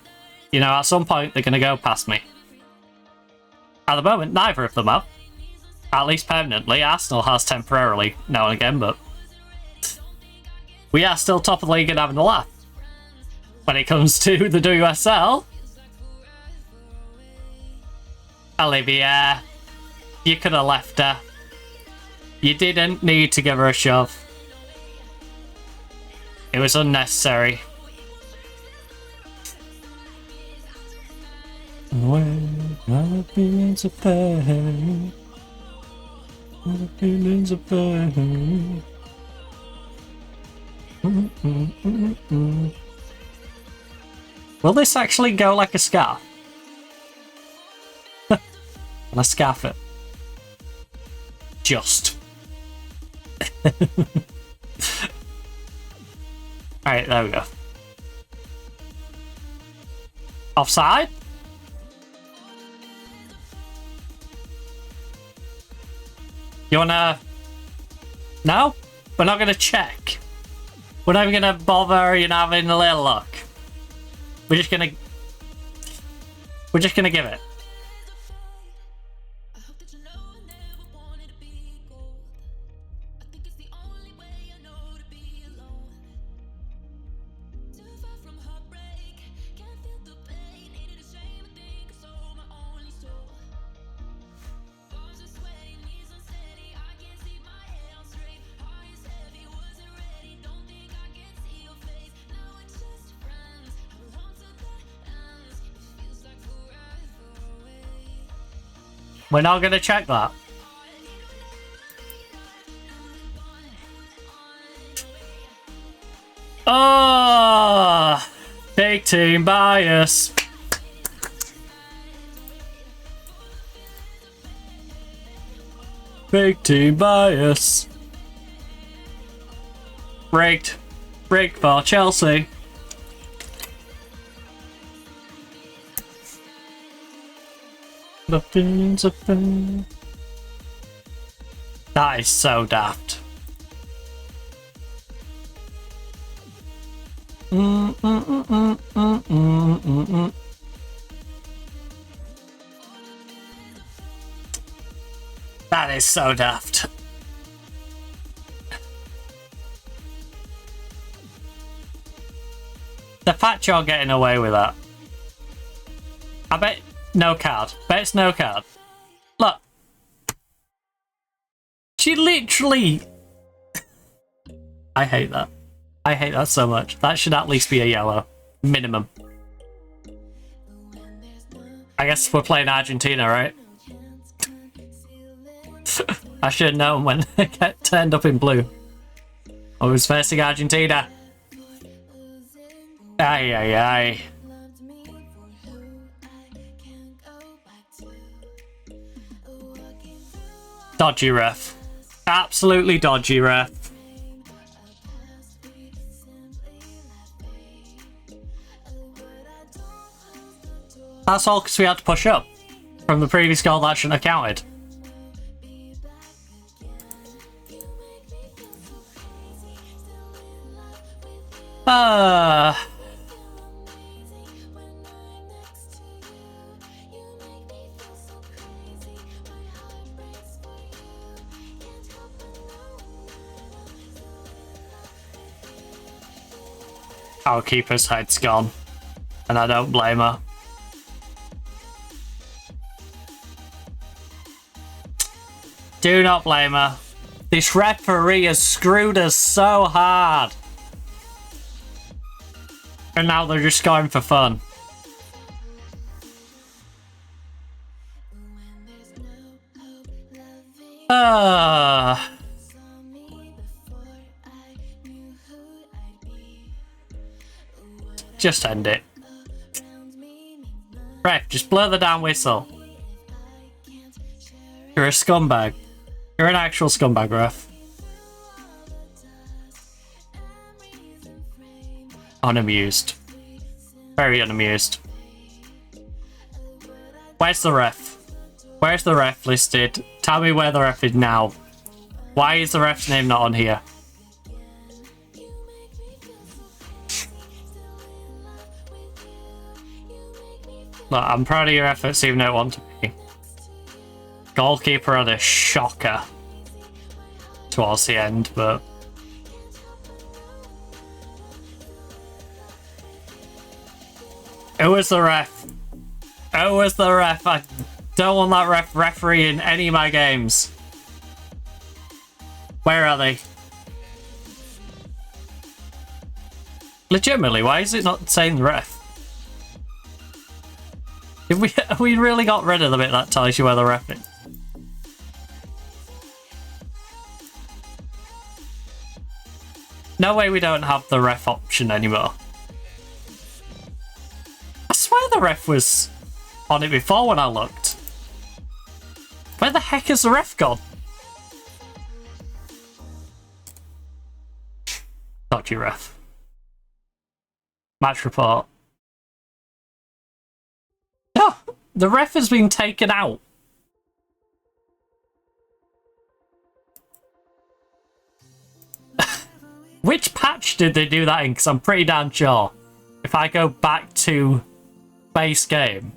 You know, at some point, they're going to go past me. At the moment, neither of them have. At least permanently. Arsenal has temporarily, now and again, but... We are still top of the league and having a laugh. When it comes to the WSL... Olivia, you could have left her. You didn't need to give her a shove. It was unnecessary. When my feelings are pain, my feelings are pain. Will this actually go like a scarf? And I scarf it. Just. Alright, there we go. Offside? You wanna... No? We're not gonna check. We're not even gonna bother, you know, having a little look. We're just gonna give it. We're not going to check that. Oh, big team bias. Big team bias. Rigged. Rigged for Chelsea. The feelings of pain. That is so daft. That is so daft. The fact you're getting away with that. I bet no card. Bet it's no card. Look. She literally... I hate that. I hate that so much. That should at least be a yellow. Minimum. I guess we're playing Argentina, right? I should have known when I get turned up in blue. I was facing Argentina. Aye, aye, aye. Dodgy ref. Absolutely dodgy ref. That's all because we had to push up. From the previous goal that shouldn't have counted. Our keeper's head's gone. And I don't blame her. Do not blame her. This referee has screwed us so hard. And now they're just going for fun. Just end it. Ref, just blow the damn whistle. You're a scumbag. You're an actual scumbag, ref. Unamused. Very unamused. Where's the ref? Where's the ref listed? Tell me where the ref is now. Why is the ref's name not on here? Look, I'm proud of your efforts even though I want to be. Goalkeeper had a shocker towards the end, but... Who was the ref? Who was the ref? I don't want that ref refereeing any of my games. Where are they? Legitimately, why is it not saying the ref? Have we really got rid of the bit that tells you where the ref is? No way we don't have the ref option anymore. I swear the ref was on it before when I looked. Where the heck is the ref gone? Dodgy ref. Match report. No, the ref has been taken out. Which patch did they do that in? Because I'm pretty damn sure. If I go back to base game,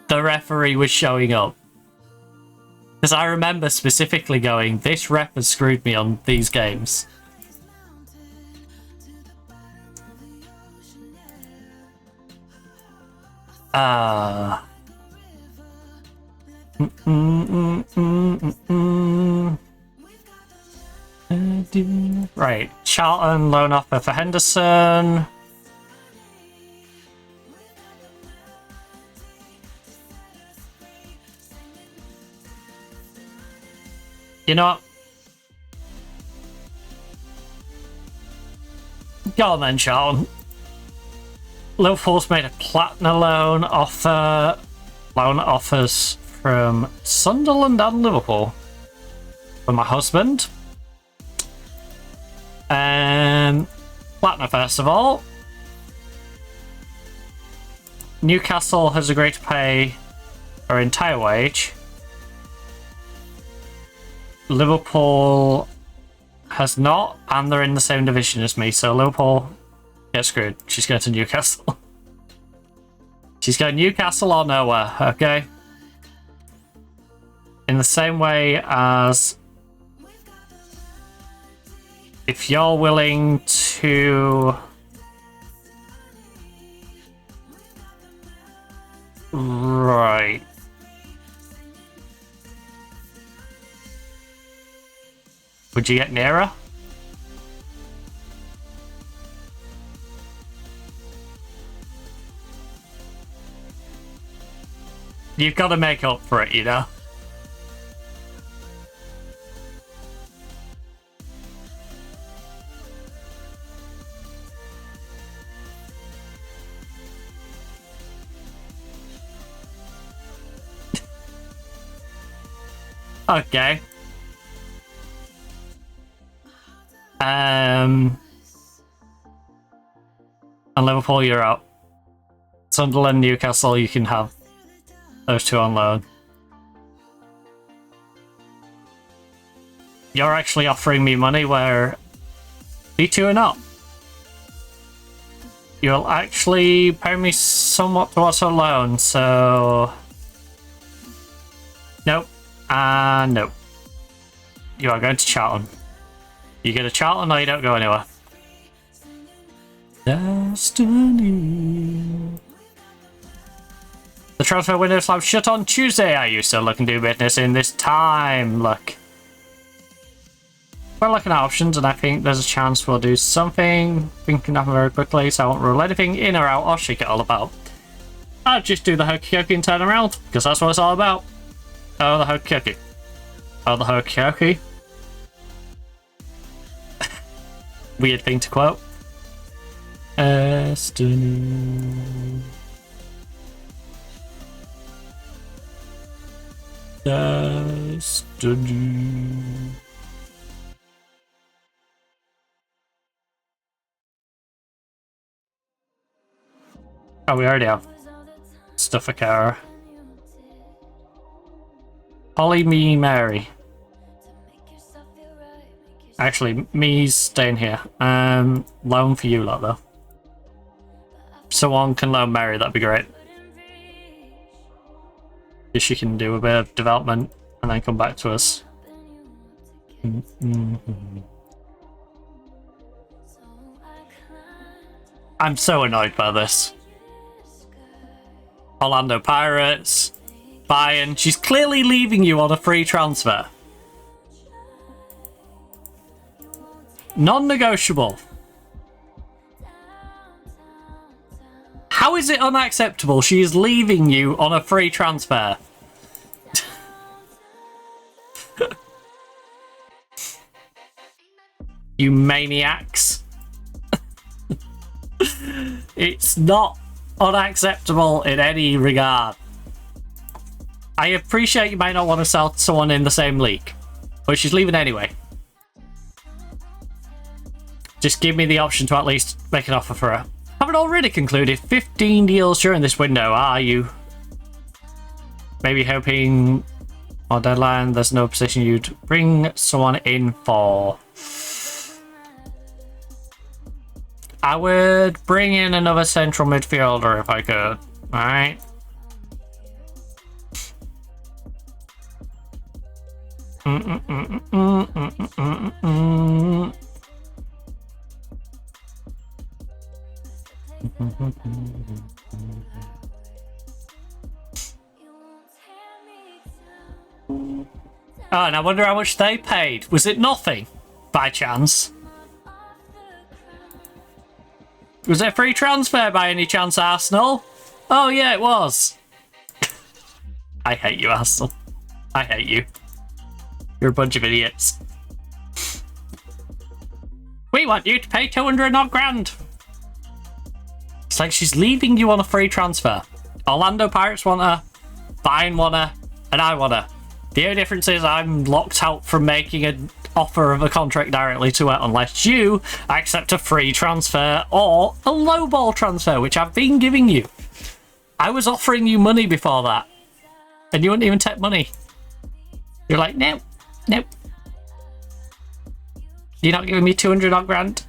the referee was showing up. Because I remember specifically going, this ref has screwed me on these games. Right, Charlton loan offer for Henderson. You know what? Go on then, Charlton. Liverpool's made a platinum loan offer. Loan offers from Sunderland and Liverpool. For my husband. Platinum first of all. Newcastle has agreed to pay our entire wage. Liverpool has not, and they're in the same division as me, so Liverpool get screwed. She's going to Newcastle. She's going Newcastle or nowhere, okay? In the same way as if you're willing to... Right. Would you get nearer? You've got to make up for it, you know? Okay. And Liverpool, you're out. Sunderland, Newcastle, you can have those two on loan. You're actually offering me money where you two are not. You'll actually pay me somewhat towards a loan, so... Nope. And nope. You are going to Charlton. You go to Charlton or you don't go anywhere. Destiny. The transfer window slab shut on Tuesday. Are you still looking to do business in this time? Look. We're looking at options and I think there's a chance we'll do something. Things can happen very quickly, so I won't rule anything in or out or shake it all about. I'll just do the hokey cokey and turn around, because that's what it's all about. Oh, the hokey cokey. Oh, the hokey cokey. Weird thing to quote. Destiny. Destiny. Oh, we already have stuff for Kara. Holly, me, Mary. Actually, me's staying here. Loan for you lot though. If someone can loan Mary, that'd be great. If she can do a bit of development and then come back to us. I'm so annoyed by this. Orlando Pirates. Bayern. She's clearly leaving you on a free transfer. Non-negotiable. How is it unacceptable? She is leaving you on a free transfer. You maniacs. It's not unacceptable in any regard. I appreciate you might not want to sell to someone in the same league, but she's leaving anyway. Just give me the option to at least make an offer for her. Haven't already concluded 15 deals during this window, are you? Maybe hoping on deadline there's no position you'd bring someone in for. I would bring in another central midfielder if I could. Alright. Oh, and I wonder how much they paid. Was it nothing, by chance? Was it a free transfer by any chance, Arsenal? Oh yeah, it was. I hate you, Arsenal. I hate you. You're a bunch of idiots. We want you to pay 200 odd grand. It's like she's leaving you on a free transfer. Orlando Pirates want her, Bayern want her, and I want her. The only difference is I'm locked out from making an offer of a contract directly to her unless you accept a free transfer or a lowball transfer, which I've been giving you. I was offering you money before that, and you wouldn't even take money. You're like, no, nope. You're not giving me 200 odd grand?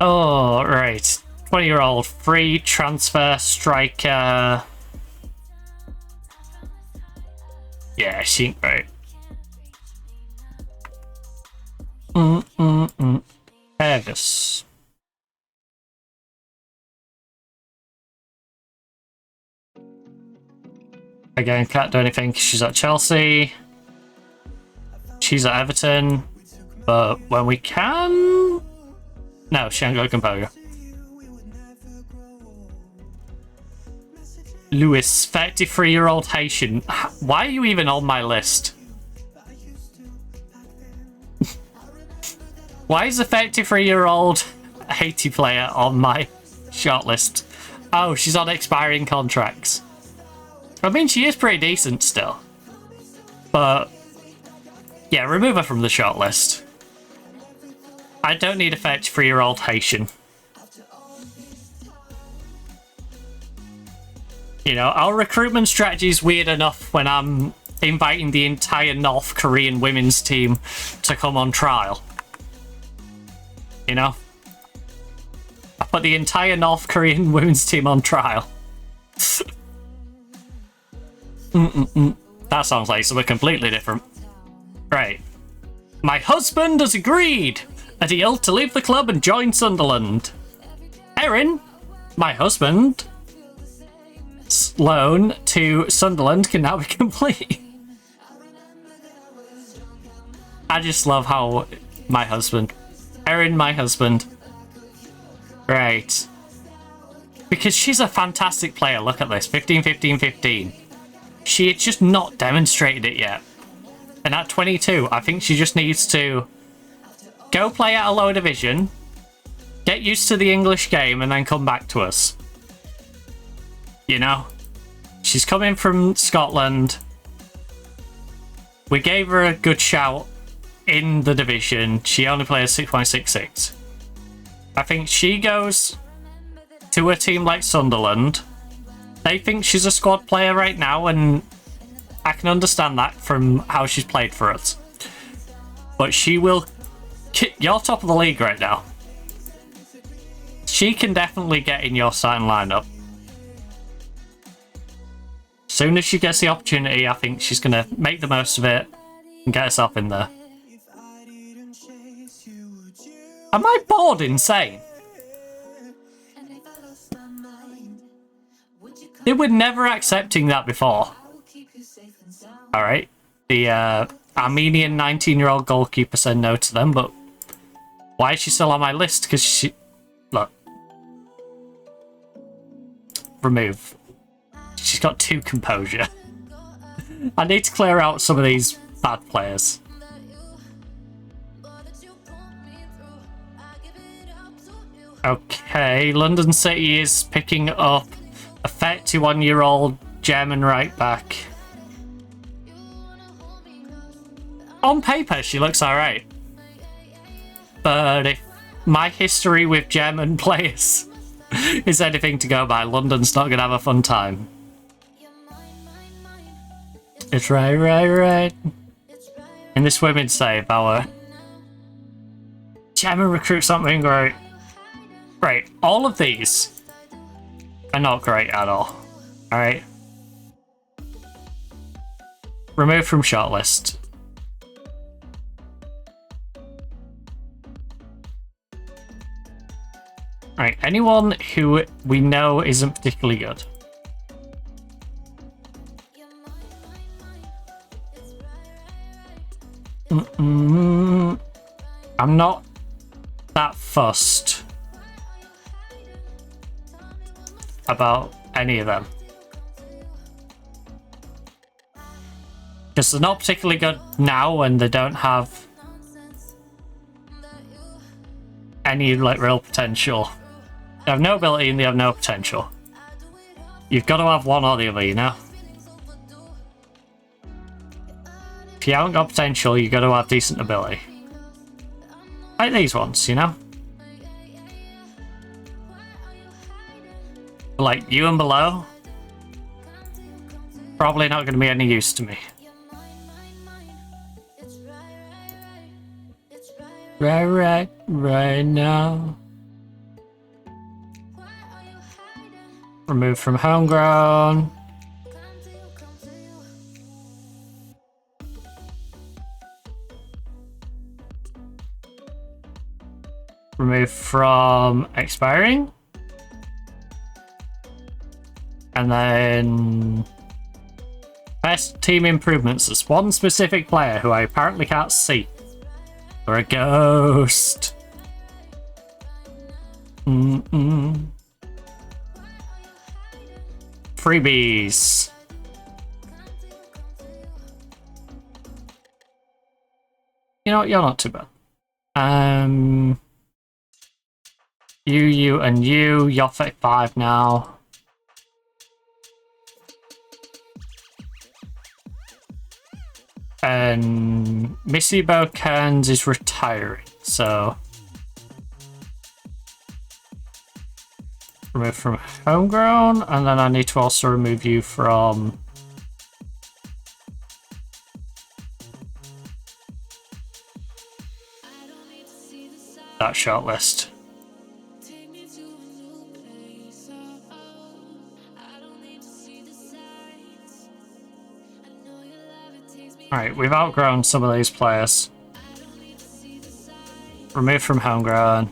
Oh, right. 20-year-old free transfer striker. Yeah, she ain't great. Fergus. Again, can't do anything. She's at Chelsea. She's at Everton. But when we can... No, she ain't got composure. Lewis, 33-year-old Haitian. Why are you even on my list? Why is a 33-year-old Haiti player on my shortlist? Oh, she's on expiring contracts. I mean, she is pretty decent still. But, yeah, remove her from the shortlist. I don't need a 33-year-old Haitian. You know, our recruitment strategy is weird enough when I'm inviting the entire North Korean women's team to come on trial. You know? I put the entire North Korean women's team on trial. That sounds like something completely different. Right. My husband has agreed a deal to leave the club and join Sunderland. Erin, my husband... loan to Sunderland can now be complete. I just love how my husband, Erin, my husband, right? Because she's a fantastic player. Look at this, 15, 15, 15. She had just not demonstrated it yet, and at 22, I think she just needs to go play at a lower division, Get used to the English game and then come back to us. You know? She's coming from Scotland. We gave her a good shout in the division. She only plays 6.66. I think she goes to a team like Sunderland. They think she's a squad player right now, and I can understand that from how she's played for us. But she will... You're top of the league right now. She can definitely get in your starting lineup. Soon as she gets the opportunity, I think she's going to make the most of it and get herself in there. Am I bored insane? They were never accepting that before. Alright. The Armenian 19-year-old goalkeeper said no to them, but why is she still on my list? Because she... Look. Remove. She's got 2 composure. I need to clear out some of these bad players. Okay, London City is picking up a 31-year-old German right back. On paper, she looks alright. But if my history with German players is anything to go by, London's not going to have a fun time. It's right. In this women's save, our German recruits aren't being great. Right, all of these are not great at all. Alright. Remove from shortlist. Right, anyone who we know isn't particularly good. I'm not that fussed about any of them. Because they're not particularly good now and they don't have any like real potential. They have no ability and they have no potential. You've got to have one or the other, you know? If you haven't got potential, you've got to have decent ability. Like these ones, you know? Like you and below, probably not going to be any use to me. Right now. Remove from homegrown. Remove from expiring. And then best team improvements. There's one specific player who I apparently can't see. Or a ghost. Freebies. You know what? You're not too bad. You, and you. You're 35 now. And Missy Bokens is retiring, so remove from homegrown, and then I need to also remove you from that shortlist. Alright, we've outgrown some of these players. Remove from homegrown.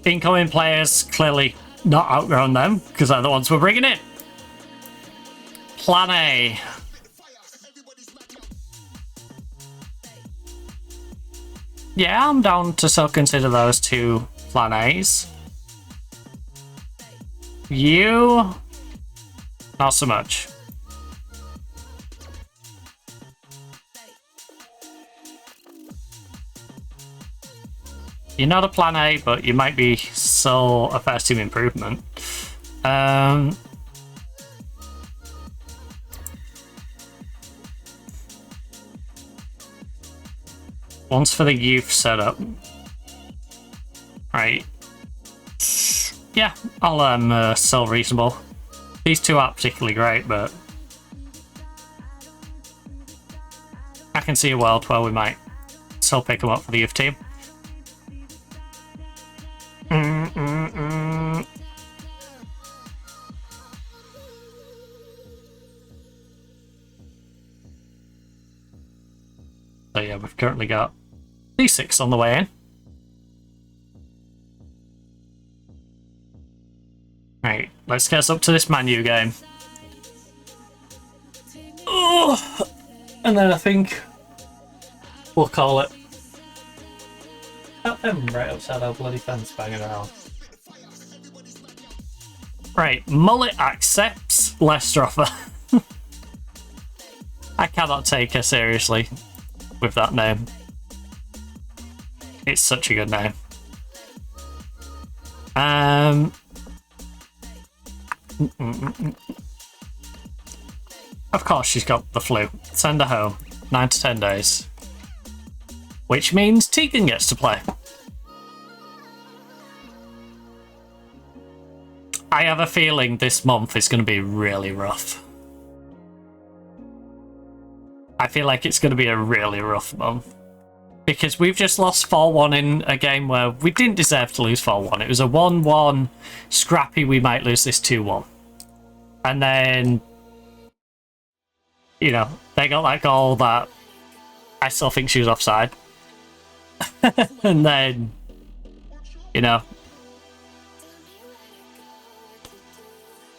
Incoming players, clearly not outgrown them, because they're the ones we're bringing in. Plan A. Yeah, I'm down to still consider those 2 Plan A's. You, not so much. You're not a plan A, but you might be still a first team improvement. Once for the youth setup. Right. Yeah, I'll still reasonable. These two aren't particularly great, but I can see a world where we might still pick them up for the youth team. So yeah, we've currently got D6 on the way in. Right, let's get us up to this menu game. Oh, and then I think we'll call it. I'm right outside our bloody fence banging around. Right, Mullet accepts Leicester offer. I cannot take her seriously with that name. It's such a good name. Of course she's got the flu. Send her home. 9 to 10 days. Which means Tegan gets to play. I have a feeling this month is going to be really rough. I feel like it's going to be a really rough month. Because we've just lost 4-1 in a game where we didn't deserve to lose 4-1. It was a 1-1 scrappy, we might lose this 2-1. And then, you know, they got that goal that I still think she was offside. And then, you know,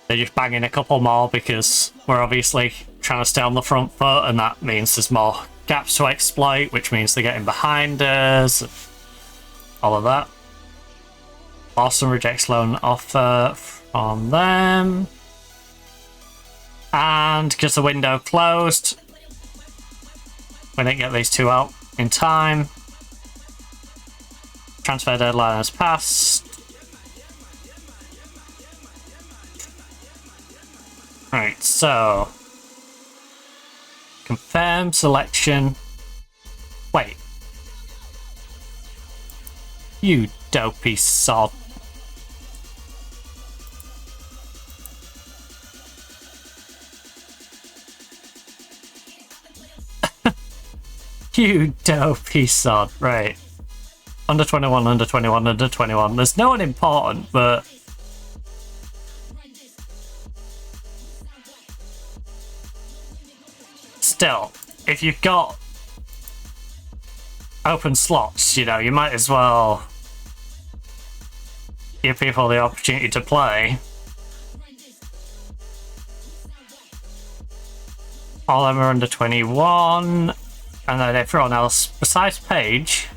they're just banging a couple more because we're obviously trying to stay on the front foot, and that means there's more gaps to exploit, which means they're getting behind us. All of that. Boston rejects loan offer from them. And because the window closed, we didn't get these two out in time. Transfer deadline has passed. Right, so confirm selection. Wait. You dopey sod. You dopey sod. Right. Under 21, under 21, under 21. There's no one important, but still, if you've got open slots, you know, you might as well give people the opportunity to play. All of them are under 21, and then everyone else besides Paige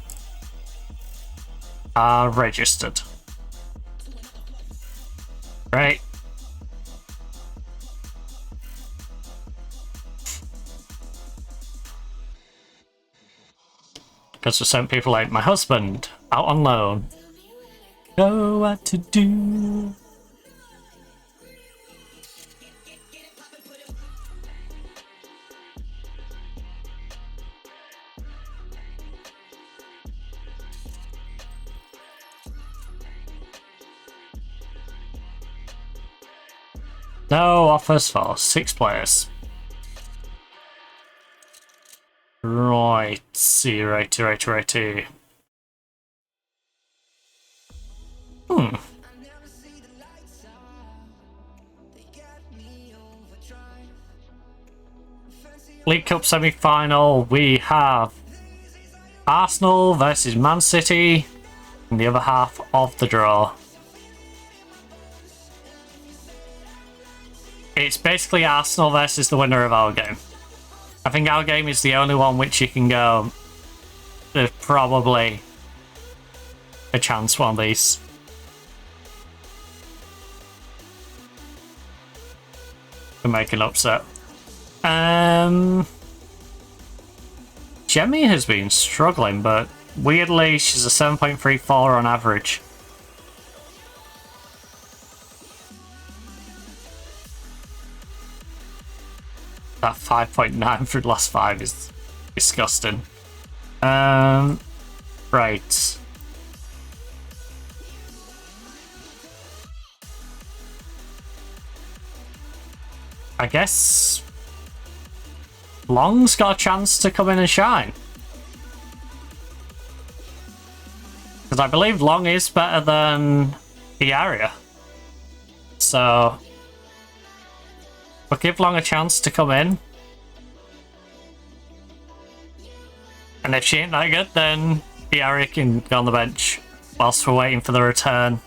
are registered. Right. Because we sent people like my husband out on loan. Know what to do. No offers for 6 players. Righty. League Cup semi-final, we have Arsenal versus Man City in the other half of the draw. It's basically Arsenal versus the winner of our game. I think our game is the only one which you can go, there's probably a chance one of these. To make an upset. Jemmy has been struggling, but Weirdly, she's a 7.34 on average. That 5.9 for the last 5 is disgusting. Right. I guess Long's got a chance to come in and shine. Because I believe Long is better than Iaria. So we'll give Long a chance to come in. And if she ain't that good, then Iaria can go on the bench whilst we're waiting for the return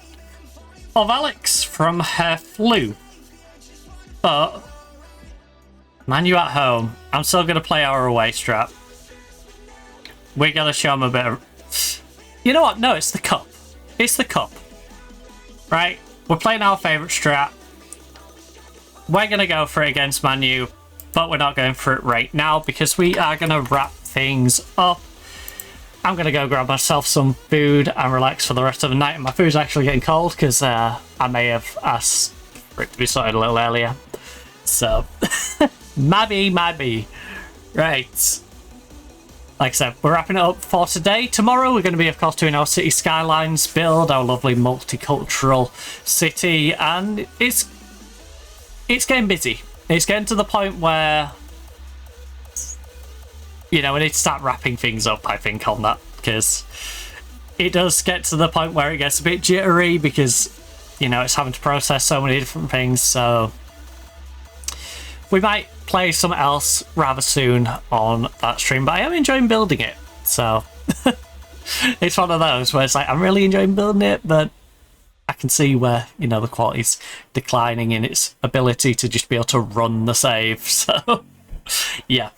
of Alex from her flu. But Man U at home, I'm still going to play our away strat. We're going to show them a bit of... You know what? No, it's the cup. It's the cup. Right? We're playing our favourite strat. We're going to go for it against Man U, but we're not going for it right now because we are going to wrap things up. I'm going to go grab myself some food and relax for the rest of the night. And my food's actually getting cold because I may have asked for it to be sorted a little earlier. So, maybe. Right. Like I said, we're wrapping it up for today. Tomorrow we're going to be, of course, doing our city skylines build, our lovely multicultural city, and it's getting busy. It's getting to the point where, you know, we need to start wrapping things up, I think, on that, because it does get to the point where it gets a bit jittery because, you know, it's having to process so many different things, so we might play something else rather soon on that stream, but I am enjoying building it, so it's one of those where it's like I'm really enjoying building it, but I can see where, you know, the quality's declining in its ability to just be able to run the save, so yeah.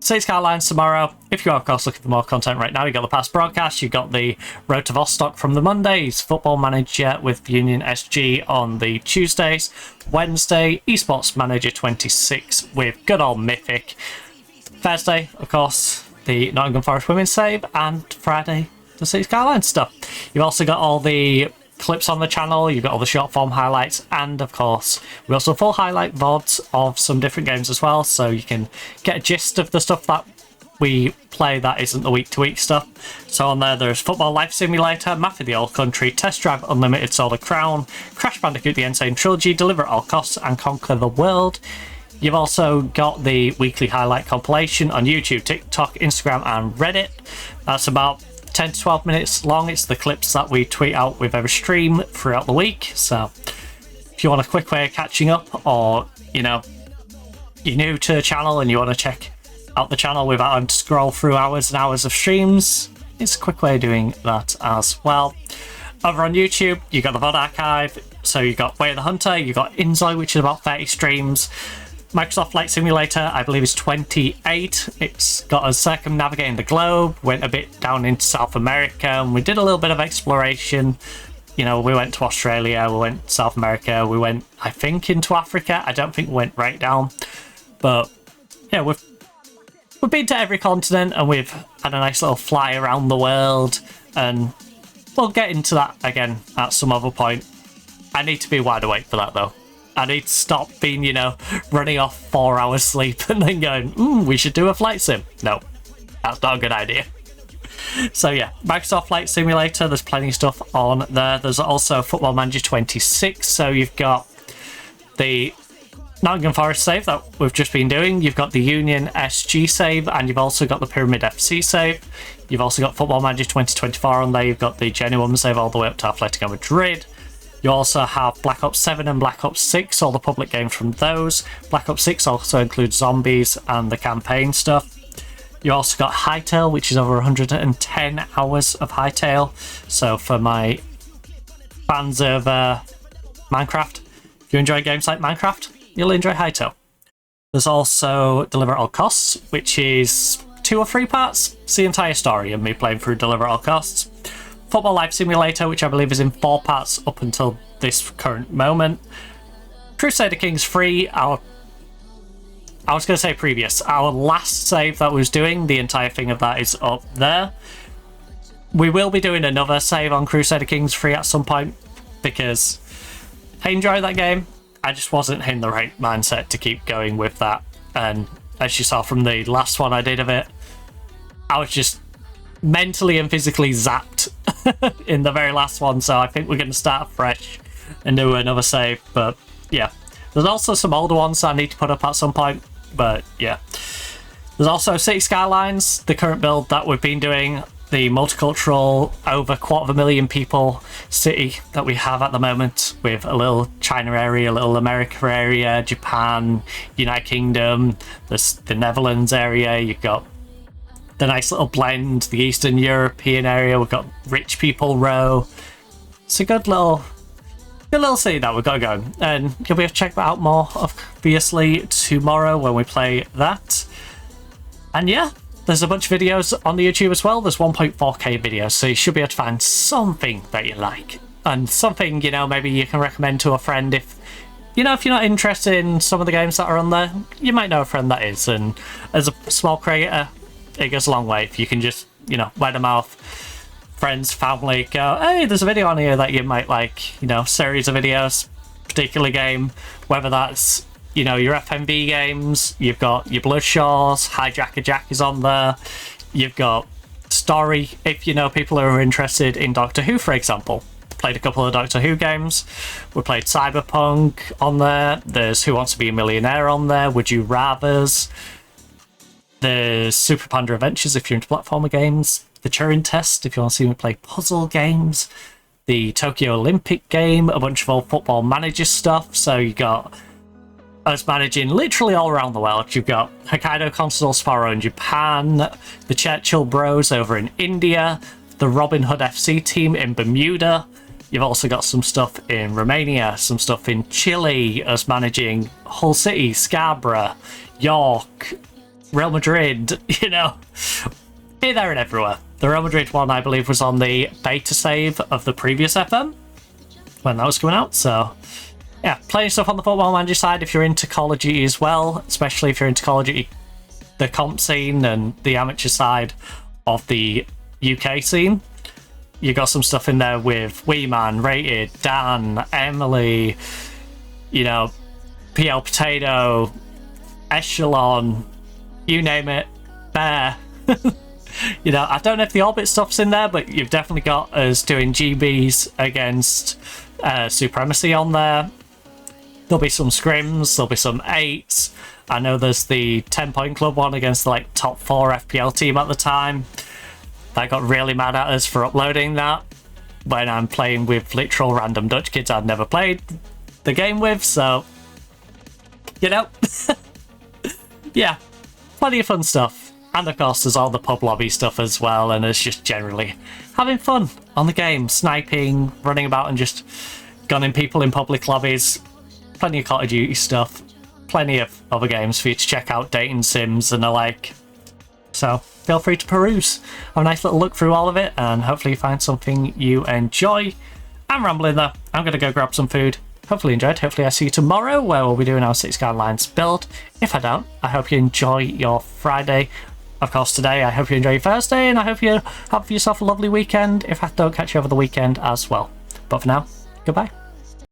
City Skylines tomorrow. If you are, of course, looking for more content right now, you've got the past broadcast, you've got the Road to Vostok from the Mondays, Football Manager with Union SG on the Tuesdays, Wednesday, Esports Manager 26 with good old Mythic, Thursday, of course, the Nottingham Forest Women save, and Friday, the City Skylines stuff. You've also got all the clips on the channel, you've got all the short form highlights, and of course we also full highlight VODs of some different games as well, so you can get a gist of the stuff that we play that isn't the week-to-week stuff. So on there's Football Life Simulator, Map of the Old Country, Test Drive Unlimited, Solar Crown, Crash Bandicoot The Insane Trilogy, Deliver at All Costs and Conquer the World. You've also got the weekly highlight compilation on YouTube, TikTok, Instagram and Reddit. That's about 10 to 12 minutes long. It's the clips that we tweet out with every stream throughout the week. So if you want a quick way of catching up, or, you know, you're new to the channel and you want to check out the channel without having to scroll through hours and hours of streams, it's a quick way of doing that as well. Over on YouTube, you've got the VOD archive. So you've got Way of the Hunter, you've got Inzoi, which is about 30 streams. Microsoft Flight Simulator, I believe, is 28. It's got us circumnavigating the globe, went a bit down into South America, and we did a little bit of exploration. You know, we went to Australia, we went to South America, we went, I think, into Africa. I don't think we went right down. But, yeah, we've been to every continent, and we've had a nice little fly around the world, and we'll get into that again at some other point. I need to be wide awake for that, though. I need to stop being, you know, running off 4 hours sleep and then going, we should do a flight sim. No, that's not a good idea. So yeah, Microsoft Flight Simulator, there's plenty of stuff on there. There's also Football Manager 26, so you've got the Nottingham Forest save that we've just been doing, you've got the Union SG save, and you've also got the Pyramid FC save. You've also got Football Manager 2024 on there, you've got the Genuine save all the way up to Atletico Madrid. You also have Black Ops 7 and Black Ops 6, all the public games from those. Black Ops 6 also includes zombies and the campaign stuff. You also got Hytale, which is over 110 hours of Hytale. So for my fans of Minecraft, if you enjoy games like Minecraft, you'll enjoy Hytale. There's also Deliver at All Costs, which is 2 or 3 parts. It's the entire story of me playing through Deliver at All Costs. Football Life Simulator, which I believe is in 4 parts up until this current moment. Crusader Kings 3, our I was going to say previous. Our last save that we was doing, the entire thing of that is up there. We will be doing another save on Crusader Kings 3 at some point, because I enjoyed that game. I just wasn't in the right mindset to keep going with that. And as you saw from the last one I did of it, I was just mentally and physically zapped in the very last one. So I think we're going to start fresh and do another save. But yeah, there's also some older ones that I need to put up at some point. But yeah, there's also City Skylines, the current build that we've been doing, the multicultural, over 250,000 people city that we have at the moment, with a little China area, a little America area, Japan, United Kingdom, the Netherlands area. You've got the nice little blend, the Eastern European area. We've got rich people row. It's a good little city that we've got going, and you'll be able to check that out more obviously tomorrow when we play that. And yeah, there's a bunch of videos on the YouTube as well. There's 1.4k videos, so you should be able to find something that you like, and something, you know, maybe you can recommend to a friend. If you know, if you're not interested in some of the games that are on there, you might know a friend that is. And as a small creator, it goes a long way if you can just, you know, word of mouth, friends, family, go, hey, there's a video on here that you might like, you know, series of videos, particular game, whether that's, you know, your FMV games. You've got your Bloodshaw's, Hijacker Jack is on there. You've got story, if you know people who are interested in Doctor Who, for example. Played a couple of Doctor Who games. We played Cyberpunk on there. There's Who Wants to Be a Millionaire on there. Would You Rathers. There's Super Panda Adventures if you're into platformer games. The Turing Test if you want to see me play puzzle games. The Tokyo Olympic game, a bunch of old Football Manager stuff. So you got us managing literally all around the world. You've got Hokkaido Constable Sparrow in Japan, the Churchill Bros over in India, the Robin Hood FC team in Bermuda. You've also got some stuff in Romania, some stuff in Chile, us managing Hull City, Scarborough, York, Real Madrid, you know, here, there and everywhere. The Real Madrid one, I believe, was on the beta save of the previous FM when that was coming out. So yeah, plenty of stuff on the Football Manager side if you're into Call of Duty as well, especially if you're into Call of Duty, the comp scene and the amateur side of the UK scene. You got some stuff in there with Wee Man, Rated, Dan, Emily, you know, PL Potato, Echelon, you name it, Bear. You know, I don't know if the Orbit stuff's in there, but you've definitely got us doing GBs against Supremacy on there. There'll be some scrims, there'll be some 8s. I know there's the 10-point club one against the like top 4 FPL team at the time. That got really mad at us for uploading that when I'm playing with literal random Dutch kids I'd never played the game with, so you know. Yeah, plenty of fun stuff. And of course there's all the pub lobby stuff as well, and it's just generally having fun on the game, sniping, running about and just gunning people in public lobbies. Plenty of Call of Duty stuff, plenty of other games for you to check out, dating sims and the like. So feel free to peruse. Have a nice little look through all of it, and hopefully you find something you enjoy. I'm rambling though, I'm going to go grab some food. Hopefully you enjoyed. Hopefully I see you tomorrow where we'll be doing our City Skylines build. If I don't, I hope you enjoy your Friday. Of course today, I hope you enjoy your Thursday, and I hope you have yourself a lovely weekend if I don't catch you over the weekend as well. But for now, goodbye.